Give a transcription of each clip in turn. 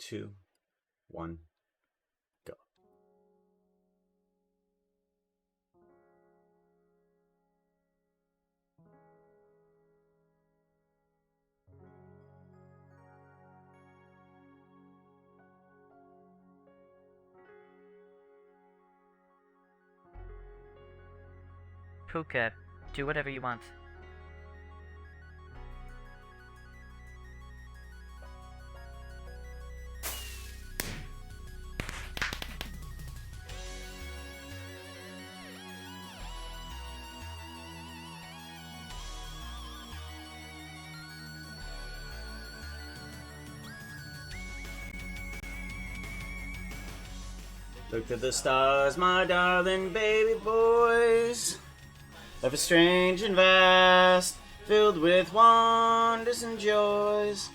2, 1, go. Puka, do whatever you want. Look to the stars, my darling baby boys. Life is strange and vast, filled with wonders and joys.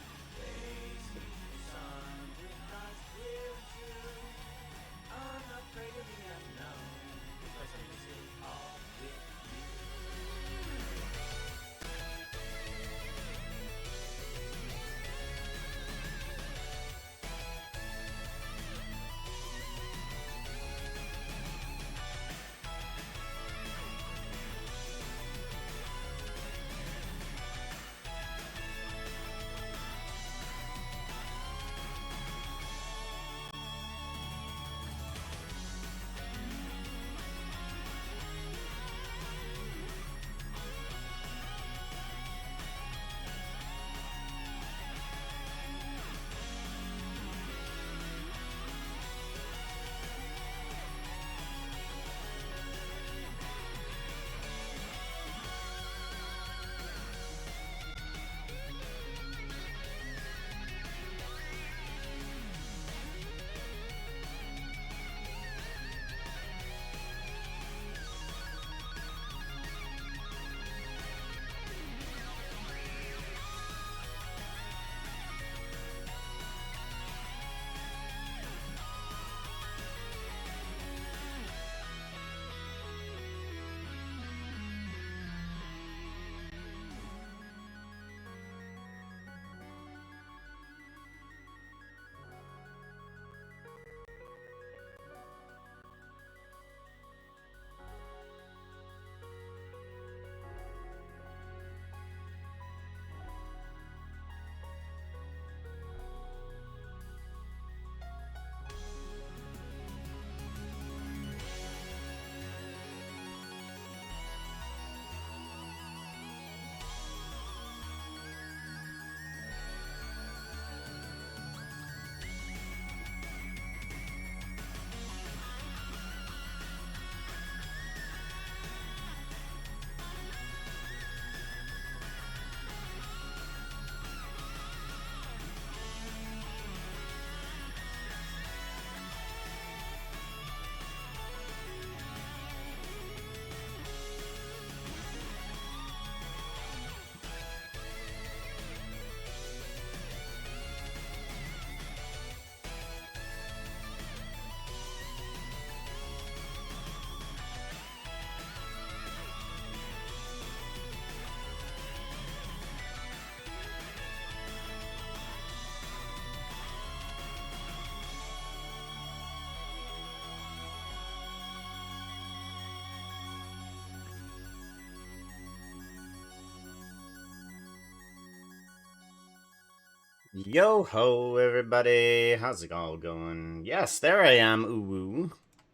Yo ho, everybody! How's it all going? Yes, there I am, ooh,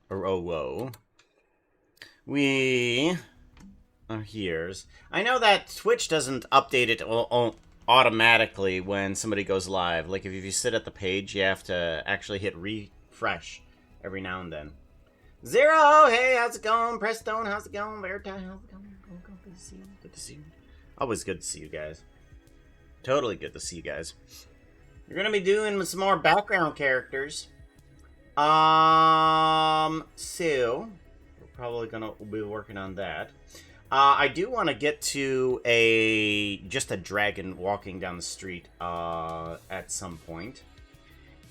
or oh whoa. We are here. I know that Twitch doesn't update it automatically when somebody goes live. Like if you sit at the page, you have to actually hit refresh every now and then. Zero, hey, how's it going? Prestone, how's it going? Veritine, how's it going? Good to see you. Good to see you. Always good to see you guys. Totally good to see you guys. We're gonna be doing some more background characters. So we're probably gonna be working on that. I do want to get to just a dragon walking down the street at some point.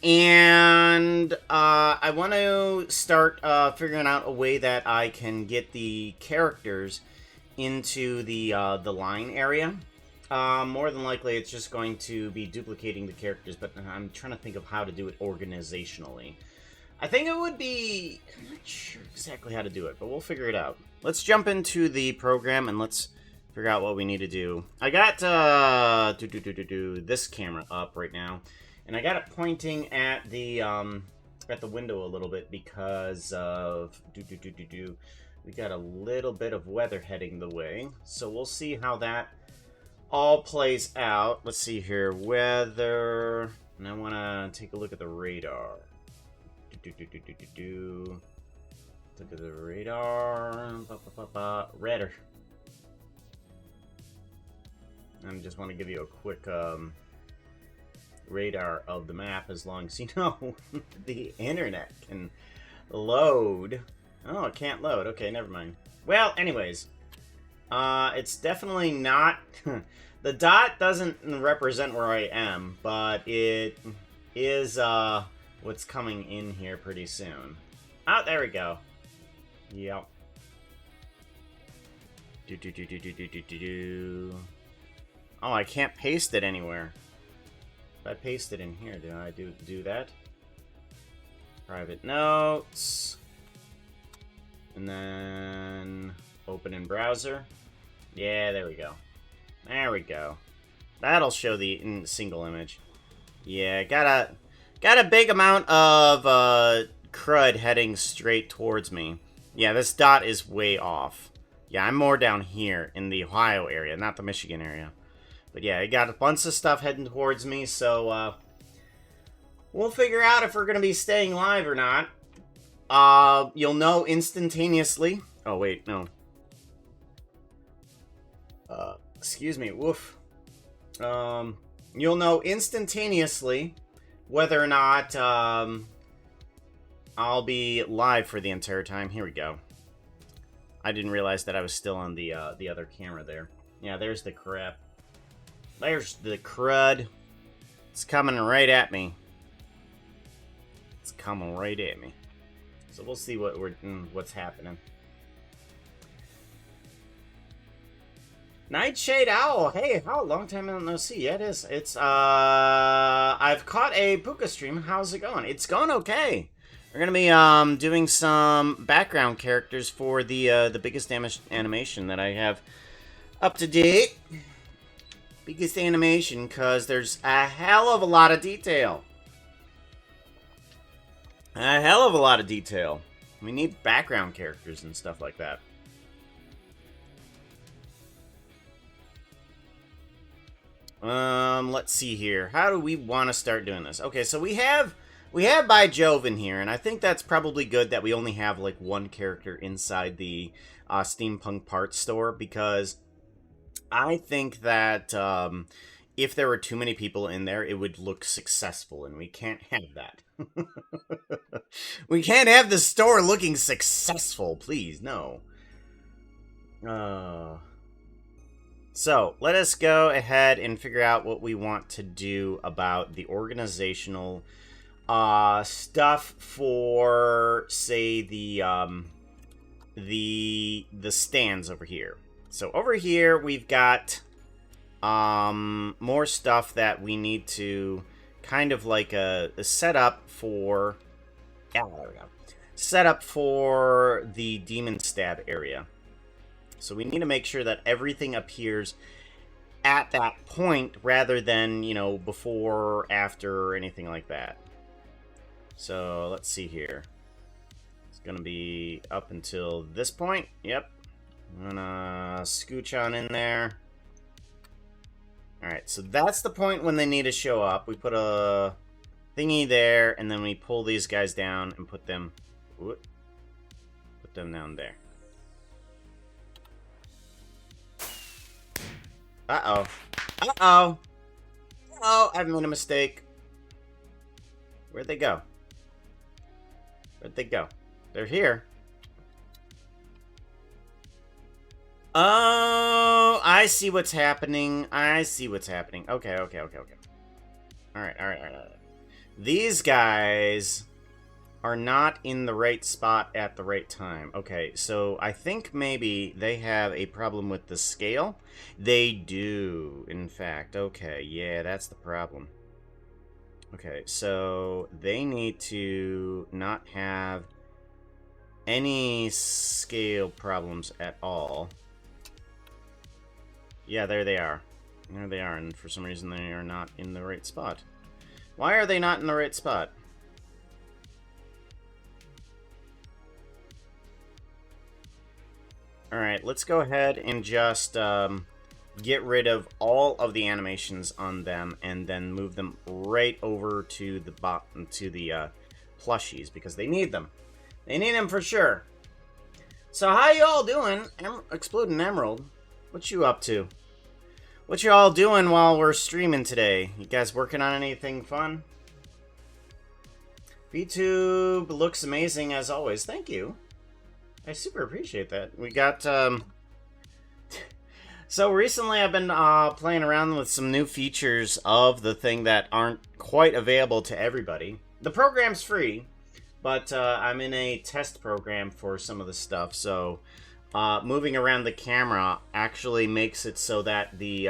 And I want to start figuring out a way that I can get the characters into the line area. More than likely, it's just going to be duplicating the characters, but I'm trying to think of how to do it organizationally. I think it would be... I'm not sure exactly how to do it, but we'll figure it out. Let's jump into the program and let's figure out what we need to do. I got this camera up right now, and I got it pointing at the window a little bit because of we got a little bit of weather heading the way, so we'll see how that all plays out. Let's see here, weather, and I want to take a look at the radar. Look at the radar. Radar. I just want to give you a quick radar of the map, as long as you know the internet can load. Oh, it can't load. Okay, never mind. Well, anyways, it's definitely not... the dot doesn't represent where I am, but it is what's coming in here pretty soon. Oh, there we go. Yep. Oh, I can't paste it anywhere. If I paste it in here, do I do that? Private notes. And then open in browser. Yeah, there we go. There we go. That'll show the single image. Yeah, got a big amount of crud heading straight towards me. Yeah, this dot is way off. Yeah, I'm more down here in the Ohio area, not the Michigan area. But yeah, I got a bunch of stuff heading towards me, so we'll figure out if we're going to be staying live or not. You'll know instantaneously. Oh, wait, no. Excuse me, woof. You'll know instantaneously whether or not I'll be live for the entire time. Here we go. I didn't realize that I was still on the other camera there. Yeah, there's the crap. There's the crud. It's coming right at me. It's coming right at me. So we'll see what's happening. Nightshade Owl. Hey, how long time no see? Yeah, it is. It's I've caught a Puka stream. How's it going? It's going okay. We're gonna be doing some background characters for the biggest animation that I have up to date. Biggest animation, because there's a hell of a lot of detail. A hell of a lot of detail. We need background characters and stuff like that. Let's see here. How do we want to start doing this? Okay, so we have By Jove in here, and I think that's probably good that we only have like one character inside the Steampunk Parts store, because I think that if there were too many people in there, it would look successful, and we can't have that. We can't have the store looking successful, please, no. So, let us go ahead and figure out what we want to do about the organizational stuff for, say, the stands over here. So over here, we've got more stuff that we need to kind of like a setup for... Yeah, there we go. Setup for the Demon Stab area. So we need to make sure that everything appears at that point rather than, you know, before, after, or anything like that. So let's see here. It's going to be up until this point. Yep. I'm gonna scooch on in there. Alright, so that's the point when they need to show up. We put a thingy there, and then we pull these guys down and put them down there. Uh-oh. Uh-oh. Uh-oh, I've made a mistake. Where'd they go? Where'd they go? They're here. Oh, I see what's happening. I see what's happening. Okay. Alright. These guys are not in the right spot at the right time. Okay, so I think maybe they have a problem with the scale. They do, in fact. Okay, yeah, that's the problem. Okay, so they need to not have any scale problems at all. Yeah, there they are. There they are, and for some reason they are not in the right spot. Why are they not in the right spot? Alright, let's go ahead and just get rid of all of the animations on them and then move them right over to the bottom, to the plushies, because they need them. They need them for sure. So how you all doing? Exploding Emerald, what you up to? What you all doing while we're streaming today? You guys working on anything fun? VTube looks amazing as always. Thank you. I super appreciate that. We got, So recently I've been playing around with some new features of the thing that aren't quite available to everybody. The program's free, but I'm in a test program for some of the stuff, so moving around the camera actually makes it so that the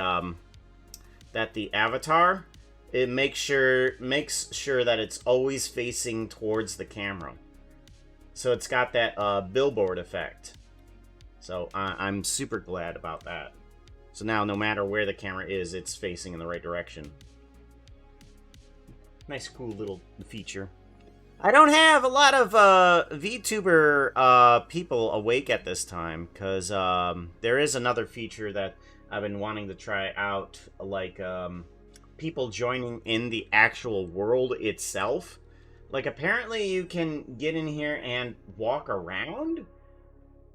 avatar, it makes sure that it's always facing towards the camera. So it's got that billboard effect. So I'm super glad about that. So now no matter where the camera is, it's facing in the right direction. Nice cool little feature. I don't have a lot of VTuber people awake at this time, because there is another feature that I've been wanting to try out, like people joining in the actual world itself. Like, apparently you can get in here and walk around,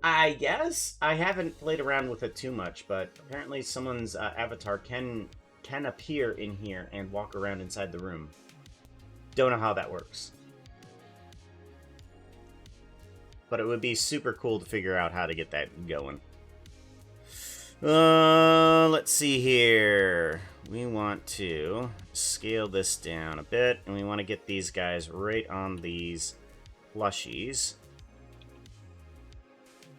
I guess. I haven't played around with it too much, but apparently someone's avatar can appear in here and walk around inside the room. Don't know how that works. But it would be super cool to figure out how to get that going. Let's see here. We want to scale this down a bit, and we want to get these guys right on these plushies.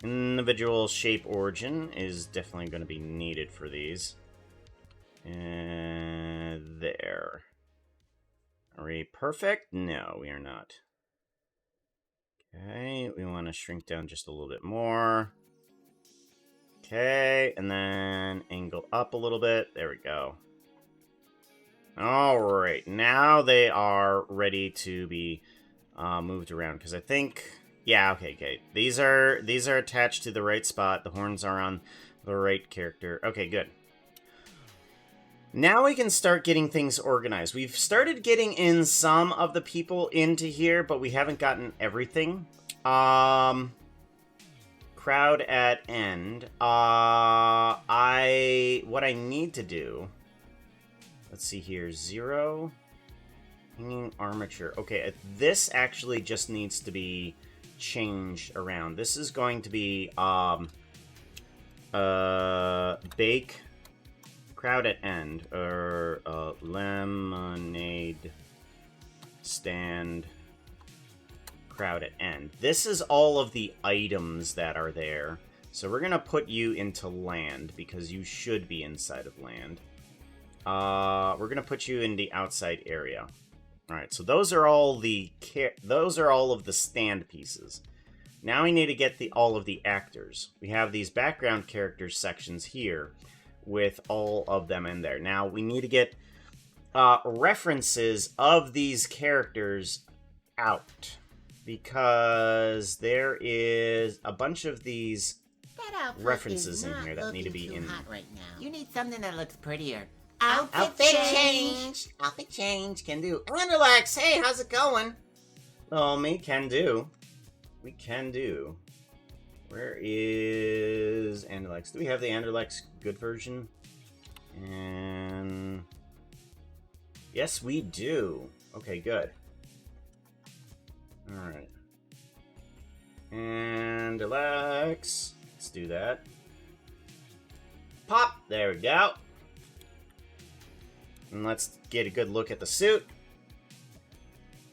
Individual shape origin is definitely going to be needed for these. And there. Are we perfect? No, we are not. Okay, we want to shrink down just a little bit more. Okay, and then angle up a little bit. There we go. Alright, now they are ready to be moved around, because I think... Yeah, okay. These are attached to the right spot. The horns are on the right character. Okay, good. Now we can start getting things organized. We've started getting in some of the people into here, but we haven't gotten everything. Crowd at end. What I need to do... Let's see here. 0. Hanging armature. Okay, this actually just needs to be changed around. This is going to be bake crowd at end, or lemonade stand crowd at end. This is all of the items that are there. So we're gonna put you into land because you should be inside of land. We're gonna put you in the outside area. All right, so those are all of the stand pieces. Now we need to get all of the actors. We have these background characters sections here with all of them in there. Now we need to get references of these characters out, because there is a bunch of these references in here that need to be in. Right now. You need something that looks prettier. Outfit change! Outfit change, can do. Anderlex, hey, how's it going? Oh, me, can do. We can do. Where is Anderlex? Do we have the Anderlex good version? And... yes, we do. Okay, good. Alright. Anderlex. Let's do that. Pop! There we go. And let's get a good look at the suit.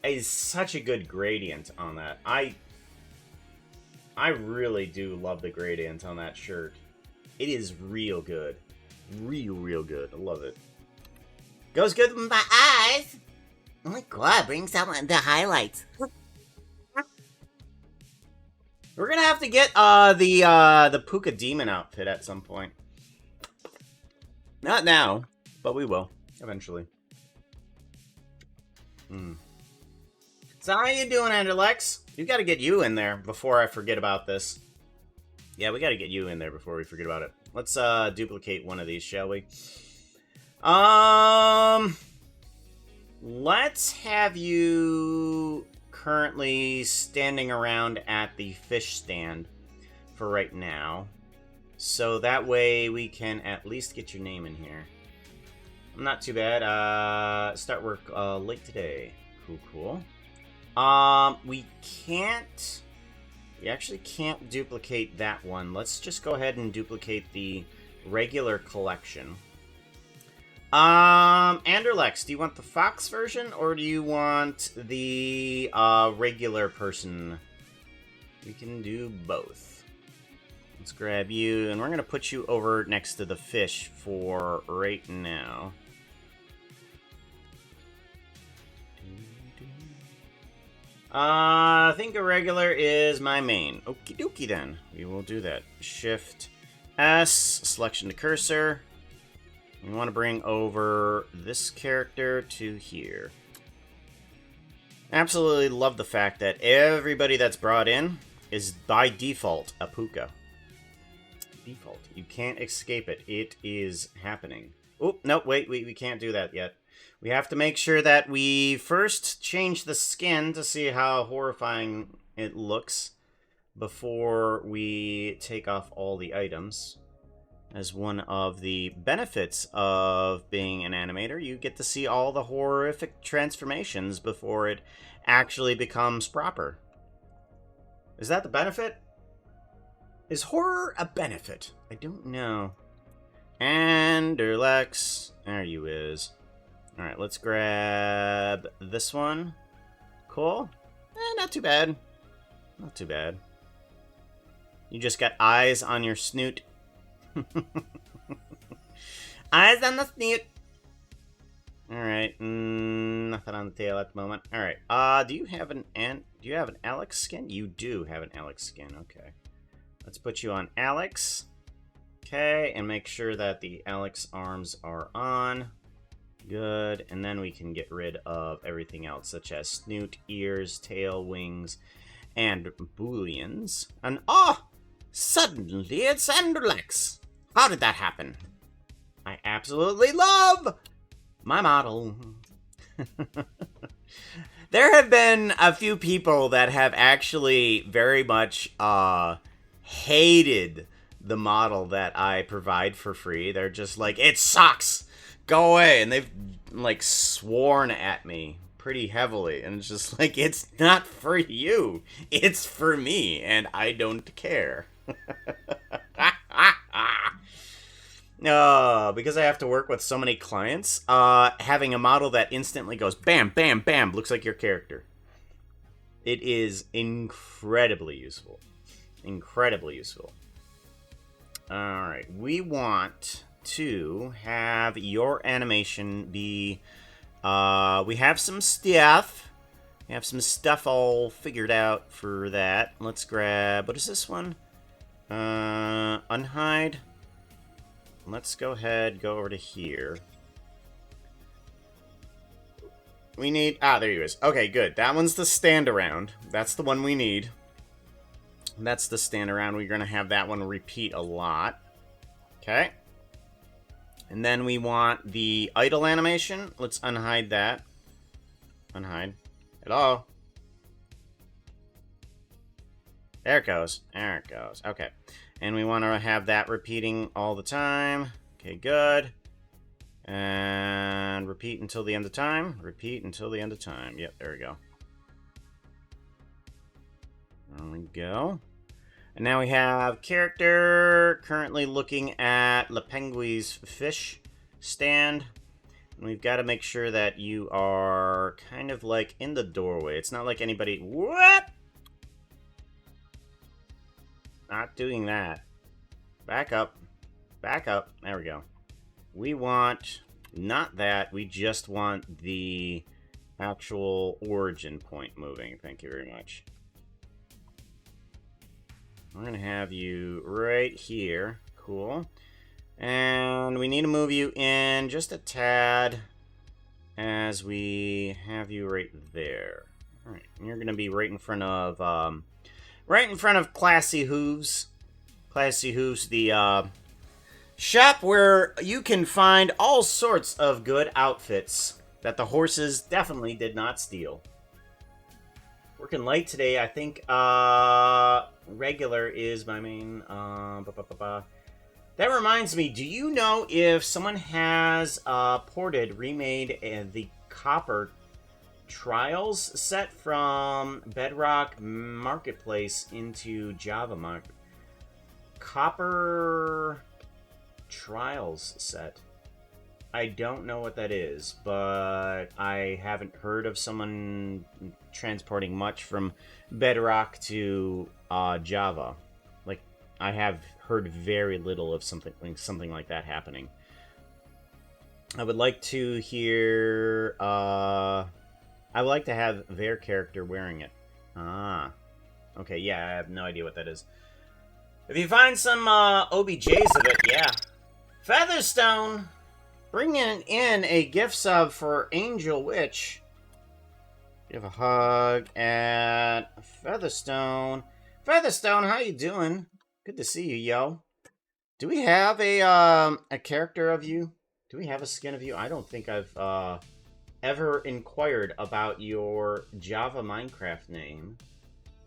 is such a good gradient on that. I really do love the gradient on that shirt. It is real good. Real good. I love it. Goes good with my eyes. Oh my god, brings out the highlights. We're gonna have to get the Puka Demon outfit at some point. Not now, but we will eventually. So how you doing, Enderlex? We got to get you in there before I forget about this. Yeah, we got to get you in there before we forget about it. Let's duplicate one of these, shall we? Let's have you currently standing around at the fish stand for right now. So that way we can at least get your name in here. Not too bad. Start work late today. Cool. We actually can't duplicate that one. Let's just go ahead and duplicate the regular collection. Anderlex, do you want the Fox version or do you want the regular person? We can do both. Let's grab you, and we're gonna put you over next to the fish for right now. I think a regular is my main. Okie dokie then. We will do that. Shift S, selection to cursor. We want to bring over this character to here. Absolutely love the fact that everybody that's brought in is by default a Puka. Default. You can't escape it. It is happening. Oh, no, wait, we can't do that yet. We have to make sure that we first change the skin to see how horrifying it looks before we take off all the items. As one of the benefits of being an animator, you get to see all the horrific transformations before it actually becomes proper. Is that the benefit? Is horror a benefit? I don't know. Anderlex. There you is. Alright, let's grab this one. Cool. Not too bad. Not too bad. You just got eyes on your snoot. Eyes on the snoot. Alright, nothing on the tail at the moment. Alright, do you have an Alex skin? You do have an Alex skin, okay. Let's put you on Alex. Okay, and make sure that the Alex arms are on. Good, and then we can get rid of everything else, such as snoot, ears, tail, wings, and booleans. And suddenly it's Anderlex. How did that happen? I absolutely love my model. There have been a few people that have actually very much hated the model that I provide for free. They're just like, it sucks! Go away! And they've, like, sworn at me pretty heavily. And it's just like, it's not for you. It's for me, and I don't care. Because I have to work with so many clients, having a model that instantly goes bam, bam, bam, looks like your character. It is incredibly useful. Incredibly useful. Alright, we want to have your animation be, we have some stuff. We have some stuff all figured out for that. Let's grab, what is this one? Unhide. Let's go ahead, go over to here. We need, there he is. Okay, good. That one's the stand around. That's the one we need. That's the stand around. We're going to have that one repeat a lot. Okay. And then we want the idle animation. Let's unhide that. Unhide. Hello? There it goes. There it goes. Okay. And we want to have that repeating all the time. Okay, good. And repeat until the end of time. Repeat until the end of time. Yep, there we go. There we go. And now we have character currently looking at Le Penguin's fish stand. We've got to make sure that you are kind of like in the doorway. It's not like anybody... What? Not doing that. Back up. Back up. There we go. We want... Not that. We just want the actual origin point moving. Thank you very much. I'm going to have you right here. Cool. And we need to move you in just a tad as we have you right there. All right. And you're going to be right in front of Classy Hooves. Classy Hooves, the shop where you can find all sorts of good outfits that the horses definitely did not steal. Working late today, I think regular is my main. That reminds me, do you know if someone has remade the Copper Trials set from Bedrock Marketplace into Java Market? Copper Trials set. I don't know what that is, but I haven't heard of someone transporting much from Bedrock to Java. Like, I have heard very little of something like that happening. I would like to hear... I would like to have their character wearing it. Ah. Okay, yeah, I have no idea what that is. If you find some OBJs of it, yeah. Featherstone! Bringing in a gift sub for Angel Witch. Give a hug at Featherstone. Featherstone, how you doing? Good to see you, yo. Do we have a character of you? Do we have a skin of you? I don't think I've ever inquired about your Java Minecraft name.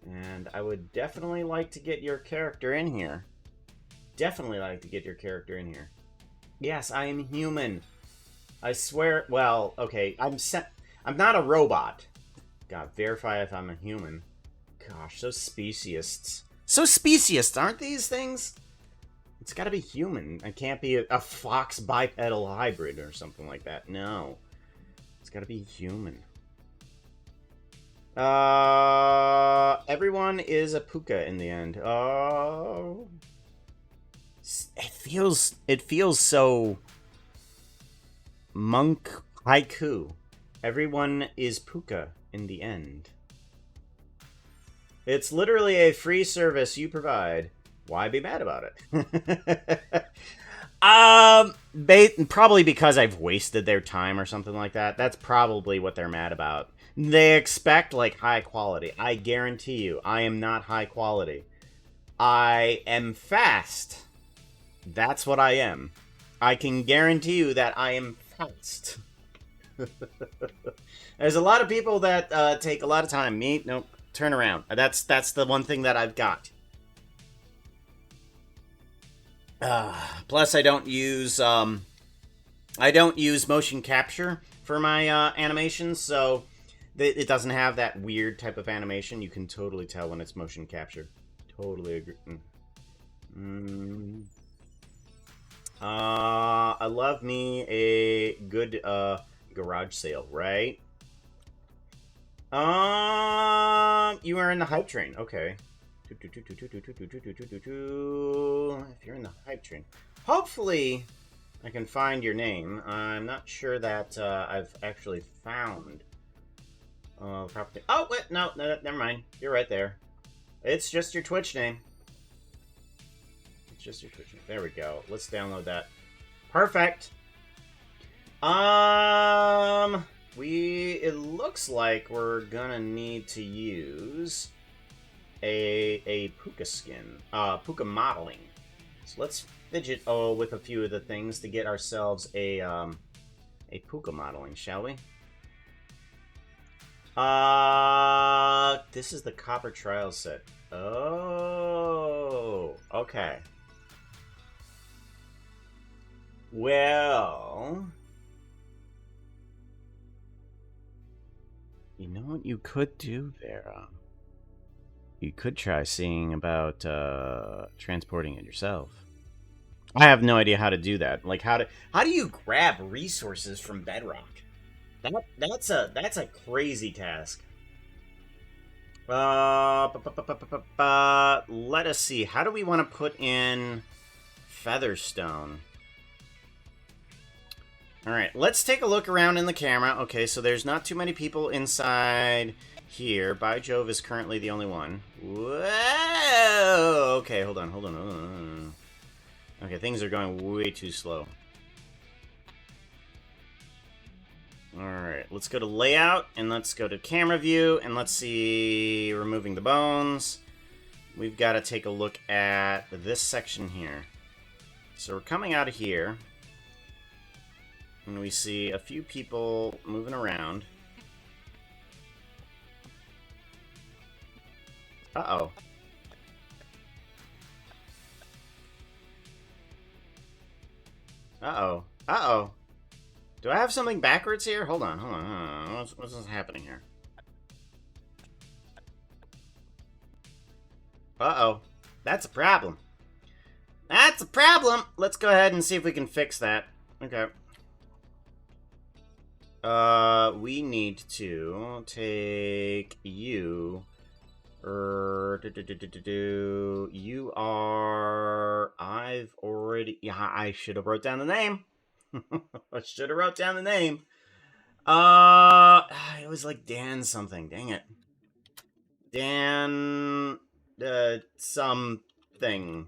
And I would definitely like to get your character in here. Definitely like to get your character in here. Yes, I am human. I swear. Well, okay. I'm not a robot. God, verify if I'm a human. Gosh, so speciesists. So speciest, aren't these things? It's got to be human. It can't be a fox bipedal hybrid or something like that. No, it's got to be human. Everyone is a puka in the end. Oh. It feels so monk haiku. Everyone is puka in the end. It's literally a free service you provide. Why be mad about it? Probably because I've wasted their time or something like that. That's probably what they're mad about. They expect like high quality. I guarantee you, I am not high quality. I am fast. That's what I am. I can guarantee you that I am fast. There's a lot of people that take a lot of time. Me, nope. Turn around. That's the one thing that I've got. Plus, I don't use motion capture for my animations, so it doesn't have that weird type of animation. You can totally tell when it's motion capture. Totally agree. I love me a good garage sale, right? You are in the hype train. Okay. If you're in the hype train, hopefully I can find your name. I'm not sure that I've actually found property. Oh wait, no, never mind. You're right there. It's just your Twitch name. It's just your Twitch name. There we go. Let's download that. Perfect. It looks like we're gonna need to use a puka skin, puka modeling. So let's fidget with a few of the things to get ourselves a puka modeling, shall we? This is the Copper Trial set. Oh, okay. Well, you know what you could do there? You could try seeing about transporting it yourself. I have no idea how to do that. Like, how do you grab resources from Bedrock? That's a crazy task. Let us see. How do we want to put in Featherstone? Alright, let's take a look around in the camera. Okay, so there's not too many people inside here. By Jove is currently the only one. Whoa! Okay, hold on. Okay, things are going way too slow. Alright, let's go to layout, and let's go to camera view, and let's see, removing the bones. We've got to take a look at this section here. So we're coming out of here, and we see a few people moving around. Uh-oh. Uh-oh. Uh-oh. Do I have something backwards here? Hold on. What's happening here? Uh-oh. That's a problem. That's a problem! Let's go ahead and see if we can fix that. Okay. We need to take you. You are... I've already... Yeah, I should have wrote down the name. I should have wrote down the name. It was like Dan something. Dang it. Dan... something.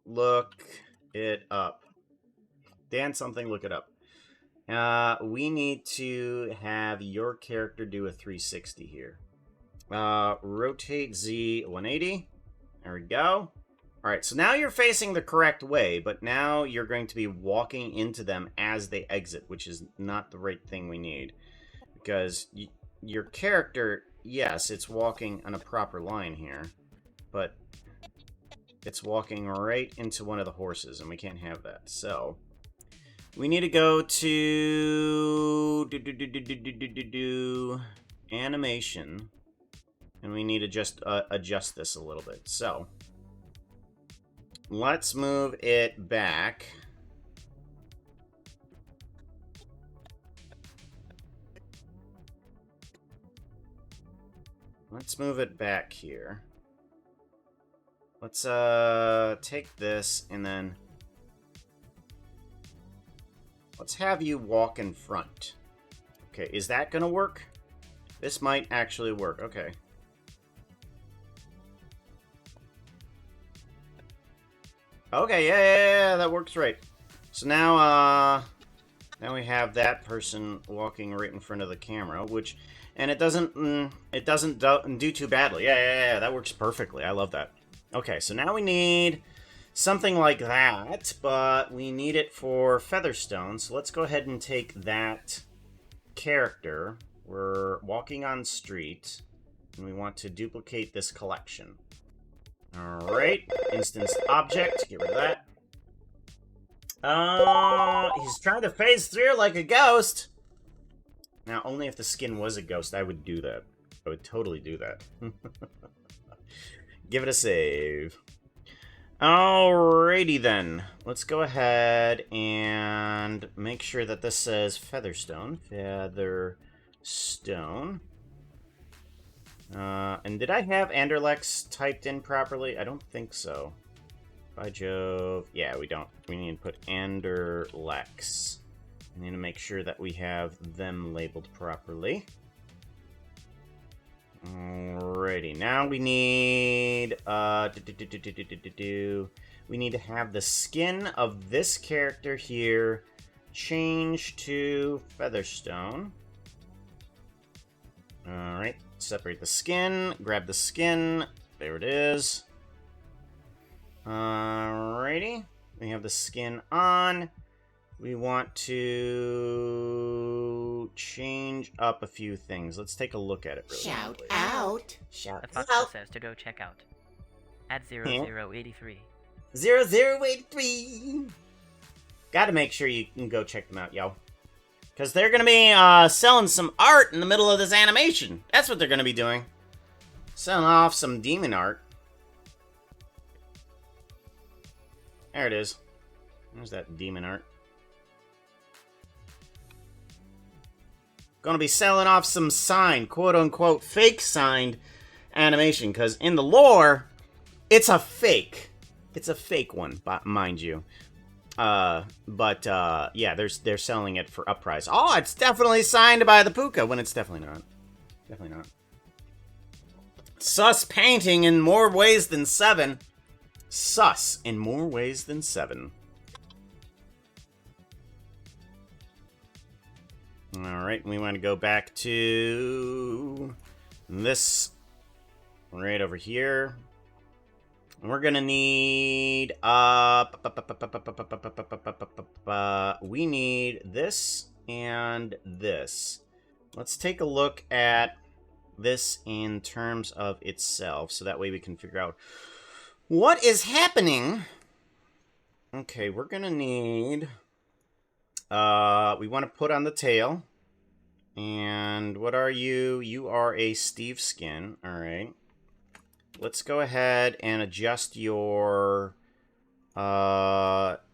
Look it up. Dan something, look it up. We need to have your character do a 360 here. Rotate Z 180. There we go. Alright, so now you're facing the correct way, but now you're going to be walking into them as they exit, which is not the right thing we need. Because your character, yes, it's walking on a proper line here, but it's walking right into one of the horses, and we can't have that. So, we need to go to animation, and we need to just adjust this a little bit. So, let's move it back. Let's move it back here. Let's take this and then let's have you walk in front. Okay, is that gonna work? This might actually work. Okay. Okay, yeah, that works right. So now, now we have that person walking right in front of the camera, which, and it doesn't do too badly. Yeah, that works perfectly. I love that. Okay, so now we need something like that, but we need it for Featherstone. So let's go ahead and take that character. We're walking on street, and we want to duplicate this collection. Alright, instance object, get rid of that. He's trying to phase through like a ghost. Now, only if the skin was a ghost, I would do that. I would totally do that. Give it a save. Alrighty then. Let's go ahead and make sure that this says Featherstone. Featherstone. And did I have Anderlex typed in properly? I don't think so. By Jove. Yeah, we don't. We need to put Anderlex. We need to make sure that we have them labeled properly. Alrighty, now we need, we need to have the skin of this character here change to Featherstone. Alright, separate the skin, grab the skin, there it is. Alrighty, we have the skin on. We want to change up a few things. Let's take a look at it really Shout quickly. out. The Shout fox out. says to go check out. At 0083. 0083. Gotta make sure you can go check them out, yo. Because they're gonna be selling some art in the middle of this animation. That's what they're gonna be doing. Selling off some demon art. There it is. There's that demon art. Gonna be selling off some signed, quote-unquote, fake signed animation, because in the lore, it's a fake. It's a fake one, mind you. Yeah, they're selling it for upprice. Oh, it's definitely signed by the Puka, when it's definitely not. Definitely not. Sus painting in more ways than 7. Sus in more ways than 7. Alright, we want to go back to this right over here. We're gonna need we need this and this. Let's take a look at this in terms of itself, so that way we can figure out what is happening. Okay, we're gonna need we want to put on the tail. And what are you? You are a Steve skin. Alright. Let's go ahead and adjust your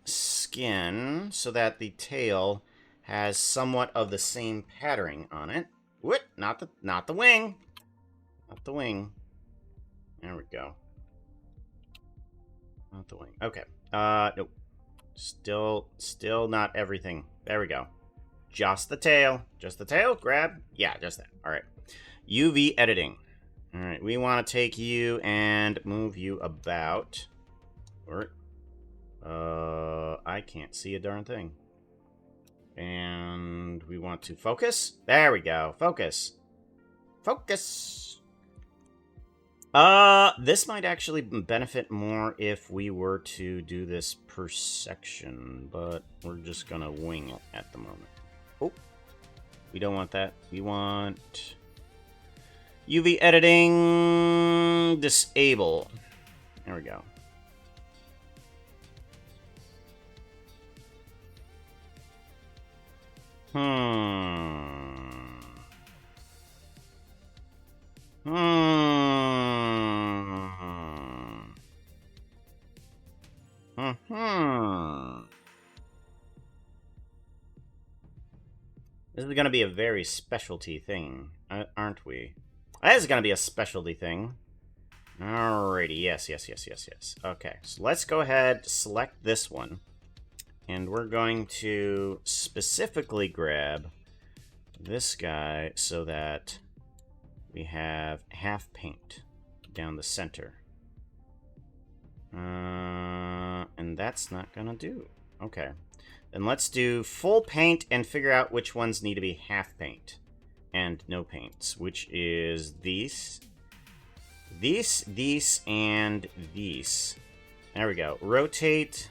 skin so that the tail has somewhat of the same patterning on it. What? Not the wing. Not the wing. There we go. Not the wing. Okay. Nope. Still not everything. There we go. Just the tail. Just the tail. Grab. Yeah, just that. All right. UV editing. All right. We want to take you and move you about. Or, I can't see a darn thing. And we want to focus. There we go. Focus. Focus. This might actually benefit more if we were to do this per section, but we're just gonna wing it at the moment. Oh, we don't want that. We want UV editing, disable. There we go. This is going to be a very specialty thing, aren't we? This is going to be a specialty thing. Alrighty, yes. Okay, so let's go ahead, select this one. And we're going to specifically grab this guy so that we have half paint down the center. And that's not gonna do. Okay. Then let's do full paint and figure out which ones need to be half paint and no paints, which is these, and these. There we go. Rotate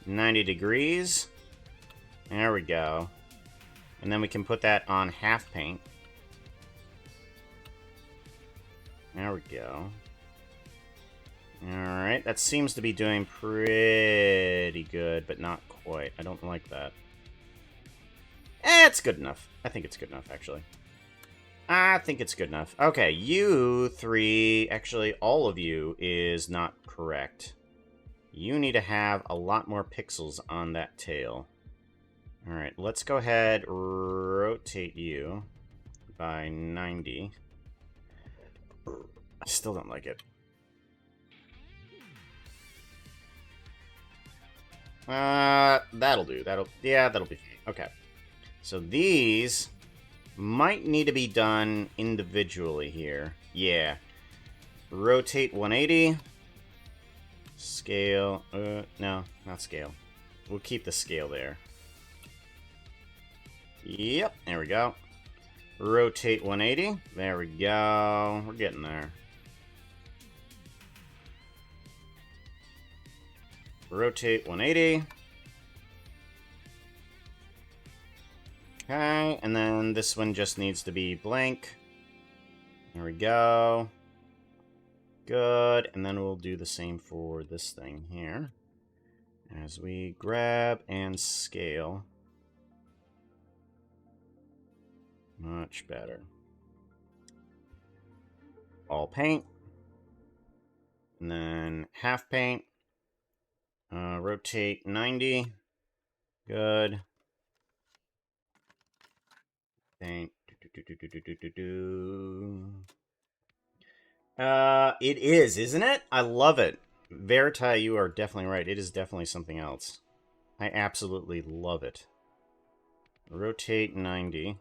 90 degrees. There we go. And then we can put that on half paint. There we go. Alright, that seems to be doing pretty good, but not quite. I don't like that. It's good enough. I think it's good enough, actually. I think it's good enough. Okay, you three, actually all of you, is not correct. You need to have a lot more pixels on that tail. Alright, let's go ahead, rotate you by 90. I still don't like it. That'll do. That'll be fine. Okay. So these might need to be done individually here. Yeah. Rotate 180. Scale. No, not scale. We'll keep the scale there. Yep, there we go. Rotate 180. There we go. We're getting there. Rotate 180. Okay, and then this one just needs to be blank. There we go. Good, and then we'll do the same for this thing here. As we grab and scale. Much better. All paint. And then half paint. Rotate 90. Good. Paint. It is, isn't it? I love it. Verita, you are definitely right. It is definitely something else. I absolutely love it. Rotate 90.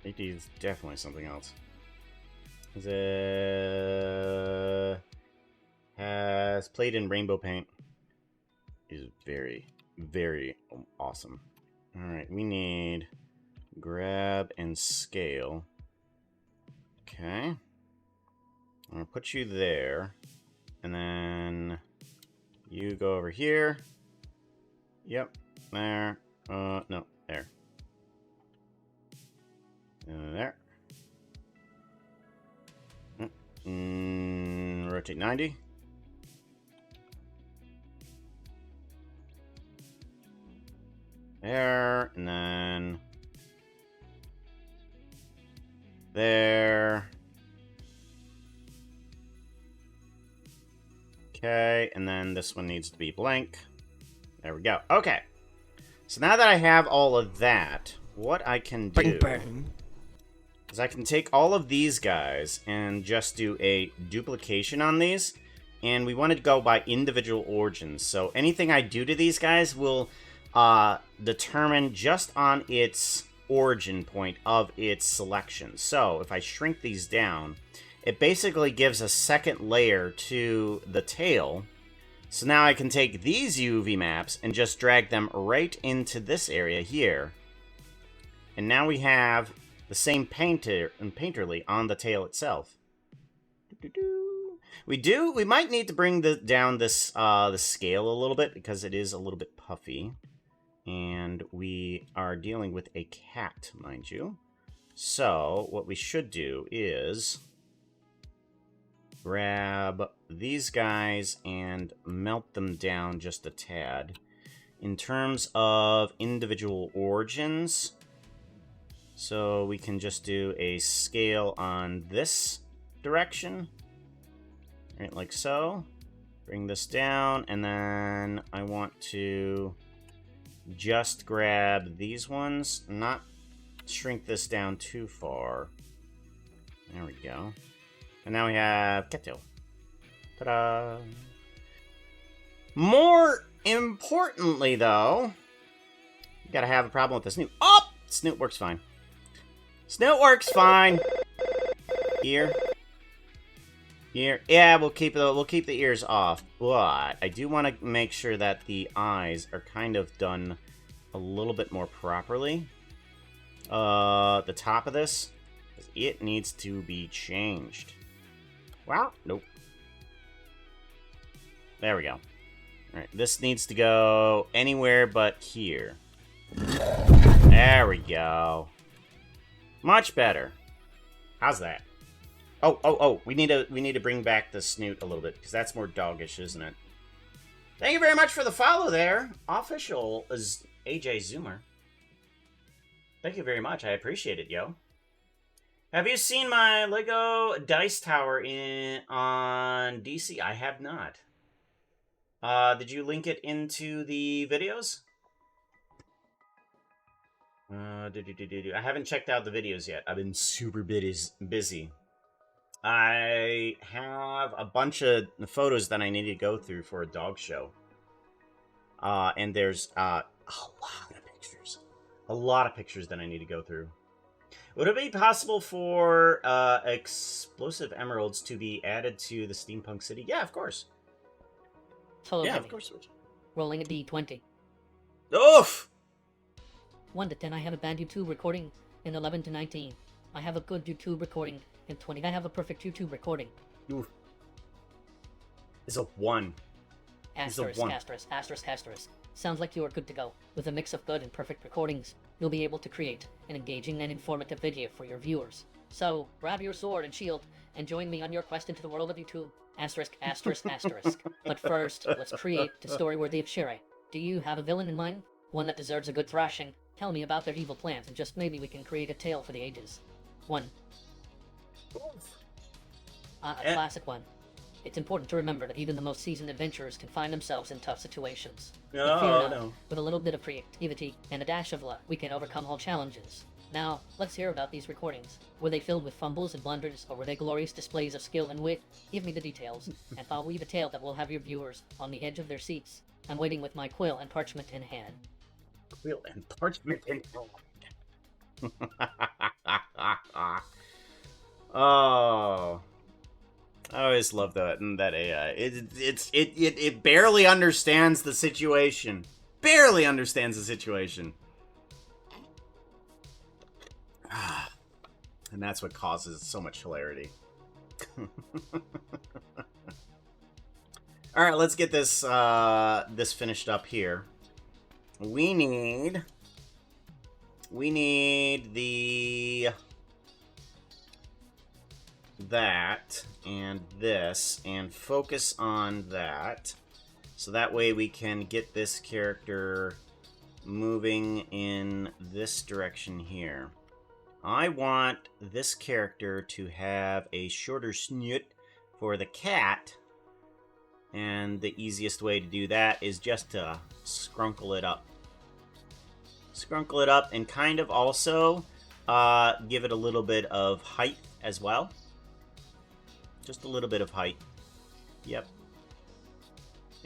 It is definitely something else. Has played in rainbow paint. Is very, very awesome. Alright, we need grab and scale. Okay. I'm gonna put you there. And then you go over here. Yep, there. No, there. There. Rotate 90. There, and then there. Okay, and then this one needs to be blank. There we go. Okay. So now that I have all of that, what I can do is I can take all of these guys and just do a duplication on these. And we want to go by individual origins. So anything I do to these guys will determine just on its origin point of its selection. So if I shrink these down, it basically gives a second layer to the tail. So now I can take these UV maps and just drag them right into this area here. And now we have the same painterly on the tail itself. We might need to bring down this the scale a little bit because it is a little bit puffy. And we are dealing with a cat, mind you. So what we should do is grab these guys and melt them down just a tad. In terms of individual origins, so we can just do a scale on this direction. Right, like so. Bring this down, and then I want to just grab these ones, not shrink this down too far. There we go. And now we have Keto. Ta-da! More importantly, though, you gotta have a problem with the snoot. Oh! Snoot works fine. Snoot works fine! Ear. Ear. Yeah, we'll keep the ears off, but I do want to make sure that the eyes are kind of done a little bit more properly. The top of this, it needs to be changed. Wow. Nope. There we go. Alright, this needs to go anywhere but here. There we go. Much better. How's that? Oh, we need to bring back the snoot a little bit, because that's more doggish, isn't it? Thank you very much for the follow there. Official is AJ Zoomer. Thank you very much. I appreciate it, yo. Have you seen my Lego Dice Tower on DC? I have not. Did you link it into the videos? I haven't checked out the videos yet. I've been super busy. I have a bunch of photos that I need to go through for a dog show. And there's a lot of pictures. A lot of pictures that I need to go through. Would it be possible for explosive emeralds to be added to the Steampunk City? Yeah, of course. Solo Yeah, heavy. of course. Rolling a d20. Oof! 1 to 10, I have a bad YouTube recording. In 11 to 19, I have a good YouTube recording. In 20, I have a perfect YouTube recording. Oof. It's a 1. Asterisk, one. asterisk, asterisk, asterisk. Sounds like you are good to go. With a mix of good and perfect recordings, you'll be able to create an engaging and informative video for your viewers. So, grab your sword and shield, and join me on your quest into the world of YouTube. Asterisk, asterisk, asterisk. But first, let's create a story worthy of Shire. Do you have a villain in mind? One that deserves a good thrashing? tell me about their evil plans, and just maybe we can create a tale for the ages. 1. A classic one. It's important to remember that even the most seasoned adventurers can find themselves in tough situations. But fear not. With a little bit of creativity and a dash of luck, we can overcome all challenges. Now, let's hear about these recordings. Were they filled with fumbles and blunders, or were they glorious displays of skill and wit? Give me the details, and I'll weave a tale that will have your viewers on the edge of their seats. I'm waiting with my quill and parchment in hand. Quill and parchment in hand. Oh. I always love that AI. It barely understands the situation. Barely understands the situation. And that's what causes so much hilarity. All right, let's get this this finished up here. We need the that and this and focus on that, so that way we can get this character moving in this direction here. I want this character to have a shorter snoot for the cat, and the easiest way to do that is just to scrunkle it up. Scrunkle it up and kind of also give it a little bit of height as well. Just a little bit of height. Yep.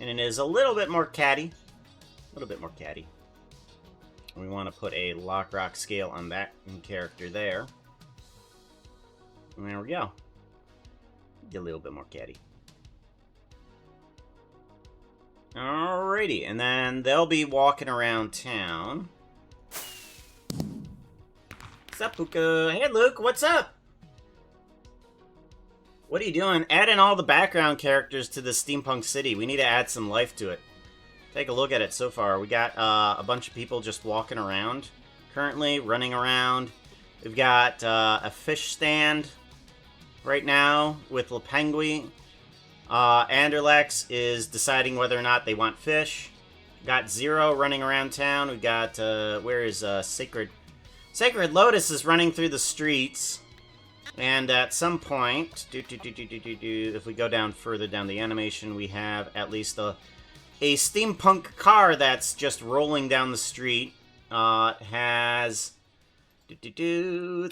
And it is a little bit more catty. A little bit more catty. We want to put a Lockrock scale on that character there. And there we go. Get a little bit more catty. Alrighty, and then they'll be walking around town. What's up, Puka? Hey, Luke, what's up? What are you doing? Adding all the background characters to the steampunk city. We need to add some life to it. Take a look at it so far. We got a bunch of people just walking around. Currently, running around. We've got a fish stand right now with Lepengui. Anderlex is deciding whether or not they want fish. Got Zero running around town. We got, where is Sacred? Sacred Lotus is running through the streets. And at some point, if we go down further down the animation, we have at least a steampunk car that's just rolling down the street. It's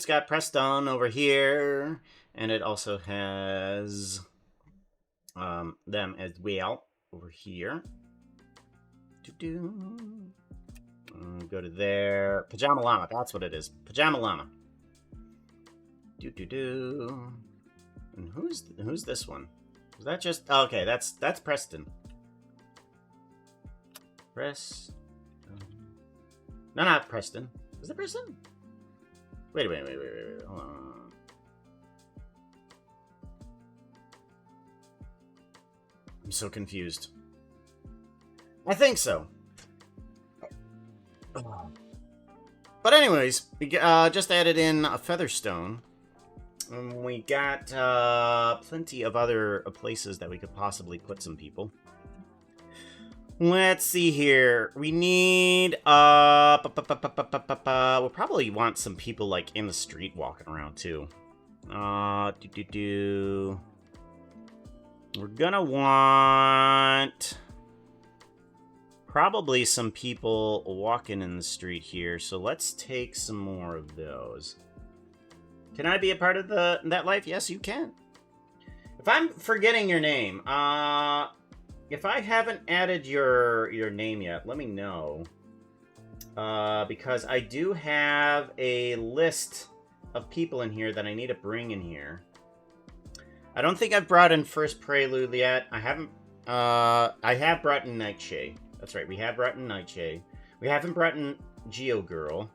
got Preston over here, and it also has them as well over here. Go to there. Pajama Llama, that's what it is. Pajama Llama. And who's this one? Is that just... Oh, okay, that's Preston. No, not Preston. Is it Preston? Wait. Hold on. I'm so confused. I think so. But anyways, we just added in a Featherstone. We got plenty of other places that we could possibly put some people. Let's see here. We need we'll probably want some people like in the street walking around too. We're gonna want probably some people walking in the street here, so let's take some more of those. Can I be a part of that life? Yes, you can. If I'm forgetting your name, if I haven't added your name yet, let me know. Because I do have a list of people in here that I need to bring in here. I don't think I've brought in First Prelude yet. I haven't. I have brought in Nightshade. That's right, we have brought in Nightshade. We haven't brought in Geo Girl.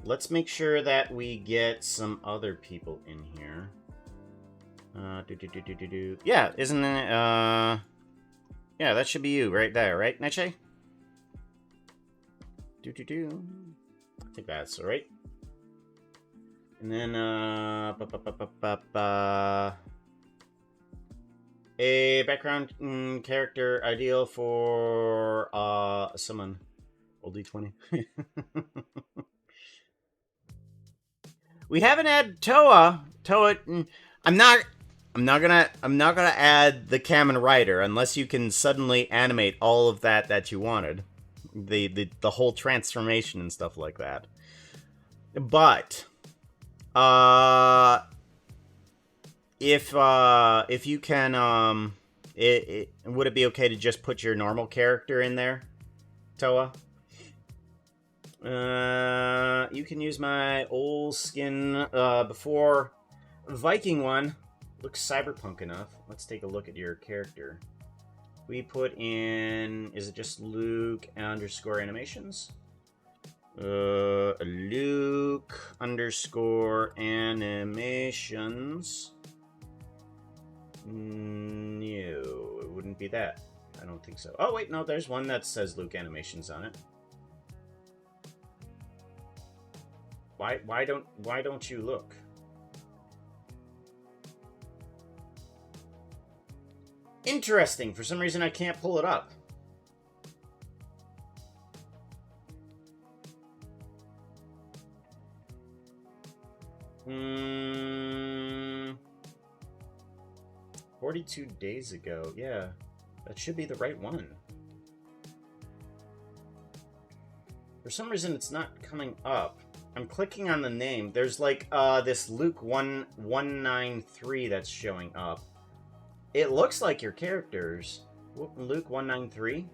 Let's make sure that we get some other people in here. Yeah, isn't it? Yeah, that should be you right there, right, Nightshade? I think that's right. And then, a background character ideal for someone. Roll D20. We haven't had Toa. I'm not gonna add the Kamen Rider unless you can suddenly animate all of that you wanted. The whole transformation and stuff like that. But if you can would it be okay to just put your normal character in there, Toa? You can use my old skin before Viking one. Looks cyberpunk enough. Let's take a look at your character. We put in, is it just Luke underscore animations? Luke underscore animations. No, it wouldn't be that. I don't think so. Oh wait, no, there's one that says Luke animations on it. Why don't you look? Interesting. For some reason I can't pull it up. Hmm. 42 days ago. Yeah. That should be the right one. For some reason it's not coming up. I'm clicking on the name. There's like this Luke 193 that's showing up. It looks like your characters. Luke 193?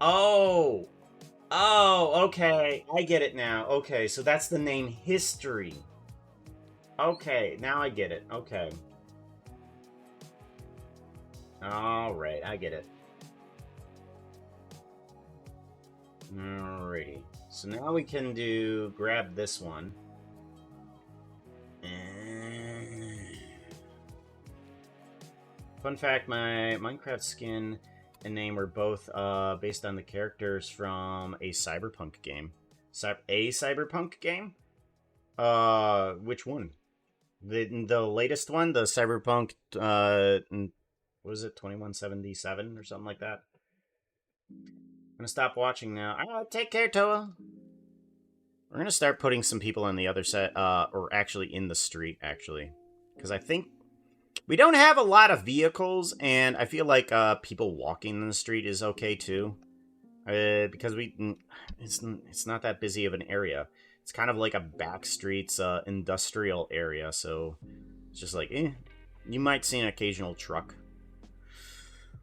Oh! Oh, okay. I get it now. Okay, so that's the name History. Okay, now I get it. Okay. Alright, I get it. Alrighty. So now we can grab this one. Fun fact, my Minecraft skin and name are both based on the characters from a cyberpunk game. A cyberpunk game? Which one? The latest one? The cyberpunk, what was it, 2177 or something like that? I'm gonna stop watching now. Take care, Toa. We're gonna start putting some people on the other side, or actually in the street, actually. Because I think we don't have a lot of vehicles, and I feel like people walking in the street is okay too. Because it's not that busy of an area. It's kind of like a back streets industrial area, so it's just like, you might see an occasional truck.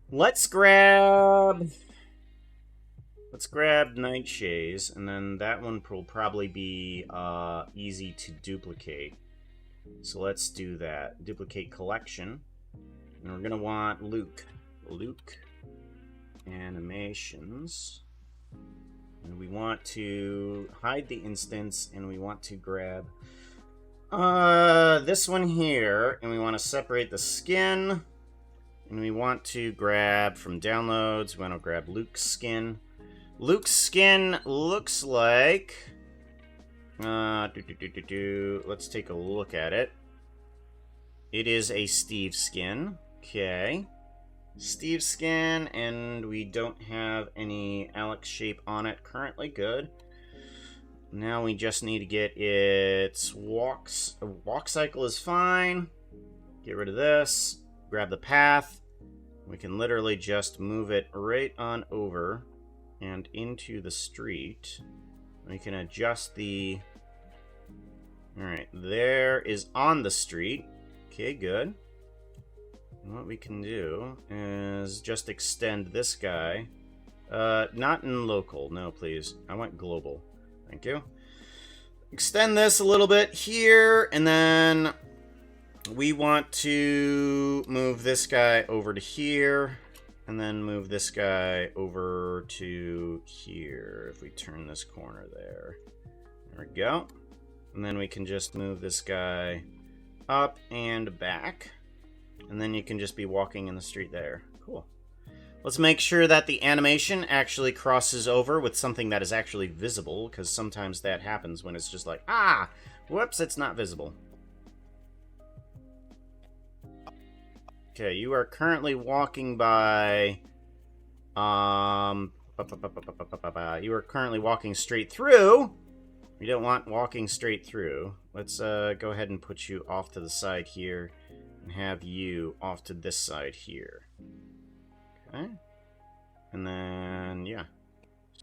Let's grab Nightshades, and then that one will probably be easy to duplicate. So let's do that. Duplicate collection. And we're gonna want Luke. Luke animations. And we want to hide the instance, and we want to grab this one here, and we want to separate the skin. And we want to grab from downloads, we want to grab Luke's skin. Luke's skin looks like let's take a look at it. It is a Steve skin. Okay. Steve skin, and we don't have any Alex shape on it currently. Good. Now we just need to get its walk cycle is fine. Get rid of this. Grab the path. We can literally just move it right on over and into the street. We can adjust the... Alright, there is on the street. Okay, good. And what we can do is just extend this guy. Not in local, no please. I want global. Thank you. Extend this a little bit here, and then we want to move this guy over to here, and then move this guy over to here. If we turn this corner there. There we go. And then we can just move this guy up and back. And then you can just be walking in the street there. Cool. Let's make sure that the animation actually crosses over with something that is actually visible, because sometimes that happens when it's just like, ah, whoops, it's not visible. Okay, you are currently walking by You are currently walking straight through. We don't want walking straight through. Let's go ahead and put you off to the side here and have you off to this side here. Okay. And then, yeah.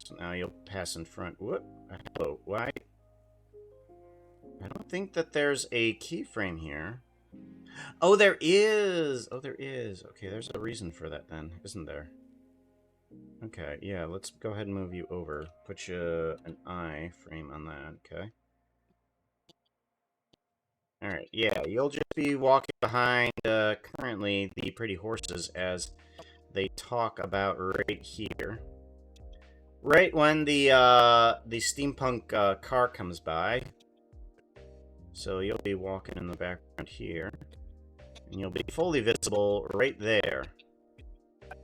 So now you'll pass in front. Whoop. Hello. Why? I don't think that there's a keyframe here. Oh, there is! Oh, there is. Okay, there's a reason for that then, isn't there? Okay, yeah, let's go ahead and move you over. Put you an eye frame on that, okay? Alright, yeah, you'll just be walking behind, currently, the pretty horses as they talk about right here. Right when the steampunk, car comes by. So you'll be walking in the background here. And you'll be fully visible right there.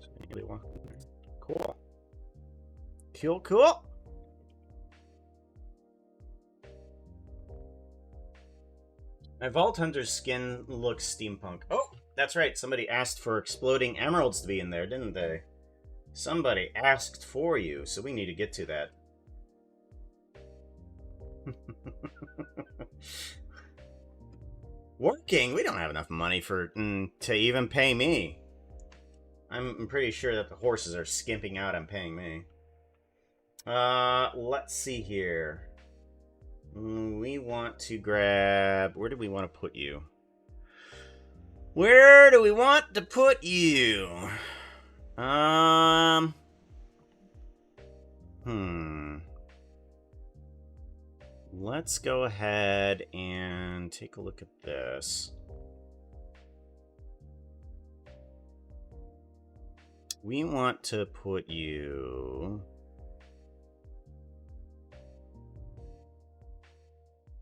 So you'll be walking there. Cool. Cool, cool. My Vault Hunter's skin looks steampunk. Oh, that's right. Somebody asked for exploding emeralds to be in there, didn't they? Somebody asked for you, so we need to get to that. Working? We don't have enough money for to even pay me. I'm pretty sure that the horses are skimping out on paying me. Let's see here. We want to grab... Where do we want to put you? Where do we want to put you? Let's go ahead and take a look at this. We want to put you...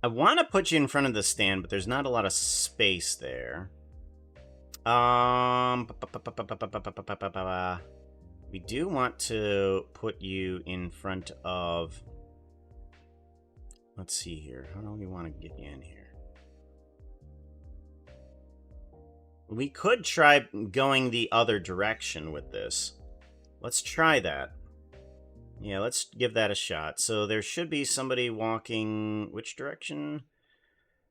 I want to put you in front of the stand, but there's not a lot of space there. We do want to put you in front of... Let's see here. How do we want to get you in here? We could try going the other direction with this. Let's try that. Yeah, let's give that a shot. So there should be somebody walking... Which direction?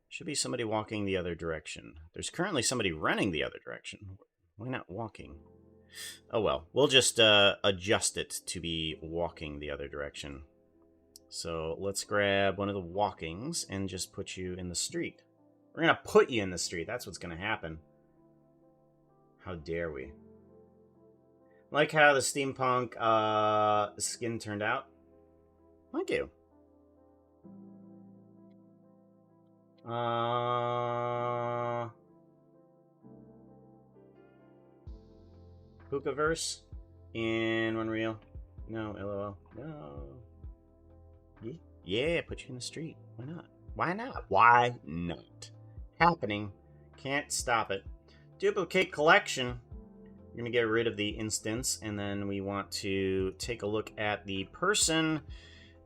Should be somebody walking the other direction. There's currently somebody running the other direction. Why not walking? Oh well, we'll just adjust it to be walking the other direction. So let's grab one of the walkings and just put you in the street. We're gonna put you in the street. That's what's gonna happen. How dare we? Like how the steampunk skin turned out. Thank you. Hookahverse in Unreal. No, LOL. No. Yeah, put you in the street. Why not? Why not? Why not? Happening. Can't stop it. Duplicate collection. We're going to get rid of the instance, and then we want to take a look at the person,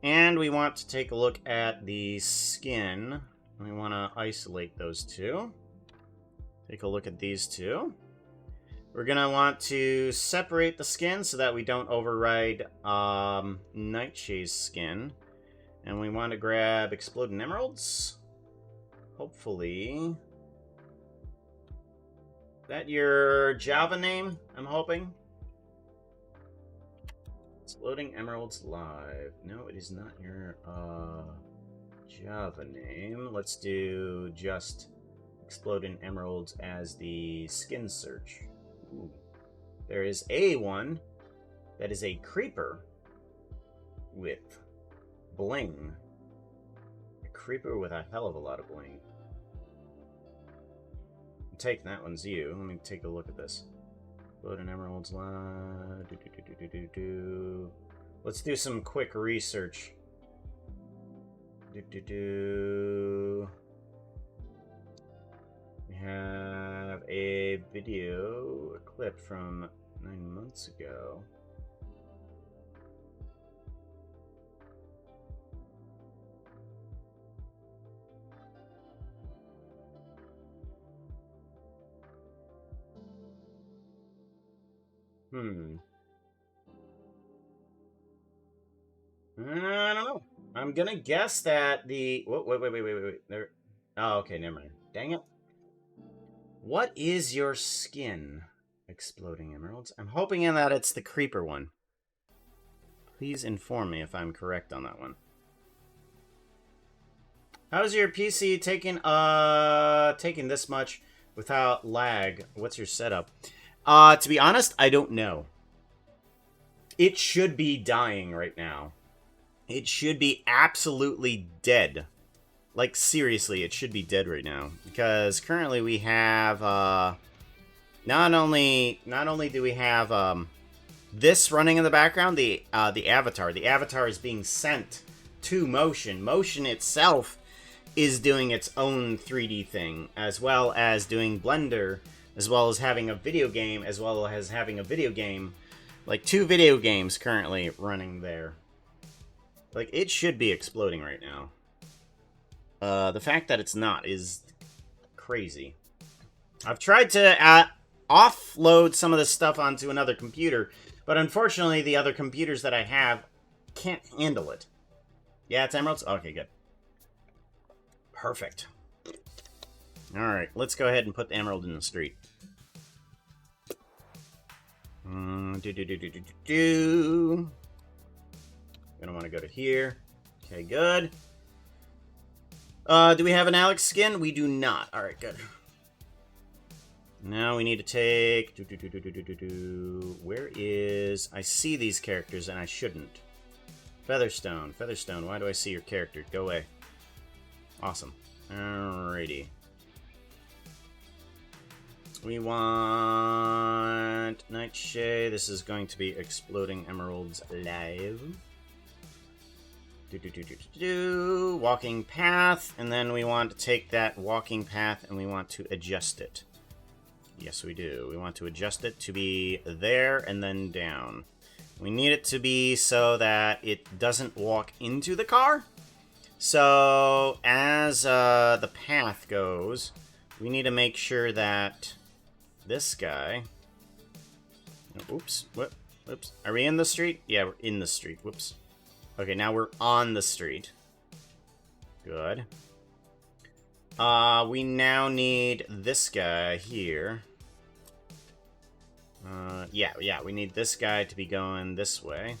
and we want to take a look at the skin. We want to isolate those two. Take a look at these two. We're going to want to separate the skin so that we don't override Nightshade's skin. And we want to grab Exploding Emeralds. Hopefully. Is that your Java name, I'm hoping? Exploding Emeralds Live. No, it is not your Java name. Let's do just Exploding Emeralds as the skin search. Ooh. There is a one that is a creeper with bling. A creeper with a hell of a lot of bling. I'm taking that one's you. Let me take a look at this. Exploding Emeralds Live. Let's do some quick research. We have a video, a clip from 9 months ago. I don't know. I'm gonna guess that the... Wait. There... Oh, okay, never mind. Dang it. What is your skin? Exploding emeralds? I'm hoping in that it's the creeper one. Please inform me if I'm correct on that one. How's your PC taking this much without lag? What's your setup? To be honest, I don't know. It should be dying right now. It should be absolutely dead. Like, seriously, it should be dead right now. Because currently we have, not only do we have, this running in the background, the avatar. The avatar is being sent to Motion. Motion itself is doing its own 3D thing, as well as doing Blender, as well as having a video game, like 2 video games currently running there. Like, it should be exploding right now. The fact that it's not is crazy. I've tried to offload some of this stuff onto another computer, but unfortunately the other computers that I have can't handle it. Yeah, it's emeralds? Okay, good. Perfect. Alright, let's go ahead and put the emerald in the street. We don't want to go to here. Okay, good. Do we have an Alex skin? We do not. Alright, good. Now we need to take... Where is... I see these characters and I shouldn't. Featherstone. Featherstone, why do I see your character? Go away. Awesome. Alrighty. We want... Nightshade. This is going to be Exploding Emeralds Live. Walking path, and then we want to take that walking path and we want to adjust it. Yes, we do. We want to adjust it to be there and then down. We need it to be so that it doesn't walk into the car. So, as the path goes, we need to make sure that this guy... Oops. What? Oops. Are we in the street? Yeah, we're in the street. Whoops. Okay, now we're on the street. Good. We now need this guy here. Yeah, we need this guy to be going this way.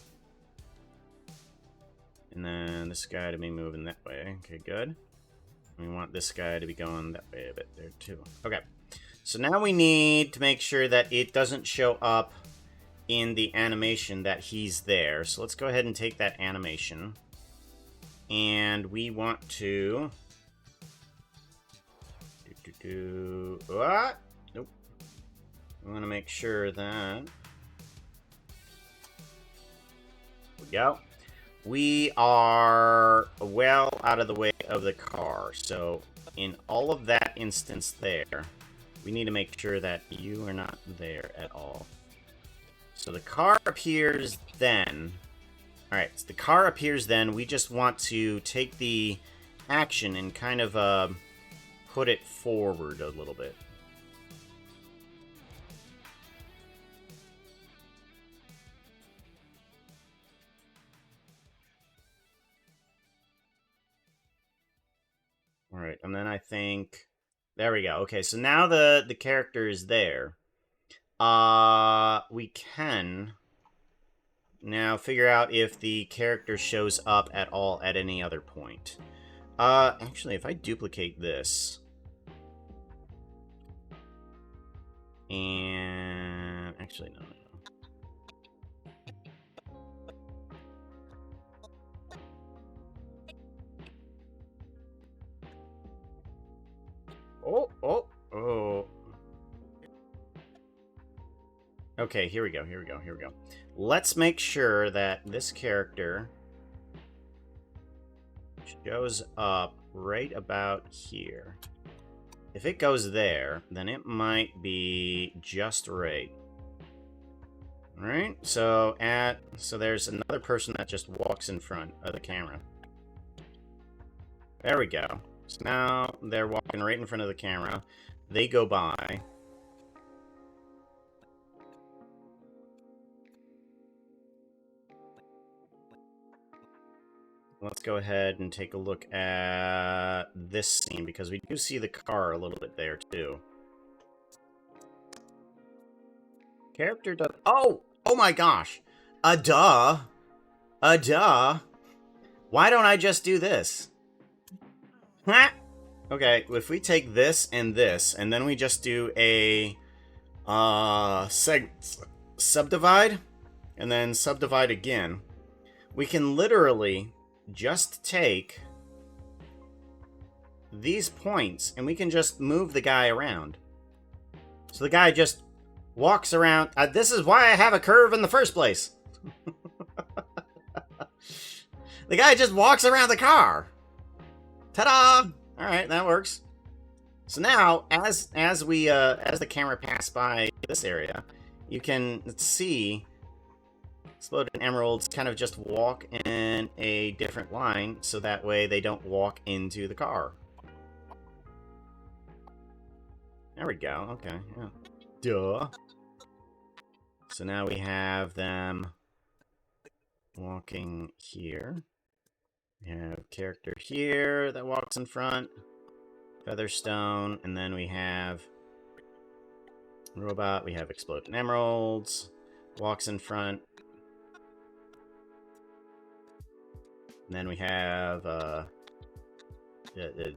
And then this guy to be moving that way. Okay, good. We want this guy to be going that way a bit there, too. Okay. So now we need to make sure that it doesn't show up in the animation that he's there. So let's go ahead and take that animation. And we want to... What? Nope. We want to make sure that... There we go. We are well out of the way of the car. So in all of that instance there, we need to make sure that you are not there at all. So the car appears then. Alright, so the car appears then. We just want to take the action and kind of put it forward a little bit. Alright, and then I think... There we go. Okay, so now the character is there. We can now figure out if the character shows up at all at any other point. Actually, if I duplicate this... And... Actually, no. Oh. Okay, here we go. Let's make sure that this character shows up right about here. If it goes there, then it might be just right. Alright, so there's another person that just walks in front of the camera. There we go. So now they're walking right in front of the camera. They go by. let's go ahead and take a look at this scene, because we do see the car a little bit there, too. Character does... Oh! Oh my gosh! Duh! Duh! Why don't I just do this? Huh? Okay, if we take this, and then we just do a... subdivide, and then subdivide again, we can literally just take these points and we can just move the guy around. So the guy just walks around. This is why I have a curve in the first place. The guy just walks around the car. Ta-da! All right, that works. So now, as the camera passed by this area, you can see Exploded Emeralds kind of just walk in a different line, so that way they don't walk into the car. There we go. Okay. Yeah. Duh. So now we have them walking here. We have character here that walks in front. Featherstone, and then we have robot. We have Exploding Emeralds. Walks in front. And then we have the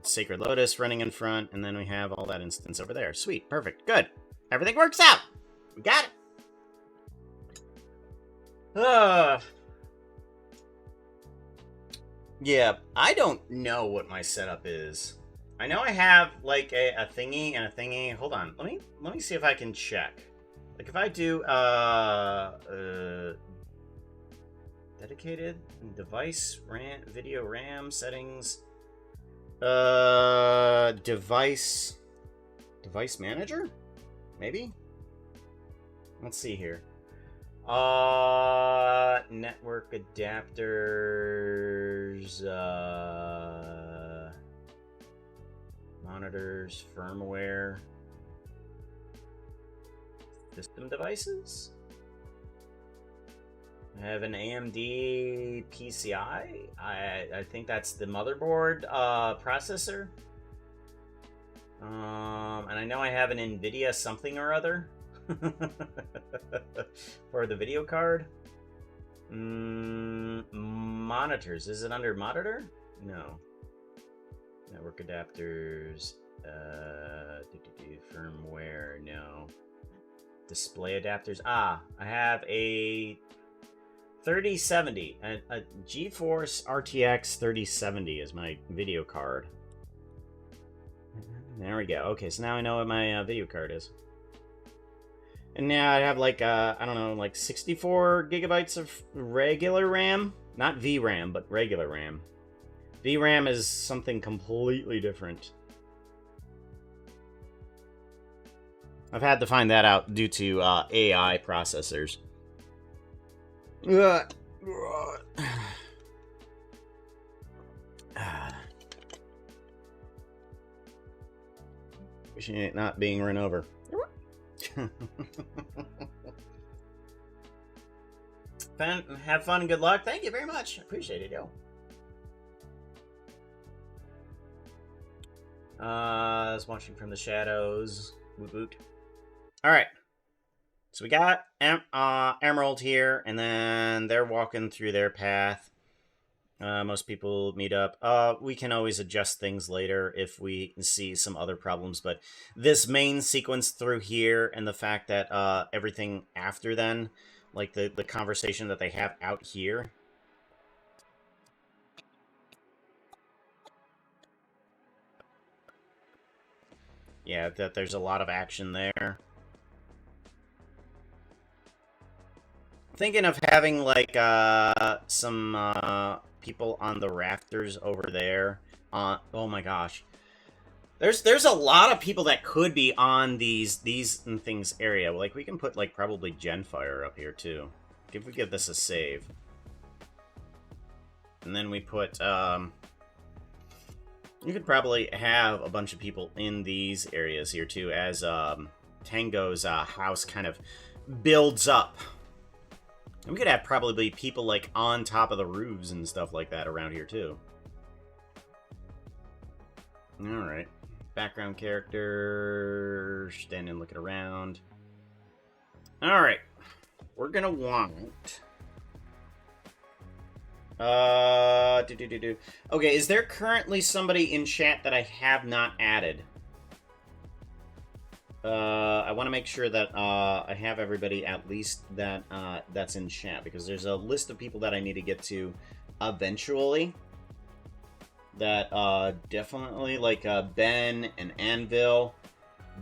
Sacred Lotus running in front, and then we have all that instance over there. Sweet, perfect, good. Everything works out. We got it. Yeah, I don't know what my setup is. I know I have like a thingy and a thingy. Hold on, let me see if I can check. Like if I do dedicated device RAM, video RAM settings, device manager, maybe. Let's see here. Network adapters, monitors, firmware, system devices. I have an AMD PCI. I think that's the motherboard processor. And I know I have an NVIDIA something or other for the video card. Monitors. Is it under monitor? No. Network adapters. Firmware. No. Display adapters. I have a 3070. A GeForce RTX 3070 is my video card. There we go. Okay, so now I know what my video card is. And now I have like, I don't know, like 64 gigabytes of regular RAM. Not VRAM, but regular RAM. VRAM is something completely different. I've had to find that out due to AI processors. Wishing it not being run over. Have fun and good luck. Thank you very much. Appreciate it, yo. I was watching from the shadows. Woot woot. Alright. So we got Emerald here, and then they're walking through their path. Most people meet up. We can always adjust things later if we see some other problems, but this main sequence through here and the fact that everything after then, like the conversation that they have out here. Yeah, that there's a lot of action there. Thinking of having like some people on the rafters over there. Oh my gosh, there's a lot of people that could be on these things area. Like we can put like probably Genfire up here too. If we give this a save, and then we put you could probably have a bunch of people in these areas here too, as Tango's house kind of builds up. And we could have probably people, like, on top of the roofs and stuff like that around here, too. Alright. Background character, standing looking around. Alright. We're gonna want... Okay, is there currently somebody in chat that I have not added? I want to make sure that I have everybody at least that that's in chat, because there's a list of people that I need to get to eventually. That definitely, like Ben and Anvil,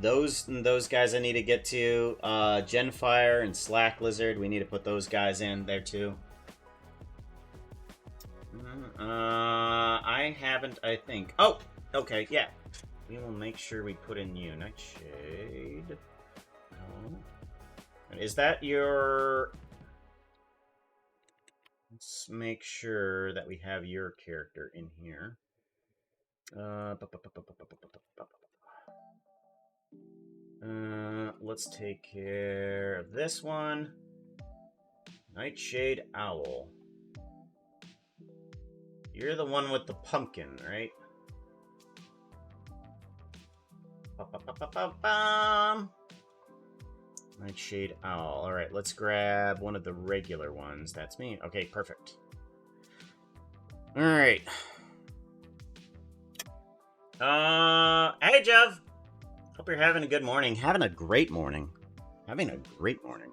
those guys I need to get to. Genfire and Slack Lizard, we need to put those guys in there too. I haven't, I think. Oh, okay, yeah. We will make sure we put in you. Nightshade. No. Is that your... Let's make sure that we have your character in here. Let's take care of this one. Nightshade Owl. You're the one with the pumpkin, right? Nightshade Owl. Alright, let's grab one of the regular ones. That's me. Okay, perfect. Alright. Hey, Jeff! Hope you're having a good morning. Having a great morning. Having a great morning.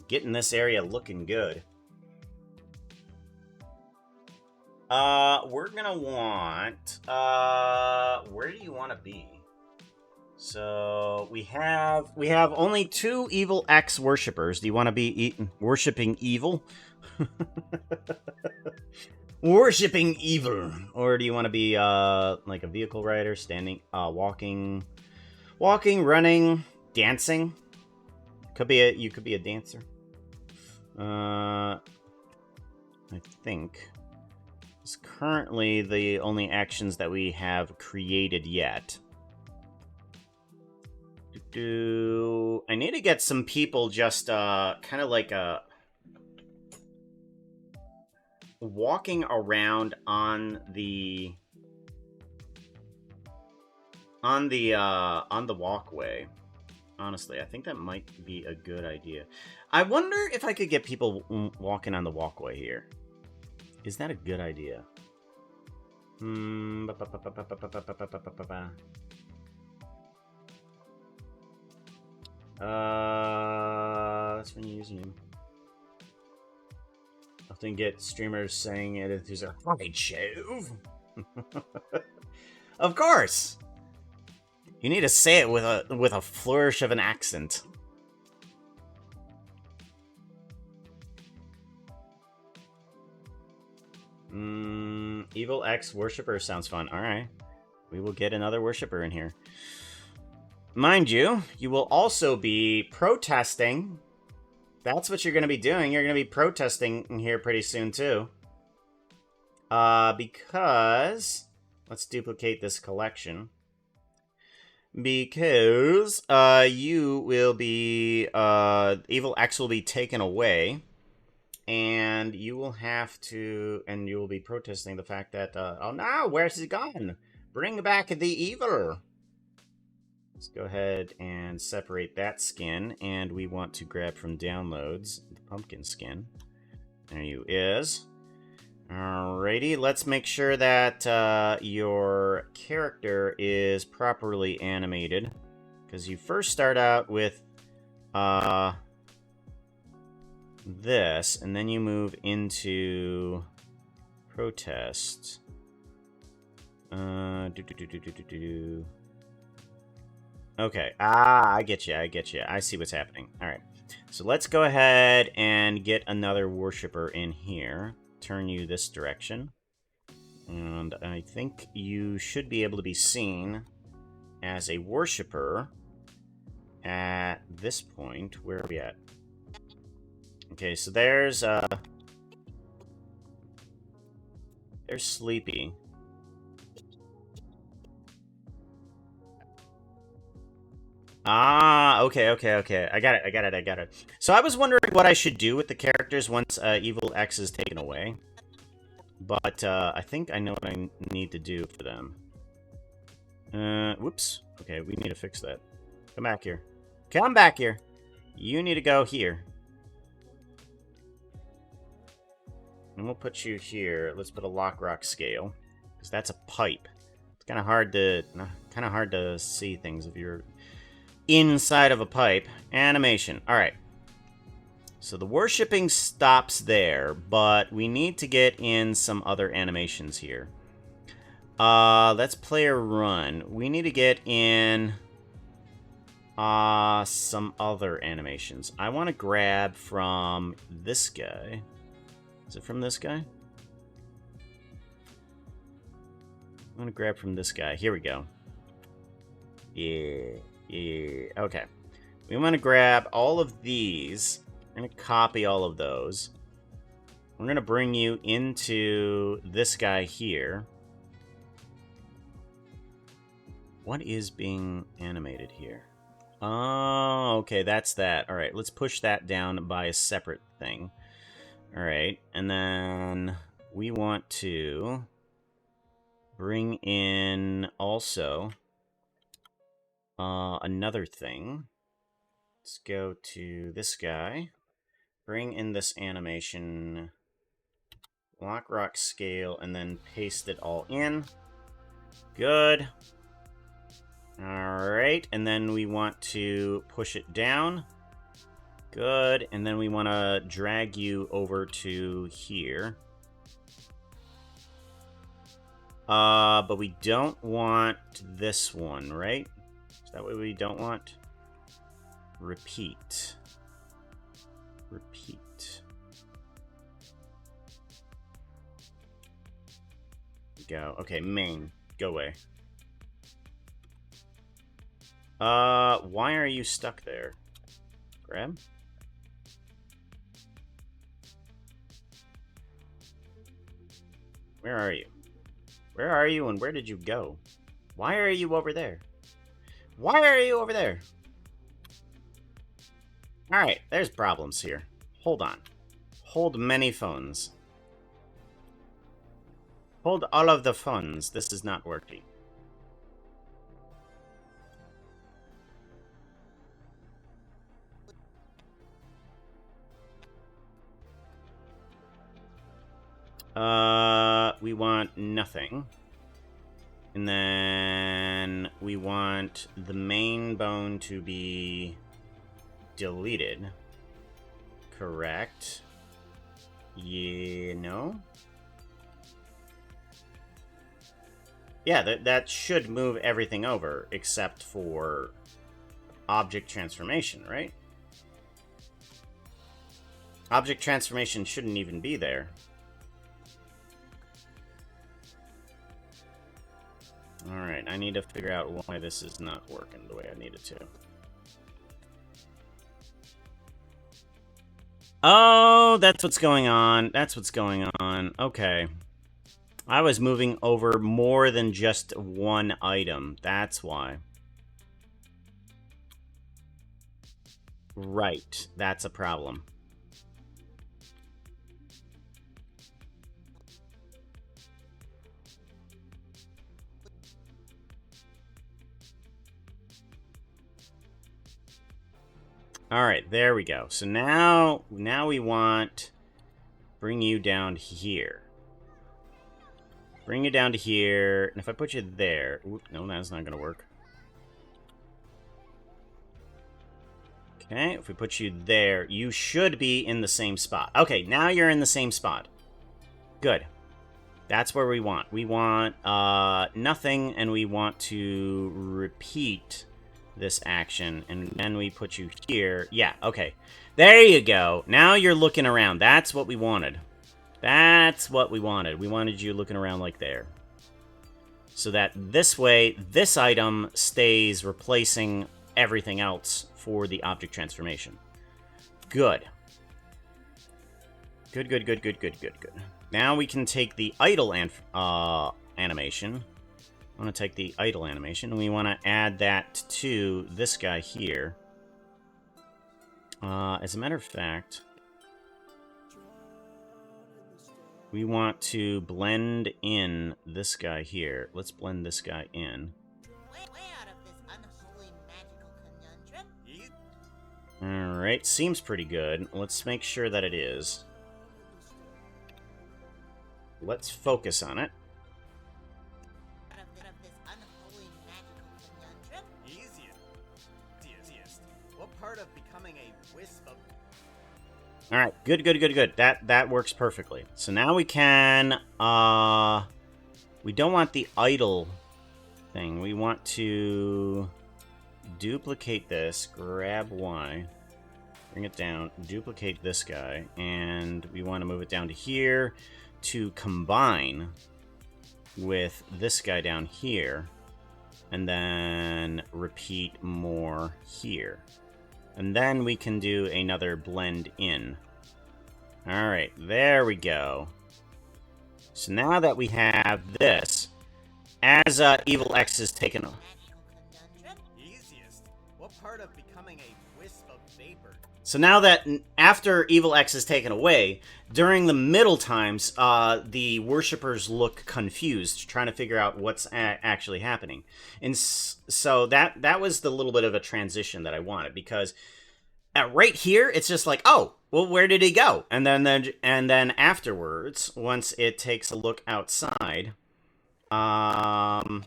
Getting this area looking good. We're gonna want, where do you want to be? So, we have only 2 Evil X worshippers. Do you want to be worshipping evil? Worshipping evil. Or do you want to be, like a vehicle rider, standing, walking, running, dancing? You could be a dancer. I think. It's currently the only actions that we have created yet. I need to get some people just, kind of like, walking around on the walkway. Honestly, I think that might be a good idea. I wonder if I could get people walking on the walkway here. Is that a good idea? That's when you're using them. Often get streamers saying it is a right shove. Of course. You need to say it with a flourish of an accent. Evil X Worshipper sounds fun. Alright. We will get another Worshipper in here. Mind you, you will also be protesting. That's what you're going to be doing. You're going to be protesting in here pretty soon, too. Because... Let's duplicate this collection. Because, you will be... Evil X will be taken away. And you will have to... And you will be protesting the fact that... oh, no! Where's he gone? Bring back the evil! Let's go ahead and separate that skin, and we want to grab from downloads the pumpkin skin. There you is. Alrighty, let's make sure that your character is properly animated, because you first start out with this, and then you move into protest. Okay, I get you, I see what's happening. Alright, so let's go ahead and get another worshiper in here. Turn you this direction. And I think you should be able to be seen as a worshiper at this point. Where are we at? Okay, so there's Sleepy. Ah, okay. I got it. So I was wondering what I should do with the characters once Evil X is taken away. But I think I know what I need to do for them. Whoops. Okay, we need to fix that. Come back here. Come back here. You need to go here. And we'll put you here. Let's put a Lockrock scale. Because that's a pipe. It's kind of hard to see things if you're inside of a pipe. Animation. Alright. So the worshipping stops there, but we need to get in some other animations here. Let's player run. We need to get in some other animations. I want to grab from this guy. Is it from this guy? I want to grab from this guy. Here we go. Yeah. Okay. We want to grab all of these. I'm going to copy all of those. We're going to bring you into this guy here. What is being animated here? Oh, okay, that's that. All right, let's push that down by a separate thing. All right, and then we want to bring in also another thing. Let's go to this guy. Bring in this animation, Lockrock scale, and then paste it all in. Good. Alright, and then we want to push it down. Good, and then we want to drag you over to here. But we don't want this one, right? Is that what we don't want? Repeat. Go. Okay, main. Go away. Why are you stuck there? Grab? Where are you? Where are you and where did you go? Why are you over there? Why are you over there? Alright, there's problems here. Hold on. Hold many phones. Hold all of the phones. This is not working. We want nothing. And then we want the main bone to be deleted. Correct. Yeah, no? Yeah, that should move everything over, except for object transformation, right? Object transformation shouldn't even be there. Alright, I need to figure out why this is not working the way I need it to. Oh, that's what's going on. That's what's going on. Okay. I was moving over more than just one item. That's why. Right. That's a problem. Alright, there we go. So now we want... Bring you down here. Bring you down to here. And if I put you there... Oop, no, that's not going to work. Okay, if we put you there, you should be in the same spot. Okay, now you're in the same spot. Good. That's where we want. We want nothing, and we want to repeat this action, and then we put you here. Yeah, okay. There you go. Now you're looking around. That's what we wanted. That's what we wanted. We wanted you looking around like there. So that this way, this item stays replacing everything else for the object transformation. Good. Good. Now we can take the idle animation. I want to take the idle animation, and we want to add that to this guy here. As a matter of fact, we want to blend in this guy here. Let's blend this guy in. Way out of this unholy magical conundrum. Alright, seems pretty good. Let's make sure that it is. Let's focus on it. Out of this unholy magical conundrum. Easiest. What part of becoming a wisp of... Alright, good. That works perfectly. So now we can, we don't want the idle thing. We want to duplicate this, grab Y, bring it down, duplicate this guy, and we want to move it down to here to combine with this guy down here, and then repeat more here. And then we can do another blend in. Alright, there we go. So now that we have this, as Evil X is taken... Magical conundrum. Easiest. What part of becoming a wisp of vapor? So now that after Evil X is taken away, during the middle times, the worshippers look confused, trying to figure out what's actually happening. And so that was the little bit of a transition that I wanted, because right here, it's just like, oh, well, where did he go? And then afterwards, once it takes a look outside, around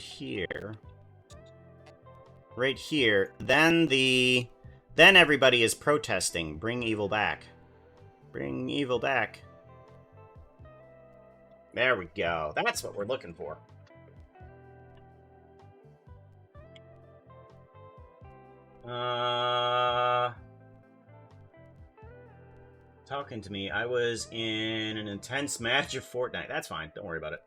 here, right here, then everybody is protesting. Bring evil back. Bring evil back. There we go. That's what we're looking for. Talking to me. I was in an intense match of Fortnite. That's fine. Don't worry about it.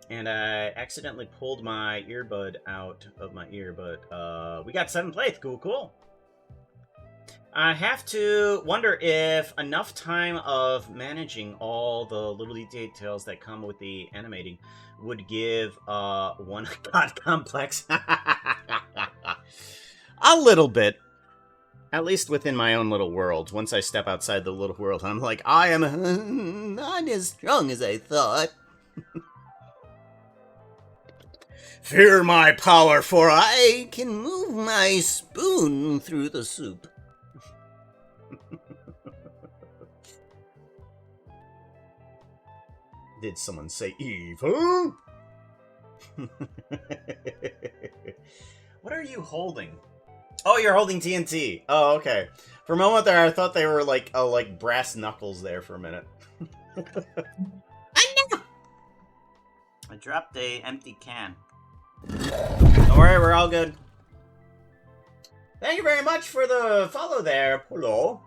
And I accidentally pulled my earbud out of my ear, but we got 7th place. Cool. I have to wonder if enough time of managing all the little details that come with the animating would give one God complex. A little bit. At least within my own little world. Once I step outside the little world, I'm like, I am Not as strong as I thought. fear my power, for I can move my spoon through the soup. Did someone say evil? What are you holding? Oh, you're holding TNT. Oh, okay. For a moment there, I thought they were like brass knuckles there for a minute. I dropped a empty can. Don't worry, we're all good. Thank you very much for the follow there, Polo.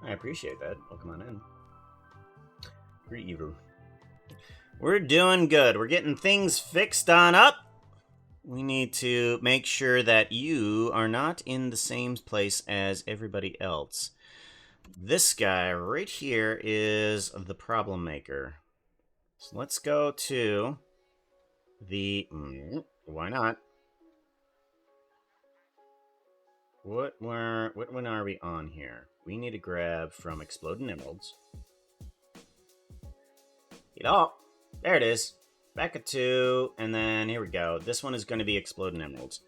I appreciate that. Welcome on in. Pretty evil. We're doing good. We're getting things fixed on up. We need to make sure that you are not in the same place as everybody else. This guy right here is the problem maker. So let's go to the... why not? What one are we on here? We need to grab from Exploding Emeralds. Get up. There it is. Back at 2, and then here we go. This one is going to be Exploding Emeralds.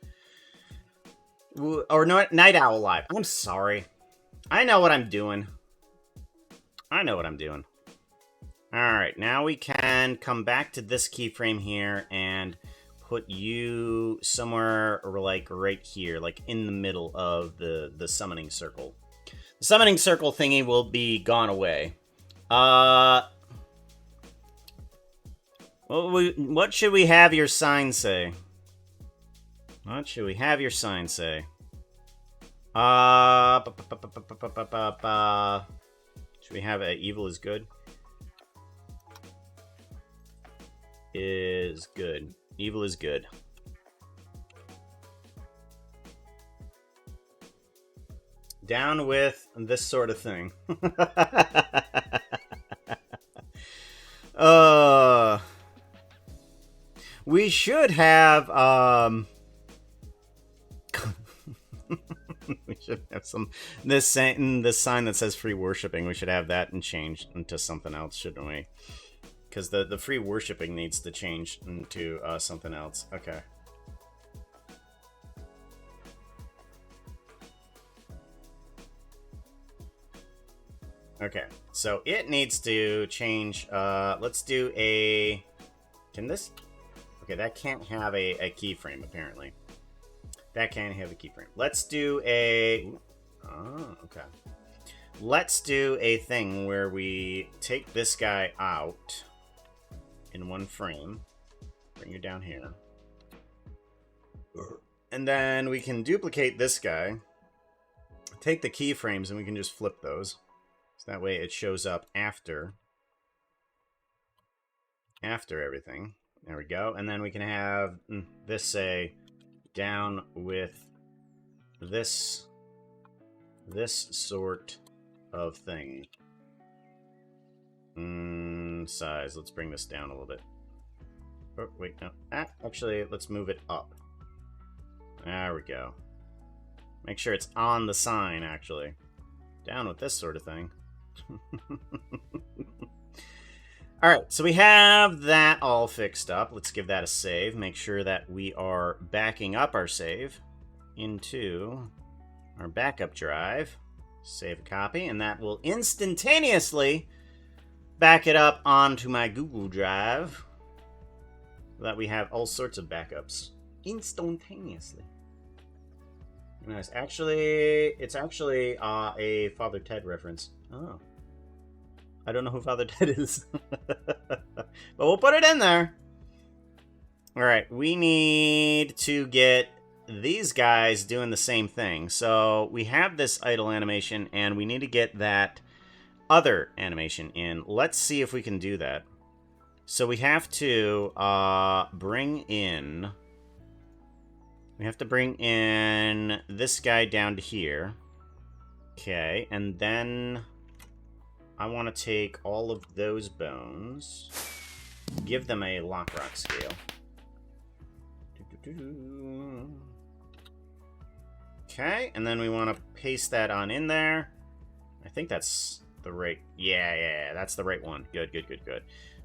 Or no, Night Owl Live. I'm sorry. I know what I'm doing. Alright, now we can come back to this keyframe here and put you somewhere like right here, like in the middle of the summoning circle. The summoning circle thingy will be gone away. What should we have your sign say? What should we have your sign say? Should we have evil is good? Is good. Evil is good. Down with this sort of thing. should have, we should have this sign that says free worshipping, we should have that and changed into something else, shouldn't we? Because the free worshipping needs to change into something else. Okay. Okay, so it needs to change. Let's do a... Can this... Okay, that can't have a keyframe, apparently. That can't have a keyframe. Let's do a... Oh, okay. Let's do a thing where we take this guy out in one frame. Bring you down here. And then we can duplicate this guy. Take the keyframes and we can just flip those. So that way it shows up after everything. There we go. And then we can have this say down with this sort of thing. Size. Let's bring this down a little bit. Oh, wait, no. Actually, let's move it up. There we go. Make sure it's on the sign, actually. Down with this sort of thing. Alright, so we have that all fixed up. Let's give that a save. Make sure that we are backing up our save into our backup drive. Save a copy, and that will instantaneously back it up onto my Google Drive so that we have all sorts of backups instantaneously. Nice. It's actually a Father Ted reference. Oh. I don't know who Father Ted is. But we'll put it in there. Alright, we need to get these guys doing the same thing. So we have this idle animation, and we need to get that other animation in. Let's see if we can do that. So we have to bring in... We have to bring in this guy down to here. Okay, and then I want to take all of those bones, give them a Lockrock scale. Okay, and then we want to paste that on in there. I think that's the right... Yeah, that's the right one. Good.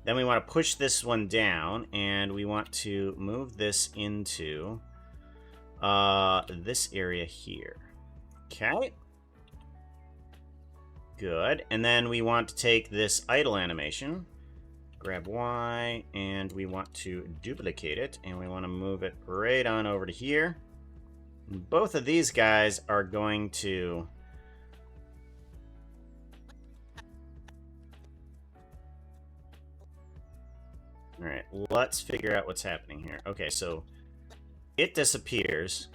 Then we want to push this one down, and we want to move this into... this area here. Okay. Good. And then we want to take this idle animation, grab Y, and we want to duplicate it, and we want to move it right on over to here. Both of these guys are going to... Alright, let's figure out what's happening here. Okay, so... It disappears.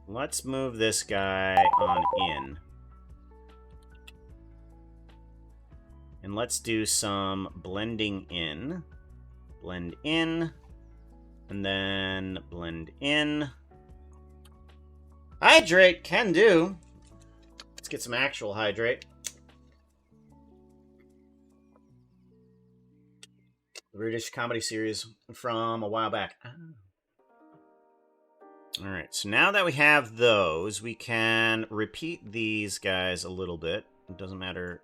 Let's move this guy on in. And let's do some blending in. Blend in. And then blend in. Hydrate can do. Let's get some actual hydrate. British comedy series from a while back. Alright, so now that we have those, we can repeat these guys a little bit. It doesn't matter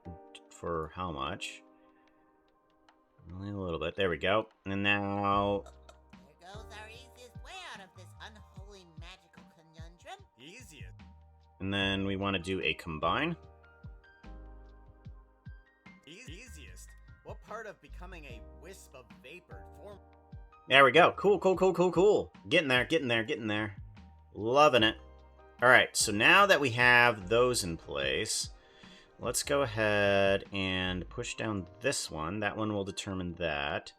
for how much. Only a little bit. There we go. And now... Here goes our easiest way out of this unholy magical conundrum. Easiest. And then we want to do a combine. Easiest. What part of becoming a wisp of vapor form? There we go. Cool. Getting there. Loving it. Alright, so now that we have those in place, let's go ahead and push down this one. That one will determine that.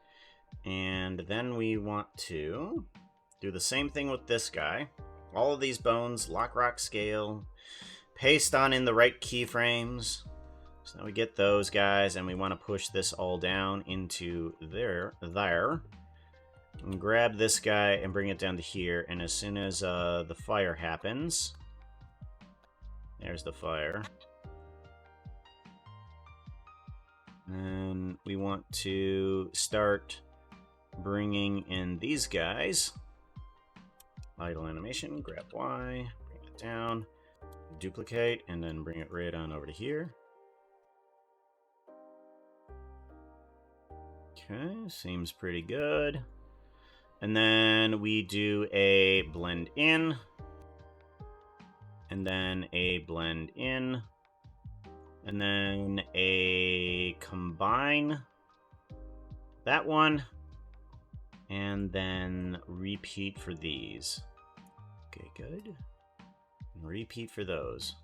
And then we want to do the same thing with this guy. All of these bones, Lockrock scale, paste on in the right keyframes. So now we get those guys, and we want to push this all down into there. And grab this guy and bring it down to here, and as soon as the fire happens... There's the fire. And we want to start bringing in these guys. Idle animation, grab Y, bring it down, duplicate, and then bring it right on over to here. Okay, seems pretty good. And then we do a blend in, and then a blend in, and then a combine that one, and then repeat for these. Okay, good. And repeat for those.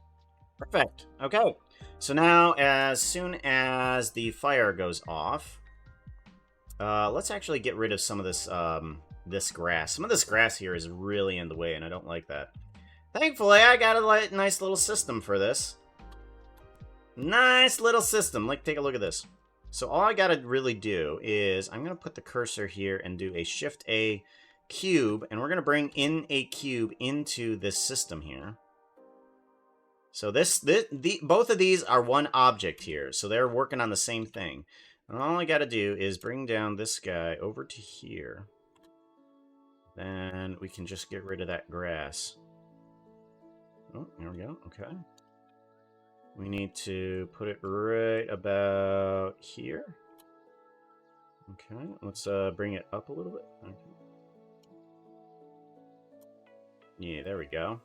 Perfect. Okay. So now, as soon as the fire goes off, let's actually get rid of some of this this grass. Some of this grass here is really in the way, and I don't like that. Thankfully, I got a nice little system for this. Nice little system. Like, take a look at this. So all I gotta really do is I'm gonna put the cursor here and do a Shift A cube, and we're gonna bring in a cube into this system here. So both of these are one object here, so they're working on the same thing. And all I gotta do is bring down this guy over to here. Then we can just get rid of that grass. Oh, there we go. Okay. We need to put it right about here. Okay, let's bring it up a little bit. Okay. Yeah, there we go.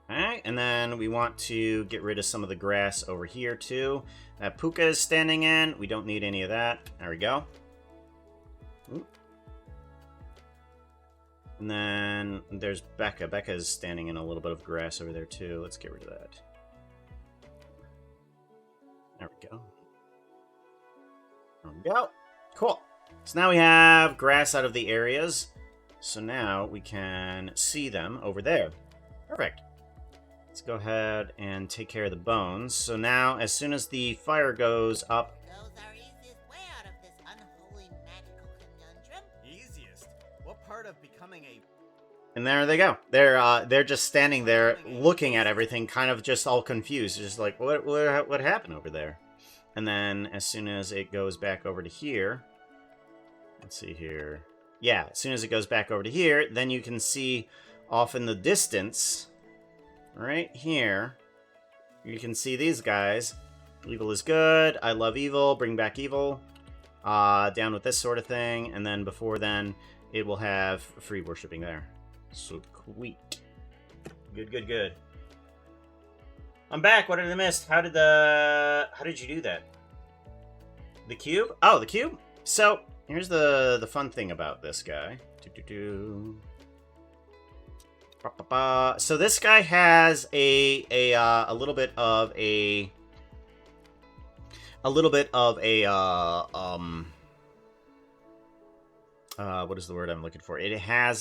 Alright, and then we want to get rid of some of the grass over here too. That Puka is standing in. We don't need any of that. There we go. Ooh. And then there's Becca. Becca is standing in a little bit of grass over there too. Let's get rid of that. There we go. There we go. Cool. So now we have grass out of the areas. So now we can see them over there. Perfect. Let's go ahead and take care of the bones. So now, as soon as the fire goes up... Those are easiest way out of this unholy magical conundrum. Easiest? What part of becoming a... And there they go. They're just standing there looking at everything, kind of just all confused. Just like, what happened over there? And then, as soon as it goes back over to here... Let's see here. Yeah, as soon as it goes back over to here, then you can see off in the distance... Right here, you can see these guys. Evil is good. I love evil. Bring back evil. Down with this sort of thing. And then before then, it will have free worshipping there. Sweet. Good, good, good. I'm back. What did I miss? How did you do that? The cube? Oh, the cube? So, here's the fun thing about this guy. So this guy has a little bit of a what is the word I'm looking for? It has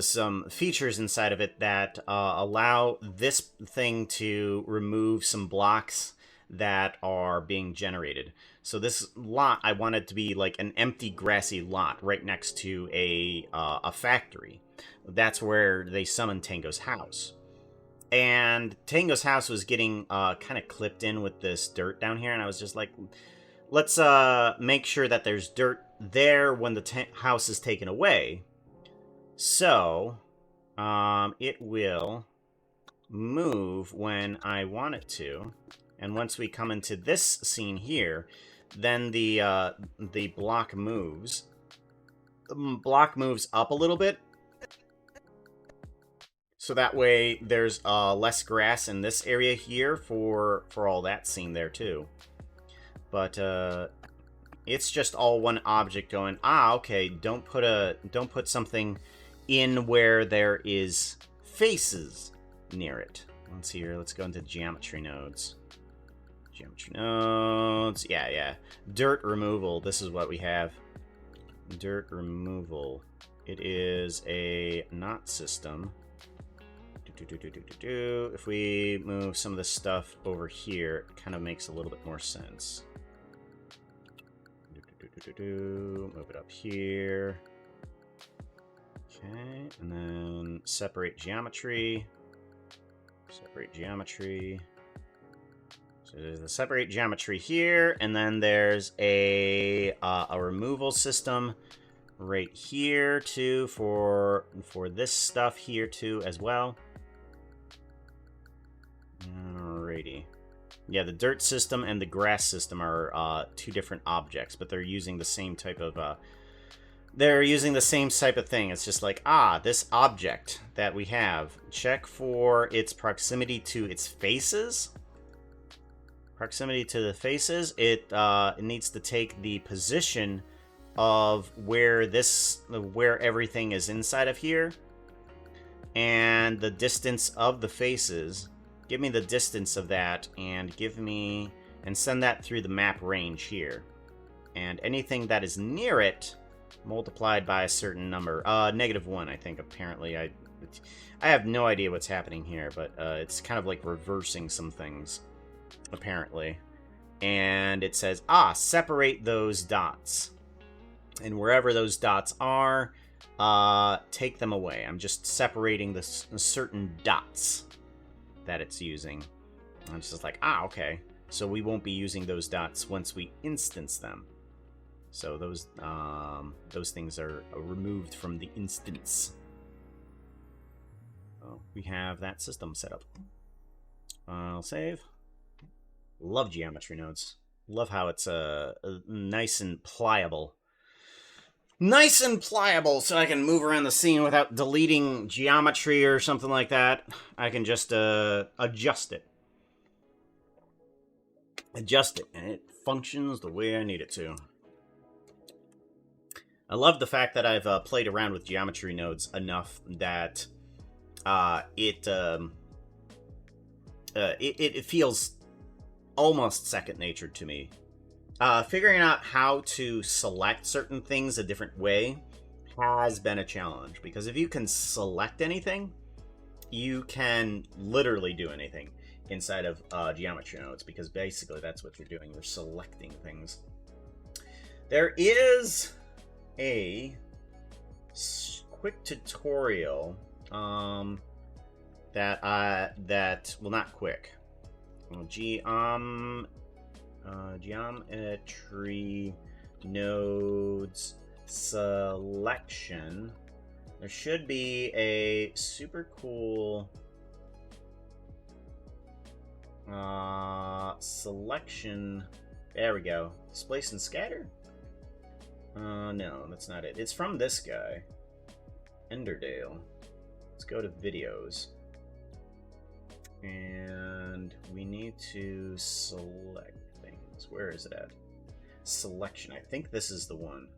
some features inside of it that allow this thing to remove some blocks that are being generated. So this lot, I want it to be like an empty grassy lot right next to a factory. That's where they summoned Tango's house. And Tango's house was getting kind of clipped in with this dirt down here, and I was just like, let's make sure that there's dirt there when the house is taken away. So, it will move when I want it to. And once we come into this scene here, then the block moves. The block moves up a little bit. So that way there's less grass in this area here for all that scene there too. But it's just all one object going, okay, don't put something in where there is faces near it. Let's see here, let's go into geometry nodes. Geometry nodes, yeah. Dirt removal, this is what we have. Dirt removal. It is a knot system. If we move some of this stuff over here, it kind of makes a little bit more sense. Move it up here. Okay, and then separate geometry. Separate geometry. So there's the separate geometry here, and then there's a removal system right here too for this stuff here too as well. Alrighty. Yeah, the dirt system and the grass system are two different objects, but they're using the same type of thing. It's just like, this object that we have, check for its proximity to its faces. Proximity to the faces, it needs to take the position of where everything is inside of here, and the distance of the faces. Give me the distance of that, and send that through the map range here. And anything that is near it, multiplied by a certain number. -1, I think, apparently. I have no idea what's happening here, but it's kind of like reversing some things, apparently. And it says, separate those dots. And wherever those dots are, take them away. I'm just separating the certain dots that it's using. And it's just like, okay. So we won't be using those dots once we instance them. So those things are removed from the instance. So we have that system set up. I'll save. Love geometry nodes. Love how it's nice and pliable. Nice and pliable, so I can move around the scene without deleting geometry or something like that. I can just adjust it. Adjust it, and it functions the way I need it to. I love the fact that I've played around with geometry nodes enough that it feels almost second nature to me. Figuring out how to select certain things a different way has been a challenge, because if you can select anything, you can literally do anything inside of geometry nodes, because basically that's what you're doing. You're selecting things. There is a quick tutorial that well, not quick. Well, geometry nodes selection. There should be a super cool selection. There we go. Displace and scatter? No, that's not it. It's from this guy, Enderdale. Let's go to videos. And we need to select things. Where is it at? Selection. I think this is the one.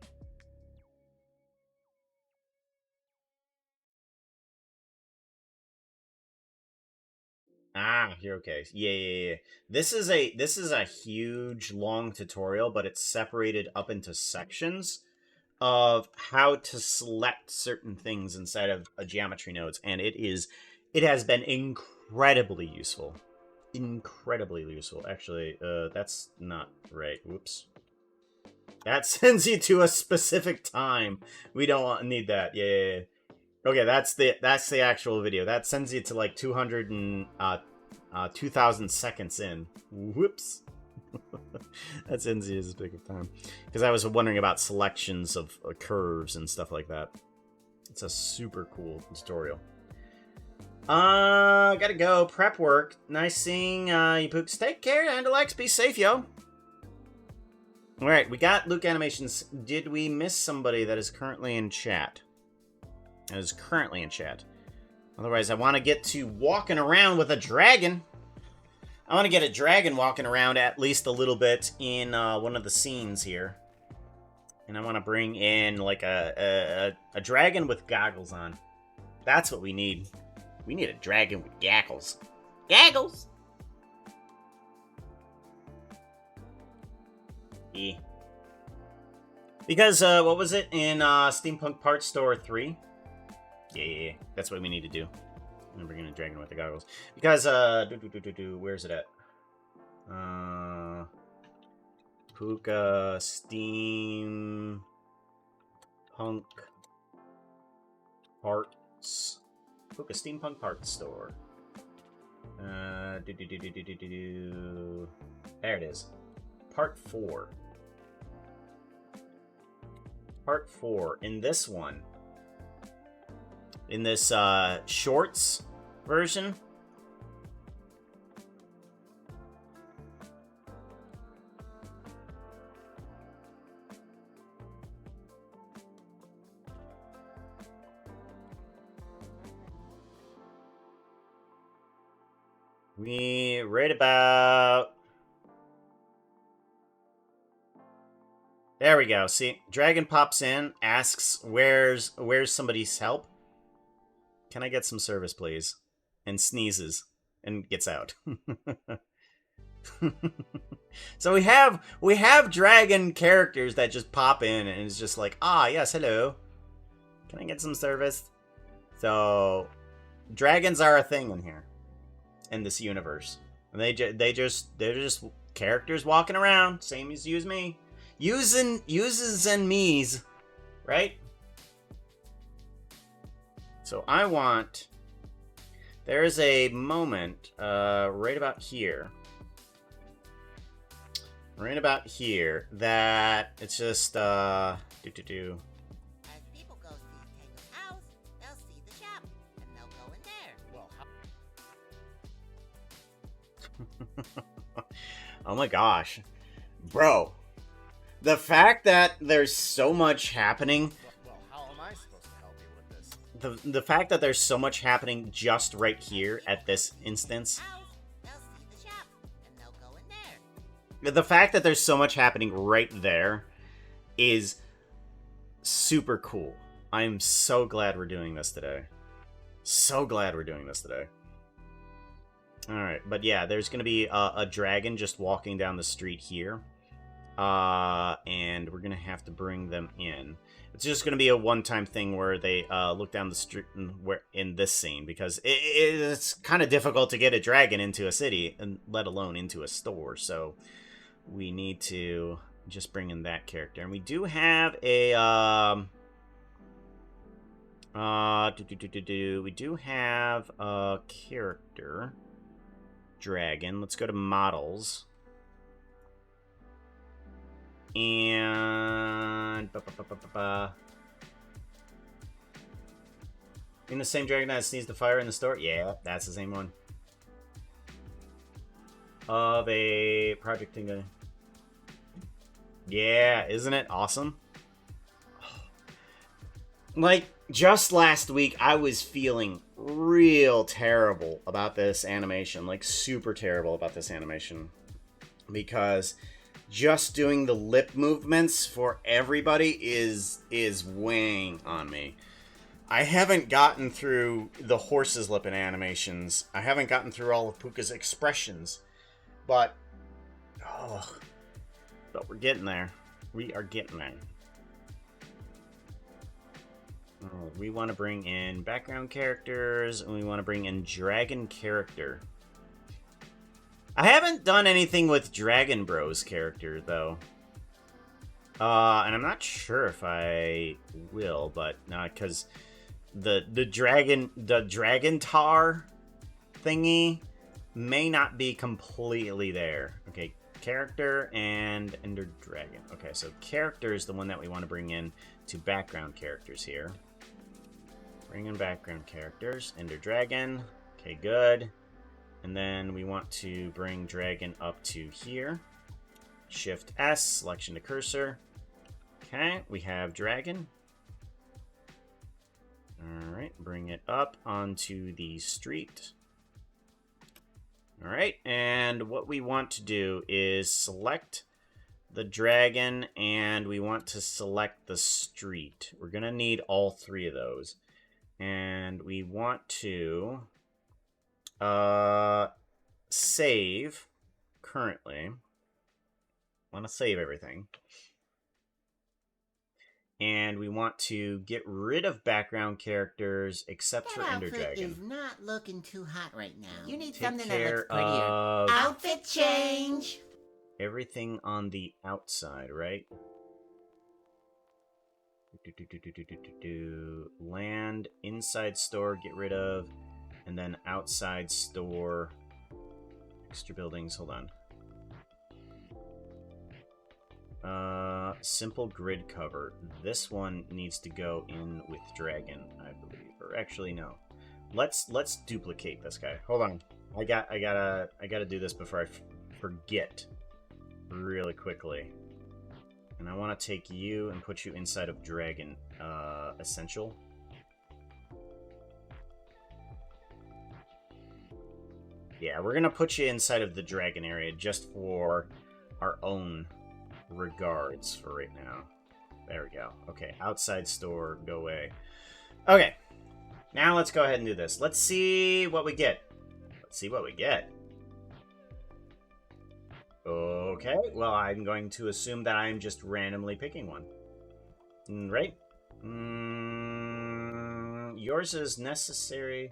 Here, okay. Yeah. This is a huge, long tutorial, but it's separated up into sections of how to select certain things inside of a geometry nodes, and it has been incredibly useful. Incredibly useful. Actually, that's not right. Whoops. That sends you to a specific time. We don't need that. Yeah. Okay, that's the actual video. That sends you to like 2,000 seconds in. Whoops. That sends you as big of time. Because I was wondering about selections of curves and stuff like that. It's a super cool tutorial. Gotta go. Prep work. Nice seeing you pooks. Take care, and Alex, be safe, yo. Alright, we got Luke Animations. Did we miss somebody that is currently in chat? Otherwise, I want to get to walking around with a dragon. I want to get a dragon walking around at least a little bit in one of the scenes here. And I want to bring in like a dragon with goggles on. That's what we need. We need a dragon with gaggles. Gaggles! Yeah. Because, what was it in Steampunk Parts Store 3? Yeah. That's what we need to do. I'm bringing a dragon with the goggles. Because, where's it at? Puka Steampunk Parts. Puka Steampunk Parts Store. There it is. Part 4. Part 4. In this one. In this shorts version. We read about... There we go. See, Dragon pops in, asks, where's somebody's help? Can I get some service, please? And sneezes and gets out. So we have dragon characters that just pop in and it's just like, ah, yes, hello. Can I get some service? So dragons are a thing in here, in this universe, and they're just characters walking around, same as you as me, uses and me's, right? So I want... There's a moment right about here. Right about here that it's just As people go see Tangled House, they'll see the shop, and they'll go in there. Well, how... Oh my gosh. Bro. The fact that there's so much happening... Well, how am I supposed to help you with this? The fact that there's so much happening just right here at this instance. House, they'll see the shop, and they'll go in there. The fact that there's so much happening right there is super cool. I'm so glad we're doing this today. So glad we're doing this today. Alright, but yeah, there's going to be a dragon just walking down the street here. And we're going to have to bring them in. It's just going to be a one-time thing where they look down the street in this scene, because it's kind of difficult to get a dragon into a city, and let alone into a store, so we need to just bring in that character. And we do have a we do have a character dragon. Let's go to models. And in the same dragon that sneezed the fire in the store? Yeah, that's the same one. Of a project thing. Yeah, isn't it awesome? Like, just last week, I was feeling real terrible about this animation. Like, super terrible about this animation. Because just doing the lip movements for everybody is weighing on me. I haven't gotten through the horse's lip animations. I haven't gotten through all of Puka's expressions. But we're getting there. We are getting there. We want to bring in background characters, and we want to bring in dragon character. I haven't done anything with Dragon Bros character, though. And I'm not sure if I will, but because the dragon tar thingy may not be completely there. Okay, character and Ender Dragon. Okay, so character is the one that we want to bring in to background characters here. Bring in background characters. Ender Dragon. Okay, good. And then we want to bring Dragon up to here. Shift S, selection to cursor. Okay, we have Dragon. Alright, bring it up onto the street. Alright, and what we want to do is select the dragon, and we want to select the street. We're going to need all three of those. And we want to save currently. Want to save everything. And we want to get rid of background characters except for Ender That Dragon. outfit is not looking too hot right now. You need Take something that care looks prettier. of Outfit change! everything on the outside, right? Land, inside store, get rid of, and then outside store, Extra buildings, hold on. Simple grid cover. This one needs to go in with Dragon, I believe. Or actually, no. Let's duplicate this guy. Hold on. I gotta do this before I forget really quickly. And I want to take you and put you inside of Dragon. Essential. Yeah, we're gonna put you inside of the Dragon area just for our own regards for right now. There we go. Okay, outside store, go away. Okay, now let's go ahead and do this. Let's see what we get. Let's see what we get. Okay, well, I'm going to assume that I'm just randomly picking one. Right? Yours is necessarily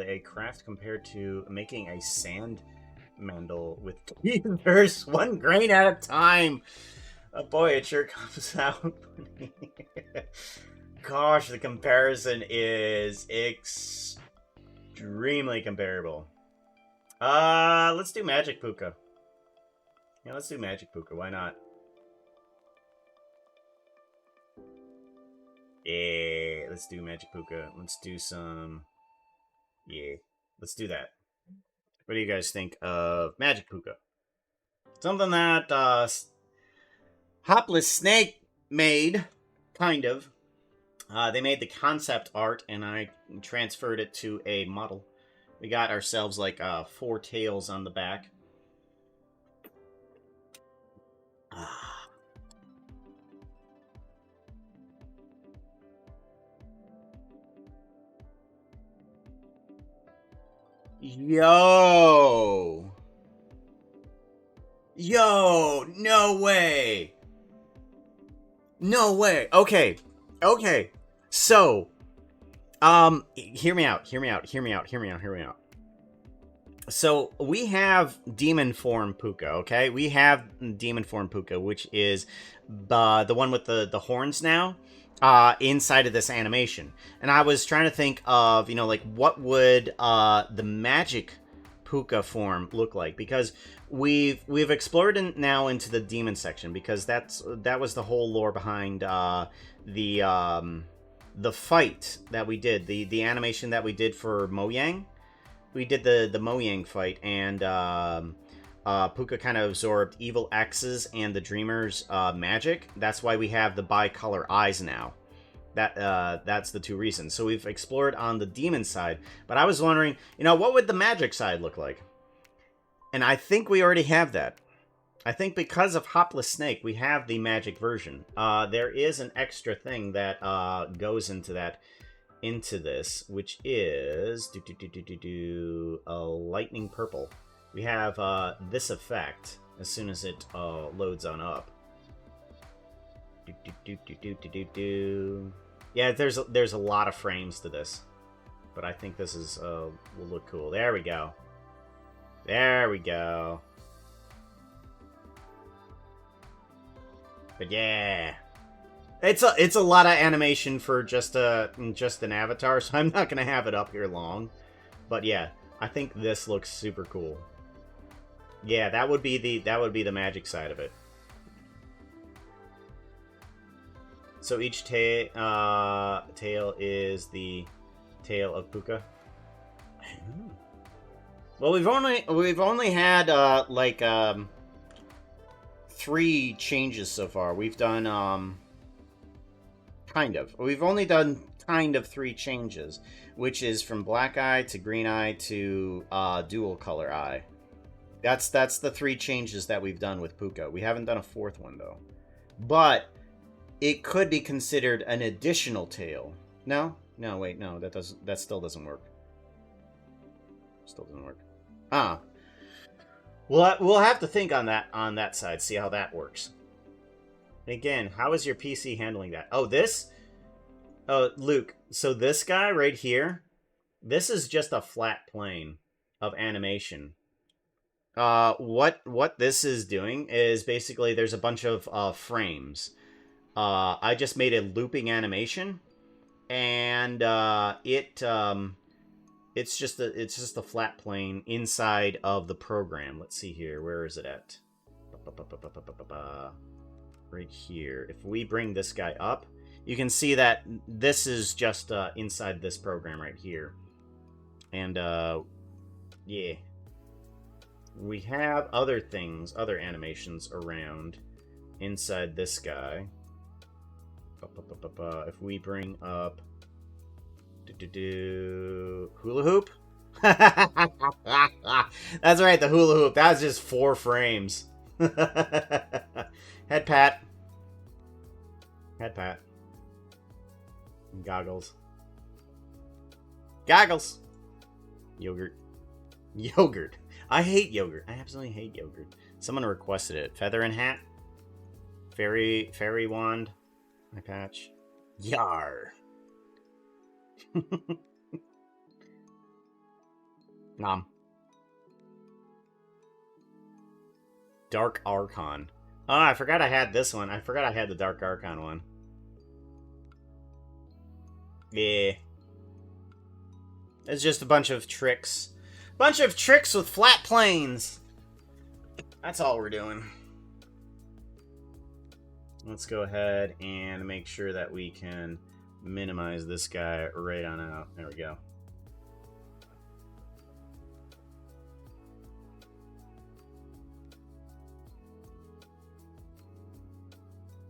a craft compared to making a sand mandal with there's 1 grain at a time. Oh boy, it sure comes out. Gosh, the comparison is extremely comparable. Let's do Magic Puka. Yeah, let's do Magic Puka. Why not? Yeah, let's do Magic Puka. Let's do some... Yeah, let's do that. What do you guys think of Magic Puka? Something that Hopless Snake made, kind of. They made the concept art, and I transferred it to a model. We got ourselves like 4 tails on the back. Yo! Yo! No way! No way! Okay. Okay. So, hear me out. So, we have Demon Form Puka, okay? We have Demon Form Puka, which is the one with the horns now. Inside of this animation. And I was trying to think of, you know, like, what would the Magic Puka form look like? Because we've explored now into the demon section, because that was the whole lore behind the fight that we did, the animation that we did for Mojang. We did the Mojang fight, and Puka kind of absorbed Evil X's and the Dreamer's magic. That's why we have the bicolor eyes now. That's the 2 reasons. So we've explored on the demon side, but I was wondering, you know, what would the magic side look like? And I think we already have that. I think because of Hopless Snake, we have the magic version. There is an extra thing that goes into this, which is a lightning purple. We have this effect as soon as it loads on up. Yeah, there's a lot of frames to this, but I think this is will look cool. There we go. There we go. But yeah, it's a lot of animation for just an avatar, so I'm not gonna have it up here long. But yeah, I think this looks super cool. Yeah, that would be the magic side of it. So each tail is the tail of Puka. Well, we've only had like 3 changes so far. We've done We've only done kind of 3 changes, which is from black eye to green eye to dual color eye. That's the 3 changes that we've done with Puka. We haven't done a 4th one though. But it could be considered an additional tail. No, wait, no, that still doesn't work. Still doesn't work. We'll have to think on that side, see how that works. Again, how is your PC handling that? Oh, this? Oh, Luke, so this guy right here, this is just a flat plane of animation. What this is doing is basically there's a bunch of frames. I just made a looping animation, and it it's just a flat plane inside of the program. Let's see here. Where is it at? Right here. If we bring this guy up, you can see that this is just inside this program right here. And yeah, we have other things, other animations around inside this guy. If we bring up hula hoop. That's right, the hula hoop. That was just 4 frames. Head pat. Head pat. And goggles. Goggles. Yogurt. Yogurt. I hate yogurt. I absolutely hate yogurt. Someone requested it. Feather and hat. Fairy wand. Eye patch. Yar. Nom. Dark Archon. Oh, I forgot I had this one. I forgot I had the Dark Archon one. Yeah. It's just a bunch of tricks. Bunch of tricks with flat planes. That's all we're doing. Let's go ahead and make sure that we can minimize this guy right on out. There we go.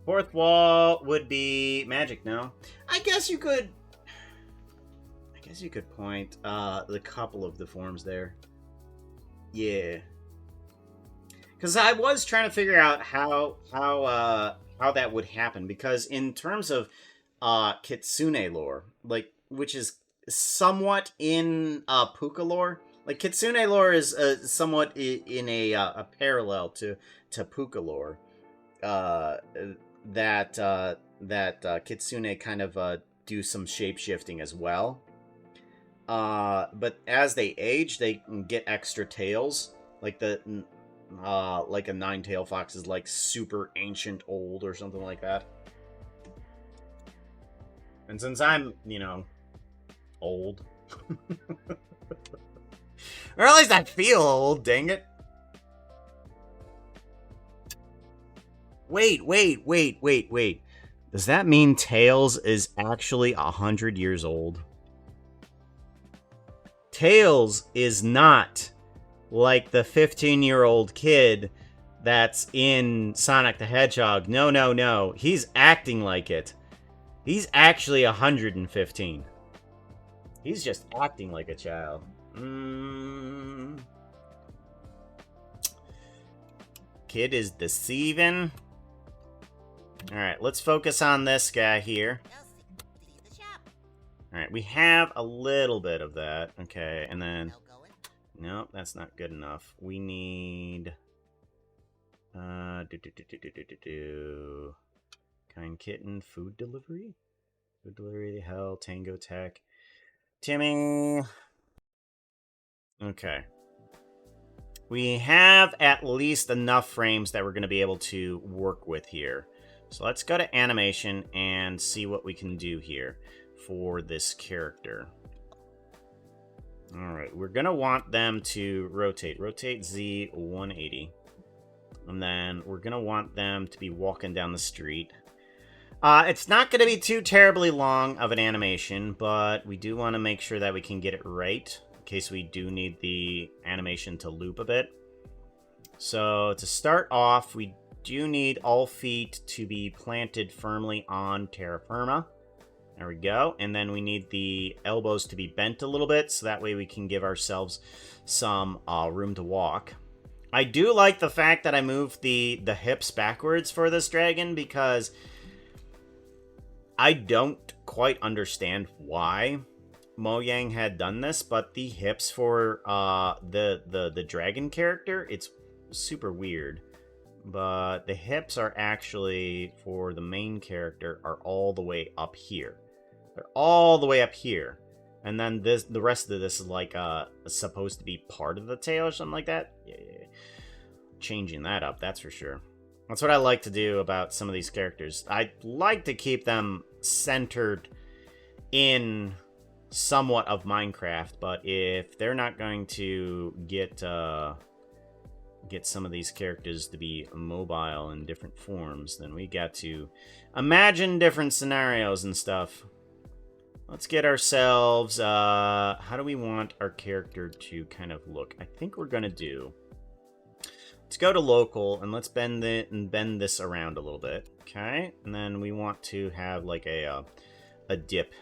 Fourth wall would be magic, no? I guess you could point the couple of the forms there. Yeah. Because I was trying to figure out how that would happen, because in terms of Kitsune lore, like, which is somewhat in Puka lore, like Kitsune lore is somewhat in a parallel to Puka lore. That Kitsune kind of do some shape-shifting as well. But as they age, they get extra tails. Like like a 9-tail fox is like super ancient old or something like that. And since I'm, old. Or at least I feel old, dang it. Wait. Does that mean Tails is actually 100 years old? Tails is not like the 15-year-old kid that's in Sonic the Hedgehog. No. He's acting like it. He's actually 115. He's just acting like a child. Kid is deceiving. Alright, let's focus on this guy here. They'll see the shop. Alright, we have a little bit of that. Okay, and then... They'll go in. Nope, that's not good enough. We need... Kind Kitten, food delivery? Food delivery, hell, Tango Tech. Timmy! Okay. We have at least enough frames that we're going to be able to work with here. So let's go to animation and see what we can do here for this character. Alright, we're going to want them to rotate. Rotate Z 180. And then we're going to want them to be walking down the street. It's not going to be too terribly long of an animation, but we do want to make sure that we can get it right in case we do need the animation to loop a bit. So to start off, we do need all feet to be planted firmly on terra firma. There we go. And then we need the elbows to be bent a little bit, so that way we can give ourselves some room to walk. I do like the fact that I moved the hips backwards for this dragon, because I don't quite understand why Mojang had done this, but the hips for the dragon character, it's super weird. But the hips are actually, for the main character, are all the way up here. They're all the way up here. And then the rest of this is like supposed to be part of the tail or something like that. Yeah. Changing that up, that's for sure. That's what I like to do about some of these characters. I like to keep them centered in somewhat of Minecraft, but if they're not going to get some of these characters to be mobile in different forms, then we got to imagine different scenarios and stuff. Let's get ourselves, how do we want our character to kind of look? I think we're gonna do, let's go to local and let's bend this around a little bit, okay? And then we want to have like a dip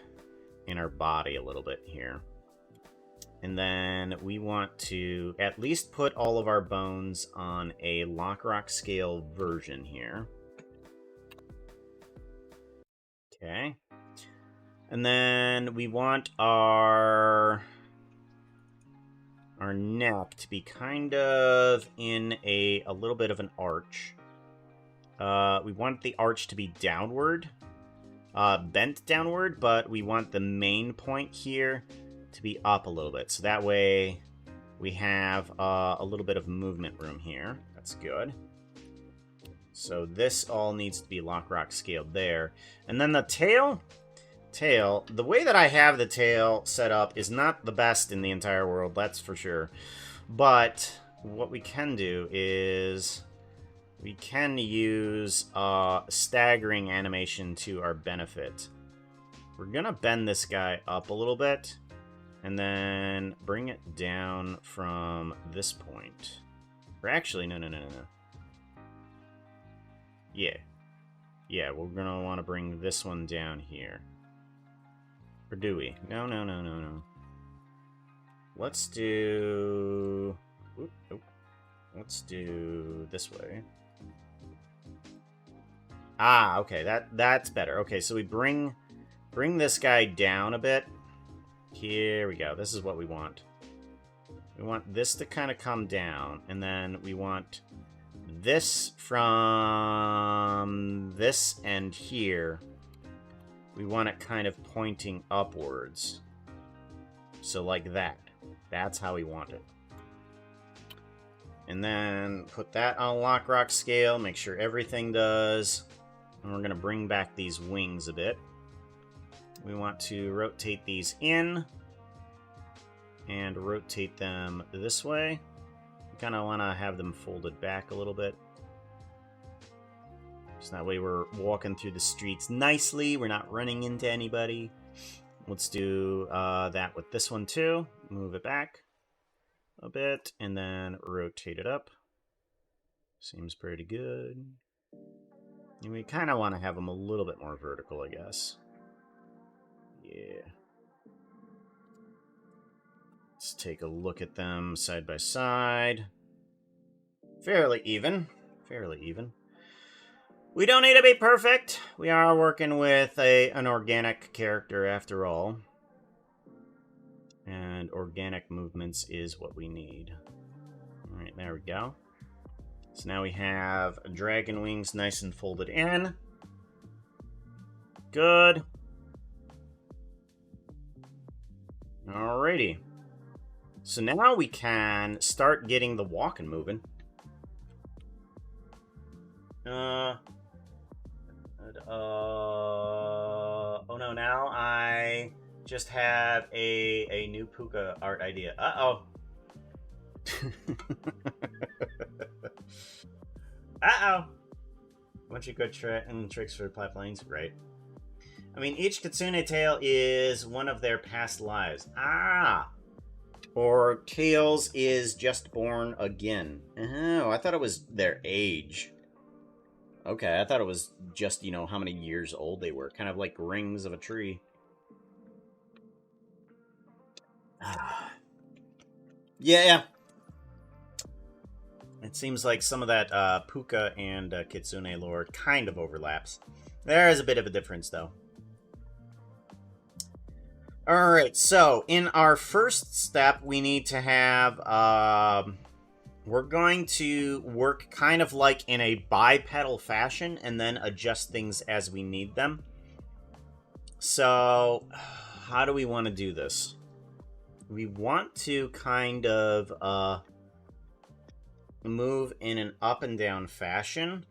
in our body a little bit here. And then we want to at least put all of our bones on a Lockrock scale version here. Okay. And then we want our neck to be kind of in a little bit of an arch. We want the arch to be downward, bent downward, but we want the main point here to be up a little bit. So that way we have a little bit of movement room here. That's good. So this all needs to be Lockrock scaled there. And then the tail, the way that I have the tail set up is not the best in the entire world, that's for sure. But what we can do is we can use staggering animation to our benefit. We're gonna bend this guy up a little bit and then bring it down from this point. Or actually, no. Yeah, we're gonna want to bring this one down here. Or do we? No. Let's do... Nope. Let's do this way. Ah, okay, that's better. Okay, so we bring this guy down a bit. Here we go. This is what we want. We want this to kind of come down, and then we want this from this end here. We want it kind of pointing upwards. So like that. That's how we want it. And then put that on Lockrock scale. Make sure everything does. And we're going to bring back these wings a bit. We want to rotate these in. And rotate them this way. We kind of want to have them folded back a little bit. So that way we're walking through the streets nicely. We're not running into anybody. Let's do that with this one too. Move it back a bit and then rotate it up. Seems pretty good. And we kind of want to have them a little bit more vertical, I guess. Yeah. Let's take a look at them side by side. Fairly even. Fairly even. We don't need to be perfect. We are working with an organic character after all. And organic movements is what we need. Alright, there we go. So now we have dragon wings nice and folded in. Good. Alrighty. So now we can start getting the walking moving. Oh no, now I just have a new Puka art idea. Uh-oh. Uh-oh. Bunch of good tricks for platplanes, right? I mean, each Kitsune tale is one of their past lives. Ah! Or Tails is just born again. Oh, I thought it was their age. Okay, I thought it was just, you know, how many years old they were. Kind of like rings of a tree. Yeah. It seems like some of that Puka and Kitsune lore kind of overlaps. There is a bit of a difference, though. Alright, so in our first step, we need to have... we're going to work kind of like in a bipedal fashion and then adjust things as we need them. So, how do we want to do this? We want to kind of move in an up and down fashion.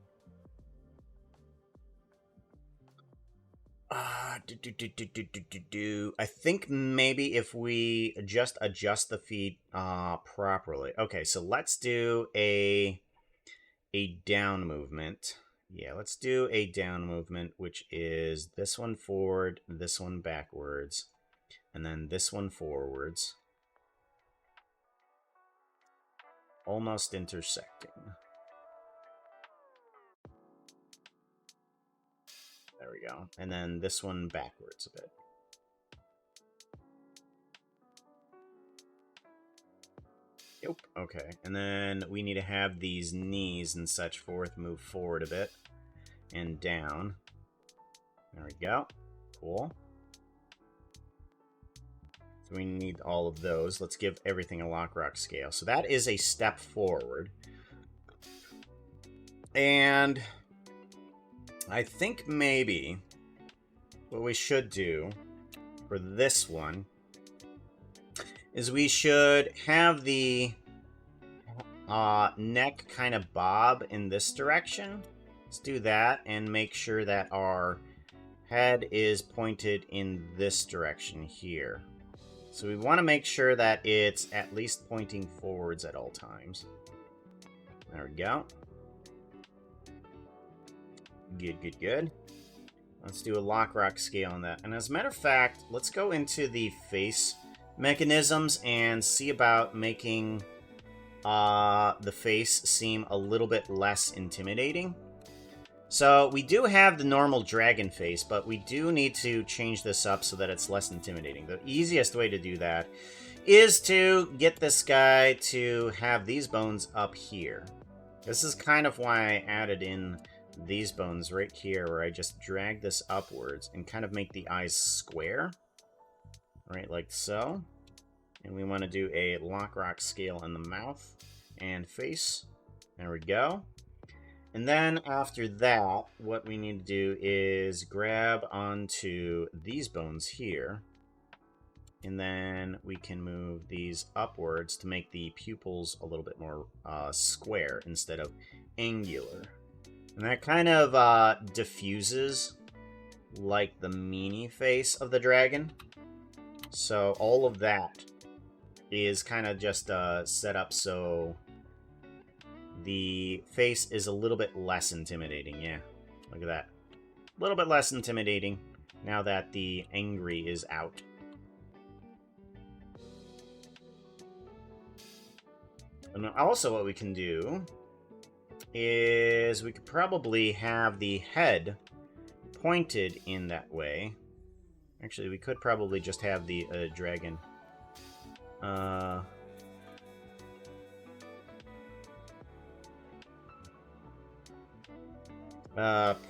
I think maybe if we just adjust the feed properly. Okay, so let's do a down movement. Yeah, let's do a down movement, which is this one forward, this one backwards, and then this one forwards. Almost intersecting. There we go. And then this one backwards a bit. Yep. Okay. And then we need to have these knees and such forth move forward a bit. And down. There we go. Cool. So we need all of those. Let's give everything a Lockrock scale. So that is a step forward. And I think maybe what we should do for this one is we should have the neck kind of bob in this direction. Let's do that and make sure that our head is pointed in this direction here. So we want to make sure that it's at least pointing forwards at all times. There we go. Good, good, good. Let's do a Lockrock scale on that. And as a matter of fact, let's go into the face mechanisms and see about making the face seem a little bit less intimidating. So we do have the normal dragon face, but we do need to change this up so that it's less intimidating. The easiest way to do that is to get this guy to have these bones up here. This is kind of why I added in these bones right here, where I just drag this upwards and kind of make the eyes square. Right, like so. And we want to do a Lockrock scale in the mouth and face. There we go. And then after that, what we need to do is grab onto these bones here. And then we can move these upwards to make the pupils a little bit more square instead of angular. And that kind of diffuses like the meanie face of the dragon. So all of that is kind of just set up so the face is a little bit less intimidating. Yeah, look at that. A little bit less intimidating now that the angry is out. And also what we can do is we could probably have the head pointed in that way. Actually, we could probably just have the dragon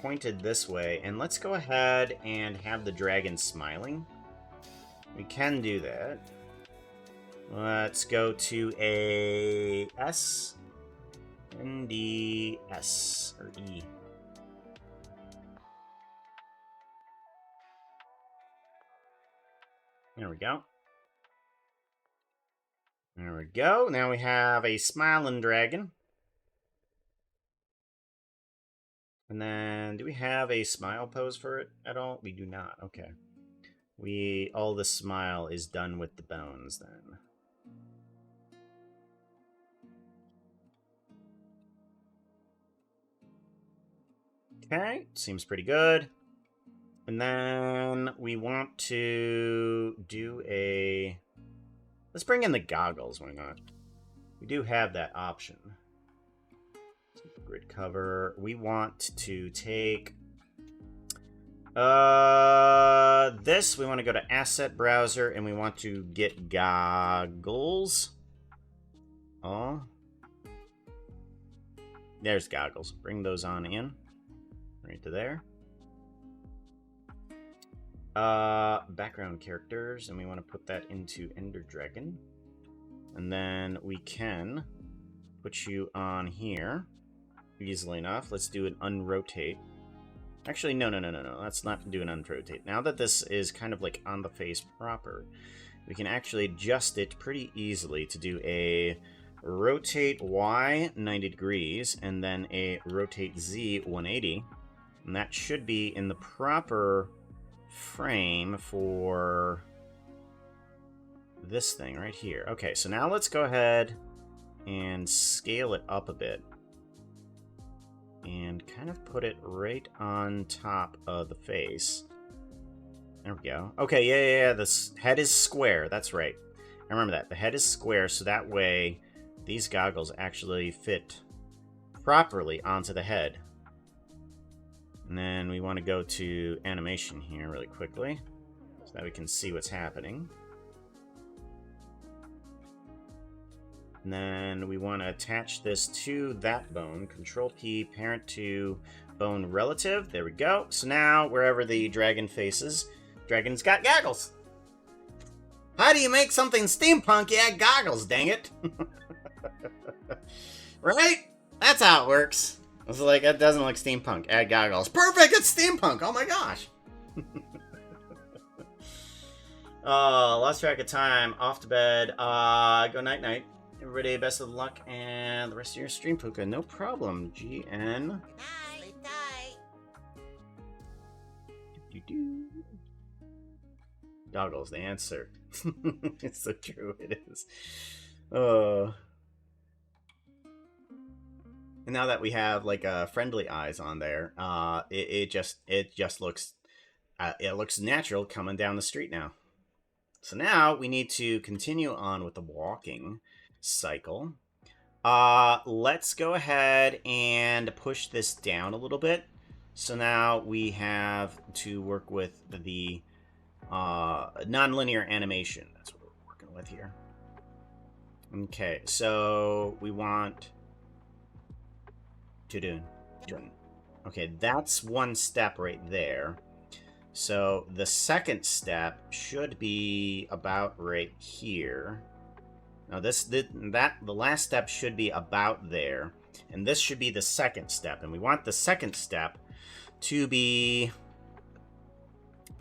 pointed this way, and let's go ahead and have the dragon smiling. We can do that. Let's go to a S and D S or E. There we go. There we go. Now we have a smiling dragon. And then, do we have a smile pose for it at all? We do not. Okay. All the smile is done with the bones then. Okay, seems pretty good. And then we want to do a... Let's bring in the goggles, why not? We do have that option. Grid cover. We want to take this. We want to go to Asset Browser, and we want to get goggles. Oh. There's goggles. Bring those on in. Right to there. Background characters, and we want to put that into Ender Dragon. And then we can put you on here easily enough. Let's do an unrotate. Actually, no. Let's not do an unrotate. Now that this is kind of like on the face proper, we can actually adjust it pretty easily to do a rotate Y 90 degrees and then a rotate Z 180. And that should be in the proper frame for this thing right here. Okay, so now let's go ahead and scale it up a bit. And kind of put it right on top of the face. There we go. Okay, yeah. The head is square. That's right. I remember that. The head is square, so that way these goggles actually fit properly onto the head. And then we want to go to animation here really quickly so that we can see what's happening. And then we want to attach this to that bone. Control P, parent to bone relative. There we go. So now, wherever the dragon faces, dragon's got goggles. How do you make something steampunk? You add goggles, dang it. Right? That's how it works. It's like, it doesn't look steampunk. Add goggles. Perfect, it's steampunk. Oh my gosh. Lost track of time. Off to bed. Go night-night. Everybody, best of luck, and the rest of your stream, Puka. No problem. GN. Good night. Sleep tight. Goggles, the answer. It's so true, it is. And now that we have like friendly eyes on there, it just looks it looks natural coming down the street now. So now we need to continue on with the walking cycle. Let's go ahead and push this down a little bit. So now we have to work with the non-linear animation. That's what we're working with here. Okay, so we want to do. Okay, that's one step right there. So the second step should be about right here. Now the last step should be about there, and this should be the second step, and we want the second step to be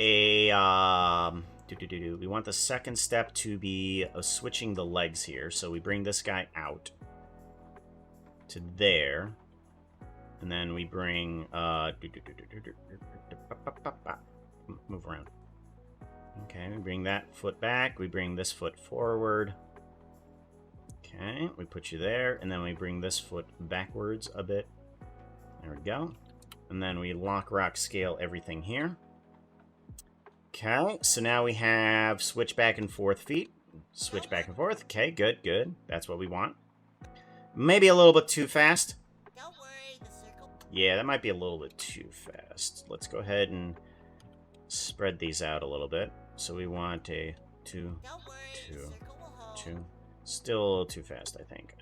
a we want the second step to be switching the legs here. So we bring this guy out to there, and then we bring move around. Okay, we bring that foot back, we bring this foot forward. Okay, we put you there, and then we bring this foot backwards a bit. There we go. And then we lock, rock, scale everything here. Okay, so now we have switch back and forth feet. Switch back and forth. Okay, good, good. That's what we want. Maybe a little bit too fast. Don't worry, the circle. Yeah, that might be a little bit too fast. Let's go ahead and spread these out a little bit. So we want a 2, Don't worry, the 2, circle will hold. 2. Still a little too fast, I think.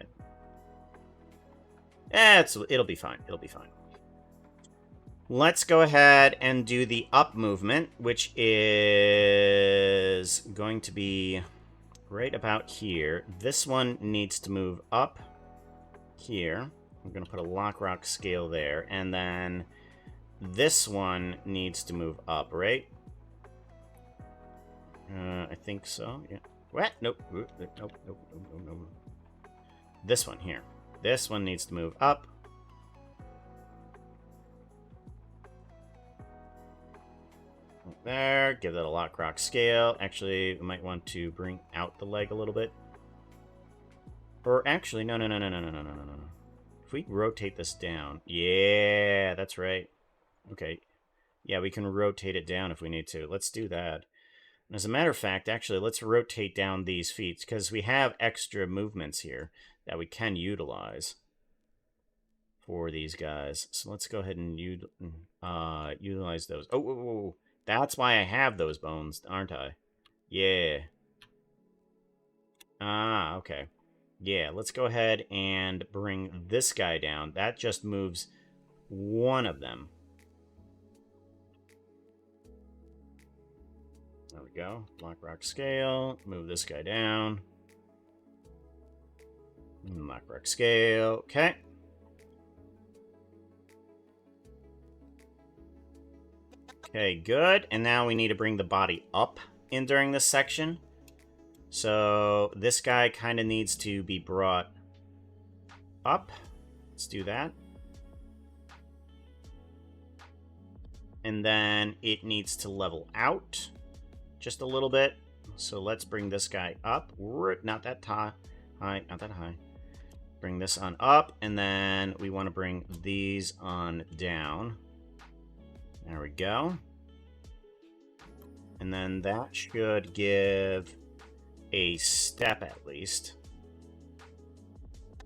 It'll be fine. It'll be fine. Let's go ahead and do the up movement, which is going to be right about here. This one needs to move up here. I'm going to put a lock, rock, scale there. And then this one needs to move up, right? I think so, yeah. What? Nope. Nope. This one here. This one needs to move up. There. Give that a lock, rock, scale. Actually, we might want to bring out the leg a little bit. Or actually, no. If we rotate this down. Yeah, that's right. Okay. Yeah, we can rotate it down if we need to. Let's do that. As a matter of fact, actually, let's rotate down these feet, because we have extra movements here that we can utilize for these guys. So let's go ahead and utilize those. Oh, that's why I have those bones, aren't I? Yeah. Ah, okay. Yeah, let's go ahead and bring this guy down. That just moves one of them. There we go. Lock, rock, scale. Move this guy down. Lock, rock, scale. Okay. Okay, good. And now we need to bring the body up in during this section. So this guy kind of needs to be brought up. Let's do that. And then it needs to level out just a little bit. So let's bring this guy up. Not that high, not that high. Bring this on up, and then we want to bring these on down. There we go. And then that should give a step at least.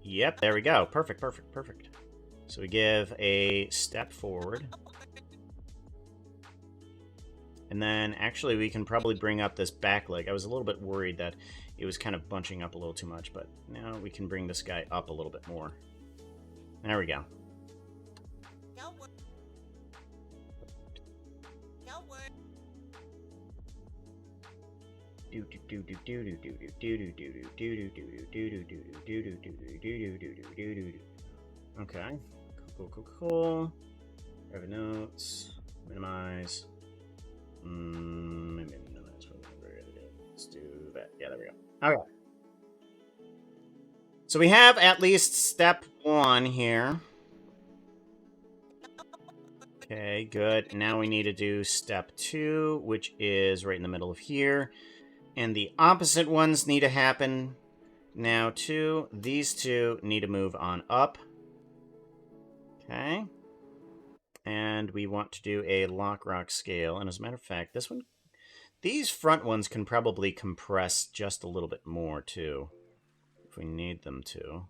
Yep, there we go. Perfect, perfect, perfect. So we give a step forward. And then actually we can probably bring up this back leg. I was a little bit worried that it was kind of bunching up a little too much, but now we can bring this guy up a little bit more. There we go. Don't worry. Don't worry. Okay. Cool. Private notes. Minimize. Maybe minimize. Let's do that. Yeah, there we go. Okay. So we have at least step 1 here. Okay, good. Now we need to do step 2, which is right in the middle of here. And the opposite ones need to happen now too. These two need to move on up. Okay. And we want to do a lock rock scale. And as a matter of fact, this one, these front ones can probably compress just a little bit more too, if we need them to.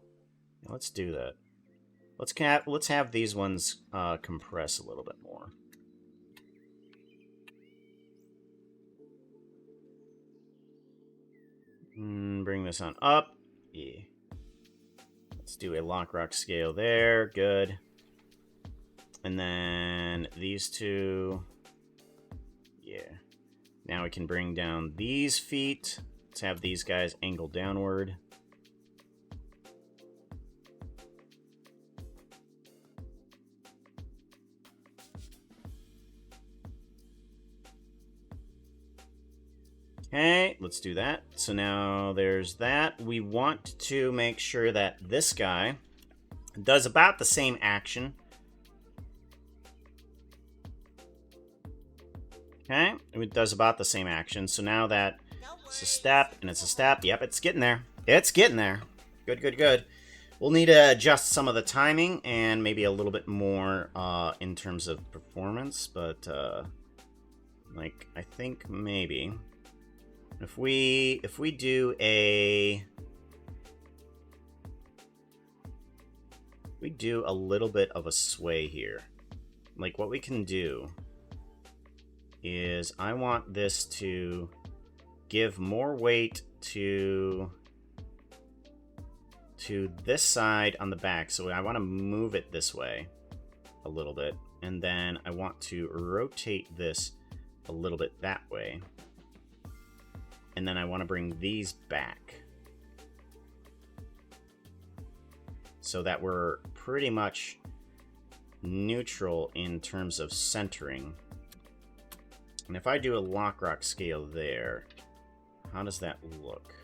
Let's do that. Let's have these ones compress a little bit more. Bring this on up. Yeah. Let's do a lock rock scale there. Good. And then these two. Yeah. Now we can bring down these feet. Let's have these guys angle downward. Okay, let's do that. So now there's that. We want to make sure that this guy does about the same action. Okay, it does about the same action. So now that it's a step and it's a step. Yep, it's getting there. It's getting there. Good, good, good. We'll need to adjust some of the timing and maybe a little bit more in terms of performance. But, like, I think maybe... If we do a little bit of a sway here, like what we can do is I want this to give more weight to this side on the back. So I want to move it this way a little bit, and then I want to rotate this a little bit that way. And then I want to bring these back so that we're pretty much neutral in terms of centering. And if I do a lock rock scale there, how does that look?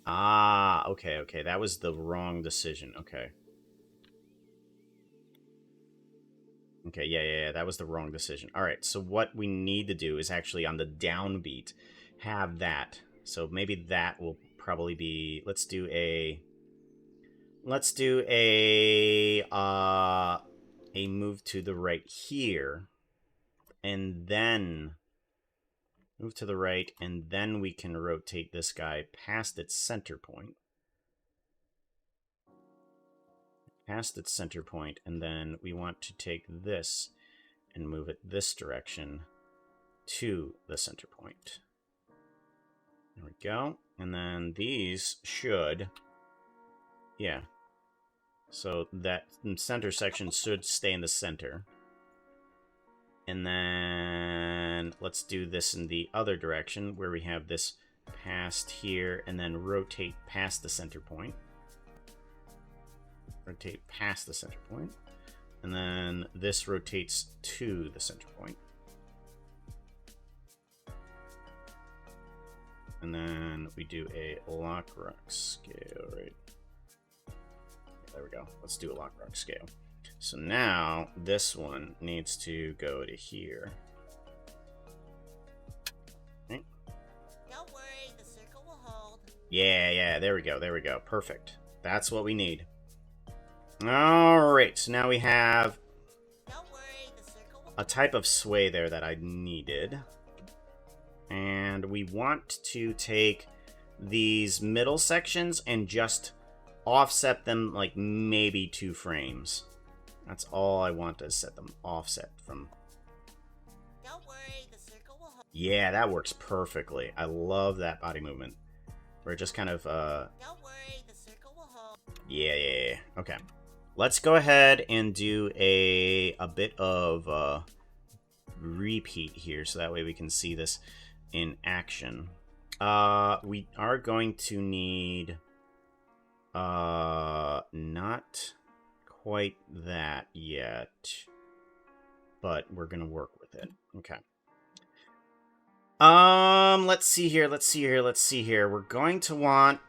Ah, okay, that was the wrong decision. Okay, yeah, that was the wrong decision. All right, so what we need to do is actually on the downbeat have that. So maybe that will probably be, let's do a move to the right here, and then move to the right, and then we can rotate this guy past its center point. Past its center point, and then we want to take this and move it this direction to the center point. There we go. And then these should, yeah. So that center section should stay in the center. And then let's do this in the other direction where we have this past here and then rotate past the center point. Rotate past the center point, and then this rotates to the center point, and then we do a lock rock scale, right? There we go. Let's do a lock rock scale. So now this one needs to go to here. Okay. Don't worry, the circle will hold. Yeah, there we go. Perfect. That's what we need. Alright, so now we have Don't worry, the circle will a type of sway there that I needed. And we want to take these middle sections and just offset them like maybe 2 frames. That's all I want to set them offset from. Don't worry, the circle will hold. Yeah, that works perfectly. I love that body movement. Where it just kind of, Don't worry, the circle will hold. Yeah. Okay. Let's go ahead and do a bit of repeat here, so that way we can see this in action. We are going to need not quite that yet, but we're gonna work with it. Okay. Let's see here. We're going to want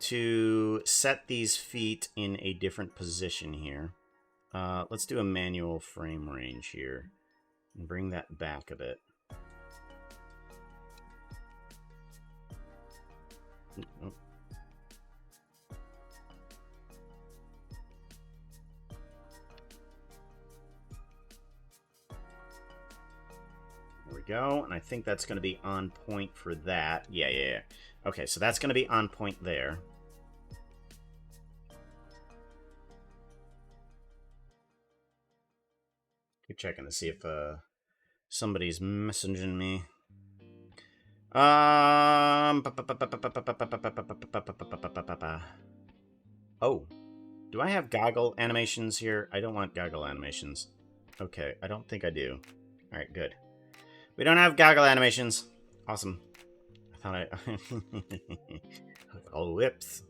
to set these feet in a different position here. Let's do a manual frame range here and bring that back a bit. Oh. There we go, and I think that's going to be on point for that. Yeah. Okay, so that's going to be on point there. Keep checking to see if somebody's messaging me. Oh, do I have goggle animations here? I don't want goggle animations. Okay, I don't think I do. All right, good. We don't have goggle animations. Awesome. I thought I... oh, whips.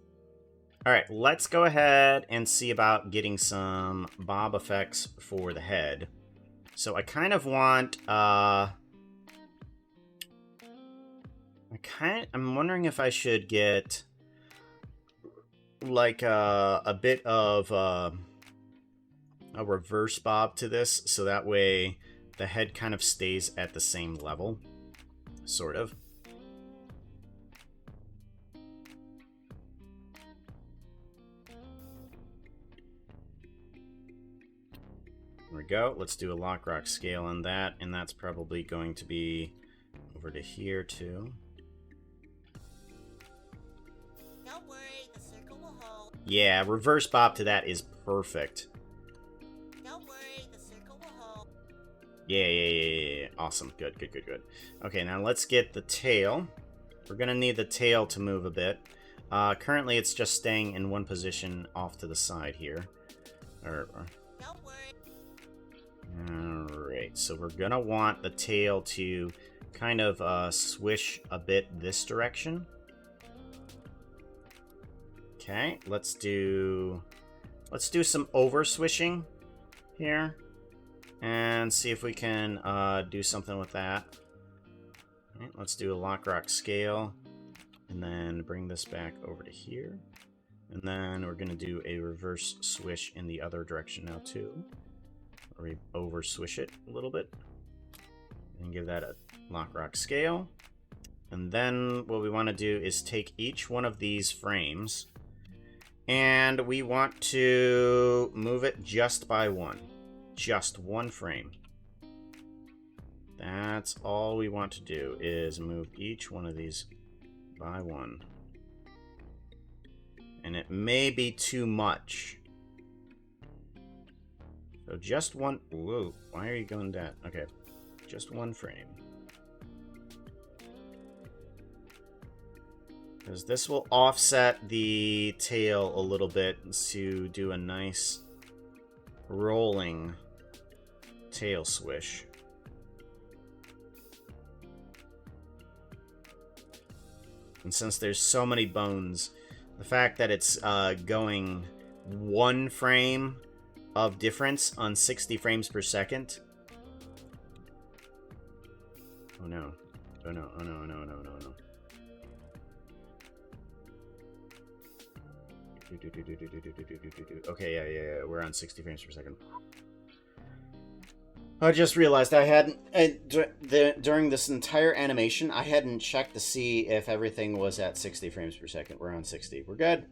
All right, let's go ahead and see about getting some bob effects for the head. So I kind of want... I'm wondering if I should get like a bit of a reverse bob to this, so that way the head kind of stays at the same level, sort of. There we go. Let's do a lock rock scale on that, and that's probably going to be over to here too. Don't worry, the circle will hold. Yeah, reverse bob to that is perfect. Don't worry, the circle will hold. Yeah. Awesome. Good. Okay, now let's get the tail. We're going to need the tail to move a bit. Currently, it's just staying in one position off to the side here. Don't worry. Alright, so we're going to want the tail to kind of swish a bit this direction. Okay, let's do some over swishing here and see if we can do something with that. All right, let's do a lock rock scale and then bring this back over to here, and then we're gonna do a reverse swish in the other direction now too, where we over swish it a little bit and give that a lock rock scale. And then what we want to do is take each one of these frames and we want to move it just by one. Just one frame. That's all we want to do, is move each one of these by one. And it may be too much. So just one... Whoa, why are you going that? Okay, just one frame. Because this will offset the tail a little bit to do a nice rolling tail swish. And since there's so many bones, the fact that it's going one frame of difference on 60 frames per second. Oh no. Oh no, Okay, yeah. We're on 60 frames per second. I just realized I hadn't during this entire animation. I hadn't checked to see if everything was at 60 frames per second. We're on 60. We're good.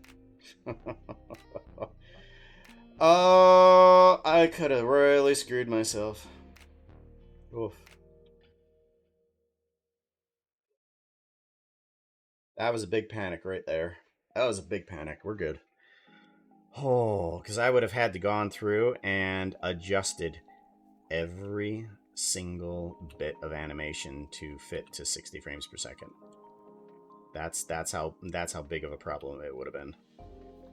Oh, I could have really screwed myself. Oof. That was a big panic right there. That was a big panic. We're good. Oh, because I would have had to gone through and adjusted every single bit of animation to fit to 60 frames per second. That's how big of a problem it would have been.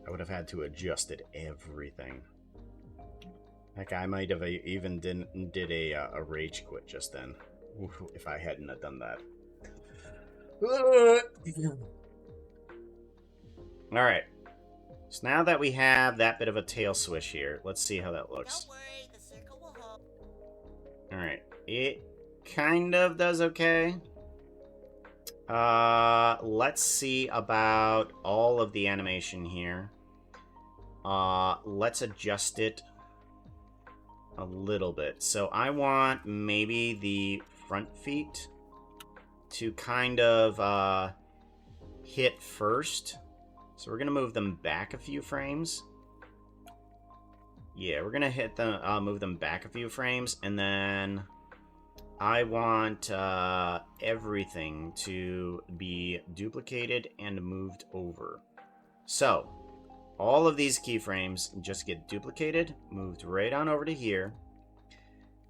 I would have had to adjusted everything. Heck, I might have even did a rage quit just then if I hadn't have done that. All right. So now that we have that bit of a tail swish here, let's see how that looks. Don't worry, the circle will hold. Alright, it kind of does okay. Let's see about all of the animation here. Let's adjust it a little bit. So I want maybe the front feet to kind of hit first. So we're gonna move them back a few frames. Yeah, we're gonna hit them, move them back a few frames, and then I want everything to be duplicated and moved over. So all of these keyframes just get duplicated, moved right on over to here,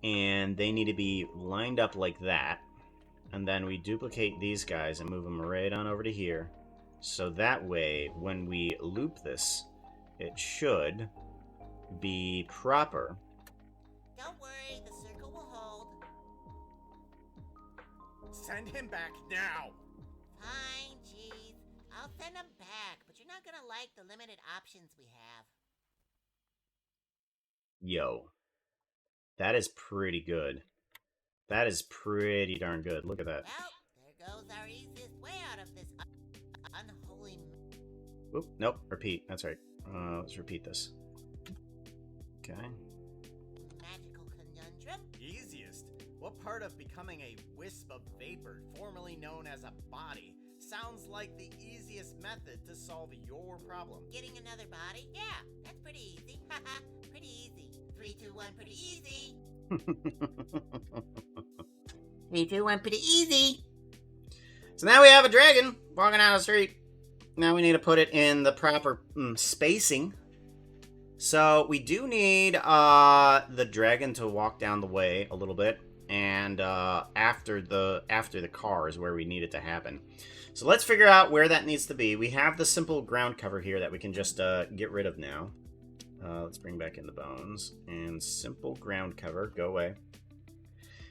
and they need to be lined up like that. And then we duplicate these guys and move them right on over to here. So that way, when we loop this, it should be proper. Don't worry, the circle will hold. Send him back now! Fine, jeez. I'll send him back, but you're not gonna like the limited options we have. Yo. That is pretty good. That is pretty darn good. Look at that. Well, there goes our easiest way out of this unholy... Oop, nope, repeat. That's right. Let's repeat this. Okay. magical conundrum. Easiest? What part of becoming a wisp of vapor, formerly known as a body, sounds like the easiest method to solve your problem? Getting another body? Yeah, that's pretty easy. Haha, pretty easy. 3, 2, 1, pretty easy. 3, 2, 1, pretty easy. So now we have a dragon walking down the street. Now we need to put it in the proper spacing. So we do need the dragon to walk down the way a little bit, and after the car is where we need it to happen. So let's figure out where that needs to be. We have the simple ground cover here that we can just get rid of now. Let's bring back in the bones and simple ground cover, go away.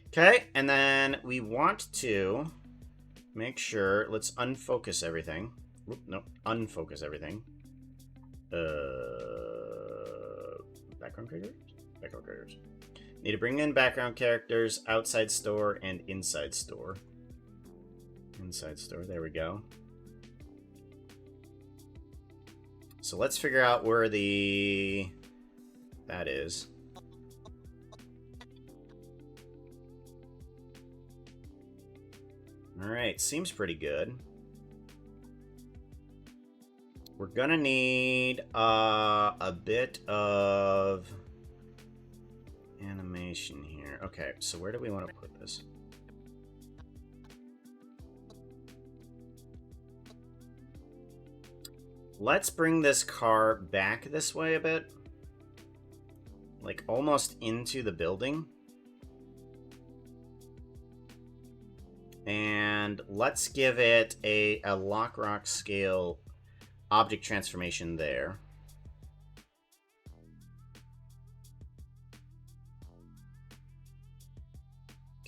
Okay, and then we want to make sure, let's unfocus everything. Whoop, no, unfocus everything. Background characters? Background characters. Need to bring in background characters, outside store, and inside store. Inside store, there we go. So let's figure out where that is. Alright, seems pretty good. We're gonna need a bit of animation here. Okay, so where do we want to put this? Let's bring this car back this way a bit. Like almost into the building. And let's give it a Lock Rock scale object transformation there.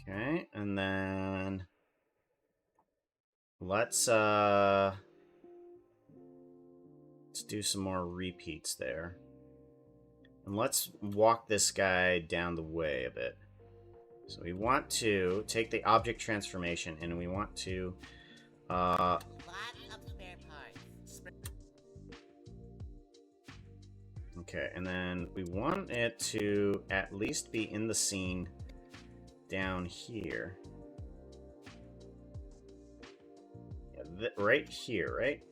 Okay, and then let's do some more repeats there. And let's walk this guy down the way a bit. So we want to take the object transformation and we want to Lots of spare parts. Okay, and then we want it to at least be in the scene down here. Yeah, right here, right?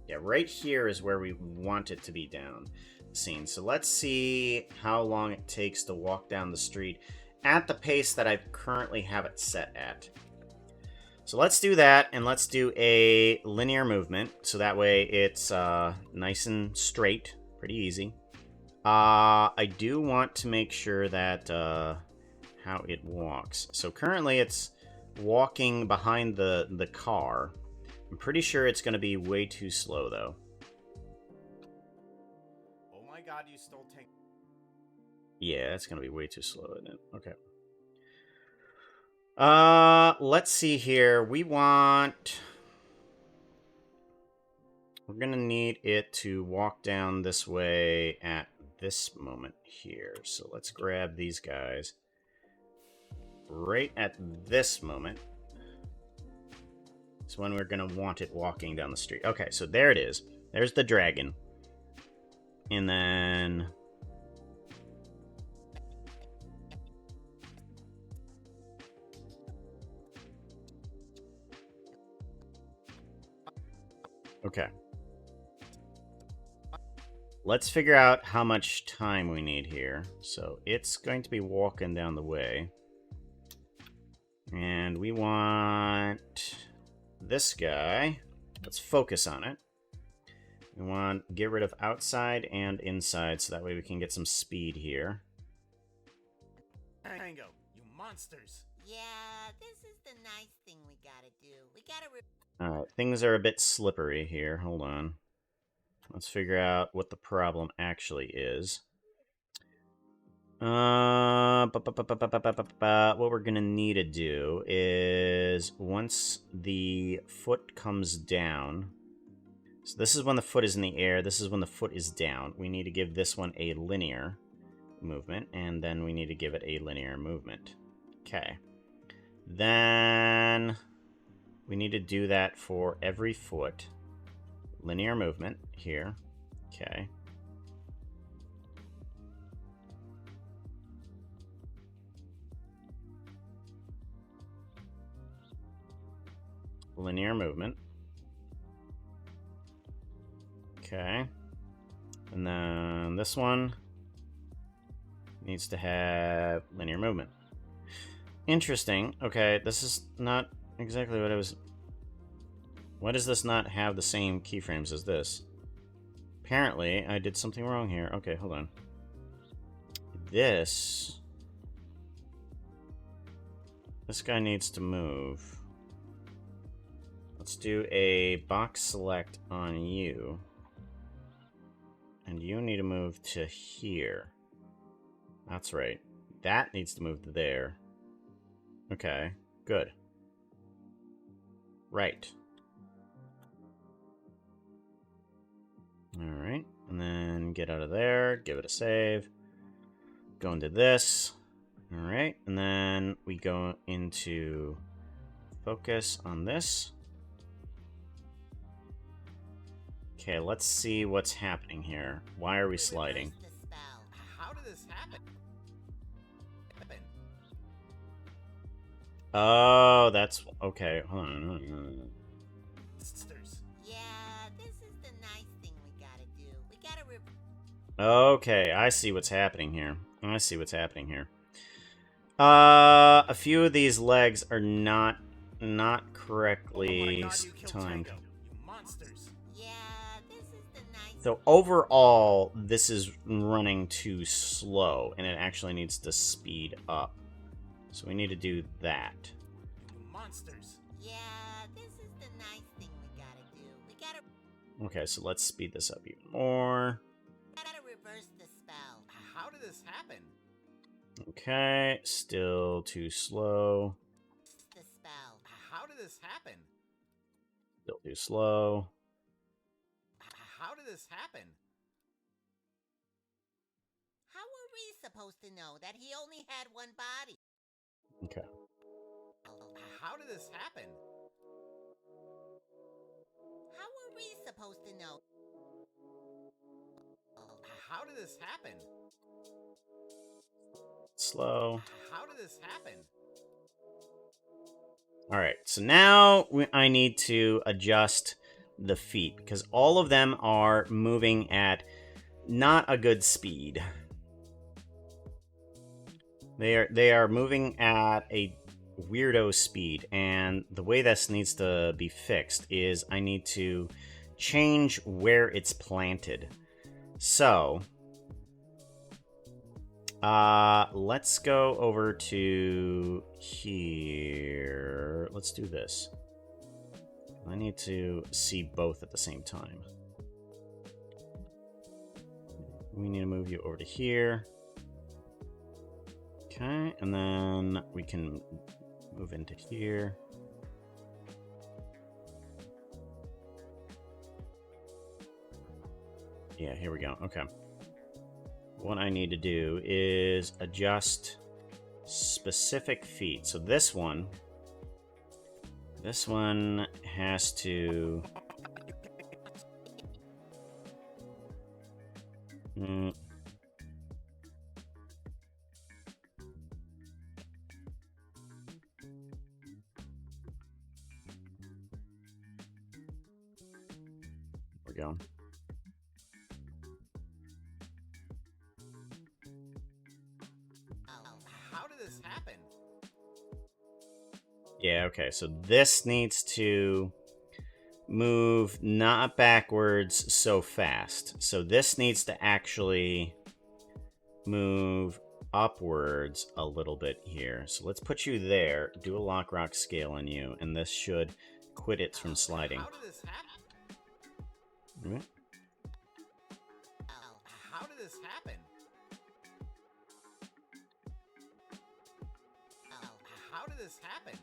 Yeah, right here is where we want it to be down the scene. So let's see how long it takes to walk down the street at the pace that I currently have it set at. So let's do that, and let's do a linear movement, so that way it's nice and straight, pretty easy. I do want to make sure that how it walks. So currently it's walking behind the car. I'm pretty sure it's going to be way too slow, though. Oh my god, you stole Tank. Yeah, it's going to be way too slow, isn't it? Okay. Let's see here. We're gonna need it to walk down this way at this moment here. So let's grab these guys right at this moment. It's when we're gonna want it walking down the street. Okay, so there it is. There's the dragon. And then okay. Let's figure out how much time we need here. So it's going to be walking down the way. And we want this guy. Let's focus on it. We want to get rid of outside and inside so that way we can get some speed here. Tango, you monsters. Yeah, this is the nice thing we gotta do. We gotta Alright, things are a bit slippery here. Hold on. Let's figure out what the problem actually is. What we're gonna need to do is once the foot comes down. So this is when the foot is in the air. This is when the foot is down. We need to give this one a linear movement, and then we need to give it a linear movement. Okay. Then we need to do that for every foot. Linear movement here. Okay. Linear movement. Okay. And then this one needs to have linear movement. Interesting. Okay, this is not exactly what I was... Why does this not have the same keyframes as this? Apparently, I did something wrong here. Okay, hold on. This guy needs to move. Let's do a box select on you. And you need to move to here. That's right. That needs to move to there. Okay, good. Right. Alright, and then get out of there, give it a save. Go into this. Alright, and then we go into focus on this. Okay, let's see what's happening here. Why are we sliding? reverse the spell. How did this happen? Oh, that's... Okay, hold on. Monsters. Yeah, this is the nice thing we gotta do. We gotta Okay, I see what's happening here. I see what's happening here. A few of these legs are not correctly Oh my God, you killed timed. Tango, you monsters. Yeah, this is the nice So overall, this is running too slow, and it actually needs to speed up. So we need to do that. You monsters. Yeah, this is the nice thing we gotta do. We gotta Okay, so let's speed this up even more. reverse the spell. How did this happen? Okay, still too slow. The spell. How did this happen? Still too slow. How did this happen? How were we supposed to know that he only had one body? Okay. How did this happen? How were we supposed to know? How did this happen? Slow. How did this happen? Alright, so now I need to adjust the feet, because all of them are moving at not a good speed. They are moving at a weirdo speed, and the way this needs to be fixed is I need to change where it's planted. So, let's go over to here. Let's do this. I need to see both at the same time. We need to move you over to here. Okay, and then we can move into here. Yeah, here we go. Okay. What I need to do is adjust specific feet. So this one has to... There we go. How did this happen? Yeah, okay, so this needs to move not backwards so fast. So this needs to actually move upwards a little bit here. So let's put you there, do a lock rock scale on you, and this should quit it from sliding. How did this happen? Mhm. How did this happen? How did this happen?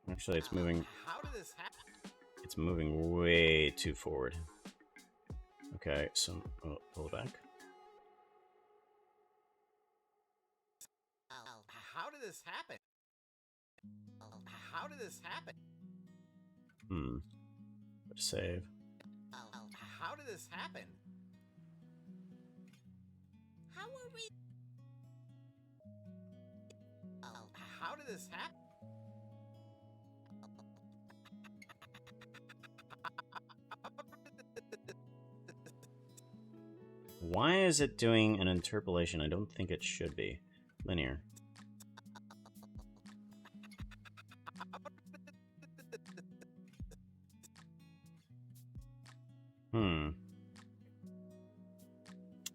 Actually, it's moving. How did this happen? It's moving way too forward. Okay, so pull it back. How did this happen? How did this happen? Save. How did this happen? How were we? How did this happen? Why is it doing an interpolation? I don't think it should be. Linear.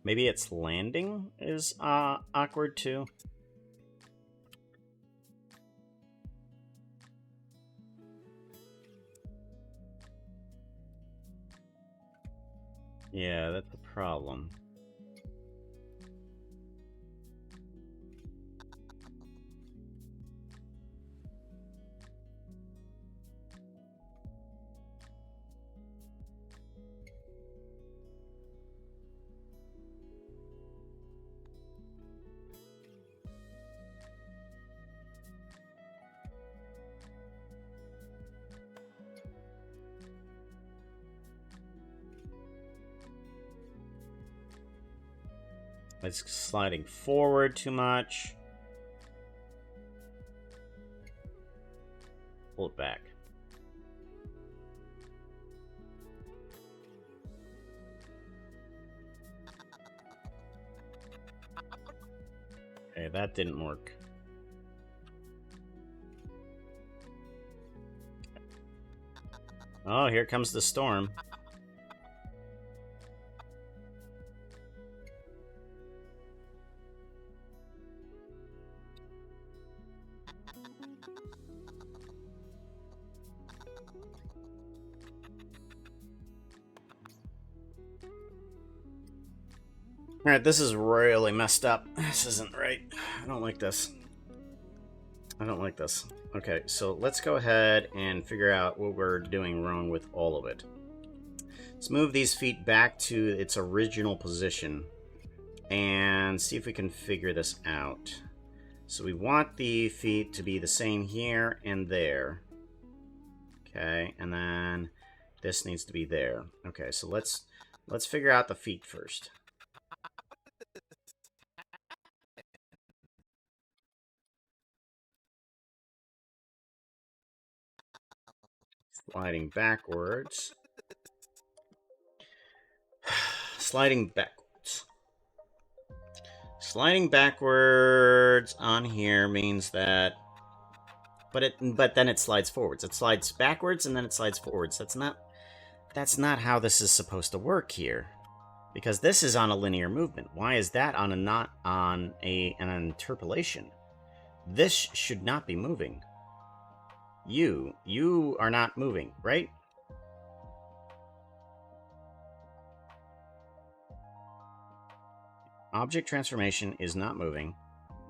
Maybe its landing is awkward too. Yeah, that's a problem. It's sliding forward too much. Pull it back. Okay, that didn't work. Oh, here comes the storm. Alright, this is really messed up. This isn't right. I don't like this. I don't like this. Okay, so let's go ahead and figure out what we're doing wrong with all of it. Let's move these feet back to its original position and see if we can figure this out. So we want the feet to be the same here and there. Okay, and then this needs to be there. Okay, so let's Let's figure out the feet first. Sliding backwards. Sliding backwards. Sliding backwards on here means that... But then it slides forwards. It slides backwards and then it slides forwards. That's not how this is supposed to work here. Because this is on a linear movement. Why is that on a not on an interpolation? This should not be moving. You are not moving, right? Object transformation is not moving.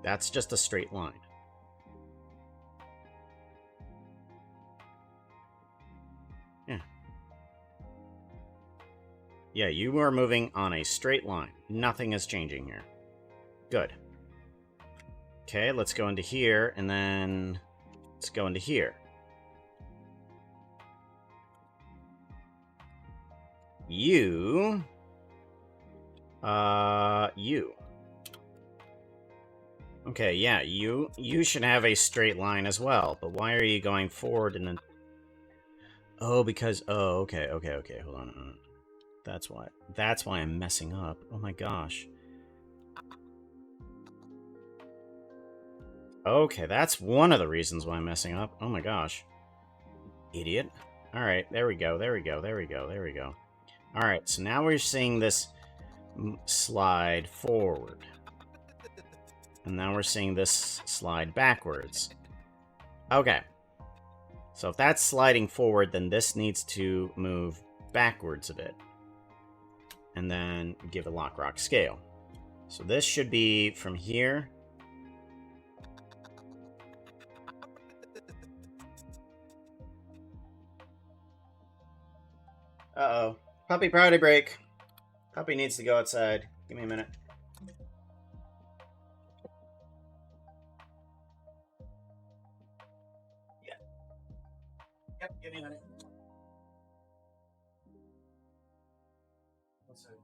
That's just a straight line. Yeah. Yeah, you are moving on a straight line. Nothing is changing here. Good. Okay, let's go into here, and then let's go into here. You. Okay, yeah, you should have a straight line as well, but why are you going forward and then... Oh, because... Oh, okay, hold on. That's why I'm messing up. Oh my gosh. Okay, that's one of the reasons why I'm messing up. Oh my gosh. Idiot. Alright, there we go. Alright, so now we're seeing this slide forward. And now we're seeing this slide backwards. Okay. So if that's sliding forward, then this needs to move backwards a bit. And then give a lock rock scale. So this should be from here. Uh-oh. Puppy priority break. Puppy needs to go outside. Give me a minute. Yeah. Yep, give me a minute. One second.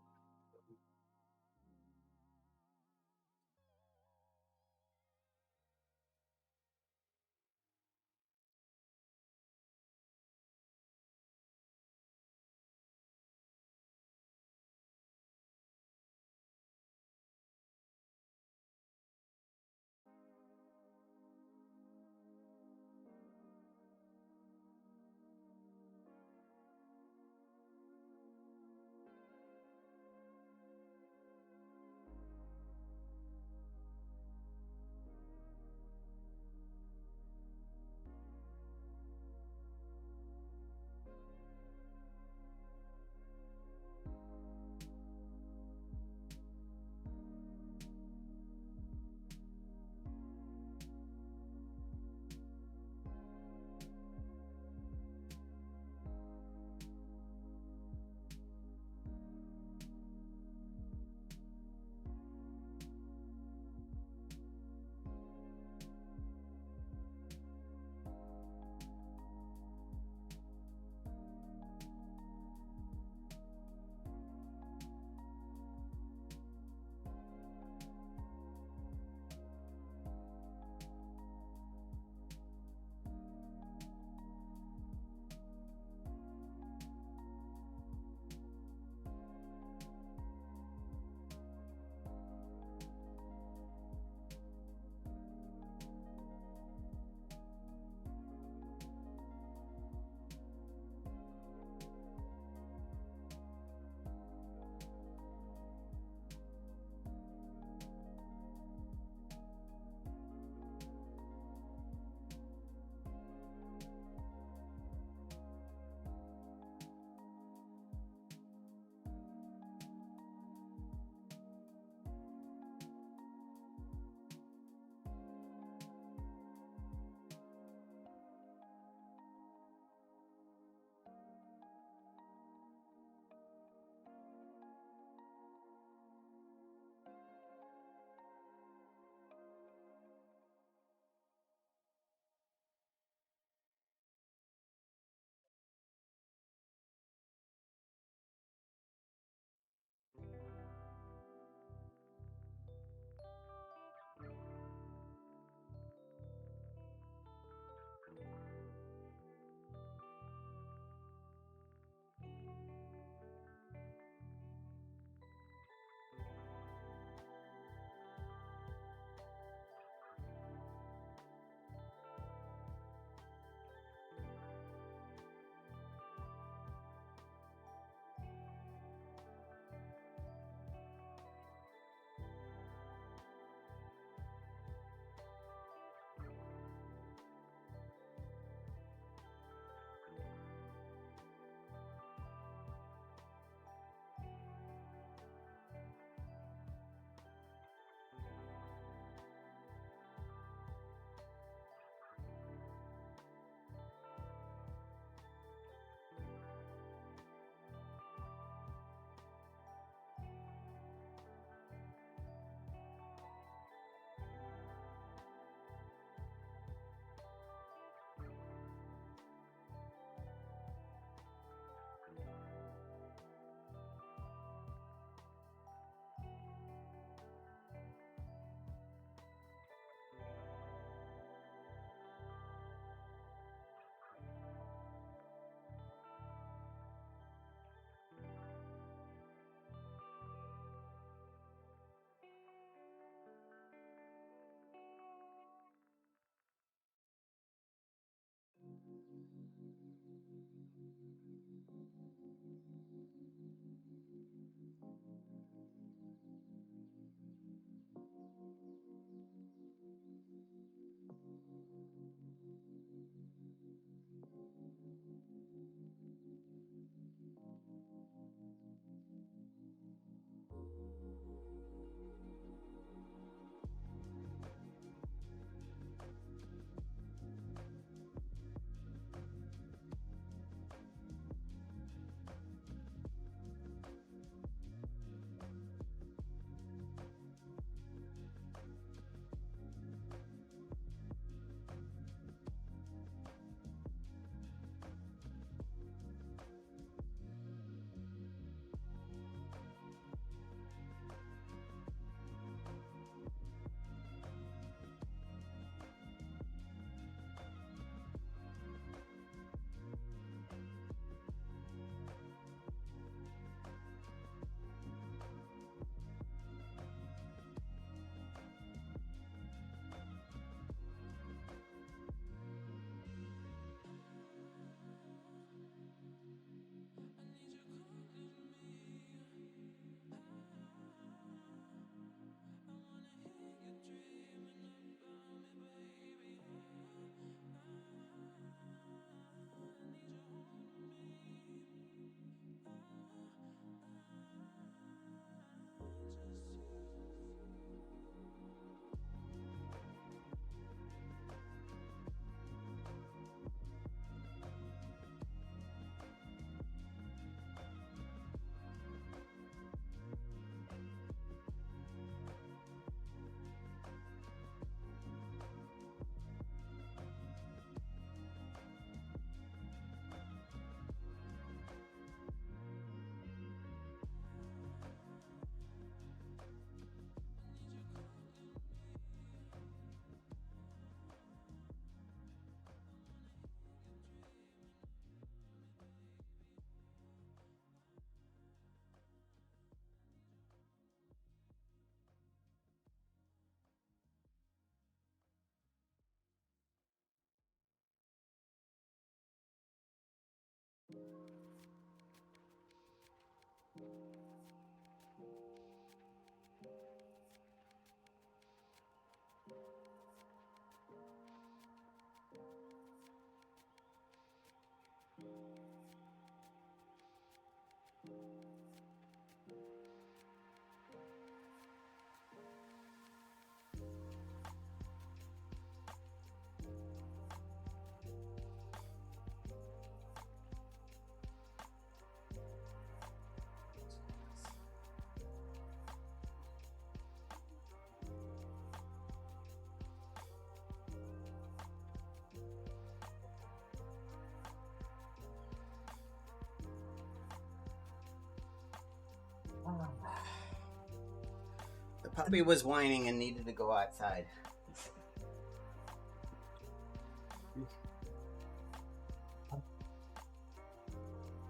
The puppy was whining and needed to go outside.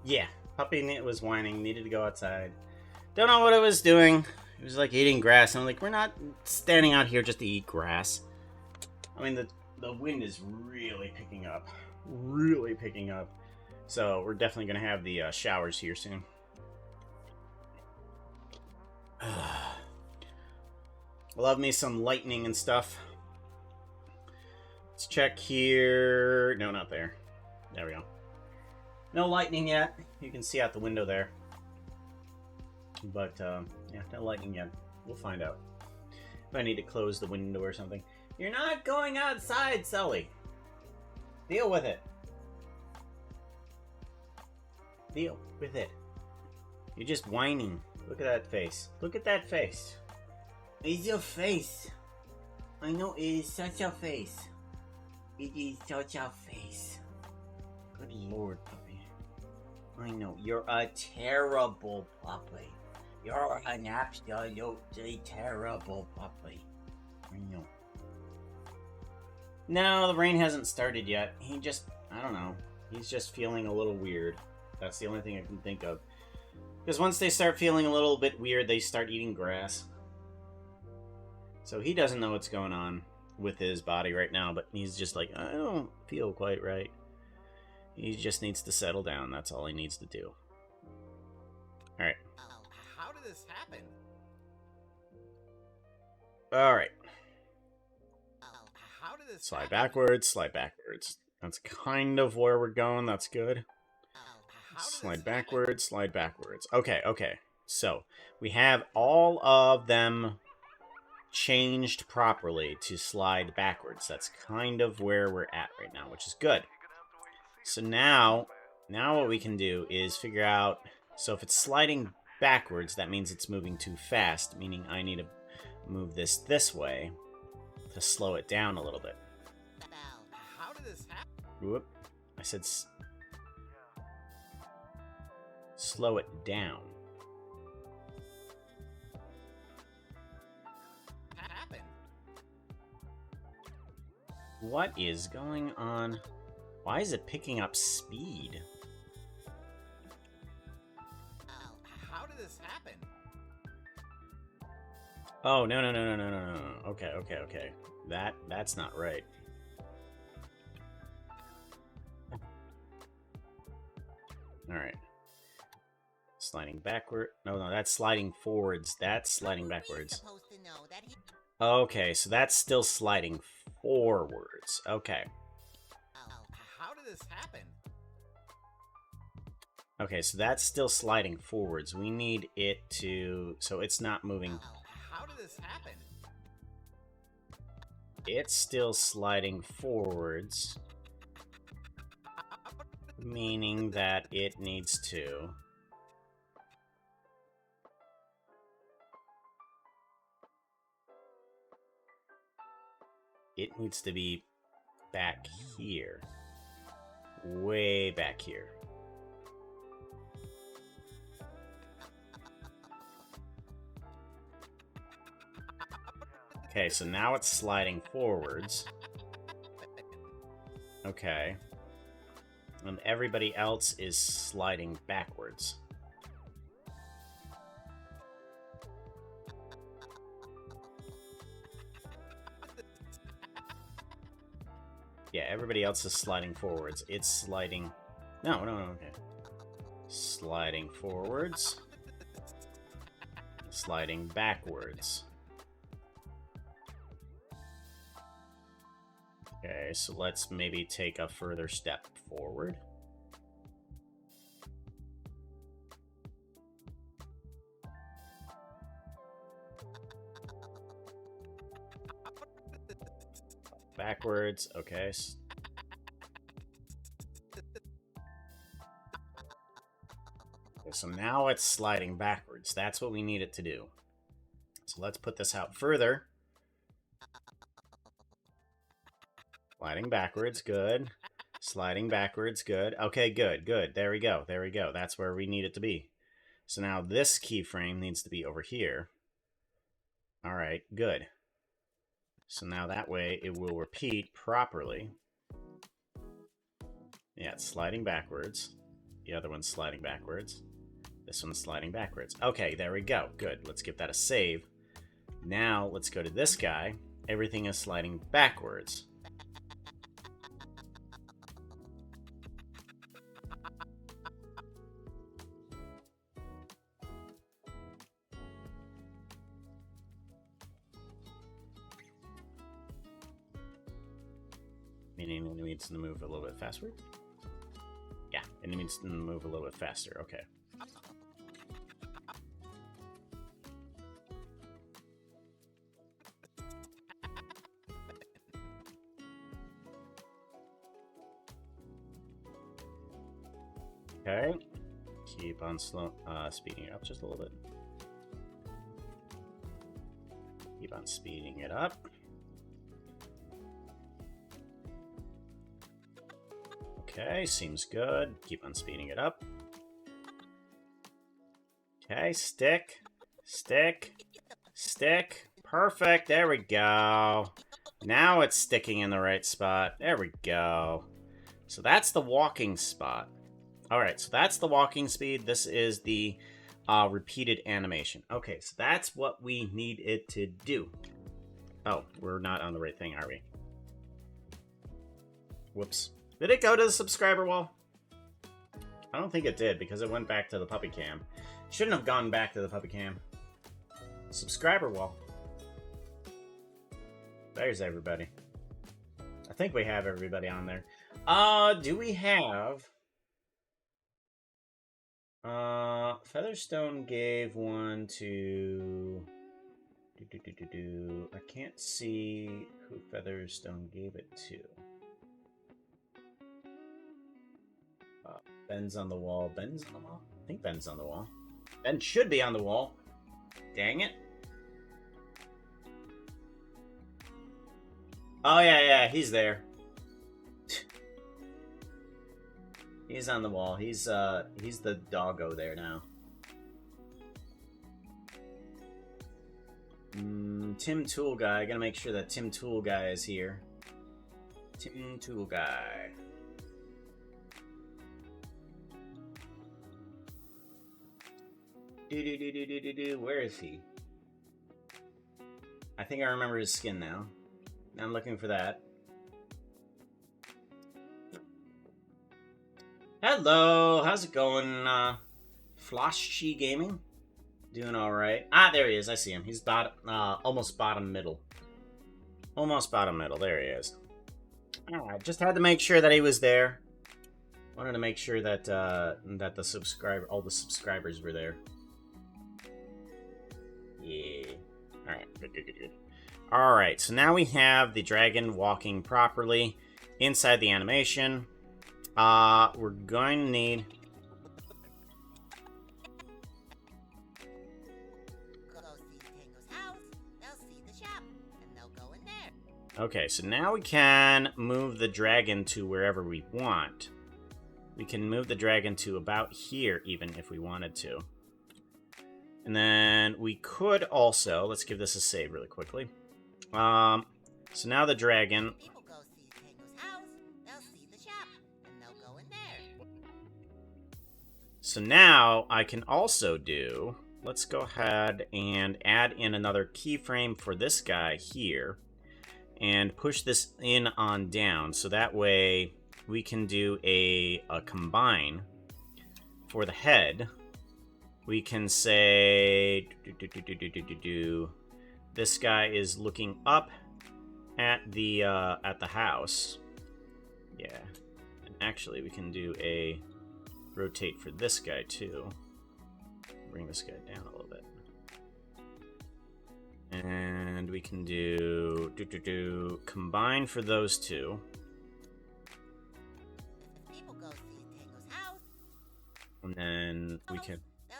Yeah, puppy was whining, needed to go outside. Don't know what it was doing. It was like eating grass. I'm like, we're not standing out here just to eat grass. I mean, the wind is really picking up. Really picking up. So we're definitely going to have the showers here soon. Love me some lightning and stuff. Let's check here. No, not there. There we go. No lightning yet. You can see out the window there. But, yeah, no lightning yet. We'll find out. If I need to close the window or something. You're not going outside, Sully. Deal with it. Deal with it. You're just whining. Look at that face. Look at that face. It's your face. I know it is such a face. It is such a face. Good lord, puppy. I know, you're a terrible puppy. You're an absolutely terrible puppy. I know. No, the rain hasn't started yet. He just, I don't know. He's just feeling a little weird. That's the only thing I can think of. Because once they start feeling a little bit weird, they start eating grass. So he doesn't know what's going on with his body right now, but he's just like, I don't feel quite right. He just needs to settle down. That's all he needs to do. Alright. How did this happen? Alright. How did this Slide happen? backwards, slide backwards. That's kind of where we're going. That's good. How did this Slide happen? backwards, slide backwards. Okay, okay. So, we have all of them changed properly to slide backwards. That's kind of where we're at right now, which is good. So now what we can do is figure out... So if it's sliding backwards, that means it's moving too fast, meaning I need to move this way to slow it down a little bit. How did this happen? Whoop. I said slow it down. Happened. What is going on? Why is it picking up speed? How did this happen? Oh, no. Okay. That's not right. Alright. Sliding backward. No, that's sliding forwards. That's sliding backwards. Supposed to know that he... Okay, so that's still sliding forwards. Okay. How did this happen? Okay, so that's still sliding forwards. We need it to... So it's not moving... How did this happen? It's still sliding forwards. Meaning that it needs to... It needs to be back here. Way back here. Okay, so now it's sliding forwards. Okay. And everybody else is sliding backwards. Yeah, everybody else is sliding forwards. It's sliding... No, okay. Sliding forwards. Sliding backwards. Okay, so let's maybe take a further step forward. Backwards, okay. So now it's sliding backwards. That's what we need it to do. So let's put this out further. Sliding backwards, good. Sliding backwards, good. Okay, good. There we go. That's where we need it to be. So now this keyframe needs to be over here. All right, good. So now that way it will repeat properly. Yeah, it's sliding backwards. The other one's sliding backwards. This one's sliding backwards. Okay, there we go. Good. Let's give that a save. Now let's go to this guy. Everything is sliding backwards. Meaning it needs to move a little bit faster? Yeah, it needs to move a little bit faster. Okay. Okay. Keep on speeding it up just a little bit. Keep on speeding it up. Okay, seems good. Keep on speeding it up. Okay, stick. Perfect, there we go. Now it's sticking in the right spot. There we go. So that's the walking spot. Alright, so that's the walking speed. This is the repeated animation. Okay, so that's what we need it to do. Oh, we're not on the right thing, are we? Whoops. Did it go to the subscriber wall? I don't think it did because it went back to the puppy cam. Shouldn't have gone back to the puppy cam. Subscriber wall. There's everybody. I think we have everybody on there. Do we have... Featherstone gave one to... I can't see who Featherstone gave it to. Ben's on the wall. Ben's on the wall? I think Ben's on the wall. Ben should be on the wall. Dang it. Oh, yeah, he's there. He's on the wall. He's the doggo there now. Tim Tool Guy. I gotta make sure that Tim Tool Guy is here. Tim Tool Guy. Where is he? I think I remember his skin now. I'm looking for that. Hello, how's it going, Floshy Gaming? Doing alright. Ah, there he is, I see him. He's almost bottom middle. Almost bottom middle, there he is. Alright, just had to make sure that he was there. Wanted to make sure that, all the subscribers were there. Yeah. Alright, good. Alright, so now we have the dragon walking properly inside the animation. We're going to need... Go see Tango's house, they'll see the shop, and they'll go in there. Okay, so now we can move the dragon to wherever we want. We can move the dragon to about here, even, if we wanted to. And then we could also... Let's give this a save really quickly. So now the dragon... People go see Tango's house, they'll see the shop, and they'll go in there. So now I can also do... Let's go ahead and add in another keyframe for this guy here. And push this in on down. So that way we can do a combine for the head. We can say... This guy is looking up at the house. Yeah. And actually, we can do a rotate for this guy, too. Bring this guy down a little bit. And we can do... combine for those two. People go see Tango's house, And then we can... they'll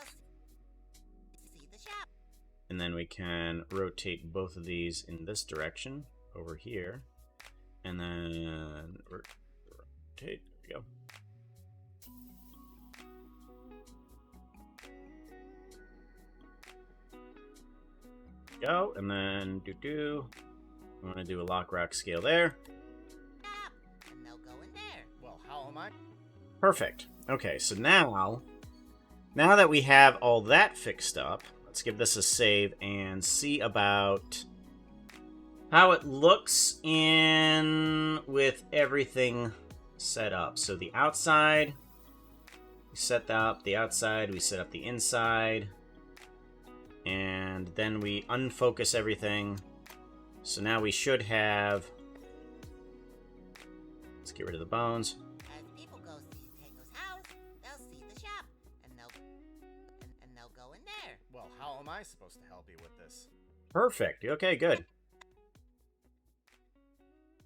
see the shop. And then we can rotate both of these in this direction over here. And then rotate. There we go. Go. And then we want to do a lock rock scale there. Shop, and they'll go in there. Well, how am I? Perfect. Okay, so now that we have all that fixed up, let's give this a save and see about how it looks in with everything set up. So the outside, we set up the outside, we set up the inside, and then we unfocus everything. So now we should have... Let's get rid of the bones. As people go see Tango's house, they'll see the shop, and they'll go in there. Well, how am I supposed to help you with this? Perfect. Okay, good.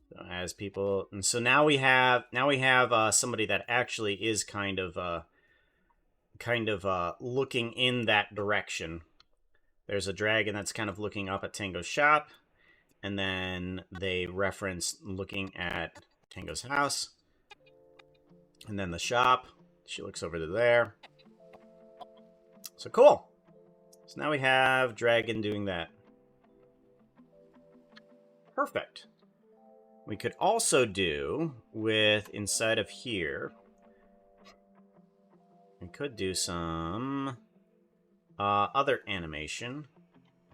So as people, and so now we have somebody that actually is kind of looking in that direction. There's a dragon that's kind of looking up at Tango's shop, and then they reference looking at Tango's house, and then the shop. She looks over to there. So cool. So now we have dragon doing that. Perfect. We could also do with inside of here. We could do some other animation.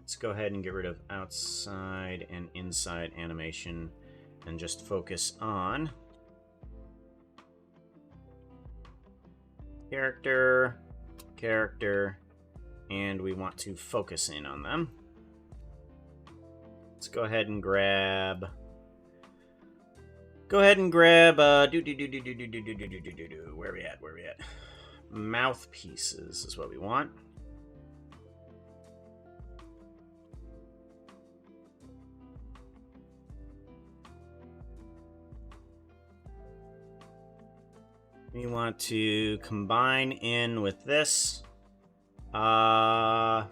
Let's go ahead and get rid of outside and inside animation and just focus on character, character, and we want to focus in on them. Let's go ahead and grab. Where are we at? Mouthpieces is what we want. We want to combine in with this a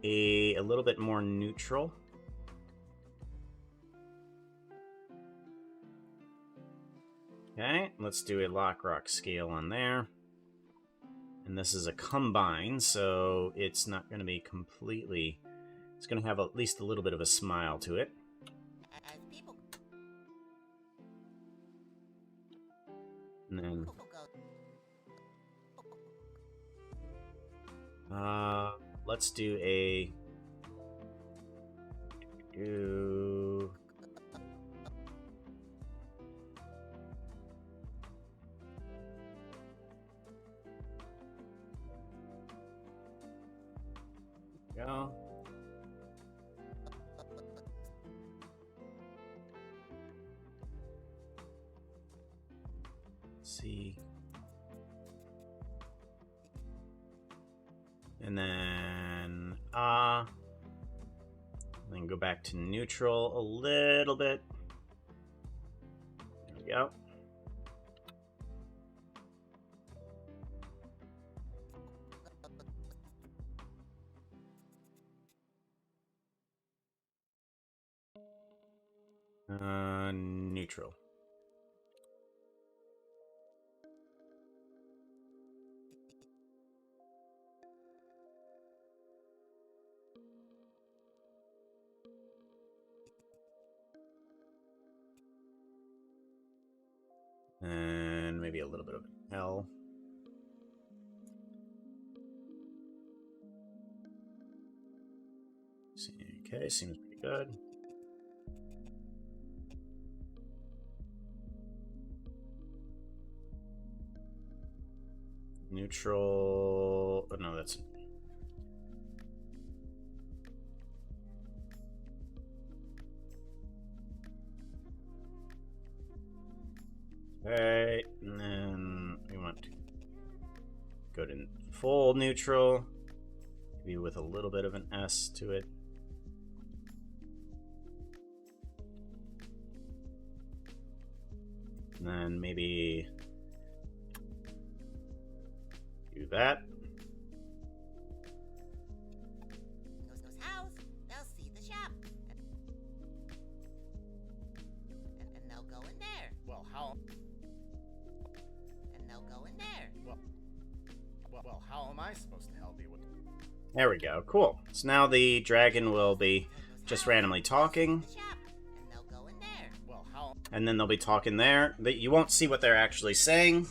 little bit more neutral. Okay, let's do a Lockrock scale on there. And this is a combine, so it's not going to be completely... It's going to have at least a little bit of a smile to it. As people And then... go. let's do a... Go. Let's see. And then go back to neutral a little bit. There we go. Neutral. And maybe a little bit of an L. Okay, seems pretty good. Neutral. Oh, no, that's. Okay, and then we want to go to full neutral, maybe with a little bit of an S to it. And then maybe do that. Goes house, they'll see the shop. And they'll go in there. Well, how? And they'll go in there. Well, how am I supposed to help you with? There we go. Cool. So now the dragon will be just randomly talking, The shop. And they'll go in there. Well, how? and then they'll be talking there. You won't see what they're actually saying.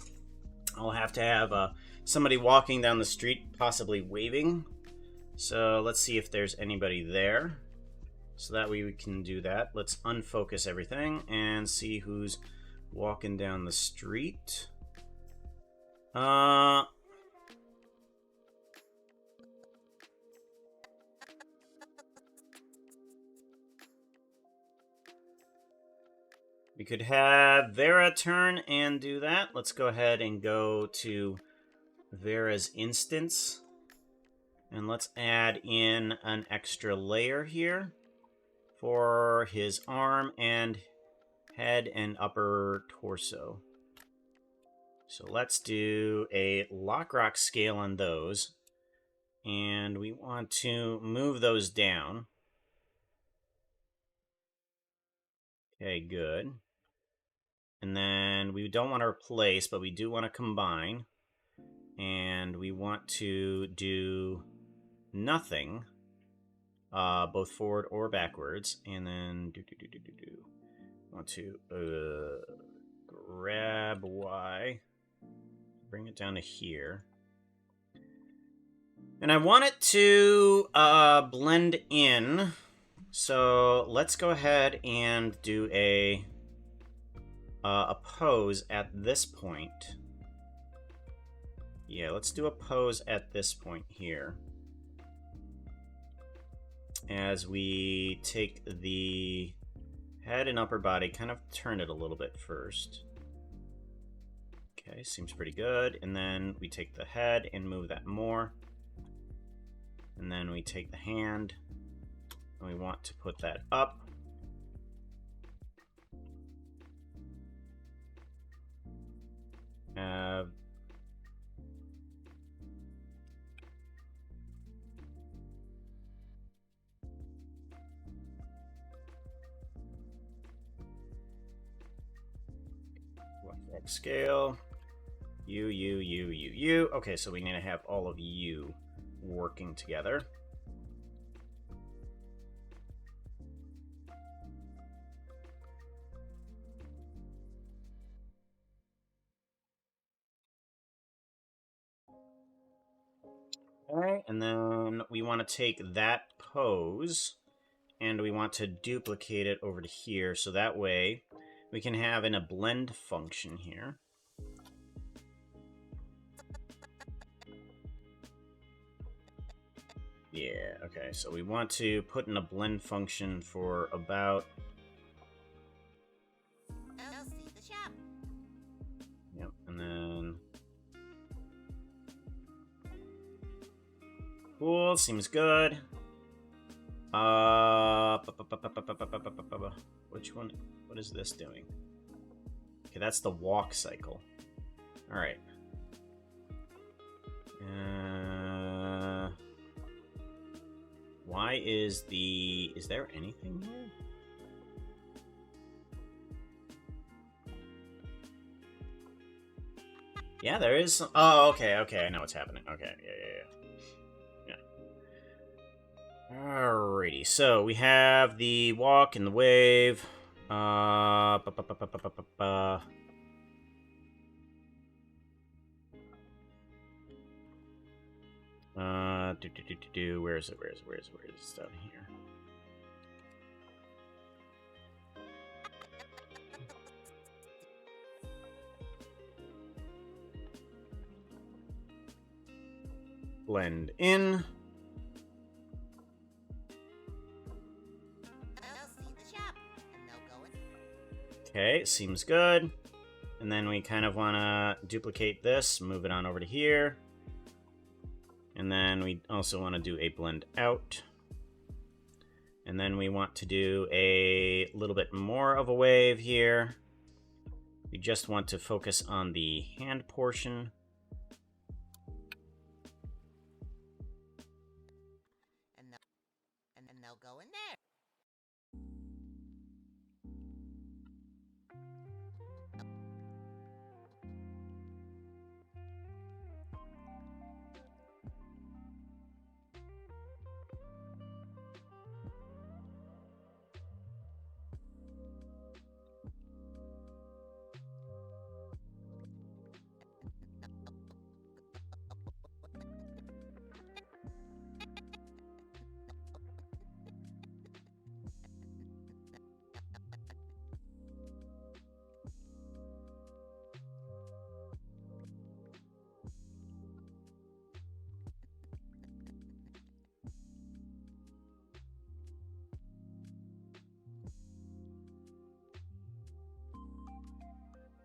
I'll have to have somebody walking down the street, possibly waving. So let's see if there's anybody there. So that way we can do that. Let's unfocus everything and see who's walking down the street. We could have Vera turn and do that. Let's go ahead and go to Vera's instance. And let's add in an extra layer here for his arm and head and upper torso. So let's do a Lockrock scale on those. And we want to move those down. Okay, good. And then we don't want to replace, but we do want to combine. And we want to do nothing, both forward or backwards. And then want to grab Y, bring it down to here. And I want it to blend in. So let's go ahead and do a pose at this point. Yeah, let's do a pose at this point here. As we take the head and upper body, kind of turn it a little bit first. Okay, seems pretty good. And then we take the head and move that more. And then we take the hand and we want to put that up. Scale. You. Okay, so we need to have all of you working together. Alright, and then we want to take that pose and we want to duplicate it over to here, so that way we can have in a blend function here. Yeah, okay, so we want to put in a blend function for about... They'll see the shop. Yep, and then... Cool, seems good. Which one? What is this doing? Okay, that's the walk cycle. Alright. Why is the... Is there anything here? Yeah, there is some... Oh, okay, I know what's happening. Okay, yeah. Alrighty, so we have the walk and the wave. Where is it? Where is it down here? Blend in. They'll see the shop, and they'll go in. Okay, seems good. And then we kind of want to duplicate this, move it on over to here. And then we also want to do a blend out. And then we want to do a little bit more of a wave here. We just want to focus on the hand portion. And then they'll go in there.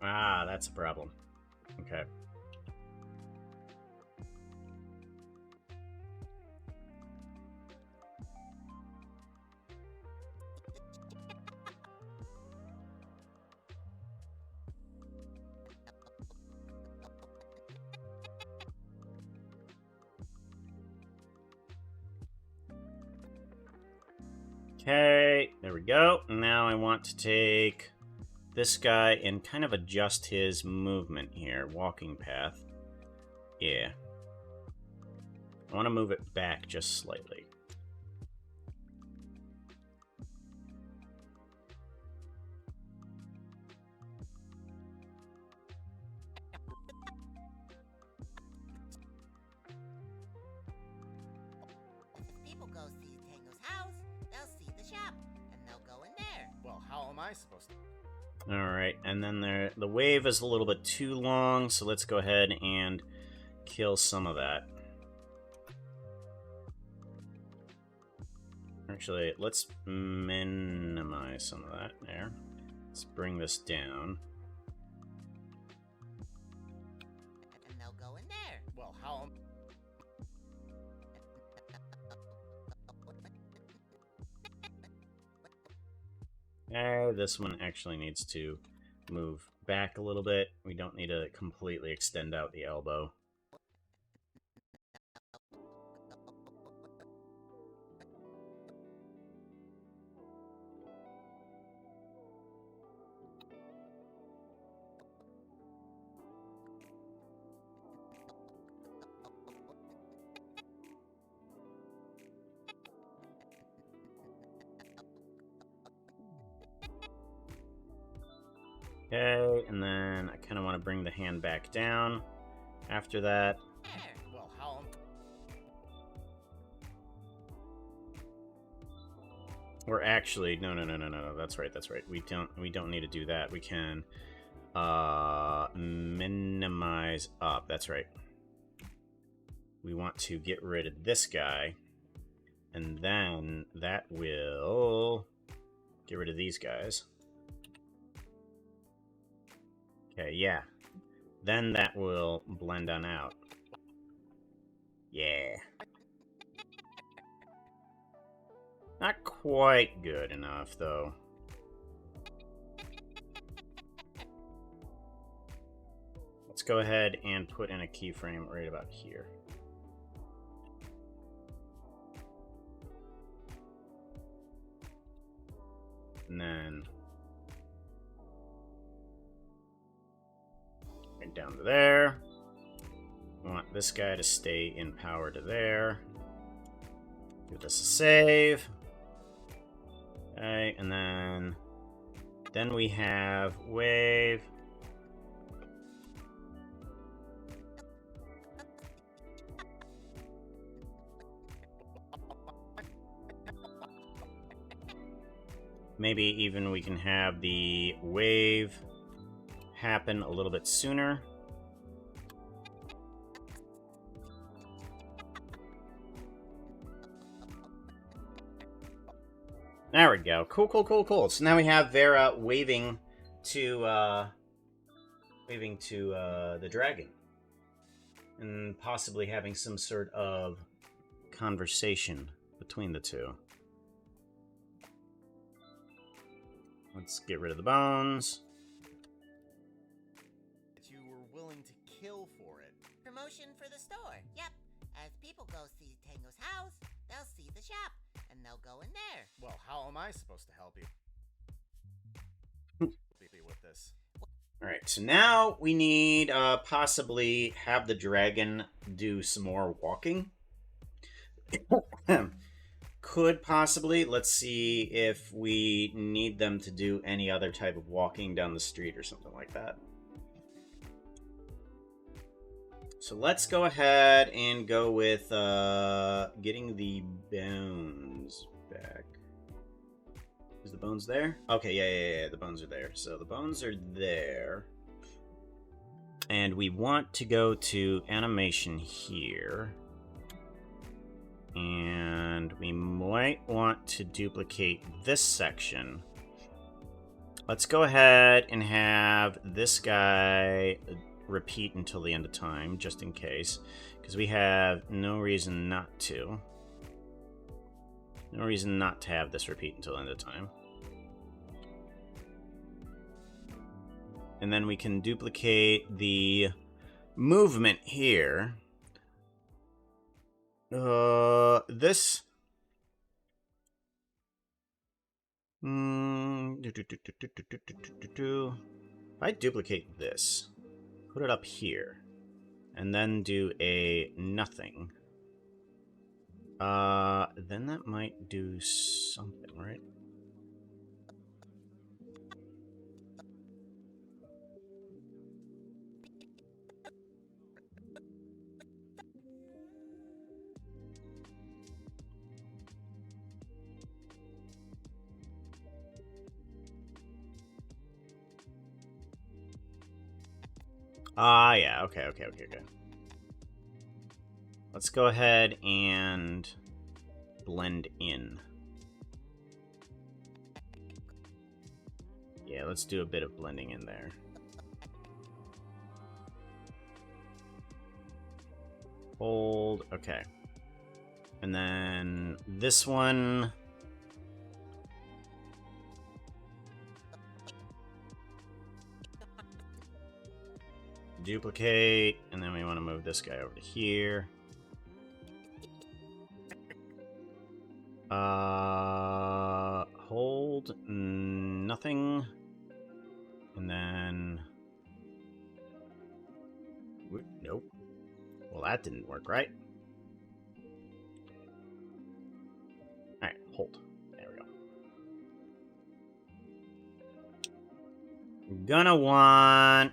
Ah, that's a problem. Okay. Okay, there we go. Now I want to take this guy and kind of adjust his movement here. Walking path. Yeah. I want to move it back just slightly. If people go see Tango's house, they'll see the shop, and they'll go in there. Well, how am I supposed to? Alright, and then the wave is a little bit too long, so let's go ahead and kill some of that. Actually, let's minimize some of that there. Let's bring this down. And they'll go in there. Well, how? This one actually needs to move back a little bit. We don't need to completely extend out the elbow. Okay, and then I kind of want to bring the hand back down after that. There. Well, how? Or actually, no, that's right. We don't need to do that. We can minimize up. That's right. We want to get rid of this guy, and then that will get rid of these guys. Okay, yeah. Then that will blend on out. Yeah. Not quite good enough, though. Let's go ahead and put in a keyframe right about here. And then right down to there. We want this guy to stay in power to there. Give this a save. Okay, and then we have wave. Maybe even we can have the wave happen a little bit sooner. There we go. Cool. So now we have Vera waving to the dragon, and possibly having some sort of conversation between the two. Let's get rid of the bones. That you were willing to kill for it. Promotion for the store. Yep. As people go see Tango's house, they'll see the shop, and they'll go in there. Well, how am I supposed to help you? With this. Alright, so now we need possibly have the dragon do some more walking. Could possibly. Let's see if we need them to do any other type of walking down the street or something like that. So let's go ahead and go with getting the bones back. Is the bones there? Okay, yeah, the bones are there. So the bones are there. And we want to go to animation here. And we might want to duplicate this section. Let's go ahead and have this guy repeat until the end of time, just in case. Because we have no reason not to. No reason not to have this repeat until the end of time. And then we can duplicate the movement here. This... If I duplicate this, put it up here, and then do a nothing, then that might do something, right? Ah, yeah, okay. let's go ahead and blend in. Yeah, let's do a bit of blending in there. Hold, okay. And then this one. Duplicate, and then we want to move this guy over to here. Hold, nothing. And then... Nope. Well, that didn't work, right? Alright, hold. There we go. Gonna want...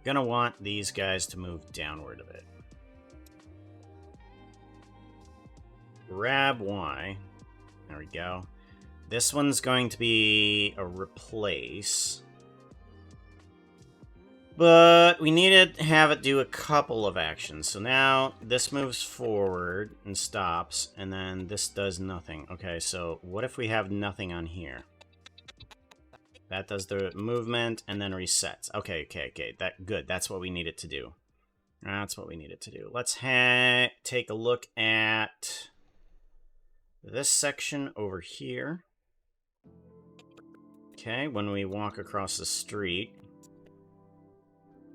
Gonna want these guys to move downward a bit. Grab Y. There we go. This one's going to be a replace. But we need to have it do a couple of actions. So now this moves forward and stops, and then this does nothing. Okay, so what if we have nothing on here? That does the movement and then resets. Okay. That good. That's what we need it to do. That's what we need it to do. Let's take a look at this section over here. Okay, when we walk across the street.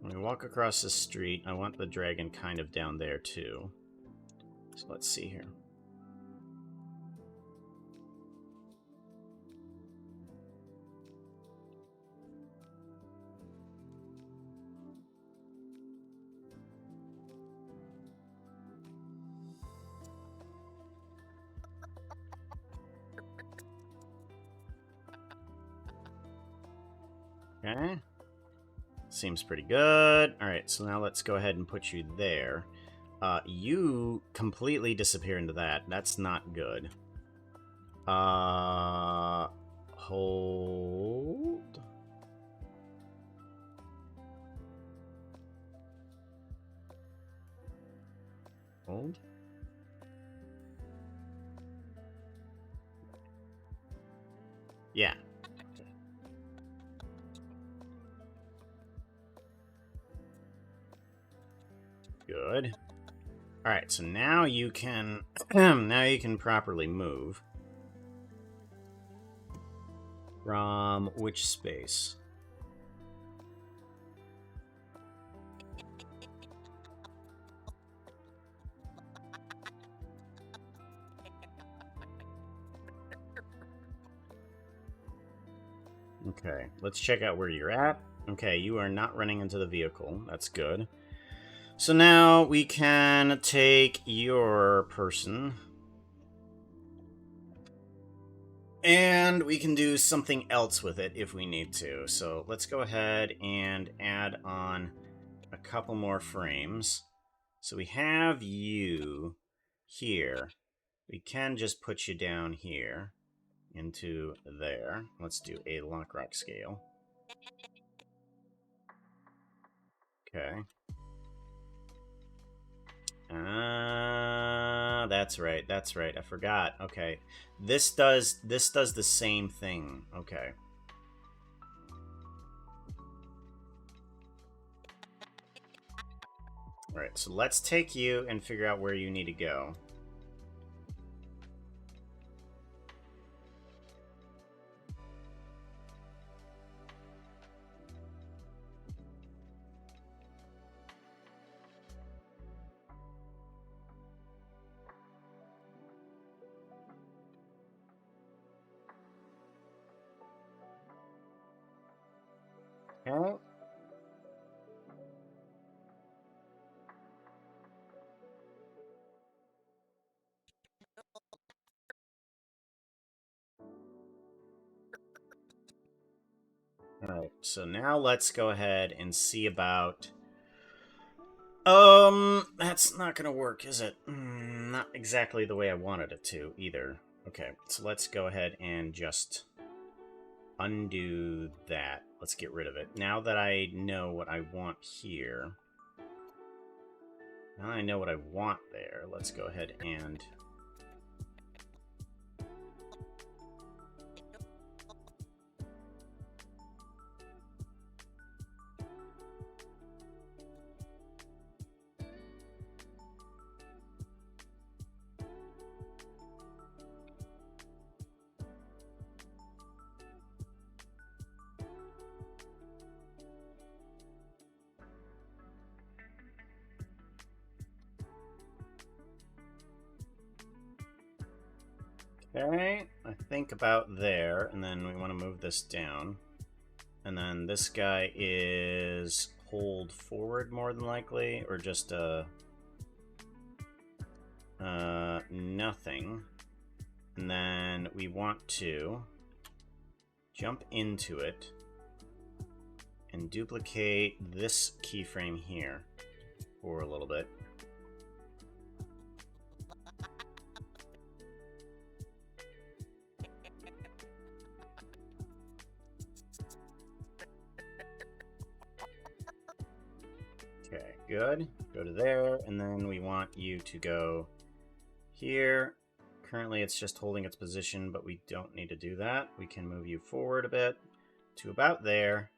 When we walk across the street, I want the dragon kind of down there too. So let's see here. Okay. Seems pretty good. Alright, so now let's go ahead and put you there. You completely disappear into that. That's not good. Hold. Hold. Yeah. Good. All right, so now you can properly move from which space? Okay, let's check out where you're at. Okay, you are not running into the vehicle. That's good. So now we can take your person and we can do something else with it if we need to. So let's go ahead and add on a couple more frames. So we have you here. We can just put you down here into there. Let's do a Lockrock scale. Okay. That's right, that's right. I forgot. Okay. This does the same thing. Okay. Alright, so let's take you and figure out where you need to go. Okay. Alright, so now let's go ahead and see about... that's not gonna work, is it? Not exactly the way I wanted it to, either. Okay, so let's go ahead and just undo that. let's get rid of it. Now that I know what I want here, now I know what I want there, let's go ahead and... Okay, I think about there, and then we want to move this down. And then this guy is hold forward more than likely, or just nothing. And then we want to jump into it and duplicate this keyframe here for a little bit. Okay, good. Go to there, and then we want you to go here. Currently it's just holding its position, but we don't need to do that. We can move you forward a bit to about there.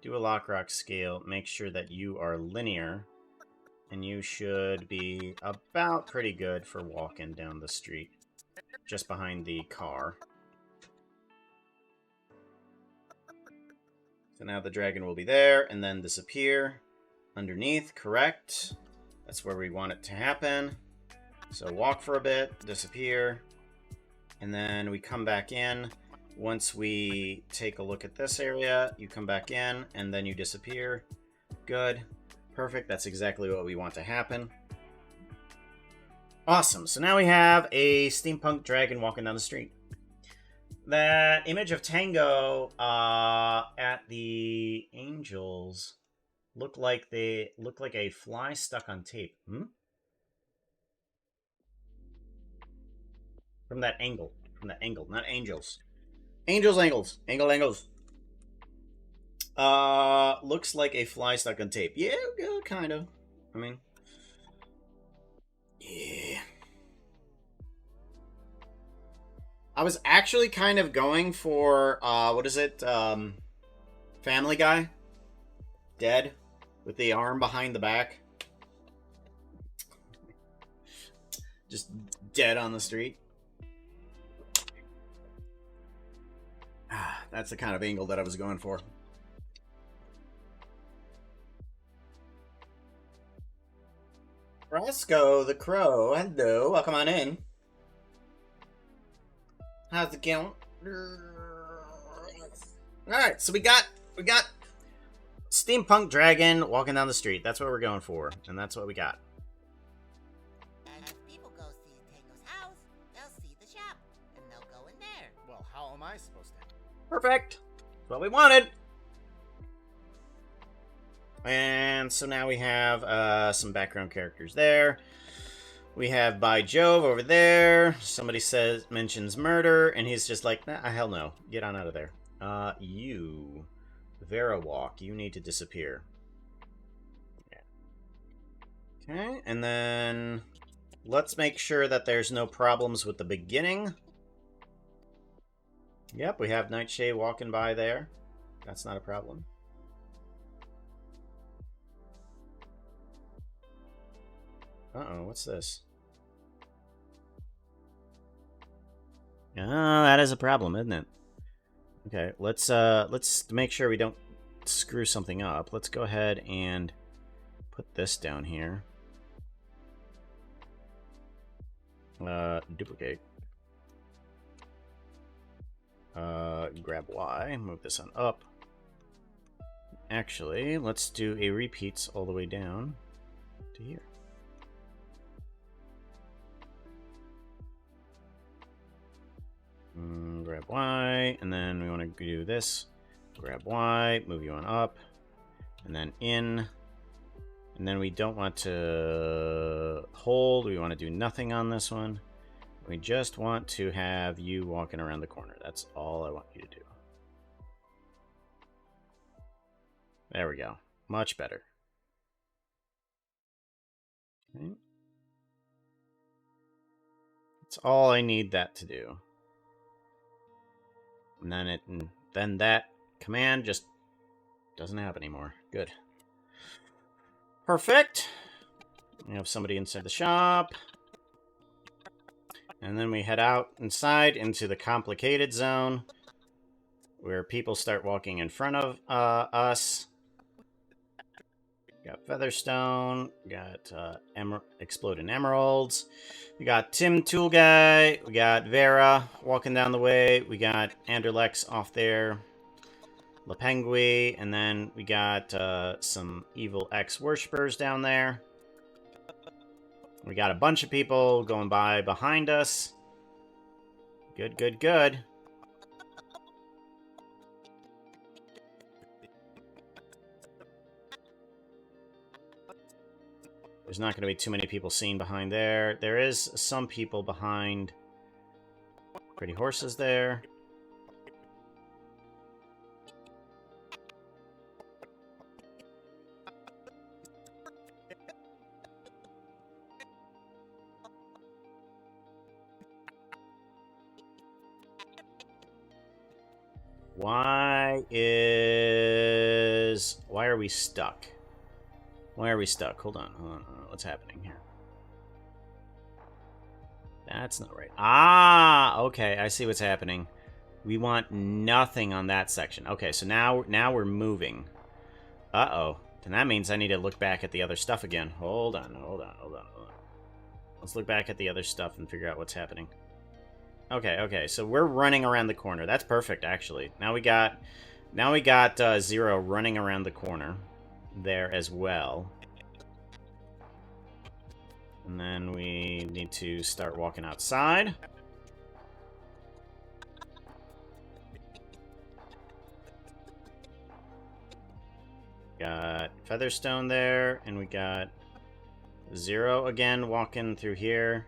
Do a lock rock scale. Make sure that you are linear, and you should be about pretty good for walking down the street, just behind the car. So now the dragon will be there, and then disappear. Underneath, correct. That's where we want it to happen. So walk for a bit, disappear, and then we come back in. Once we take a look at this area, you come back in, and then you disappear. Good. Perfect. That's exactly what we want to happen. Awesome. So now we have a steampunk dragon walking down the street. That image of Tango at the Angels look like a fly stuck on tape. From that angle, not angels. Angels. Looks like a fly stuck on tape. Yeah, kind of. I mean, yeah. I was actually kind of going for, what is it? Family Guy? Dead? With the arm behind the back? Just dead on the street? That's the kind of angle that I was going for. Roscoe the Crow, hello, welcome on in. How's it going? Alright, so we got steampunk dragon walking down the street. That's what we're going for, and that's what we got. And if people go see Tango's house, they'll see the shop, and they'll go in there. Well, how am I supposed to? Perfect. That's what we wanted. And so now we have some background characters there. We have By Jove over there. Somebody mentions murder, and he's just like, nah, hell no. Get on out of there. You, Vera Walk, you need to disappear. Yeah. Okay, and then let's make sure that there's no problems with the beginning. Yep, we have Nightshade walking by there. That's not a problem. Uh-oh, what's this? Oh, that is a problem, isn't it? Okay, let's make sure we don't screw something up. Let's go ahead and put this down here. Duplicate. Grab Y, move this on up. Actually, let's do a repeats all the way down to here. Grab Y, and then we want to do this. Grab Y, move you on up, and then in. And then we don't want to hold. We want to do nothing on this one. We just want to have you walking around the corner. That's all I want you to do. There we go. Much better. Okay. That's all I need that to do. And then that command just doesn't happen anymore. Good. Perfect. We have somebody inside the shop. And then we head out inside into the complicated zone, where people start walking in front of us. Got Featherstone. Got Exploding Emeralds. We got Tim Tool Guy. We got Vera walking down the way. We got Anderlex off there. Lapengui. And then we got some Evil X Worshippers down there. We got a bunch of people going by behind us. Good, good, good. There's not going to be too many people seen behind there. There is some people behind Pretty Horses there. Why are we stuck? Why are we stuck? Hold on. What's happening here? That's not right. Ah, okay. I see what's happening. We want nothing on that section. Okay, so now we're moving. Uh-oh. Then that means I need to look back at the other stuff again. Hold on. Let's look back at the other stuff and figure out what's happening. Okay. So we're running around the corner. That's perfect, actually. Now we got Zero running around the corner there as well. And then we need to start walking outside. Got Featherstone there, and we got Zero again walking through here.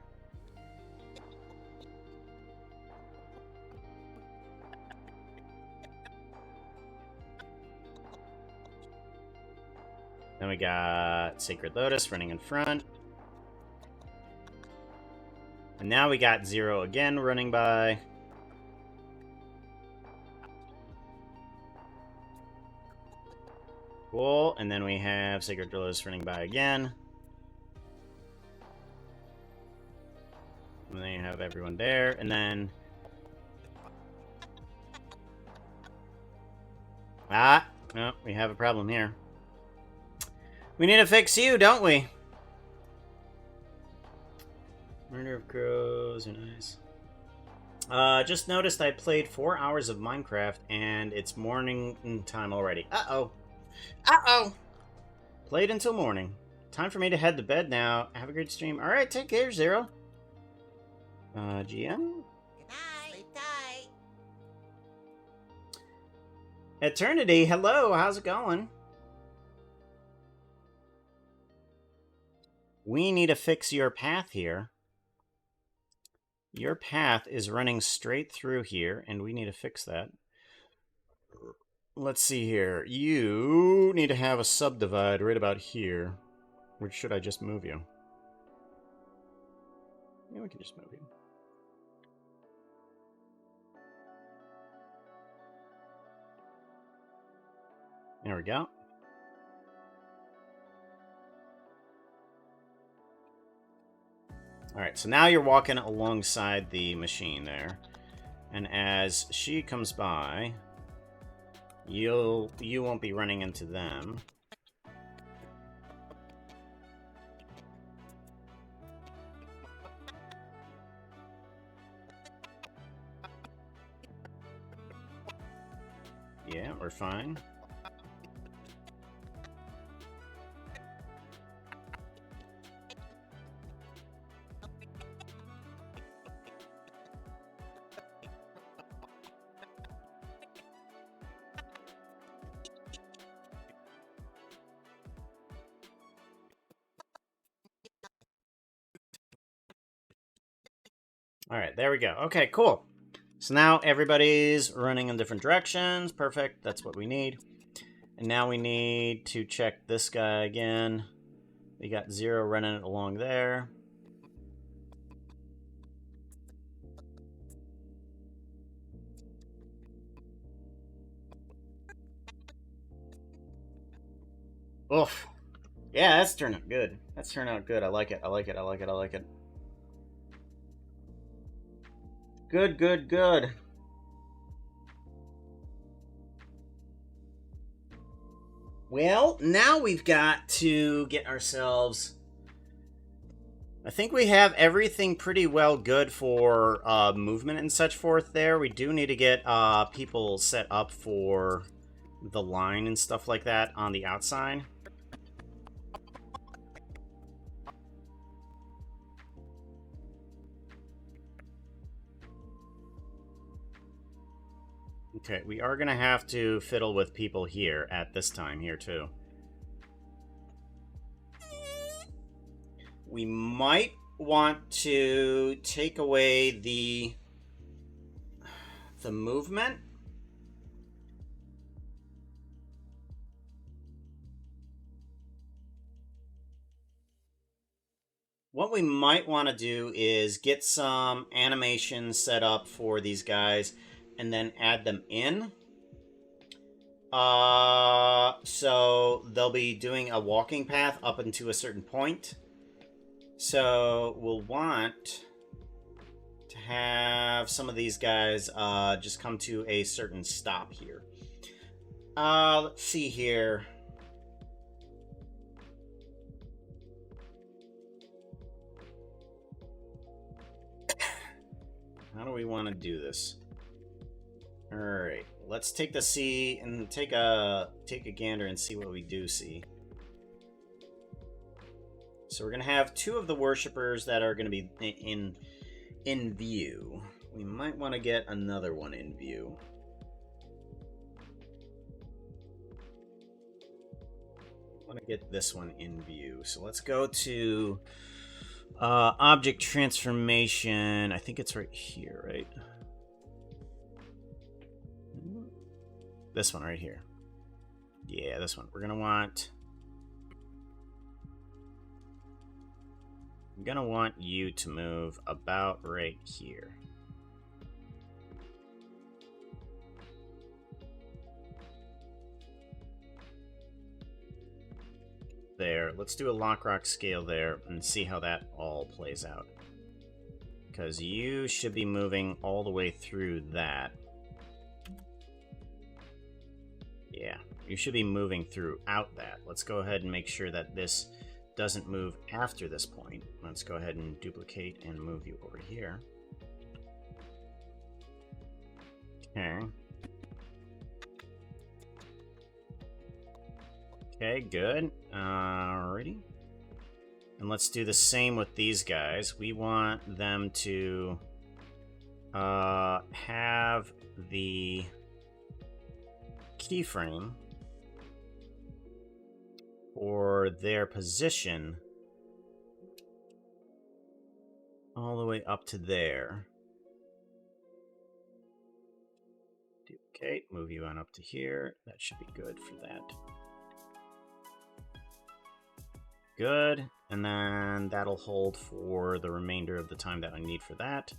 Then we got Sacred Lotus running in front. And now we got Zero again running by. Cool. And then we have Sacred Lotus running by again. And then you have everyone there. And then... Ah! No, we have a problem here. We need to fix you, don't we? Murder of Crows are nice. Just noticed I played 4 hours of Minecraft and it's morning time already. Uh-oh. Uh-oh. Played until morning. Time for me to head to bed now. Have a great stream. Alright, take care, Zero. GM? Good night. Sleep tight. Eternity, hello, how's it going? We need to fix your path here. Your path is running straight through here, and we need to fix that. Let's see here. You need to have a subdivide right about here. Or should I just move you? Yeah, we can just move you. There we go. Alright, so now you're walking alongside the machine there. And as she comes by, you won't be running into them. Yeah, we're fine. Alright, there we go. Okay, cool. So now everybody's running in different directions. Perfect. That's what we need. And now we need to check this guy again. We got 0 running along there. Oof. Yeah, that's turned out good. That's turned out good. I like it. I like it. I like it. I like it. Good, good, good. Well, now we've got to get ourselves... I think we have everything pretty well good for movement and such forth there. We do need to get people set up for the line and stuff like that on the outside. Okay, we are going to have to fiddle with people here at this time here, too. We might want to take away the movement. What we might want to do is get some animation set up for these guys and then add them in. So they'll be doing a walking path up into a certain point. So we'll want to have some of these guys just come to a certain stop here. Let's see here. How do we want to do this? All right, let's take the C and take a gander and see what we do see. So we're gonna have 2 of the worshippers that are gonna be in view. We might want to get another one in view. I want to get this one in view. So let's go to object transformation. I think it's right here, right? This one right here. Yeah, this one. We're gonna want... I'm gonna want you to move about right here. There. Let's do a Lockrock scale there and see how that all plays out. Because you should be moving all the way through that. Yeah, you should be moving throughout that. Let's go ahead and make sure that this doesn't move after this point. Let's go ahead and duplicate and move you over here. Okay. Okay, good. Alrighty. And let's do the same with these guys. We want them to have the keyframe for their position all the way up to there. Duplicate, move you on up to here. That should be good for that. Good, and then that'll hold for the remainder of the time that I need for that.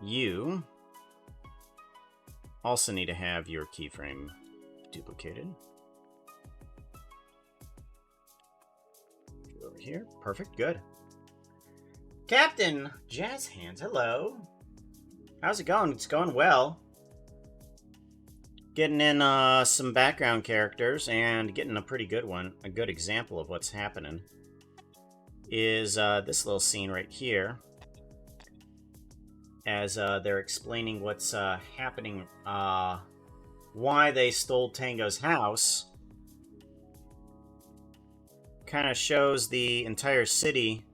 You also need to have your keyframe duplicated. Over here, perfect, good. Captain Jazz Hands, hello. How's it going? It's going well. Getting in some background characters and getting a pretty good one. A good example of what's happening is this little scene right here. As they're explaining what's happening, why they stole Tango's house. Kind of shows the entire city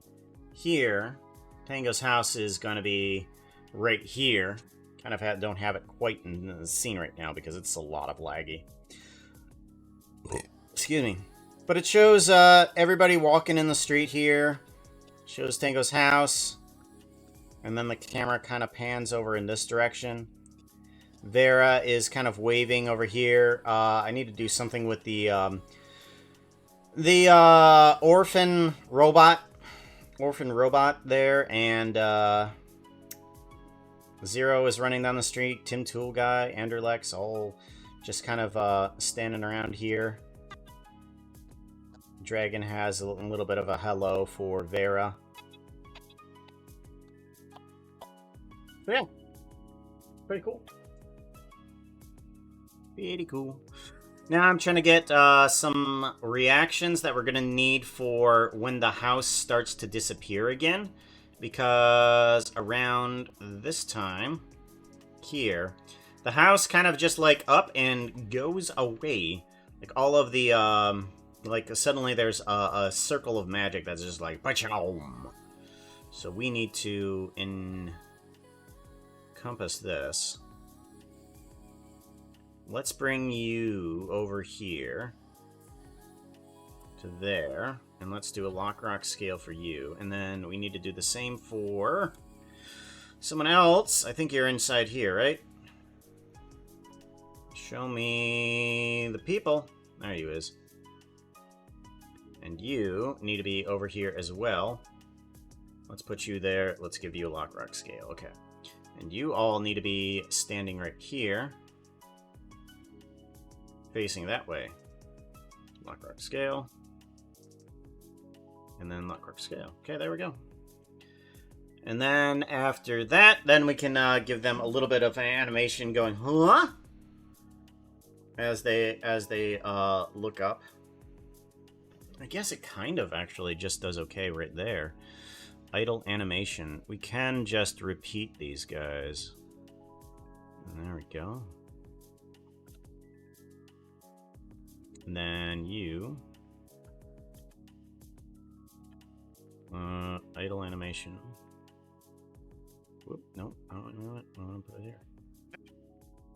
here. Tango's house is going to be right here. Kind of don't have it quite in the scene right now because it's a lot of laggy. Excuse me. But it shows everybody walking in the street here. Shows Tango's house. And then the camera kind of pans over in this direction. Vera is kind of waving over here. I need to do something with the orphan robot there, and Zero is running down the street. Tim Tool Guy, Anderlex, all just kind of standing around here. Dragon has a little bit of a hello for Vera. So yeah, pretty cool. Pretty cool. Now I'm trying to get some reactions that we're going to need for when the house starts to disappear again. Because around this time here, the house kind of just like up and goes away. Like all of the, like suddenly there's a circle of magic that's just like, ba-chow. So we need to encompass this. Let's bring you over here to there, and let's do a Lockrock scale for you. And then we need to do the same for someone else. I think you're inside here, right? Show me the people. There you is. And you need to be over here as well. Let's put you there. Let's give you a Lockrock scale. Okay. And you all need to be standing right here. Facing that way. Lockrock scale. And then Lockrock scale. Okay, there we go. And then after that, then we can give them a little bit of animation going, huh? As they look up. I guess it kind of actually just does okay right there. Idle animation. We can just repeat these guys. And there we go. And then you. Idle animation. Whoop, nope. I don't know what. I want to put it here.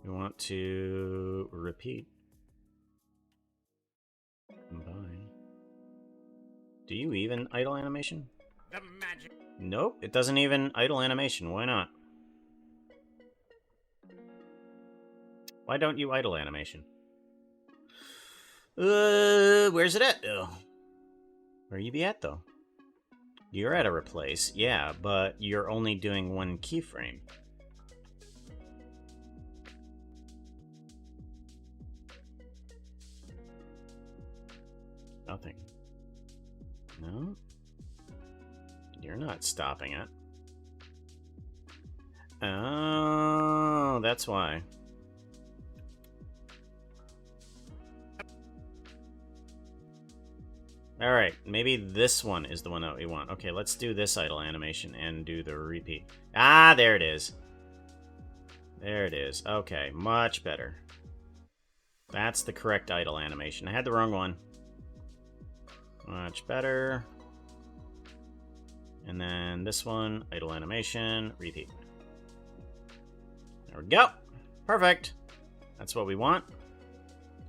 We want to repeat. Combine. Do you even idle animation? The magic. Nope, it doesn't even idle animation. Why not? Why don't you idle animation? Where's it at, though? Where you be at, though? You're at a replace, yeah, but you're only doing one keyframe. Nothing. No? You're not stopping it. Oh, that's why. Alright, maybe this one is the one that we want. Okay, let's do this idle animation and do the repeat. Ah, there it is. There it is. Okay, much better. That's the correct idle animation. I had the wrong one. Much better. And then this one, idle animation, repeat. There we go. Perfect. That's what we want.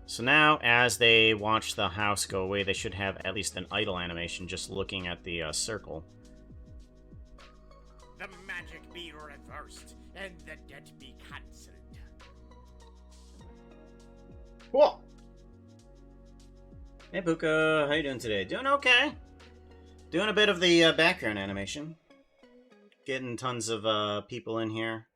So now, as they watch the house go away, they should have at least an idle animation just looking at the circle. The magic be reversed, and the debt be cancelled. Cool. Hey, Puka. How you doing today? Doing okay. Doing a bit of the background animation. Getting tons of people in here.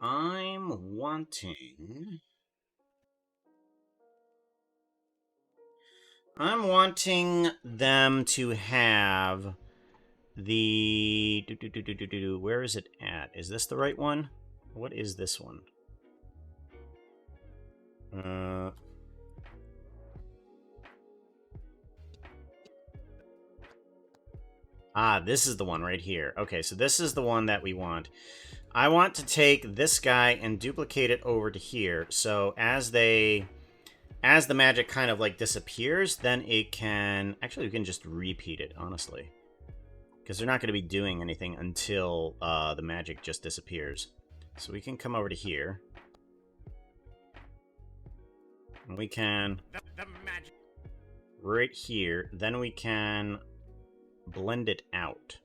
I'm wanting them to have the where is it at? Is this the right one? What is this one? This is the one right here. Okay, so this is the one that we want. I want to take this guy and duplicate it over to here. So as the magic kind of like disappears, then it can... Actually, we can just repeat it, honestly. Because they're not going to be doing anything until the magic just disappears. So we can come over to here. And we can... The magic. Right here. Then we can blend it out.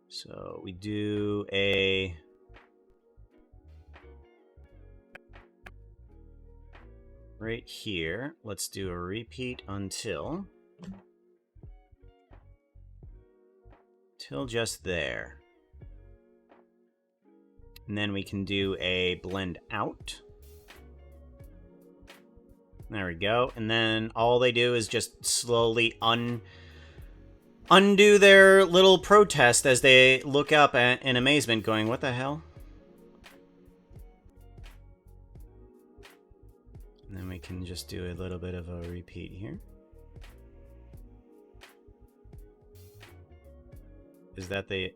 So we do a... right here. Let's do a repeat until... till just there. And then we can do a blend out. There we go. And then all they do is just slowly undo their little protest as they look up in amazement going, what the hell? And then we can just do a little bit of a repeat here. Isn't that the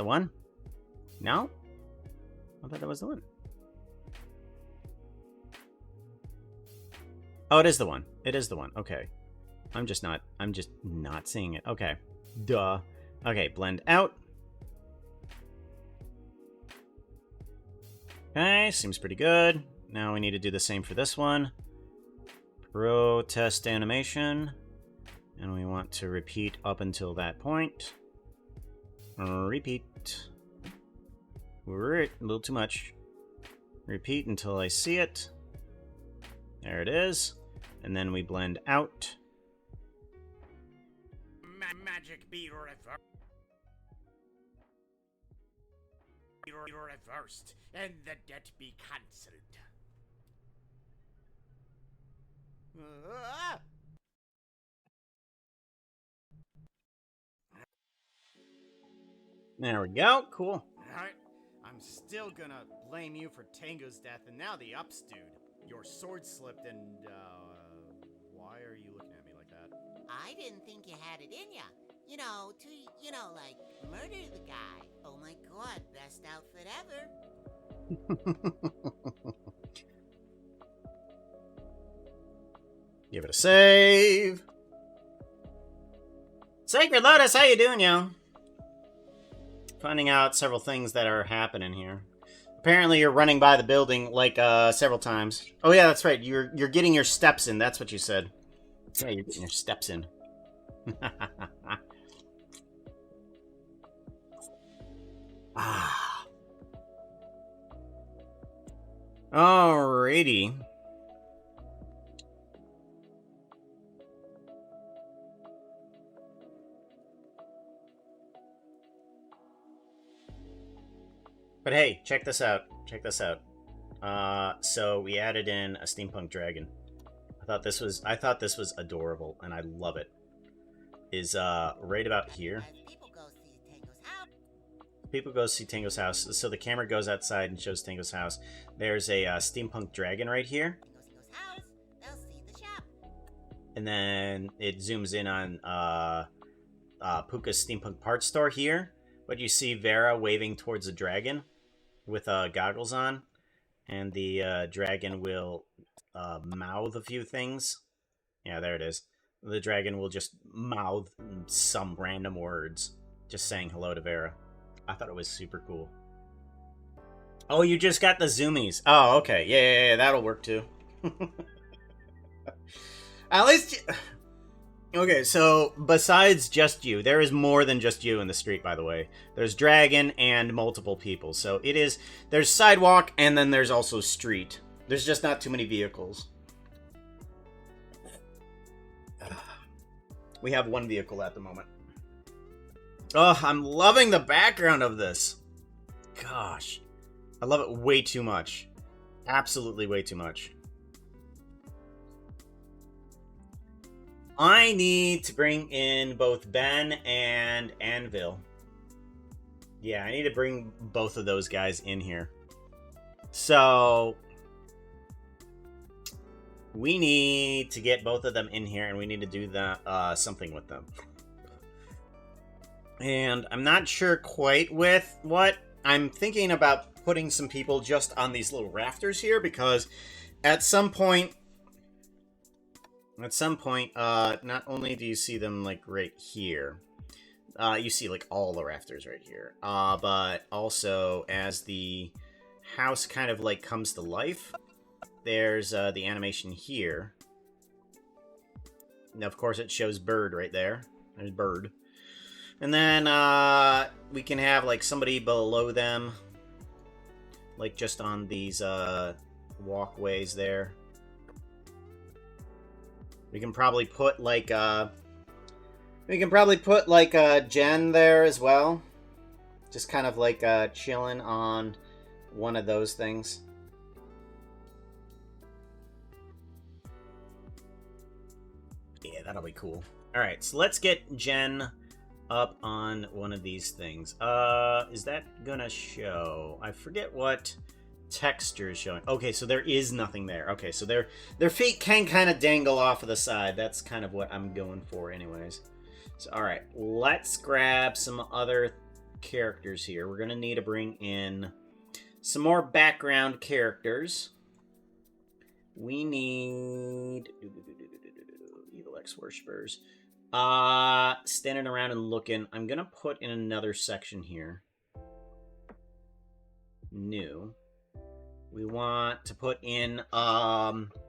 one? No? I thought that was the one. Oh, it is the one. It is the one. Okay. I'm just not seeing it. Okay. Duh. Okay, blend out. Okay, seems pretty good. Now we need to do the same for this one. Protest animation. And we want to repeat up until that point. Repeat. A little too much. Repeat until I see it. There it is. And then we blend out. Magic be reversed, and the debt be cancelled. There we go. Cool. Alright, I'm still gonna blame you for Tango's death, and now the ups dude. Your sword slipped, and why are you looking at me like that? I didn't think you had it in ya. Like, murder the guy. Oh my god, best outfit ever. Give it a save. Sacred Lotus, how you doing, yo? Finding out several things that are happening here. Apparently you're running by the building, like, several times. Oh yeah, that's right. You're getting your steps in. That's what you said. Yeah, you're getting your steps in. Ah. Alrighty. But hey, check this out. Check this out. So we added in a steampunk dragon. I thought this was adorable, and I love it. Is right about here. People go see Tango's house. So the camera goes outside and shows Tango's house. There's a steampunk dragon right here. And then it zooms in on Puka's steampunk parts store here. But you see Vera waving towards the dragon with goggles on. And the dragon will mouth a few things. Yeah, there it is. The dragon will just mouth some random words. Just saying hello to Vera. I thought it was super cool. Oh, you just got the zoomies. Oh, okay. Yeah, that'll work too. At least... Okay, so besides just you, there is more than just you in the street, by the way. There's dragon and multiple people. So it is... There's sidewalk and then there's also street. There's just not too many vehicles. We have one vehicle at the moment. Oh, I'm loving the background of this. Gosh. I love it way too much. Absolutely way too much. I need to bring in both Ben and Anvil. Yeah, I need to bring both of those guys in here. So... we need to get both of them in here, and we need to do that, something with them. And I'm not sure quite with what. I'm thinking about putting some people just on these little rafters here, because at some point, not only do you see them, like, right here, you see, like, all the rafters right here, but also as the house kind of, like, comes to life, there's the animation here. Now, of course, it shows bird right there. There's bird. And then we can have like somebody below them, like just on these walkways there. We can probably put like Jen there as well, just kind of like chilling on one of those things. Yeah, that'll be cool. All right, so let's get Jen up on one of these things. Is that gonna show? I forget what texture is showing. Okay, so there is nothing there. Okay, so their feet can kind of dangle off of the side. That's kind of what I'm going for anyways. So, all right, let's grab some other characters here. We're gonna need to bring in some more background characters. We need Evil X Worshippers. Standing around and looking. I'm gonna put in another section here. New. We want to put in apartment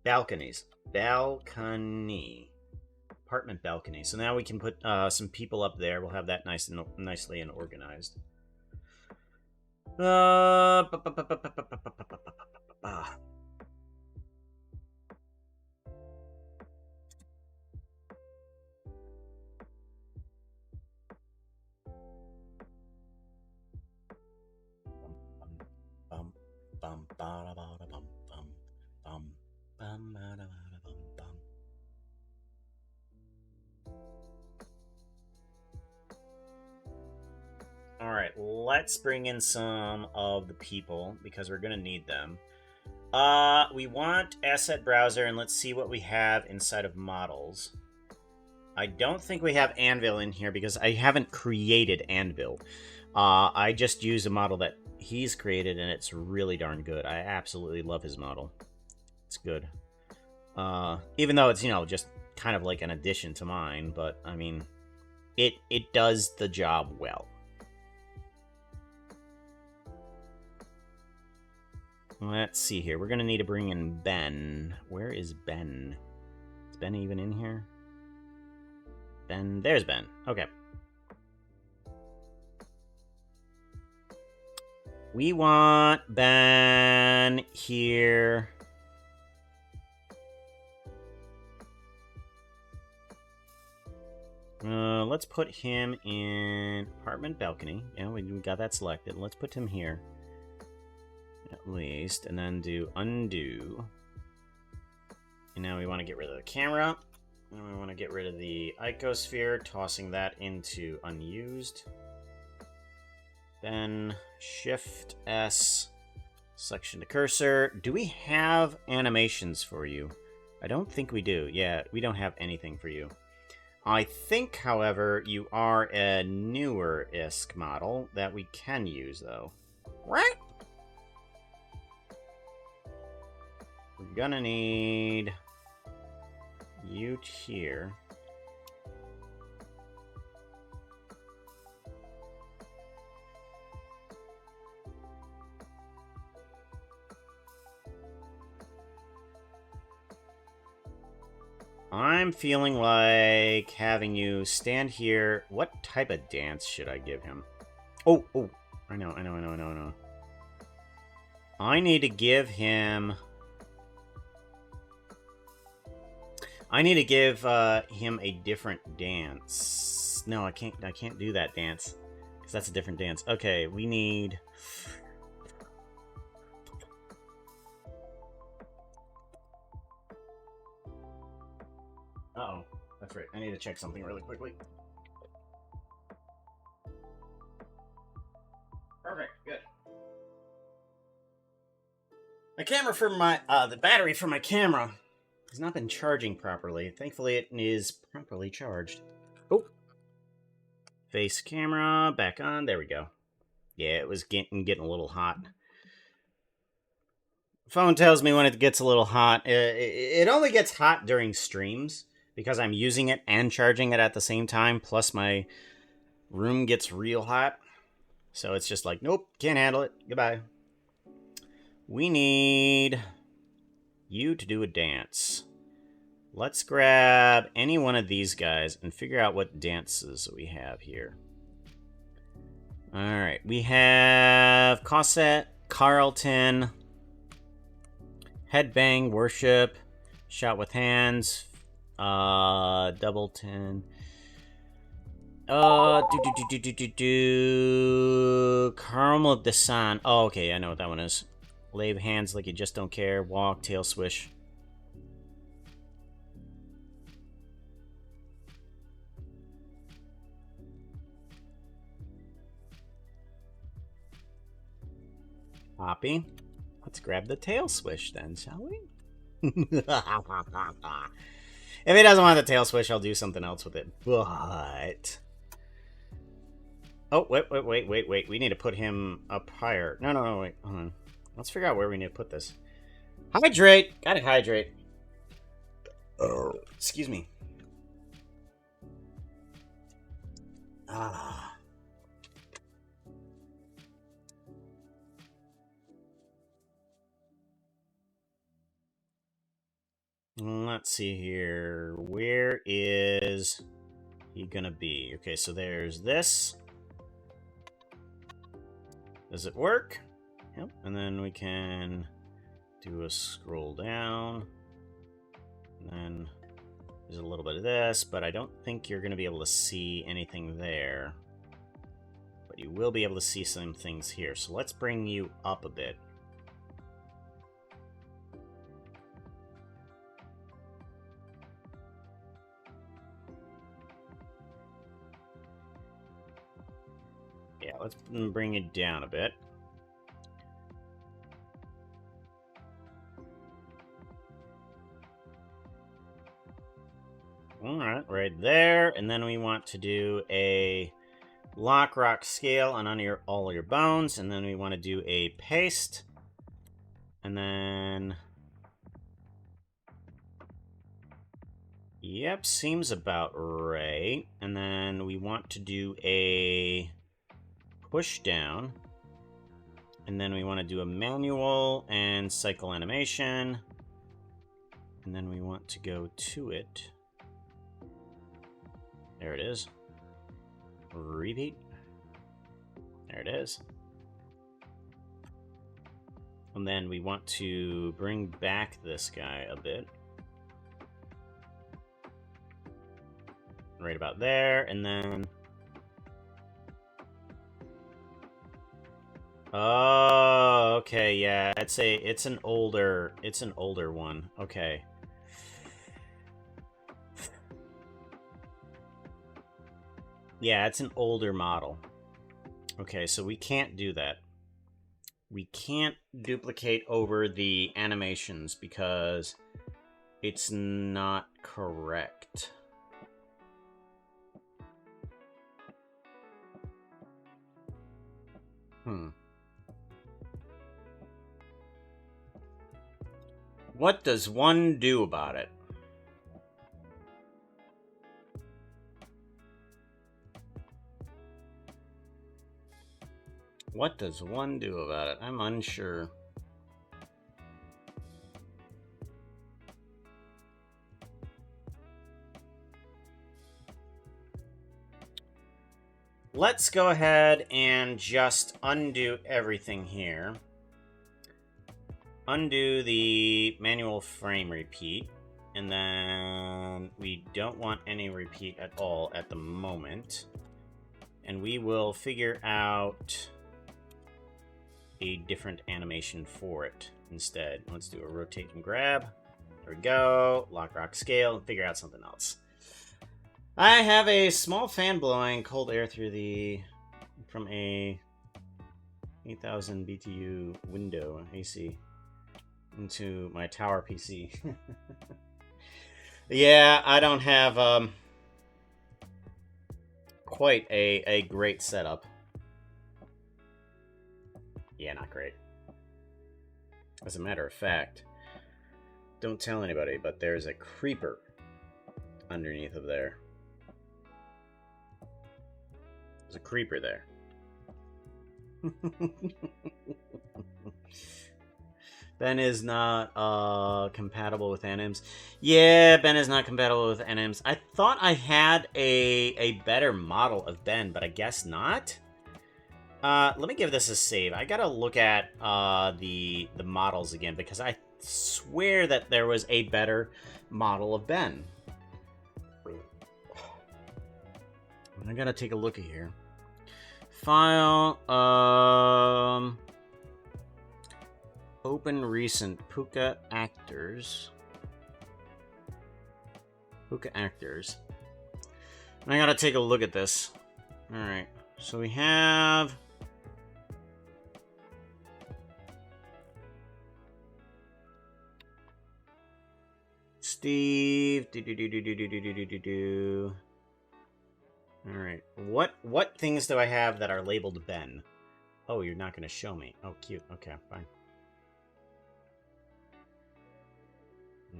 balconies. Balcony. Apartment balcony. So now we can put some people up there. We'll have that nicely and organized. Alright, let's bring in some of the people, because we're going to need them. We want Asset Browser, and let's see what we have inside of models. I don't think we have Anvil in here, because I haven't created Anvil. I just use a model that he's created, and it's really darn good. I absolutely love his model. It's good. Even though it's, you know, just kind of like an addition to mine, but, I mean, it does the job well. Let's see here. We're going to need to bring in Ben. Where is Ben? Is Ben even in here? Ben. There's Ben. Okay. We want Ben here. Let's put him in apartment balcony. Yeah, we got that selected. Let's put him here. At least, and then do undo. And now we want to get rid of the camera. And we want to get rid of the icosphere, tossing that into unused. Then Shift S, selection to cursor. Do we have animations for you? I don't think we do. Yeah, we don't have anything for you. I think, however, you are a newer ISK model that we can use, though. Right? We're gonna need you here. I'm feeling like having you stand here. What type of dance should I give him? Oh, I know. I need to give him... I need to give him a different dance. No, I can't do that dance, because that's a different dance. Okay, we need... Uh-oh, that's right. I need to check something really quickly. Perfect, good. My camera for my, the battery for my camera has not been charging properly. Thankfully, it is properly charged. Oh. Face camera, back on. There we go. Yeah, it was getting a little hot. Phone tells me when it gets a little hot. It only gets hot during streams, because I'm using it and charging it at the same time, plus my room gets real hot. So it's just like, nope, can't handle it. Goodbye. We need you to do a dance. Let's grab any one of these guys and figure out what dances we have here. Alright, we have Cosette, Carlton, Headbang, Worship, Shot with Hands, Doubleton. Caramel of the Sun. Oh, okay, I know what that one is. Lave hands like you just don't care. Walk, tail swish. Poppy. Let's grab the tail swish then, shall we? If he doesn't want the tail swish, I'll do something else with it. But... oh, wait. We need to put him up higher. No, wait. Hold on. Let's figure out where we need to put this. Hydrate! Gotta hydrate. Oh, excuse me. Ah. Let's see here. Where is he gonna be? Okay, so there's this. Does it work? Yep. And then we can do a scroll down. And then there's a little bit of this, but I don't think you're gonna be able to see anything there. But you will be able to see some things here. So let's bring you up a bit. Yeah, let's bring it down a bit. Alright, right there. And then we want to do a lock rock scale on all your bones. And then we want to do a paste. And then... yep, seems about right. And then we want to do a... push down, and then we want to do a manual and cycle animation, and then we want to go to it. There it is. Repeat. There it is. And then we want to bring back this guy a bit. Right about there, and then... oh, okay, yeah. It's an older one. Okay. Yeah, it's an older model. Okay, so we can't do that. We can't duplicate over the animations because it's not correct. What does one do about it? What does one do about it? I'm unsure. Let's go ahead and just undo everything here. Undo the manual frame repeat, and then we don't want any repeat at all at the moment. And we will figure out a different animation for it instead. Let's do a rotate and grab. There we go. Lock, rock, scale, and figure out something else. I have a small fan blowing cold air through from a 8000 BTU window AC into my tower PC. Yeah, I don't have quite a great setup. Yeah, not great. As a matter of fact, don't tell anybody, but there's a creeper underneath of there. There's a creeper there. Ben is not compatible with anims. Yeah, Ben is not compatible with anims. I thought I had a better model of Ben, but I guess not. Let me give this a save. I gotta look at the models again because I swear that there was a better model of Ben. I gotta take a look at here. File, open recent Puka actors. Puka actors. I gotta take a look at this. Alright, so we have... Steve. Alright. What things do I have that are labeled Ben? Oh, you're not going to show me. Oh, cute. Okay, fine.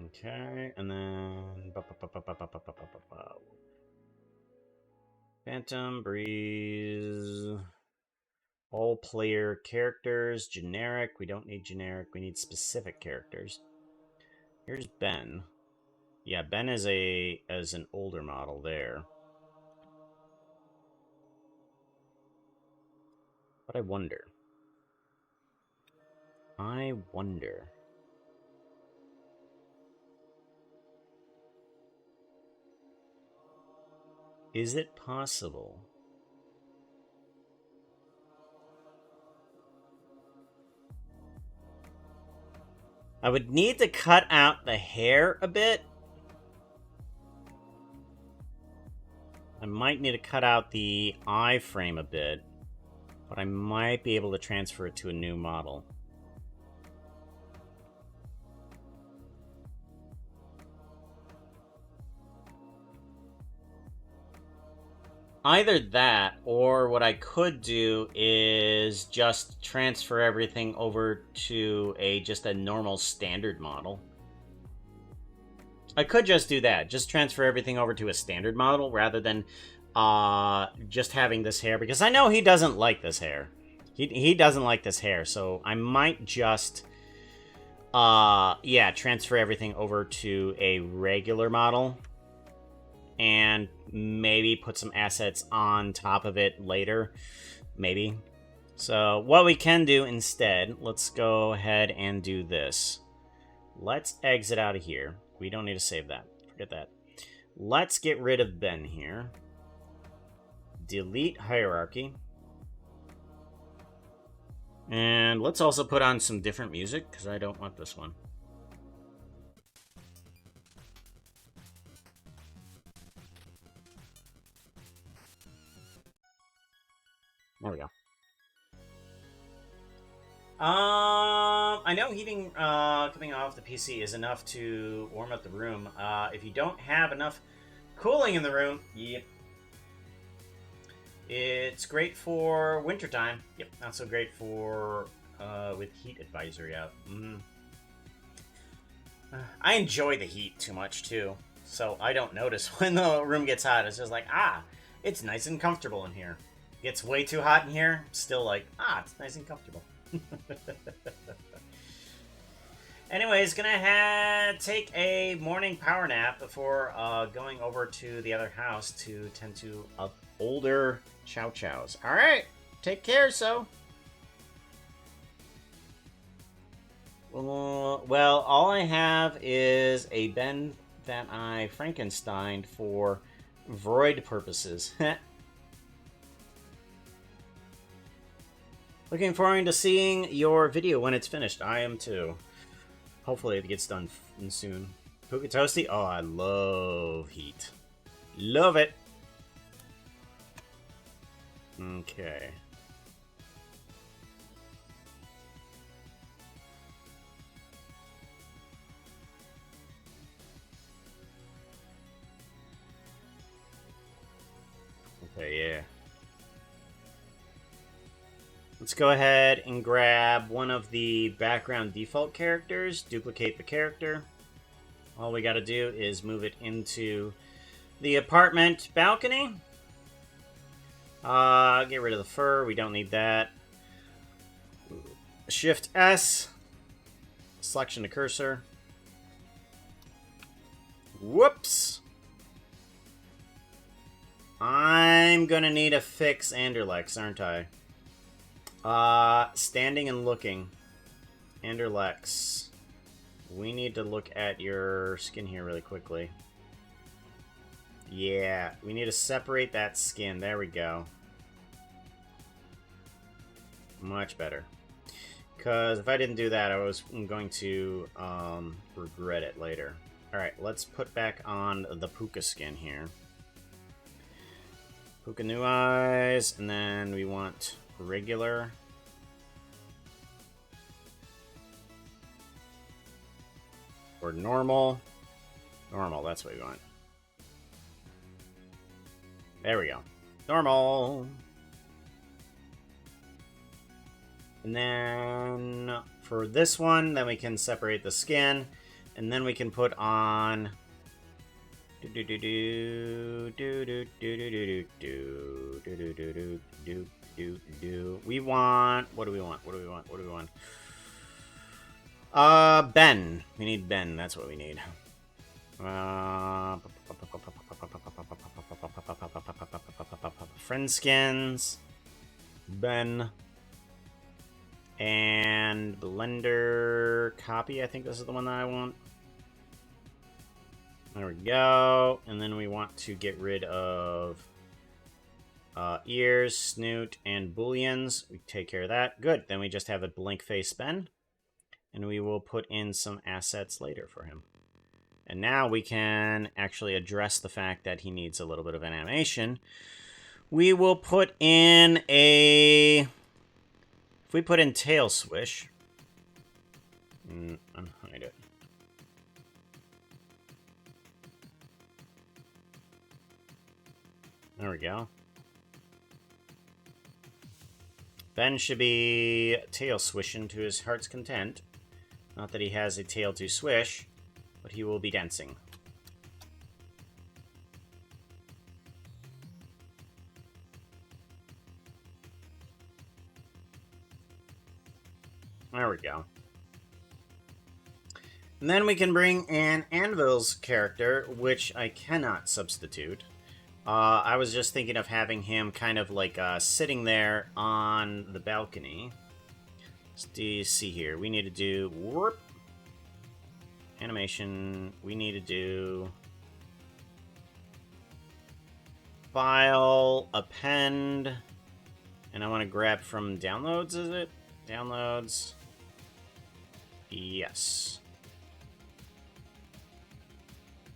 Okay, and then... Phantom, Breeze... All player characters, generic. We don't need generic. We need specific characters. Here's Ben. Yeah, Ben is an older model there. But I wonder. Is it possible? I would need to cut out the hair a bit. I might need to cut out the iframe a bit. But I might be able to transfer it to a new model. Either that, or what I could do is just transfer everything over to just a normal standard model. I could just do that. Just transfer everything over to a standard model rather than just having this hair. Because I know he doesn't like this hair. He doesn't like this hair. So I might just, yeah, transfer everything over to a regular model. And maybe put some assets on top of it later. Maybe. So what we can do instead, let's go ahead and do this. Let's exit out of here. We don't need to save that. Forget that. Let's get rid of Ben here. Delete hierarchy. And let's also put on some different music, because I don't want this one. There we go. I know heating coming off the PC is enough to warm up the room. If you don't have enough cooling in the room, yep. It's great for wintertime. Yep, not so great for with heat advisory out. I enjoy the heat too much too, so I don't notice when the room gets hot. It's just like, it's nice and comfortable in here. Gets way too hot in here, still like, it's nice and comfortable. Anyways, gonna take a morning power nap before going over to the other house to tend to older Chow Chows. Alright, take care, so. Well, all I have is a Ben that I Frankensteined for Vroid purposes. Looking forward to seeing your video when it's finished. I am too. Hopefully it gets done soon. Puka Toasty? Oh, I love heat. Love it. Okay. Okay, yeah. Let's go ahead and grab one of the background default characters, duplicate the character. All we gotta do is move it into the apartment balcony. Get rid of the fur, we don't need that. Shift S. Selection to cursor. Whoops! I'm gonna need to fix Anderlex, aren't I? Standing and looking. Anderlex. We need to look at your skin here really quickly. Yeah, we need to separate that skin. There we go. Much better. Because if I didn't do that, I was going to regret it later. Alright, let's put back on the Puka skin here. Puka New Eyes, and then we want regular. Or normal. Normal, that's what we want. There we go. Normal. And then for this one, then we can separate the skin. And then we can put on... We want... What do we want? What do we want? What do we want? Ben. We need Ben. That's what we need. Friend skins. Ben. And Blender copy. I think this is the one that I want. There we go. And then we want to get rid of ears, snoot, and booleans. We take care of that. Good. Then we just have a blank face Ben. And we will put in some assets later for him. And now we can actually address the fact that he needs a little bit of an animation. We will put in a... If we put in tail swish... Unhide it. There we go. Ben should be tail swishing to his heart's content. Not that he has a tail to swish, but he will be dancing. There we go. And then we can bring in Anvil's character, which I cannot substitute. I was just thinking of having him kind of like sitting there on the balcony. Let's see here. We need to do warp animation. We need to do file, append, and I want to grab from downloads. Is it downloads? Yes.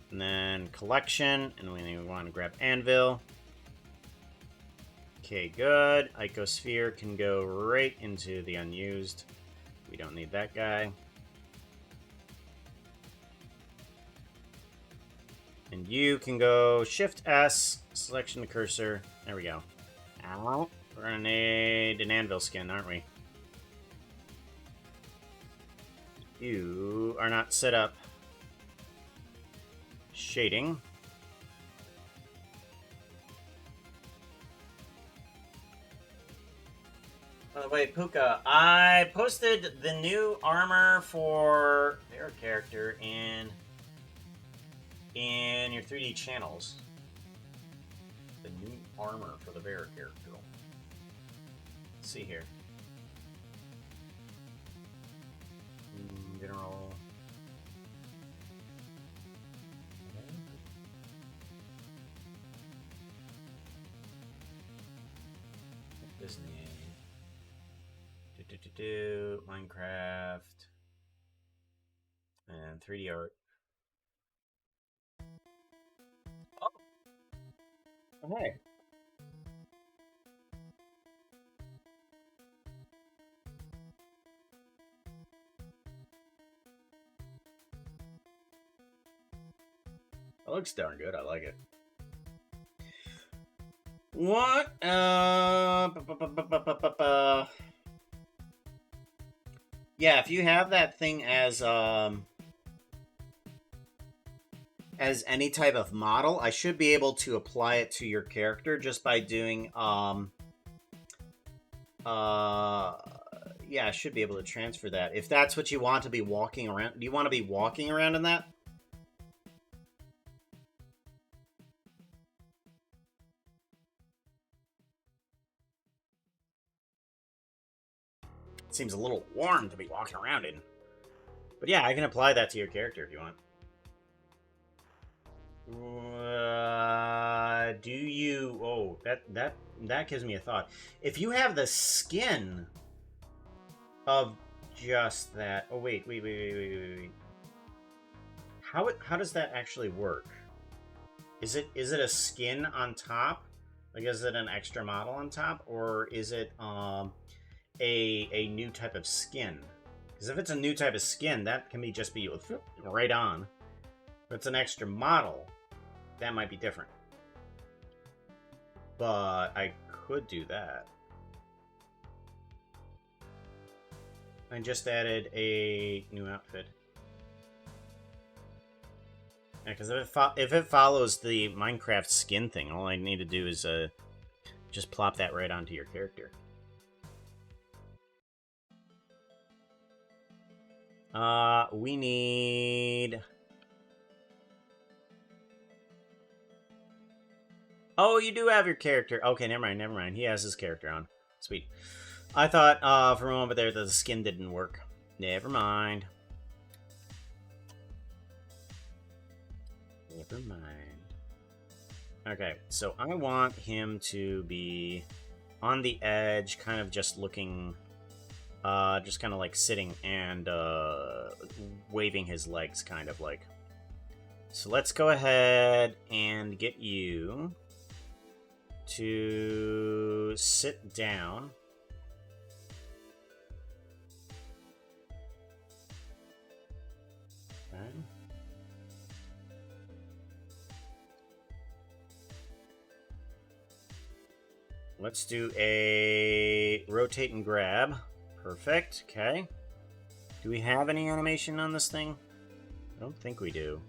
And then collection, and we want to grab Anvil. Okay, good. Icosphere can go right into the unused. We don't need that guy. And you can go Shift S, selection to cursor. There we go. Ow. We're gonna need an Anvil skin, aren't we? You are not set up. Shading. By the way, Puka, I posted the new armor for their character in your 3D channels. The new armor for the Vera character. Let's see here. General. Disney. Minecraft. And 3D art. Oh. Hey. That looks darn good. I like it. What? Yeah, if you have that thing as any type of model, I should be able to apply it to your character just by doing yeah, I should be able to transfer that. If that's what you want to be walking around. Do you want to be walking around in that? It seems a little warm to be walking around in. But yeah, I can apply that to your character if you want. Do you... Oh, that gives me a thought. If you have the skin of just that... Oh, wait. How does that actually work? Is it a skin on top? Like, is it an extra model on top? Or is it a new type of skin? Because if it's a new type of skin, that can just be right on. If it's an extra model, that might be different. But I could do that. I just added a new outfit. Yeah, because if it follows the Minecraft skin thing, all I need to do is just plop that right onto your character. We need... Oh, you do have your character. Okay, never mind. He has his character on. Sweet. I thought for a moment there that the skin didn't work. Never mind. Okay, so I want him to be on the edge, kind of just looking... just kind of like sitting and waving his legs, kind of like. So let's go ahead and get you to sit down. Okay. Let's do a rotate and grab. Perfect. Okay. Do we have any animation on this thing? I don't think we do.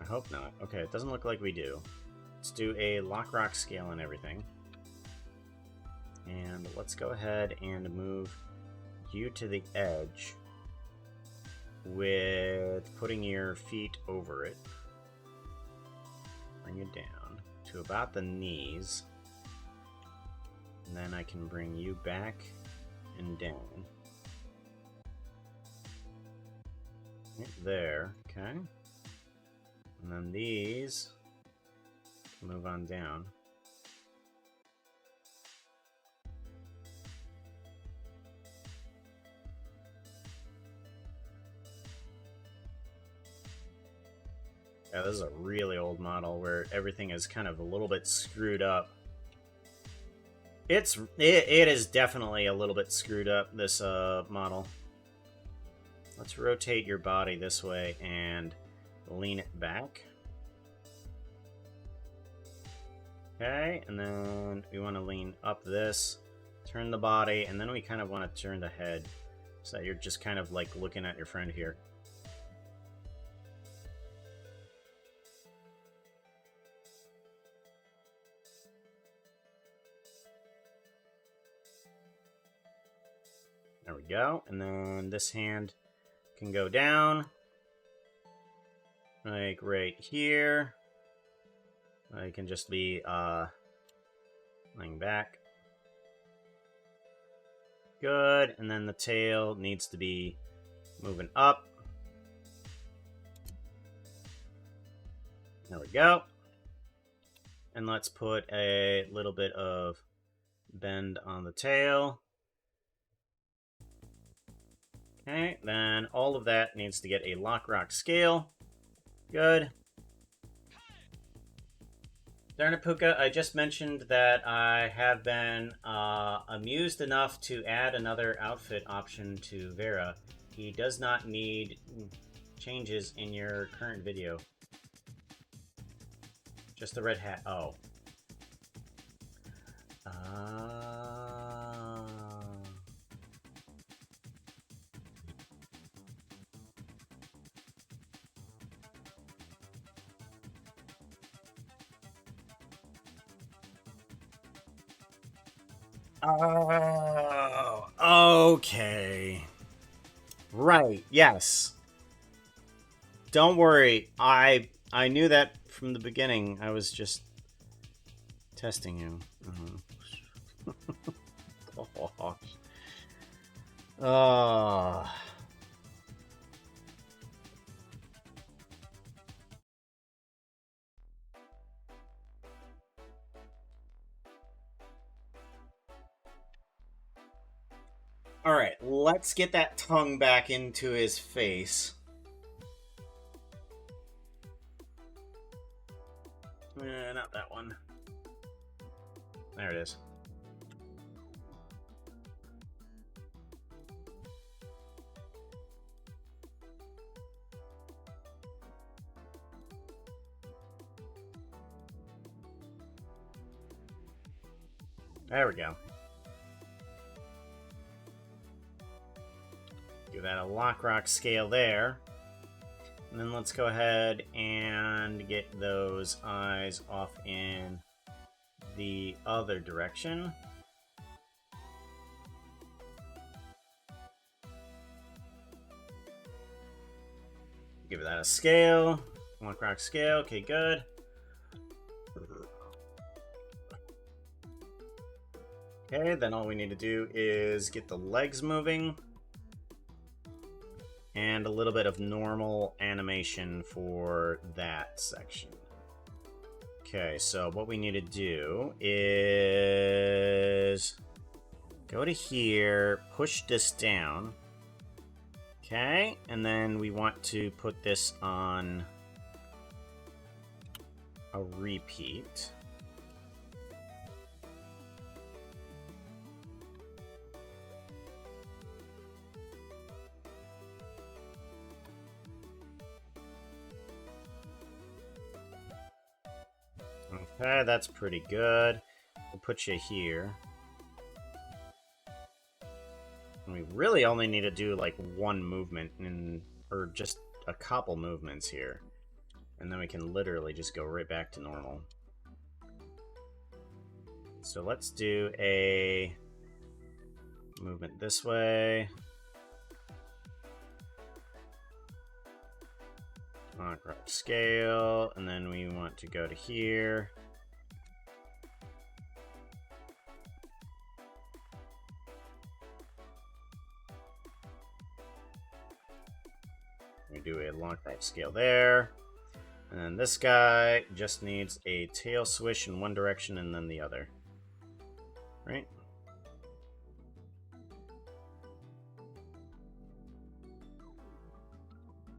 I hope not. Okay, it doesn't look like we do. Let's do a lock rock scale and everything. And let's go ahead and move you to the edge with putting your feet over it. Bring it down to about the knees. And then I can bring you back and down. Right there, okay. And then these move on down. Yeah, this is a really old model where everything is kind of a little bit screwed up. It is definitely a little bit screwed up, this model. Let's rotate your body this way and lean it back. Okay, and then we want to lean up this, turn the body, and then we kind of want to turn the head so that you're just kind of like looking at your friend here. There we go, and then this hand can go down, like right here. I can just be laying back. Good, and then the tail needs to be moving up. There we go. And let's put a little bit of bend on the tail. Okay, then all of that needs to get a lock rock scale. Good. Darn it, Puka, I just mentioned that I have been amused enough to add another outfit option to Vera. He does not need changes in your current video. Just the red hat. Oh. Oh, Okay. Right, yes. Don't worry. I knew that from the beginning. I was just testing you. Gosh. Alright, let's get that tongue back into his face. Not that one. There it is. There we go. Give that a Lockrock scale there. And then let's go ahead and get those eyes off in the other direction. Give that a scale. Lockrock scale. Okay, good. Okay, then all we need to do is get the legs moving. And a little bit of normal animation for that section. Okay, so what we need to do is go to here, push this down. Okay, and then we want to put this on a repeat. Okay, that's pretty good. We'll put you here. And we really only need to do like one movement, or just a couple movements here. And then we can literally just go right back to normal. So let's do a movement this way. Lockrock scale, and then we want to go to here. We do a Lockrock scale there. And then this guy just needs a tail swish in one direction and then the other. Right?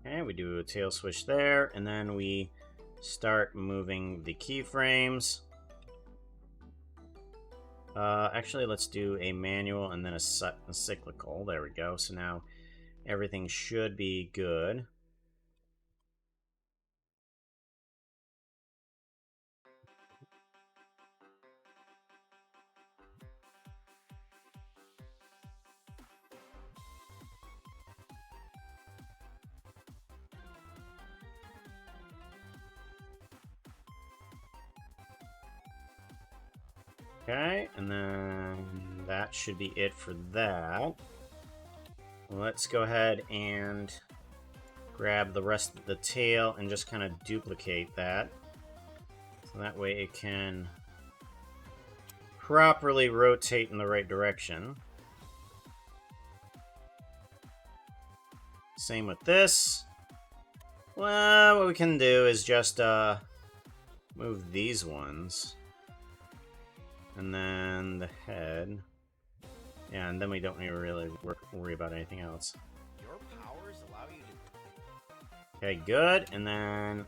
Okay, we do a tail swish there, and then we start moving the keyframes. Actually, let's do a manual and then a cyclical. There we go. So now everything should be good. Okay, and then that should be it for that. Let's go ahead and grab the rest of the tail and just kind of duplicate that. So that way it can properly rotate in the right direction. Same with this. Well, what we can do is just move these ones. And then the head. Yeah, and then we don't need to really worry about anything else. Your powers allow you to... Okay, good. And then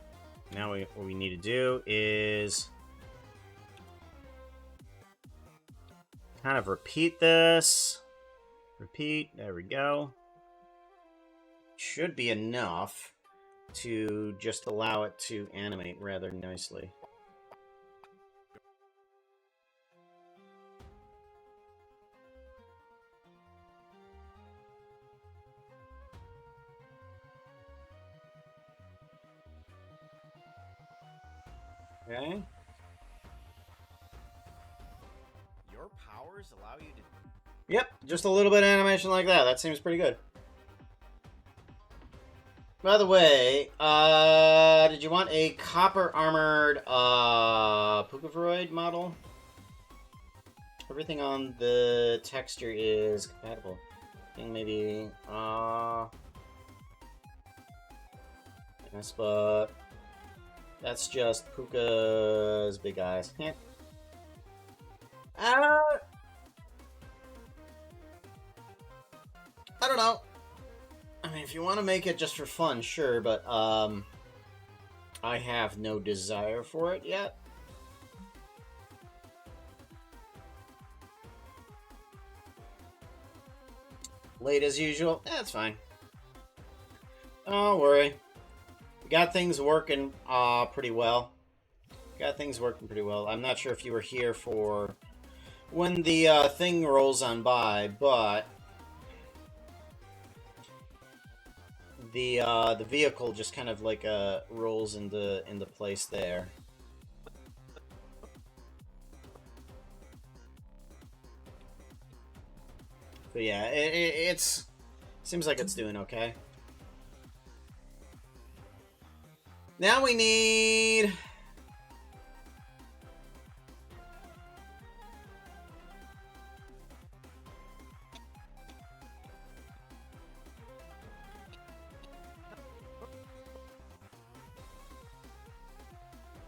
now what we need to do is kind of repeat this. Repeat. There we go. Should be enough to just allow it to animate rather nicely. Okay. Your powers allow you to Yep, just a little bit of animation like that. That seems pretty good. By the way, did you want a copper armored Pukavroid model? Everything on the texture is compatible. I think maybe, yes, but that's just Puka's big eyes. Yeah. I don't know. I mean, if you want to make it just for fun, sure, but, I have no desire for it yet. Late as usual. That's fine. Don't worry. We got things working, pretty well. I'm not sure if you were here for when the, thing rolls on by, but the vehicle just kind of like rolls into place there. But yeah, it's seems like it's doing okay. Now we need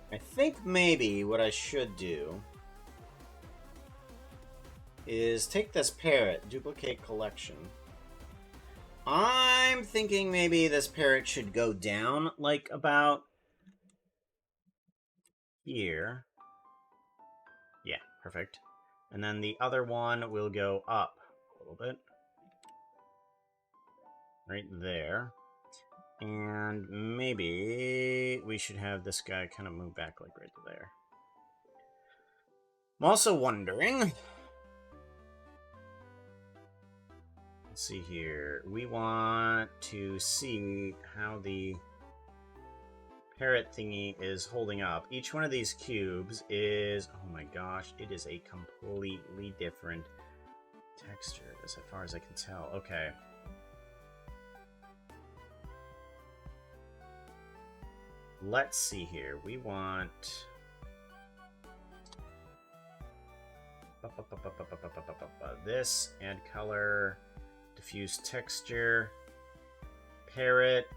I think maybe what I should do is take this parrot, duplicate collection. I'm thinking maybe this parrot should go down, like, about here. Yeah, perfect. And then the other one will go up a little bit. Right there. And maybe we should have this guy kind of move back, like, right there. I'm also wondering... Let's see here. We want to see how the parrot thingy is holding up. Each one of these cubes is... Oh my gosh, it is a completely different texture, as far as I can tell. Okay. Let's see here. We want... this, add color... Diffuse texture, parrot,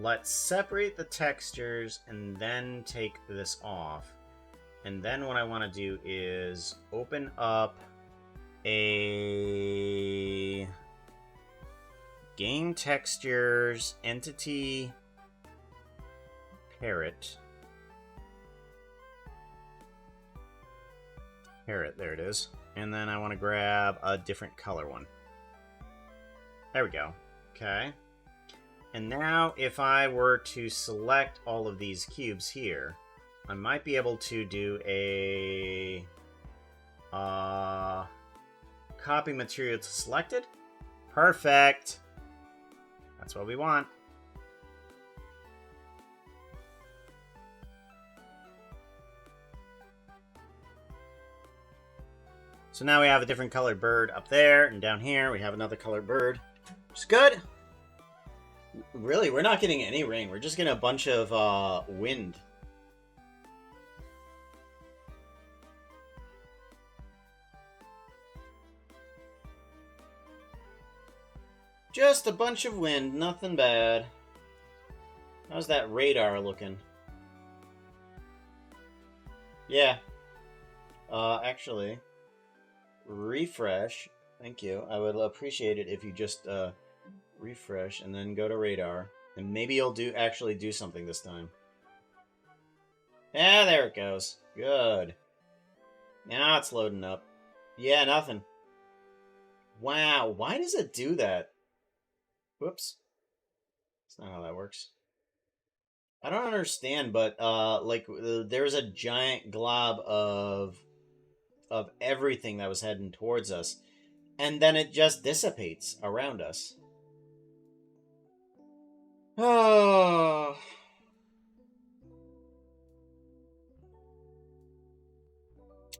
let's separate the textures and then take this off. And then what I want to do is open up a game textures entity parrot. Parrot, there it is. And then I want to grab a different color one. There we go. Okay. And now if I were to select all of these cubes here, I might be able to do a copy material to selected. Perfect. That's what we want. So now we have a different colored bird up there, and down here we have another colored bird, which is good. Really, we're not getting any rain. We're just getting a bunch of wind. Just a bunch of wind, nothing bad. How's that radar looking? Yeah. Actually... refresh. Thank you. I would appreciate it if you just refresh and then go to radar. And maybe you'll actually do something this time. Yeah, there it goes. Good. Now it's loading up. Yeah, nothing. Wow, why does it do that? Whoops. That's not how that works. I don't understand, but like there's a giant glob of everything that was heading towards us, and then it just dissipates around us. Oh.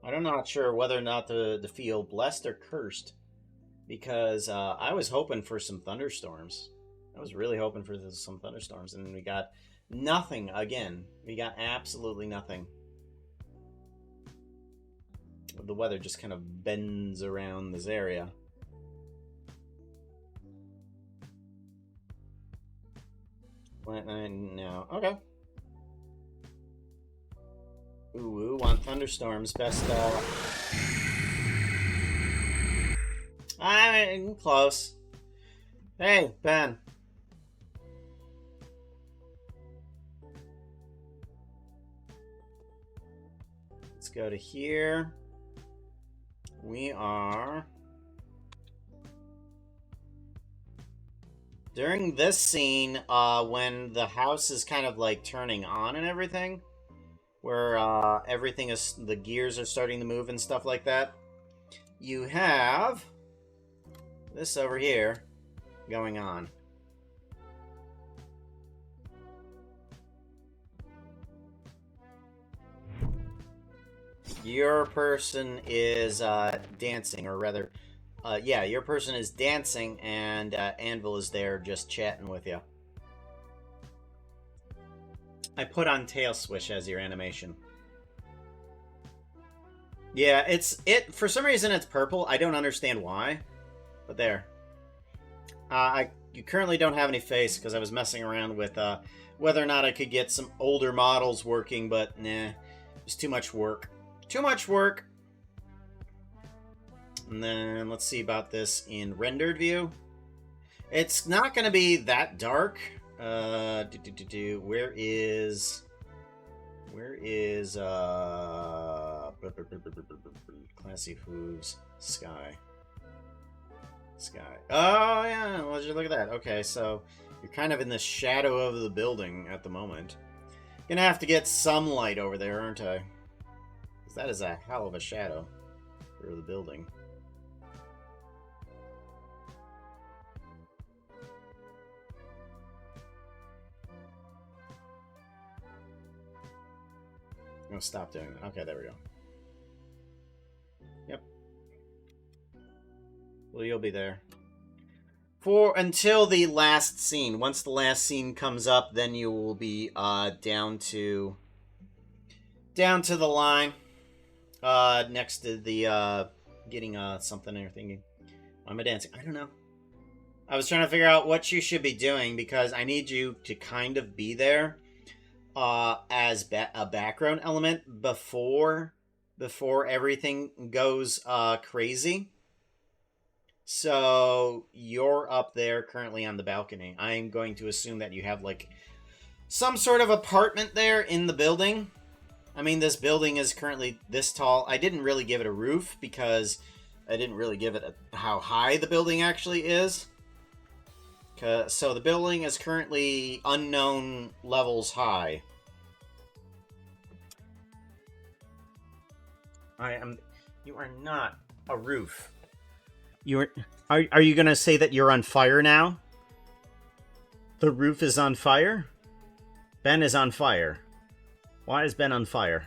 I'm not sure whether or not to feel blessed or cursed, because I was hoping for some thunderstorms. I was really hoping for some thunderstorms, and we got nothing again. We got absolutely nothing. The weather just kind of bends around this area. No. Okay. Ooh, want thunderstorms. Best, I'm close. Hey, Ben. Let's go to here. We are... During this scene, when the house is kind of like turning on and everything, where everything is, the gears are starting to move and stuff like that, you have this over here going on. Your person is dancing, or rather, yeah, your person is dancing, and Anvil is there just chatting with you. I put on Tail Swish as your animation. Yeah, for some reason it's purple. I don't understand why, but there. You currently don't have any face because I was messing around with whether or not I could get some older models working, but nah, it's too much work. Too much work. And then let's see about this in rendered view. It's not going to be that dark. Where is Classy Hooves Sky? Oh yeah, well, just look at that. Okay, so you're kind of in the shadow of the building at the moment. Gonna have to get some light over there, aren't I? Because that is a hell of a shadow for the building. I'm gonna stop doing that. Okay, there we go. Yep. Well, you'll be there. Until the last scene. Once the last scene comes up, then you will be down to the line. Next to the getting something or thinking. Why am I dancing? I don't know. I was trying to figure out what you should be doing because I need you to kind of be there as a background element before everything goes crazy. So you're up there currently on the balcony. I'm going to assume that you have like some sort of apartment there in the building. I mean, this building is currently this tall. I didn't really give it a roof because I didn't really give it how high the building actually is. So the building is currently unknown levels high. You are not a roof. Are you gonna say that you're on fire now? The roof is on fire? Ben is on fire. Why is Ben on fire?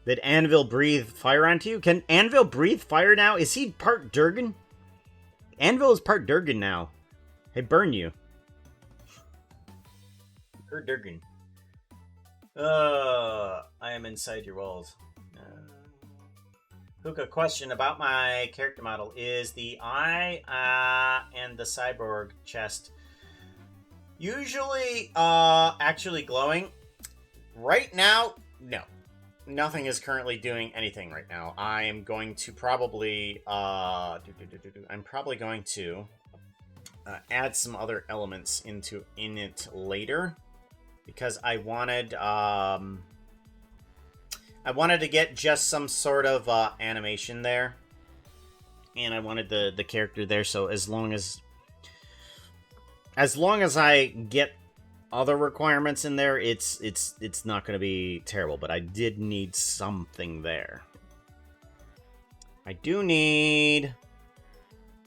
Did Anvil breathe fire onto you? Can Anvil breathe fire now? Is he part Durgan? Anvil is part Durgan now. Hey, burn you. You're Durgan. I am inside your walls. Hookah, question about my character model. Is the eye and the cyborg chest usually actually glowing? Right now, no. Nothing is currently doing anything right now. I am going to probably I'm probably going to add some other elements in it later because I wanted to get just some sort of animation there, and I wanted the character there. So as long as I get other requirements in there, it's not going to be terrible. But I did need something there. I do need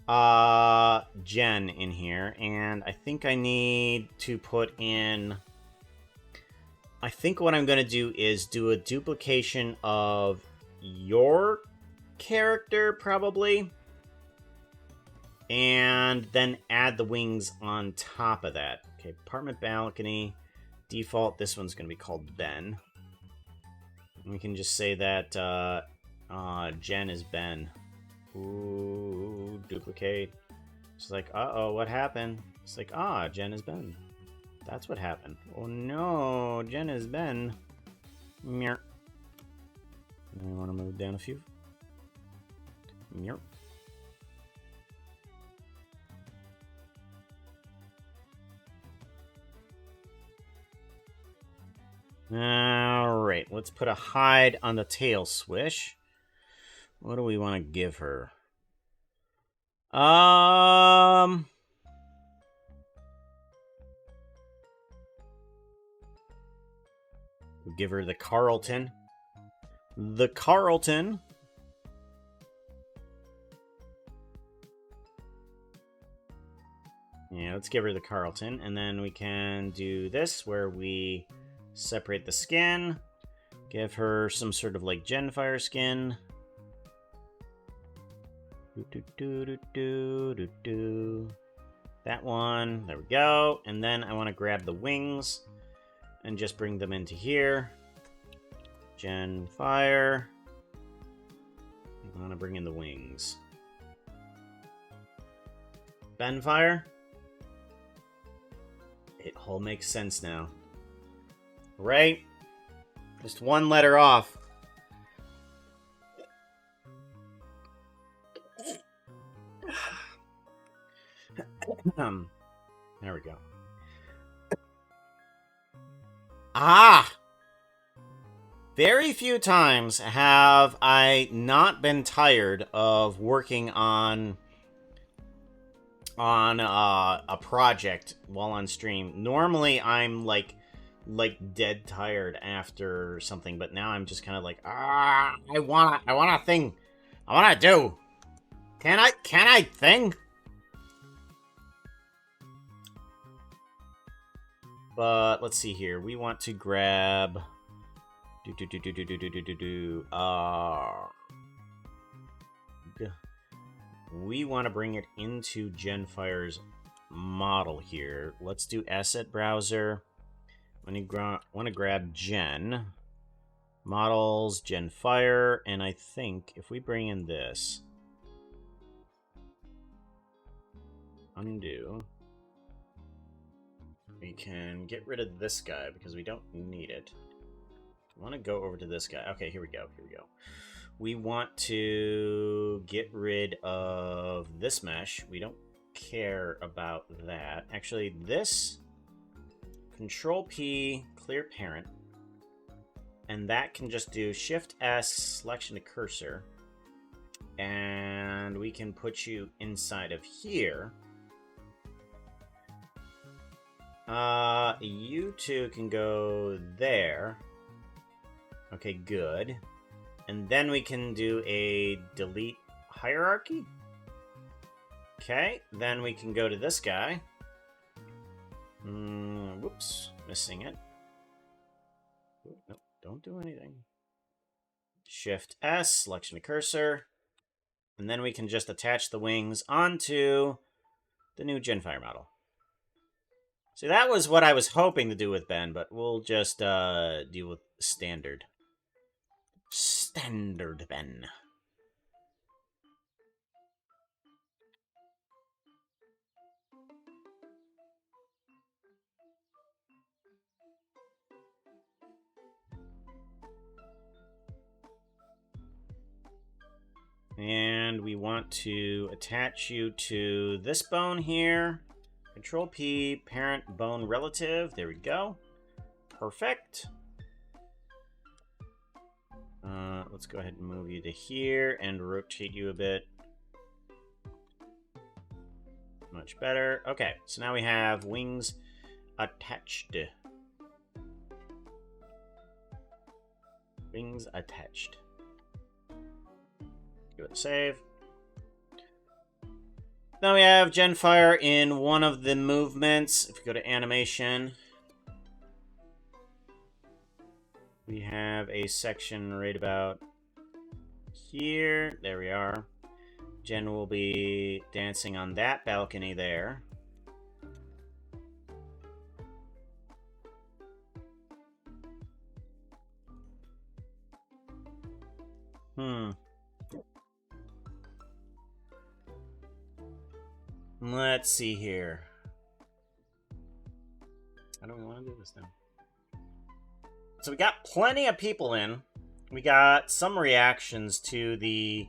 Jen in here, and I think I need to put in. I think what I'm going to do is do a duplication of your character, probably. And then add the wings on top of that. Okay, apartment balcony. Default, this one's going to be called Ben. We can just say that Jen is Ben. Ooh, duplicate. It's like, uh-oh, what happened? It's like, Jen is Ben. That's what happened. Oh no, Jen is Ben. Meow. I want to move down a few. Meow. Alright, let's put a hide on the tail swish. What do we want to give her? We'll give her the Carlton. The Carlton. Yeah, let's give her the Carlton. And then we can do this where we separate the skin. Give her some sort of like Genfire skin. That one. There we go. And then I want to grab the wings and just bring them into here. Genfire. I want to bring in the wings. Benfire. It all makes sense now. Right? Just one letter off. There we go. Very few times have I not been tired of working on a project while on stream. Normally I'm like dead tired after something, but now I'm just kind of like, I want a thing. I want to do. Can I thing? But let's see here. We want to grab we want to bring it into Genfire's model here. Let's do asset browser. Want to grab Gen models, Genfire, and I think if we bring in this, undo, we can get rid of this guy because we don't need it. I want to go over to this guy. Okay, here we go. We want to get rid of this mesh. We don't care about that. Actually, this, Control P, clear parent, and that can just do Shift S, selection to cursor, and we can put you inside of here. You two can go there. Okay, good. And then we can do a delete hierarchy. Okay, then we can go to this guy. Whoops, missing it. Nope, don't do anything. Shift S, selection to cursor. And then we can just attach the wings onto the new Genfire model. See, that was what I was hoping to do with Ben, but we'll just deal with standard. Standard Ben. And we want to attach you to this bone here. Control P, parent bone relative. There we go. Perfect. Let's go ahead and move you to here and rotate you a bit. Much better. Okay, so now we have wings attached. Wings attached. Give it a save. Now we have Genfire in one of the movements. If we go to animation, we have a section right about here. There we are. Jen will be dancing on that balcony there. Let's see here. How do we want to do this now? So we got plenty of people in. We got some reactions to the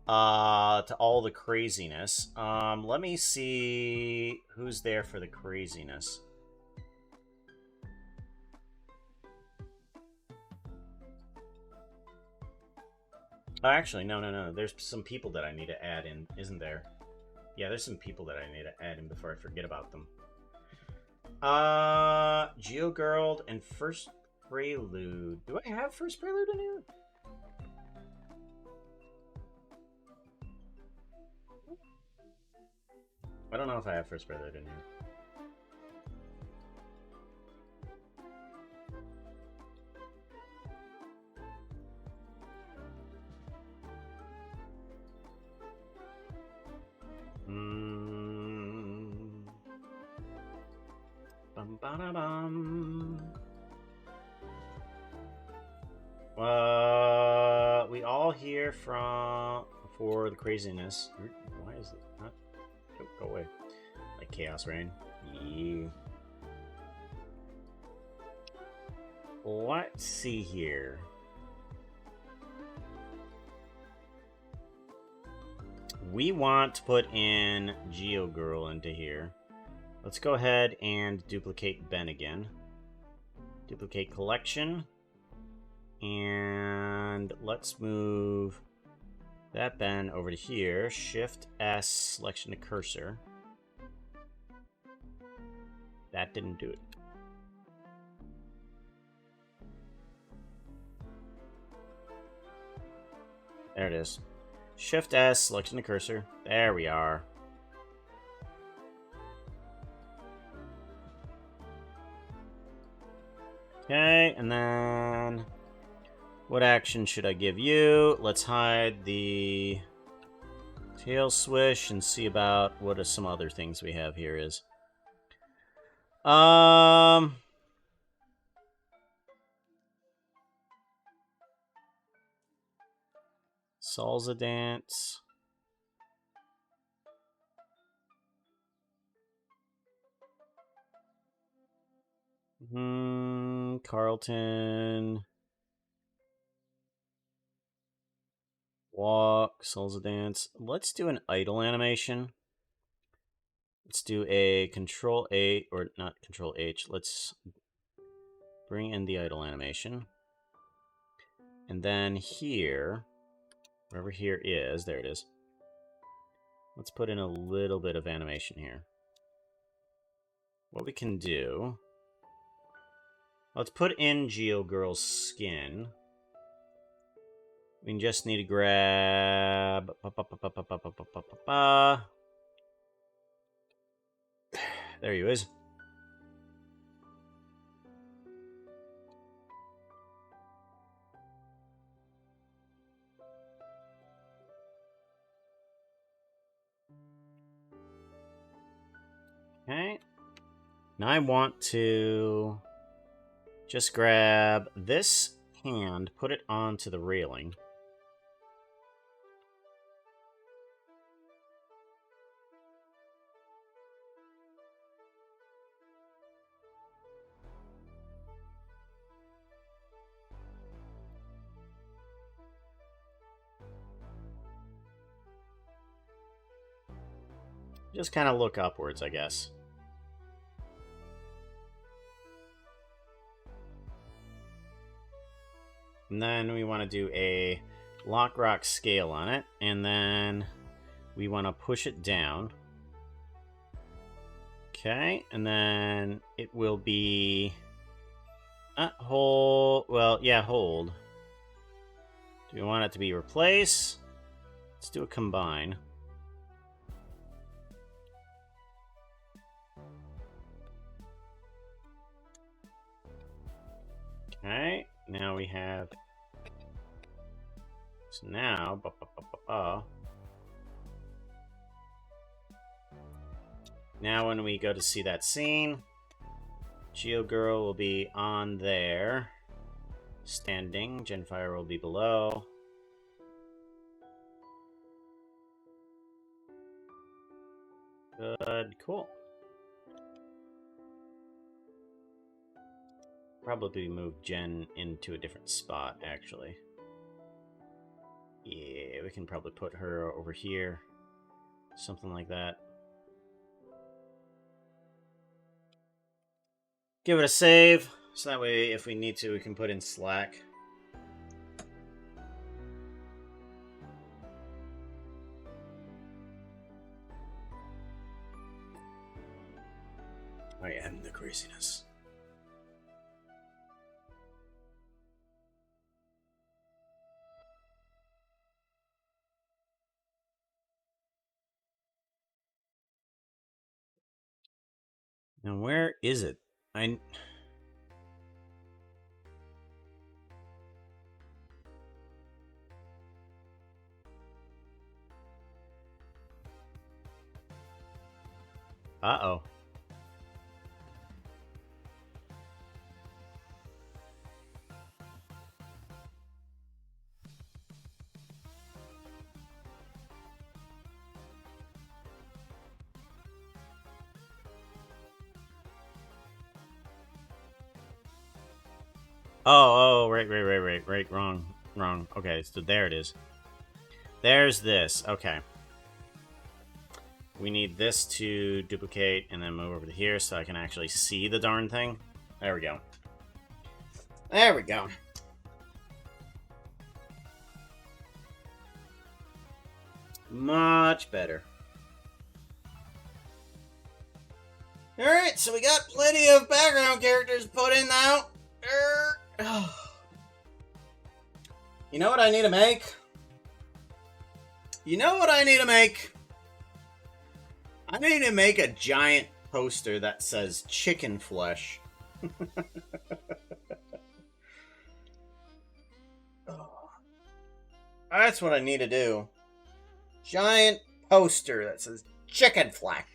to all the craziness. Let me see who's there for the craziness. Oh, actually, no. There's some people that I need to add in, isn't there? Yeah, there's some people that I need to add in before I forget about them. GeoGirl and First Prelude. Do I have First Prelude in here? I don't know if I have First Prelude in here. We all hear for the craziness. Why is it not? Go away. Like Chaos Rain. Yeah. Let's see here. We want to put in GeoGirl into here. Let's go ahead and duplicate Ben again. Duplicate collection. And let's move that Ben over to here. Shift S, selection to cursor. That didn't do it. There it is. Shift S, selection to cursor. There we are. Okay, and then what action should I give you? Let's hide the tail swish and see about what are some other things we have here is. Salsa dance. Carlton. Walk, salsa dance. Let's do an idle animation. Let's do a Control A, or not Control H. Let's bring in the idle animation. And then here, wherever here is, there it is. Let's put in a little bit of animation here. What we can do, let's put in GeoGirl's skin. We just need to grab... There he is. Okay. Now I want to just grab this hand, put it onto the railing. Just kind of look upwards, I guess. And then we want to do a lock rock scale on it. And then we want to push it down. Okay, and then it will be... hold... Well, yeah, hold. Do we want it to be replace? Let's do a combine. Okay, now we have So now, now when we go to see that scene, Geo Girl will be on there, standing. Genfire will be below. Good, cool. Probably move Jen into a different spot, actually. Yeah, we can probably put her over here. Something like that. Give it a save, so that way if we need to, we can put in Slack. I am the craziness. Now where is it? Uh-oh. Oh, right, wrong. Okay, so there it is. There's this, okay. We need this to duplicate and then move over to here so I can actually see the darn thing. There we go. There we go. Much better. Alright, so we got plenty of background characters put in now. You know what I need to make? You know what I need to make? I need to make a giant poster that says chicken flesh. That's what I need to do. Giant poster that says chicken flesh.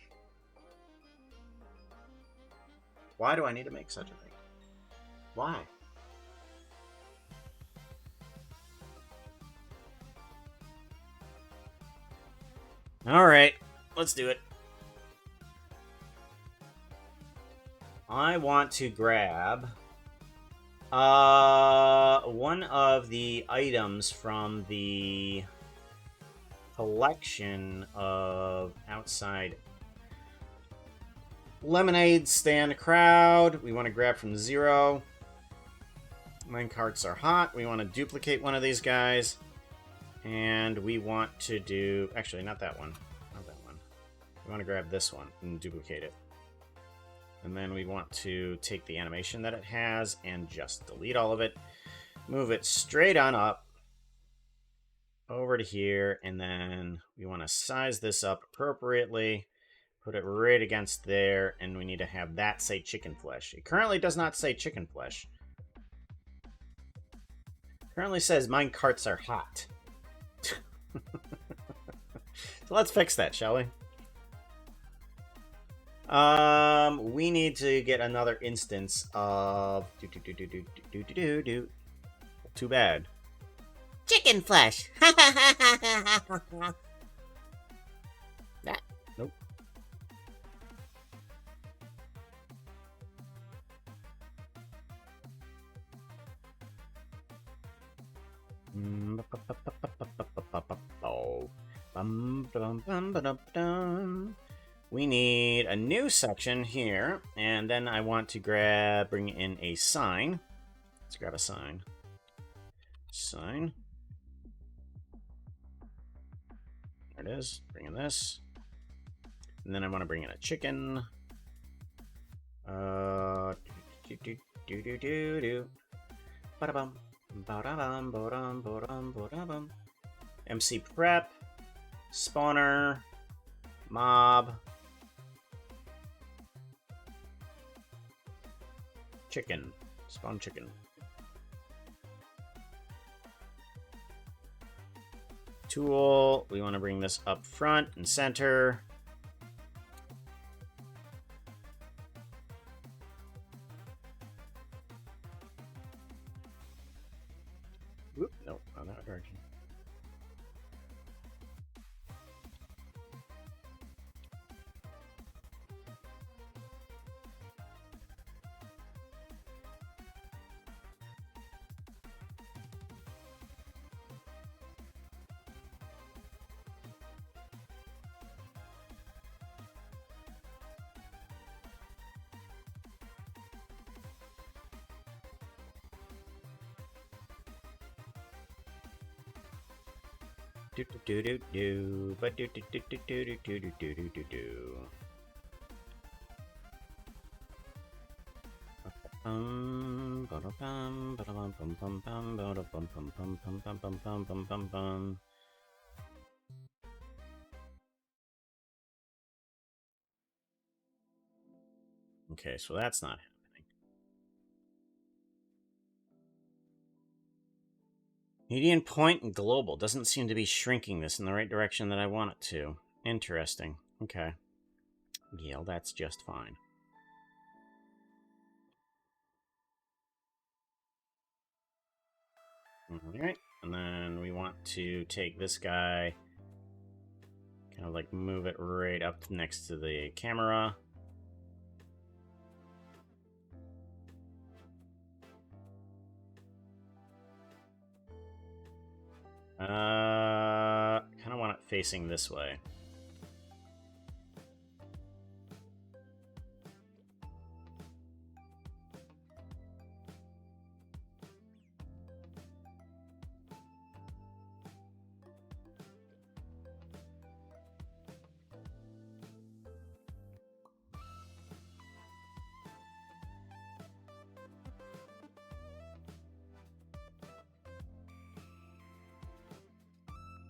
Why do I need to make such a thing? Why? Alright, let's do it. I want to grab one of the items from the collection of outside lemonade stand crowd. We want to grab from 0. Mine carts are hot. We want to duplicate one of these guys. And we want to do... Actually, not that one. Not that one. We want to grab this one and duplicate it. And then we want to take the animation that it has and just delete all of it. Move it straight on up. Over to here. And then we want to size this up appropriately. Put it right against there. And we need to have that say chicken flesh. It currently does not say chicken flesh. It currently says mine carts are hot. So let's fix that, shall we? We need to get another instance of Too bad. Chicken flesh. That. Nope. We need a new section here, and then I want to bring in a sign. Let's grab a sign. Sign. There it is. Bring in this. And then I want to bring in a chicken. Ba-da-bum. Ba-da-bum, ba-dum, ba-dum, ba-da-bum. MC Prep. Spawner. Mob. Chicken. Spawn chicken. tool. We want to bring this up front and center. Whoop, nope, not that direction. Do do do do but do do do do do do do do do do do. Okay, so that's not happening. Median point and global doesn't seem to be shrinking this in the right direction that I want it to. Interesting. Okay. Yeah, that's just fine. Alright, and then we want to take this guy, kind of like move it right up next to the camera. Kind of want it facing this way.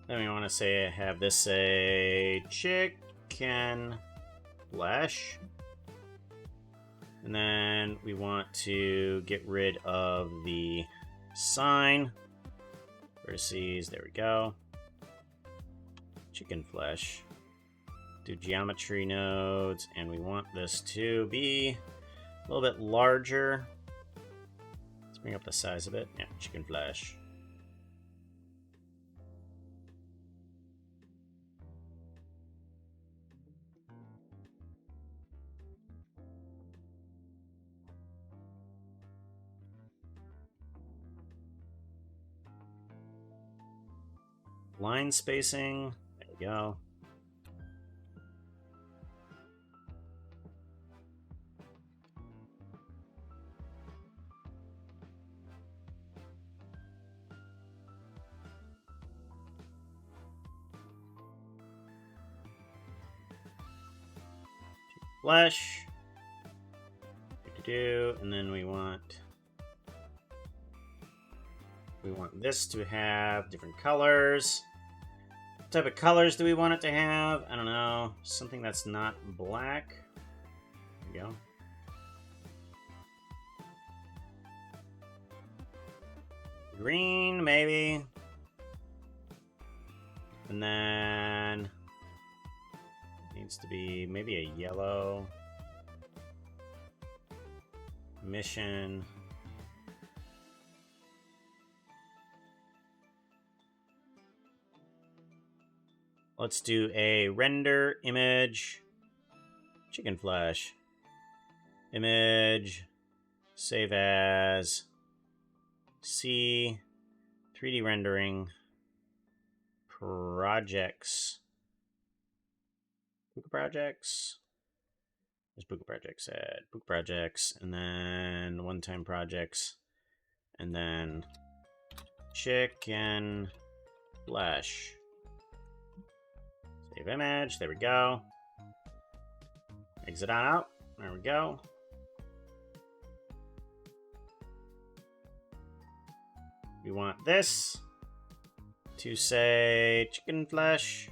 Then we want to say, have this say chicken flesh. And then we want to get rid of the sign. Vertices, there we go. Chicken flesh. Do geometry nodes, and we want this to be a little bit larger. Let's bring up the size of it. Yeah, chicken flesh. Line spacing, there we go. Flesh. And then we want this to have different colors. What type of colors do we want it to have? I don't know. Something that's not black. There we go. Green, maybe. And then it needs to be maybe a yellow. Mission. Let's do a render image, chicken flesh, image, save as, C, 3D rendering, projects, Puka projects. There's Puka projects at Puka projects, and then one-time projects, and then chicken flesh. Save image, there we go. Exit on out, there we go. We want this to say chicken flesh.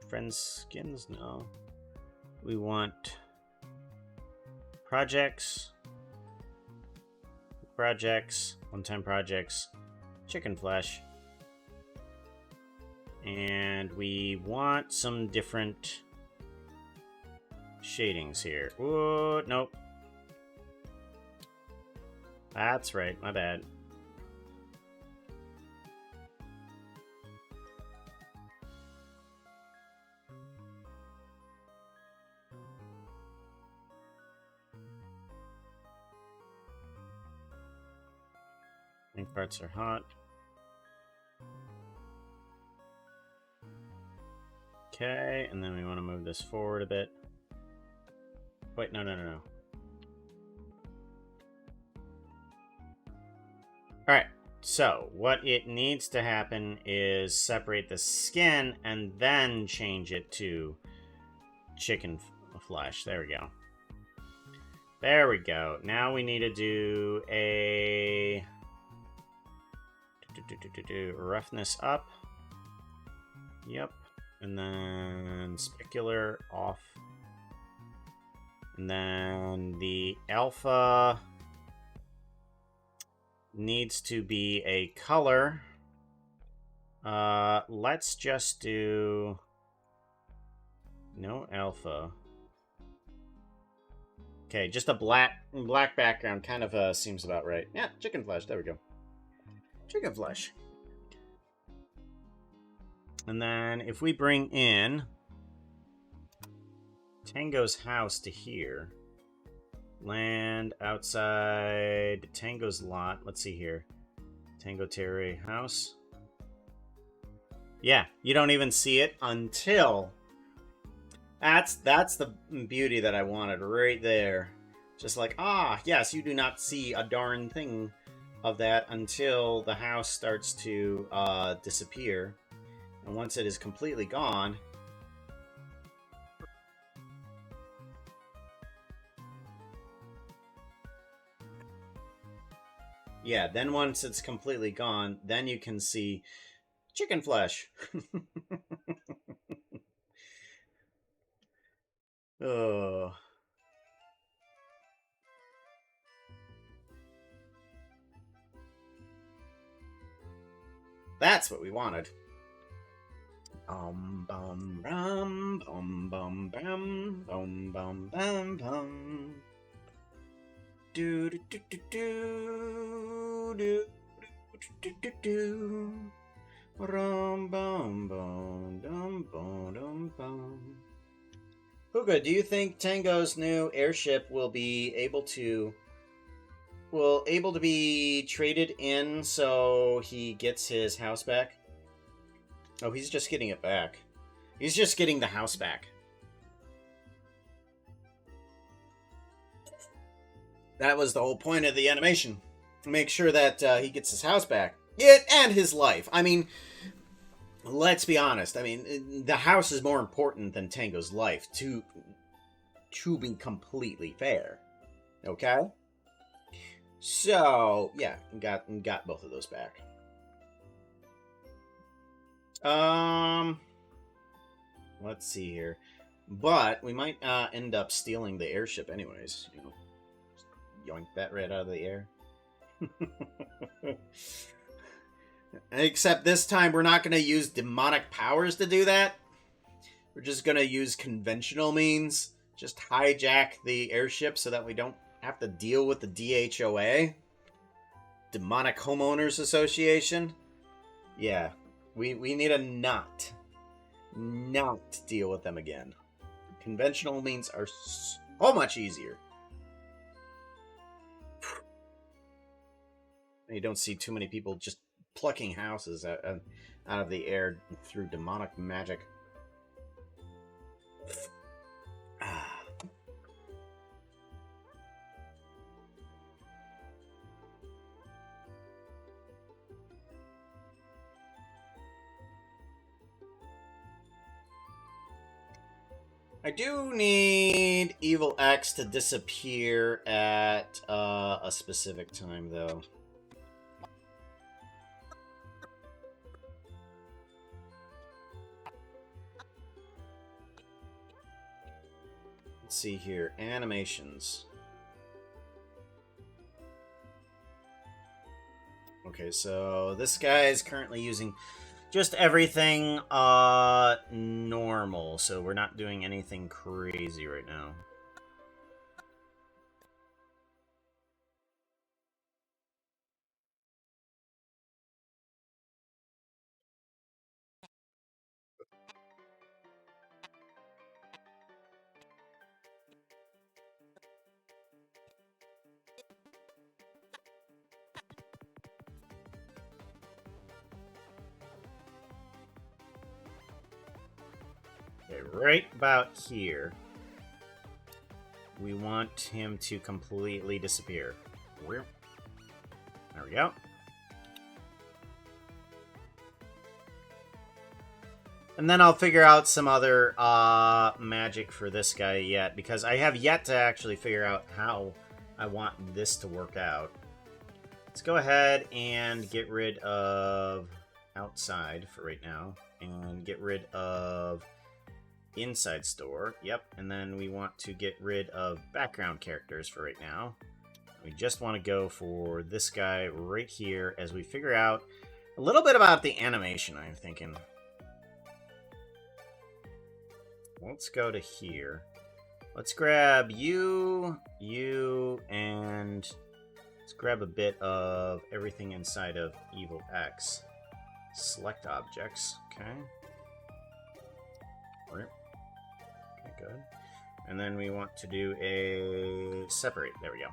Friends skins? No. We want projects. projects, one-time projects, chicken flesh. And we want some different shadings here. Whoa, nope. That's right, my bad. Ink parts are hot. Okay, and then we want to move this forward a bit. Wait, no. Alright, so what it needs to happen is separate the skin and then change it to chicken flesh. There we go. There we go. Now we need to do a roughness up. Yep. And then specular off. And then the alpha needs to be a color. Let's just do no alpha. Okay, just a black background kind of seems about right. Yeah, chicken flesh. There we go. Chicken flesh. And then if we bring in Tango's house to here, land outside Tango's lot. Let's see here. Tango Terry house. Yeah, you don't even see it until... That's the beauty that I wanted right there. Just like, yes, you do not see a darn thing of that until the house starts to disappear. And once it is completely gone... Yeah, then once it's completely gone, then you can see chicken flesh. Oh. That's what we wanted. Bum bum bum bum bum bum bum bum bum bum. Do do do do do do do do do. Rum bum bum dum bum dum bum. Puga, do you think Tango's new airship will be able to be traded in so he gets his house back? Oh, he's just getting it back. He's just getting the house back. That was the whole point of the animation. Make sure that he gets his house back. And his life. I mean, let's be honest. I mean, the house is more important than Tango's life, to be completely fair. Okay? So, yeah, got both of those back. Let's see here. But we might end up stealing the airship anyways. You know, yoink that right out of the air. Except this time we're not going to use demonic powers to do that. We're just going to use conventional means. Just hijack the airship so that we don't have to deal with the DHOA. Demonic Homeowners Association. Yeah, we need to not deal with them again. Conventional means are so much easier. You don't see too many people just plucking houses out of the air through demonic magic. I do need Evil X to disappear at a specific time, though. Let's see here. Animations. Okay, so this guy is currently using just everything normal, so we're not doing anything crazy right now. Okay, right about here, we want him to completely disappear. There we go. And then I'll figure out some other magic for this guy yet, because I have yet to actually figure out how I want this to work out. Let's go ahead and get rid of outside for right now, and get rid of inside store. Yep, and then we want to get rid of background characters for right now. We just want to go for this guy right here as we figure out a little bit about the animation, I'm thinking. Let's go to here. Let's grab you, and let's grab a bit of everything inside of Evil X. Select objects, okay. Okay, good. And then we want to do a separate. There we go.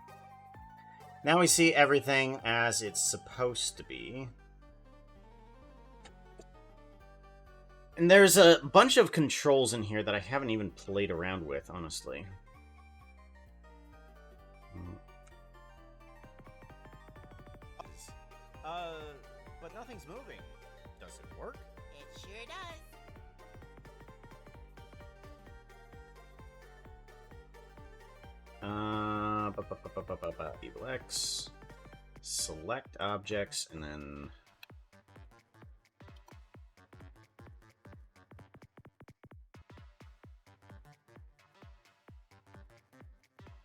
Now we see everything as it's supposed to be. And there's a bunch of controls in here that I haven't even played around with, honestly. But nothing's moving. Does it work? It sure does. Evil X. Select objects, and then...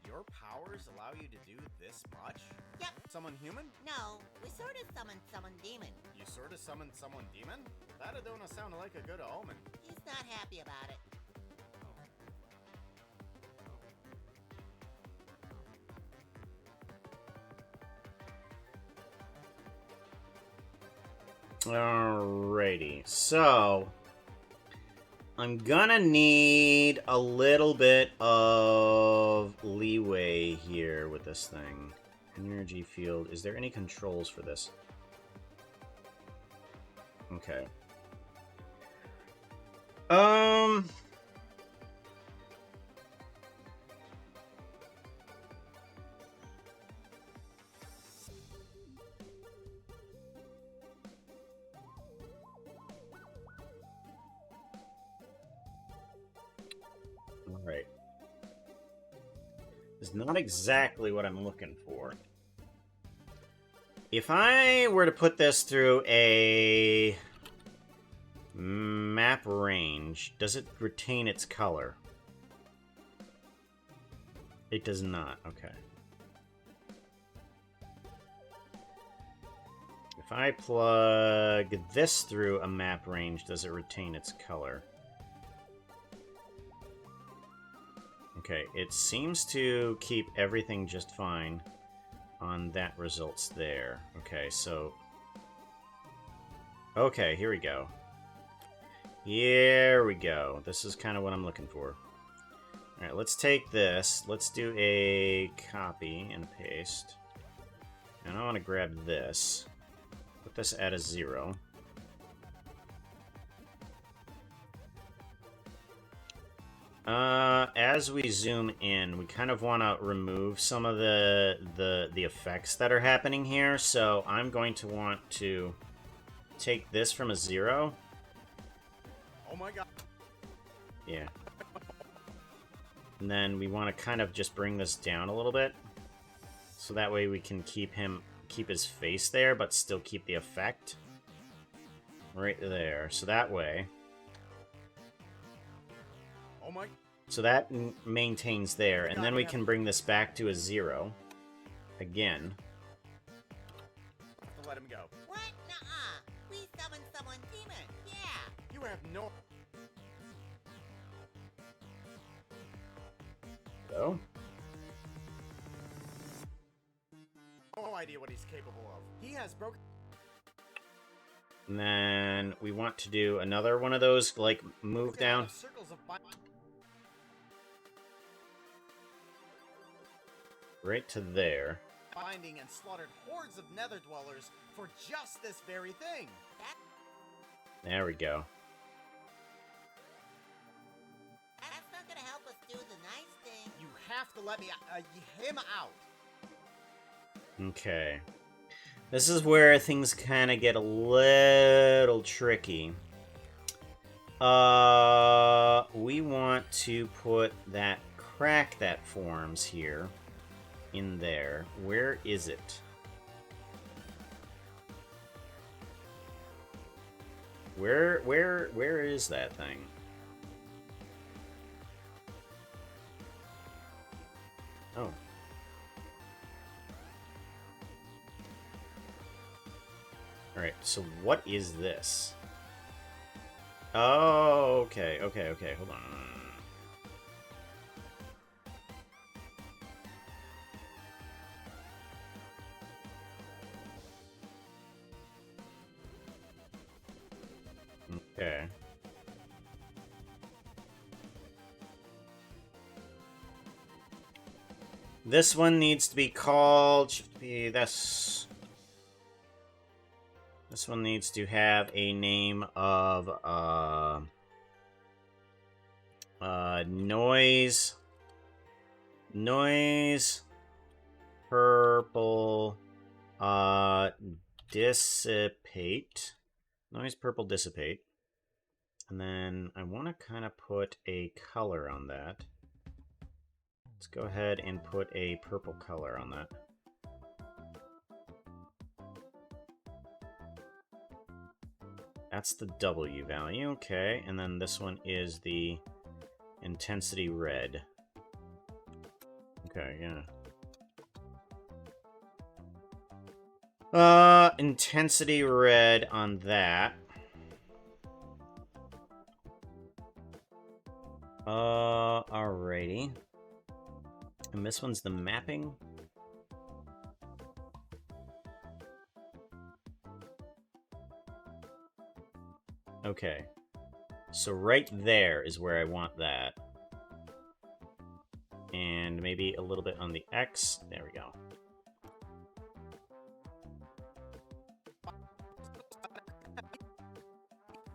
Your powers allow you to do this much? Yep. Someone human? No, we sort of summoned someone demon. You sort of summoned someone demon? That don't sound like a good omen. He's not happy about it. Alrighty, so I'm gonna need a little bit of leeway here with this thing. Energy field. Is there any controls for this? Okay. Alright. It's not exactly what I'm looking for. If I were to put this through a map range, does it retain its color? It does not. Okay. If I plug this through a map range, does it retain its color? Okay, it seems to keep everything just fine on that results there. Okay, so... Okay, here we go. Here we go. This is kind of what I'm looking for. Alright, let's take this. Let's do a copy and paste. And I want to grab this. Put this at a 0. As we zoom in, we kind of want to remove some of the effects that are happening here. So I'm going to want to take this from a 0. Oh my god. Yeah. And then we want to kind of just bring this down a little bit. So that way we can keep his face there, but still keep the effect. Right there. So that way... Oh my... So that maintains there, and then we can bring this back to a 0 again. let him go. What? Nuh-uh. We summoned someone demon. Yeah. You have no... So? no idea what he's capable of. He has broken... And then we want to do another one of those, like, move down. Circles of Right to there. binding and slaughtered hordes of nether dwellers for just this very thing. There we go. That's not gonna help us do the nice thing. You have to let me him out. Okay. This is where things kind of get a little tricky. We want to put that crack that forms here in there. Where is it? Where is that thing? Oh. Alright, so what is this? Oh, okay, hold on. Okay. This one needs to be called, should be this. This one needs to have a name of, noise, purple, dissipate. Noise, purple, dissipate. And then I want to kind of put a color on that. Let's go ahead and put a purple color on that. That's the W value, okay. And then this one is the intensity red. Okay, yeah. Intensity red on that. Alrighty. And this one's the mapping. Okay. So right there is where I want that. And maybe a little bit on the X. There we go.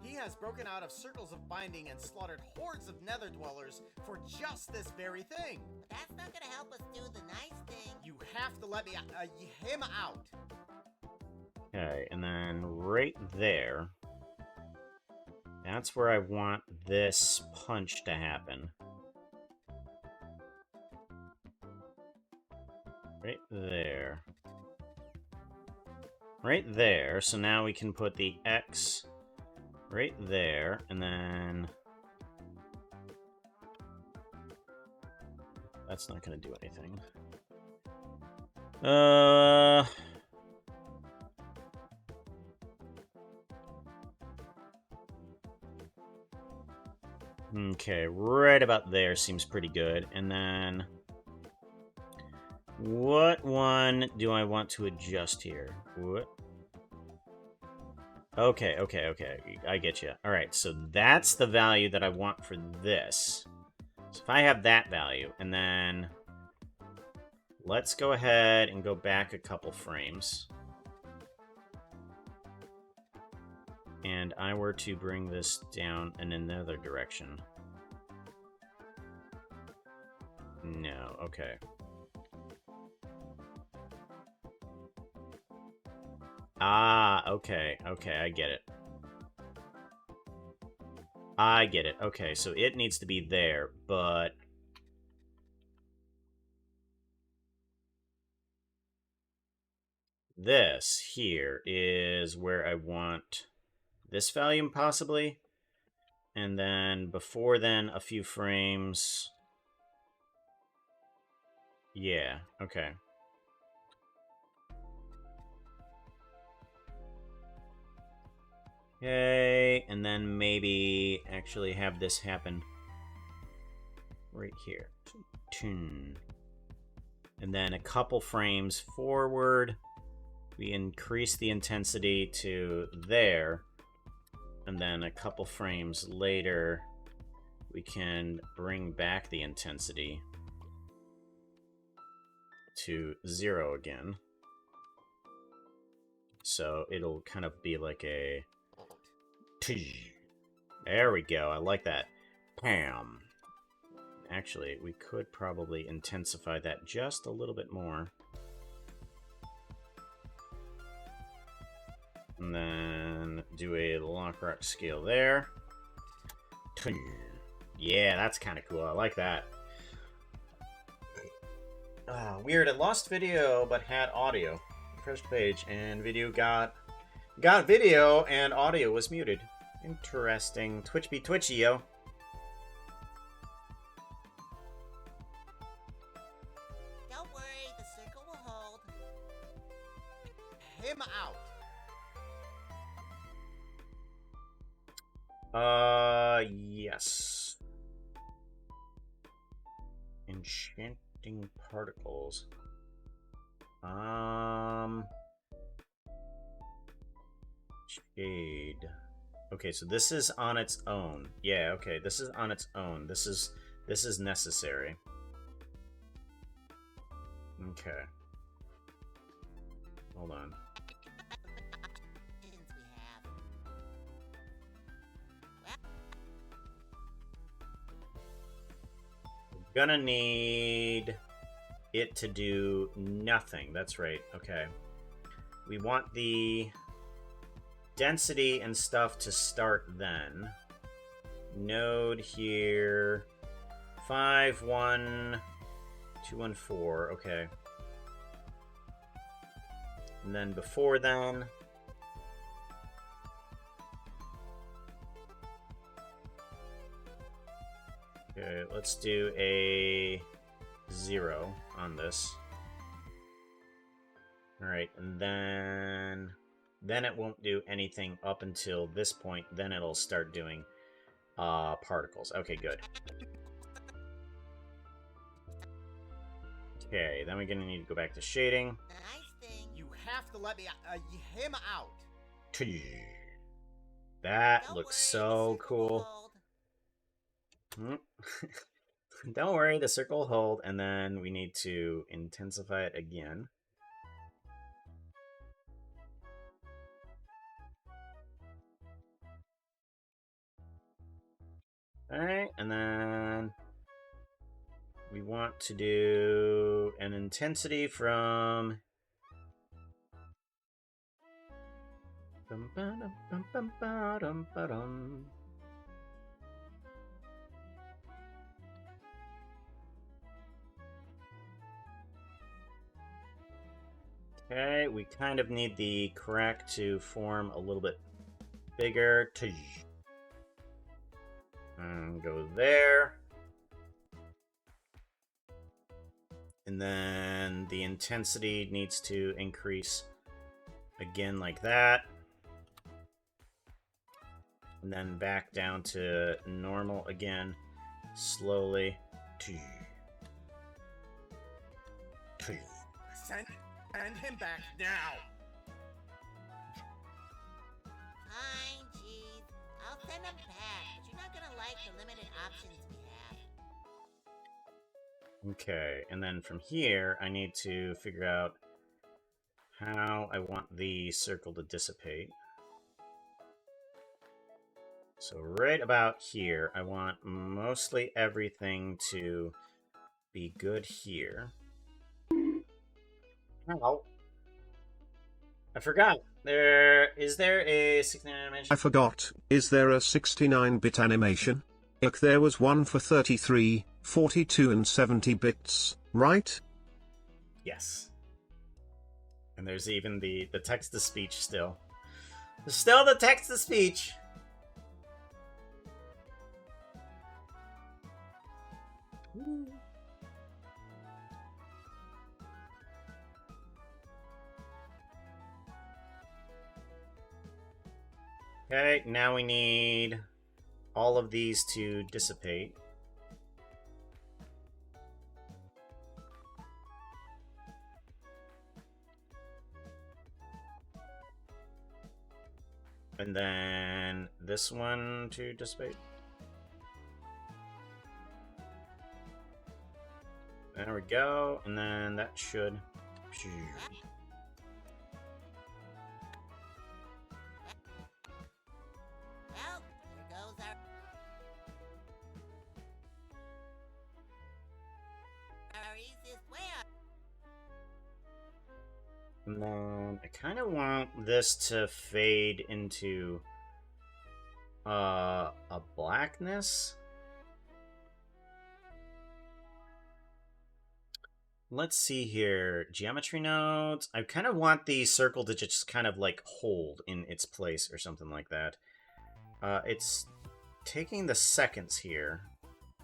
He has broken out of circles of binding and slaughtered hordes of nether dwellers for just this very thing. But that's not gonna help us do the nice thing. You have to let me him out. Okay, and then right there, that's where I want this punch to happen. Right there. Right there, so now we can put the X right there, and then... That's not gonna do anything. Okay, right about there seems pretty good. And then... What one do I want to adjust here? What? Okay. I get you. Alright, so that's the value that I want for this. So if I have that value, and then... Let's go ahead and go back a couple frames. And I were to bring this down in another direction. No, okay. Ah, okay, I get it. I get it. Okay, so it needs to be there, but... This here is where I want this value, possibly. And then, before then, a few frames... Yeah, okay. Okay, and then maybe actually have this happen right here. And then a couple frames forward, we increase the intensity to there, and then a couple frames later, we can bring back the intensity to 0 again. So it'll kind of be like a... There we go, I like that. Bam! Actually, we could probably intensify that just a little bit more. And then do a Lockrock scale there. Yeah, that's kind of cool. I like that. Weird, it lost video but had audio. First page, and video got video and audio was muted. Interesting. Twitch be twitchy, yo. Don't worry, the circle will hold. Him out. Yes. Enchanting particles. Shade. Okay, so this is on its own. Yeah, okay, this is on its own. This is necessary. Okay. Hold on. Options we have. Gonna need it to do nothing. That's right. Okay. We want the density and stuff to start then. Node here. 5, 1, 2, 1, 4. Okay. And then before then... Okay, let's do a 0 on this. Alright, and then it won't do anything up until this point. Then it'll start doing particles. Okay, good. Okay, then we're gonna need to go back to shading. The nice thing. You have to let me him out. That Don't looks worry, so the circle will cool. hold. Don't worry, the circle will hold, and then we need to intensify it again. Alright, and then we want to do an intensity from... Okay, we kind of need the crack to form a little bit bigger. And go there. And then the intensity needs to increase again like that. And then back down to normal again, slowly. Send him back now. Fine, geez. I'll send them back, but you're not gonna like the limited options we have. Okay, and then from here, I need to figure out how I want the circle to dissipate. So right about here, I want mostly everything to be good here. Oh, I forgot. Is there a 69 animation? I forgot, is there a 69-bit animation? There was one for 33, 42 and 70 bits, right? Yes. And there's even the text-to-speech still. There's still the text-to-speech! Okay, now we need all of these to dissipate. And then this one to dissipate. There we go, and then that should... Well, here goes our easiest way out. And then I kind of want this to fade into a blackness. Let's see here. Geometry nodes. I kind of want the circle to just kind of like hold in its place or something like that. It's taking the seconds here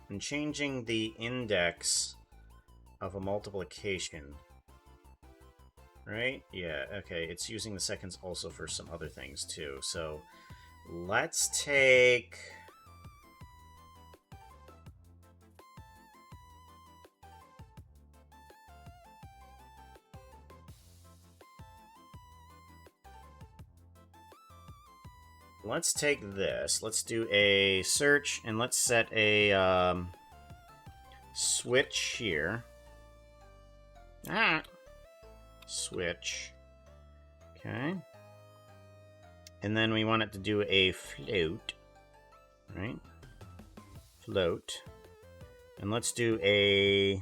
and changing the index of a multiplication. Right? Yeah, okay. It's using the seconds also for some other things too. So let's take... Let's take this. Let's do a search, and let's set a switch here. Switch. Okay. And then we want it to do a float. Right? Float. And let's do a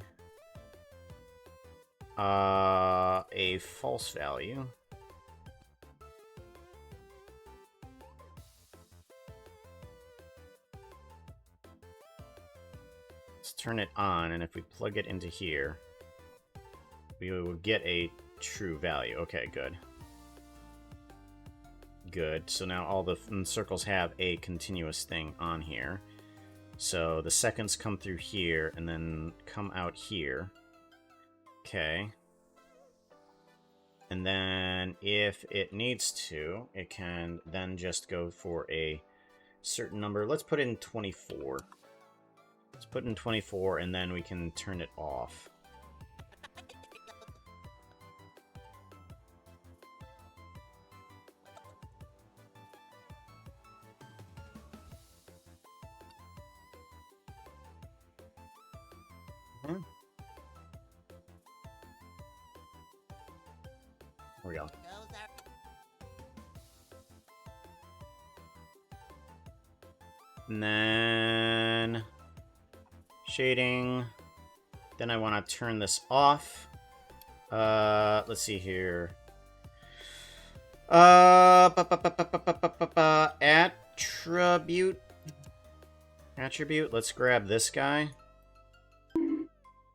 false value. Turn it on, and if we plug it into here, we will get a true value. Okay, good. Good. So now all the circles have a continuous thing on here. So the seconds come through here and then come out here. Okay. And then if it needs to, it can then just go for a certain number. Let's put in 24. Let's put in 24, and then we can turn it off. There we go. And then... shading. Then I want to turn this off. Let's see here. Attribute. Let's grab this guy.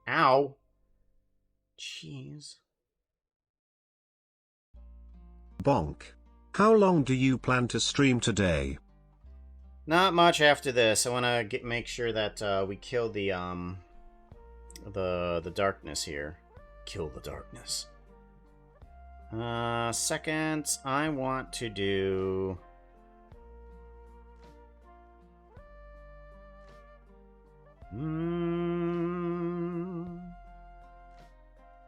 Ow. Jeez. Bonk. How long do you plan to stream today? Not much after this. I want to make sure that we kill the darkness here. Kill the darkness. Second, I want to do...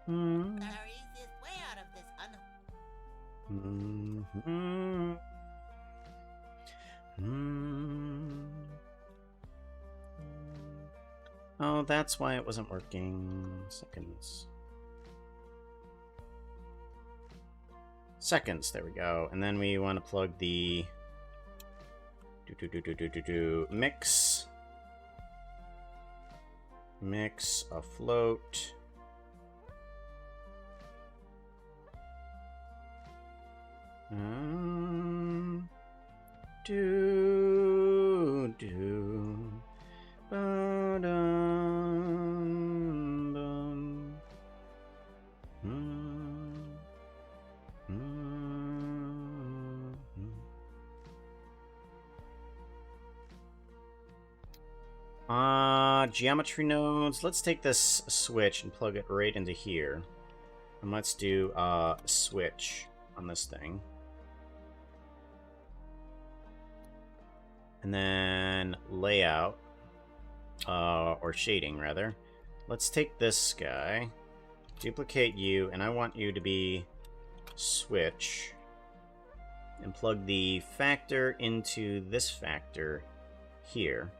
Our easiest way out of this Oh, that's why it wasn't working. Seconds, there we go. And then we want to plug the mix afloat. Geometry nodes. Let's take this switch and plug it right into here. And let's do switch on this thing. And then layout, or shading rather. Let's take this guy, duplicate you, and I want you to be switch, and plug the factor into this factor here.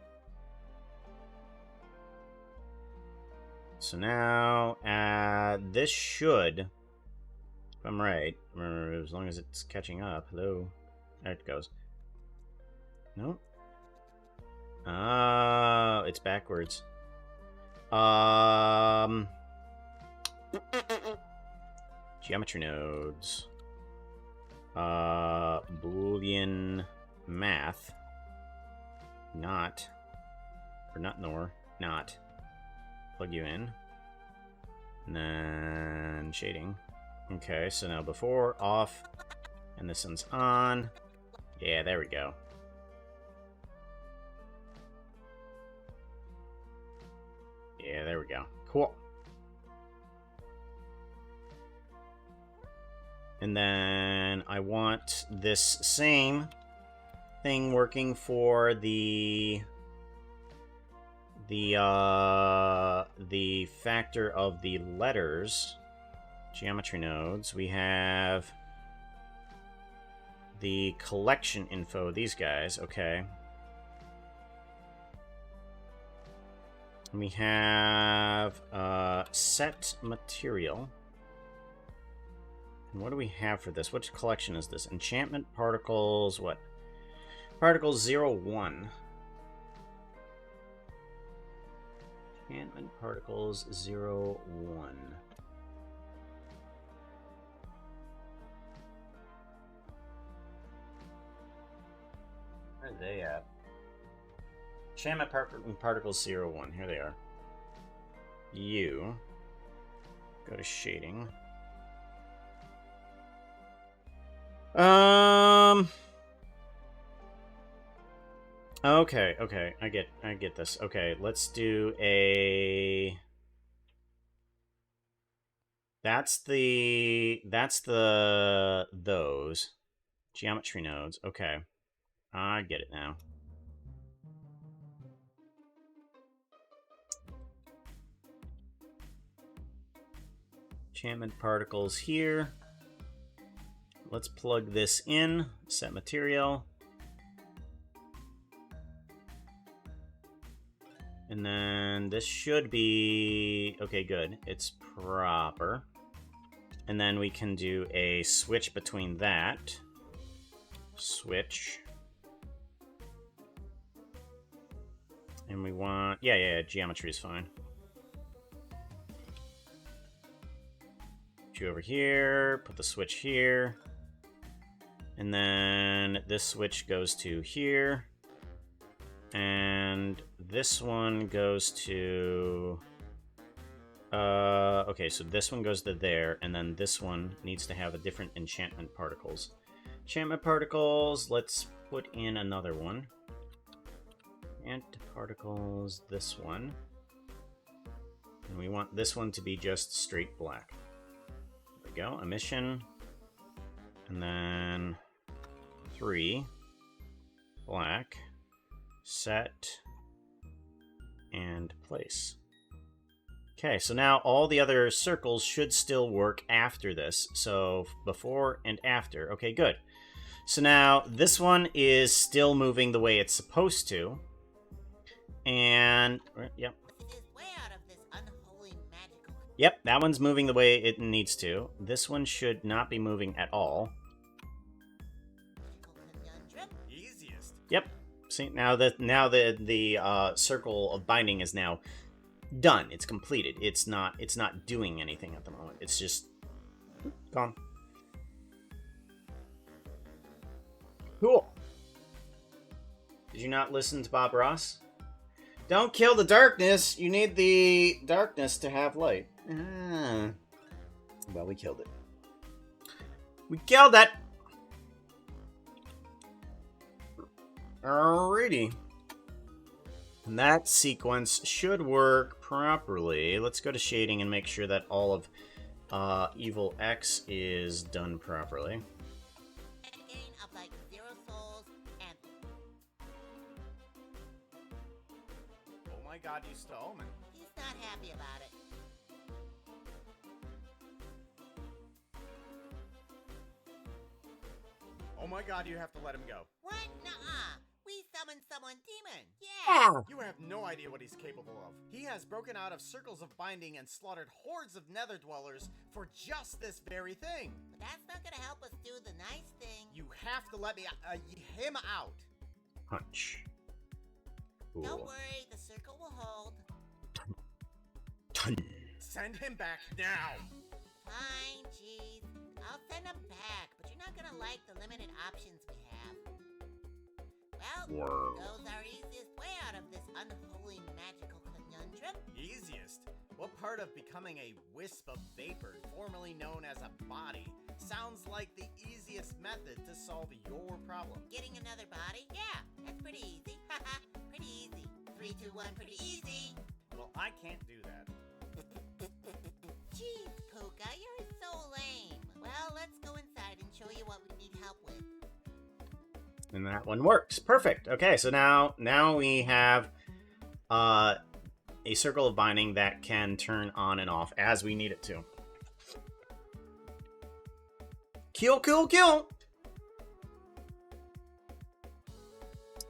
So now, this should, if I'm right, as long as it's catching up, hello, there it goes. Nope. It's backwards. Geometry nodes. Boolean math. Not. Or not nor. Not. Plug you in. And then shading. Okay, so now before, off. And this one's on. Yeah, there we go. Yeah, there we go. Cool. And then I want this same thing working for the factor of the letters. Geometry nodes. We have the collection info, these guys, okay. We have set material. And what do we have for this? Which collection is this? Enchantment particles, what? Particles 01. Enchantment particles 01. Where are they at? Enchantment particles 01. Here they are. You. Go to shading. Okay, I get this. Okay, let's do a... That's the those geometry nodes. Okay. I get it now. Enchantment particles here. Let's plug this in. Set material. And then this should be... Okay, good. It's proper. And then we can do a switch between that. Switch. And we want... Yeah, geometry is fine. Put you over here. Put the switch here. And then this switch goes to here. And this one goes to... okay, so this one goes to there, and then this one needs to have a different enchantment particles. Enchantment particles, let's put in another one. And particles, this one. And we want this one to be just straight black. There we go, emission. And then 3, black. Set and place. Okay, so now all the other circles should still work after this. So before and after. Okay, good. So now this one is still moving the way it's supposed to. And yep. Yep, that one's moving the way it needs to. This one should not be moving at all. Easiest. Yep. See, now the circle of binding is now done. It's completed. It's not doing anything at the moment. It's just gone. Cool. Did you not listen to Bob Ross? Don't kill the darkness. You need the darkness to have light. Ah. Well, we killed it. We killed it. Alrighty. And that sequence should work properly. Let's go to shading and make sure that all of Evil X is done properly. my god, you stole him. He's not happy about it. Oh my god, you have to let him go. What? Nuh-uh. We summoned someone demon. Yeah. You have no idea what he's capable of. He has broken out of circles of binding and slaughtered hordes of nether dwellers for just this very thing. But that's not gonna help us do the nice thing. You have to let me him out. Punch. Don't Cool. worry, the circle will hold. Send him back now. Fine, jeez. I'll send him back, but you're not gonna like the limited options we have. Well, Whoa. those are easiest way out of this unholy magical conundrum. Easiest? What part of becoming a wisp of vapor, formerly known as a body, sounds like the easiest method to solve your problem? Getting another body? Yeah, that's pretty easy. Haha, pretty easy. 3, 2, 1, pretty easy. Well, I can't do that. Jeez, Puka, you're so lame. Well, let's go inside and show you what we need help with. And that one works. Perfect. Okay, so now we have a circle of binding that can turn on and off as we need it to. Kill, kill, kill!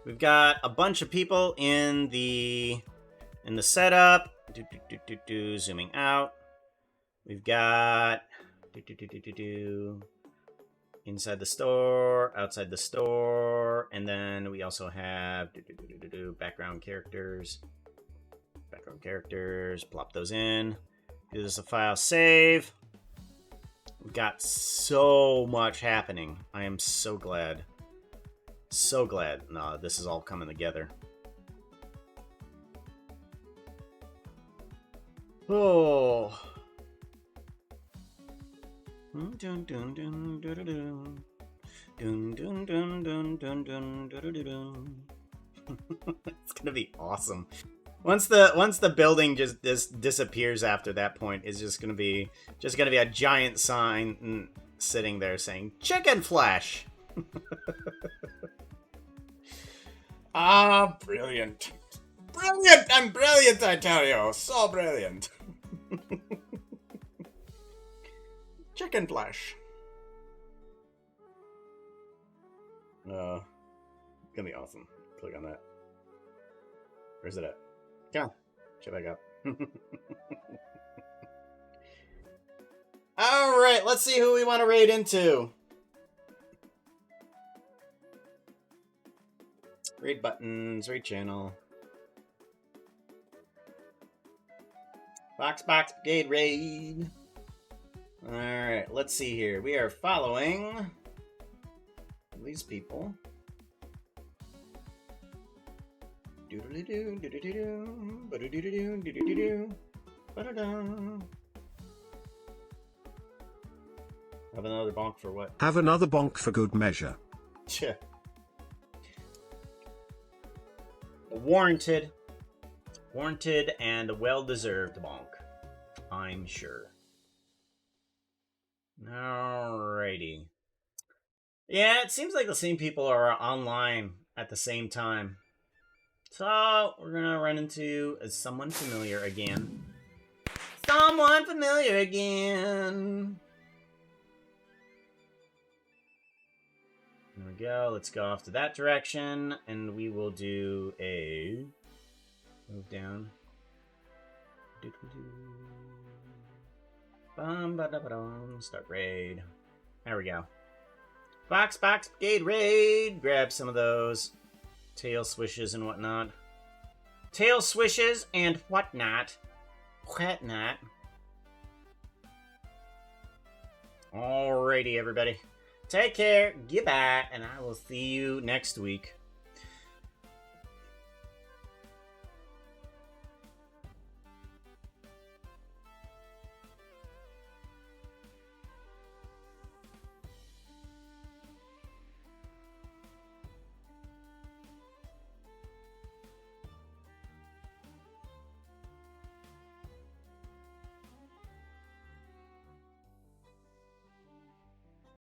We've got a bunch of people in the setup. Zooming out. We've got inside the store, outside the store, and then we also have background characters. Background characters, plop those in. Do this a file save. We've got so much happening. I am so glad. So glad. No, this is all coming together. Oh. Dun dun dun dun dun dun. Dun dun dun dun dun dun dun dun. It's gonna be awesome. Once the building just disappears after that point, it's just gonna be a giant sign sitting there saying "Chicken Flesh." Ah, brilliant. Brilliant! I'm brilliant, I tell you. So brilliant. Chicken flesh. Gonna be awesome. Click on that. Where's it at? Come on. Check back up. Alright, let's see who we want to raid into. Raid buttons, raid channel. Box Brigade raid. Alright, let's see here. We are following these people. Have another bonk for what? Have another bonk for good measure. Warranted. Warranted and a well-deserved bonk. I'm sure. Alrighty. Yeah, it seems like the same people are online at the same time. So, we're gonna run into someone familiar again. Someone familiar again! There we go. Let's go off to that direction, and we will do a move down. Start raid. There we go. Box Brigade raid. Grab some of those tail swishes and whatnot. Tail swishes and whatnot. Whatnot. Alrighty, everybody. Take care, goodbye, and I will see you next week.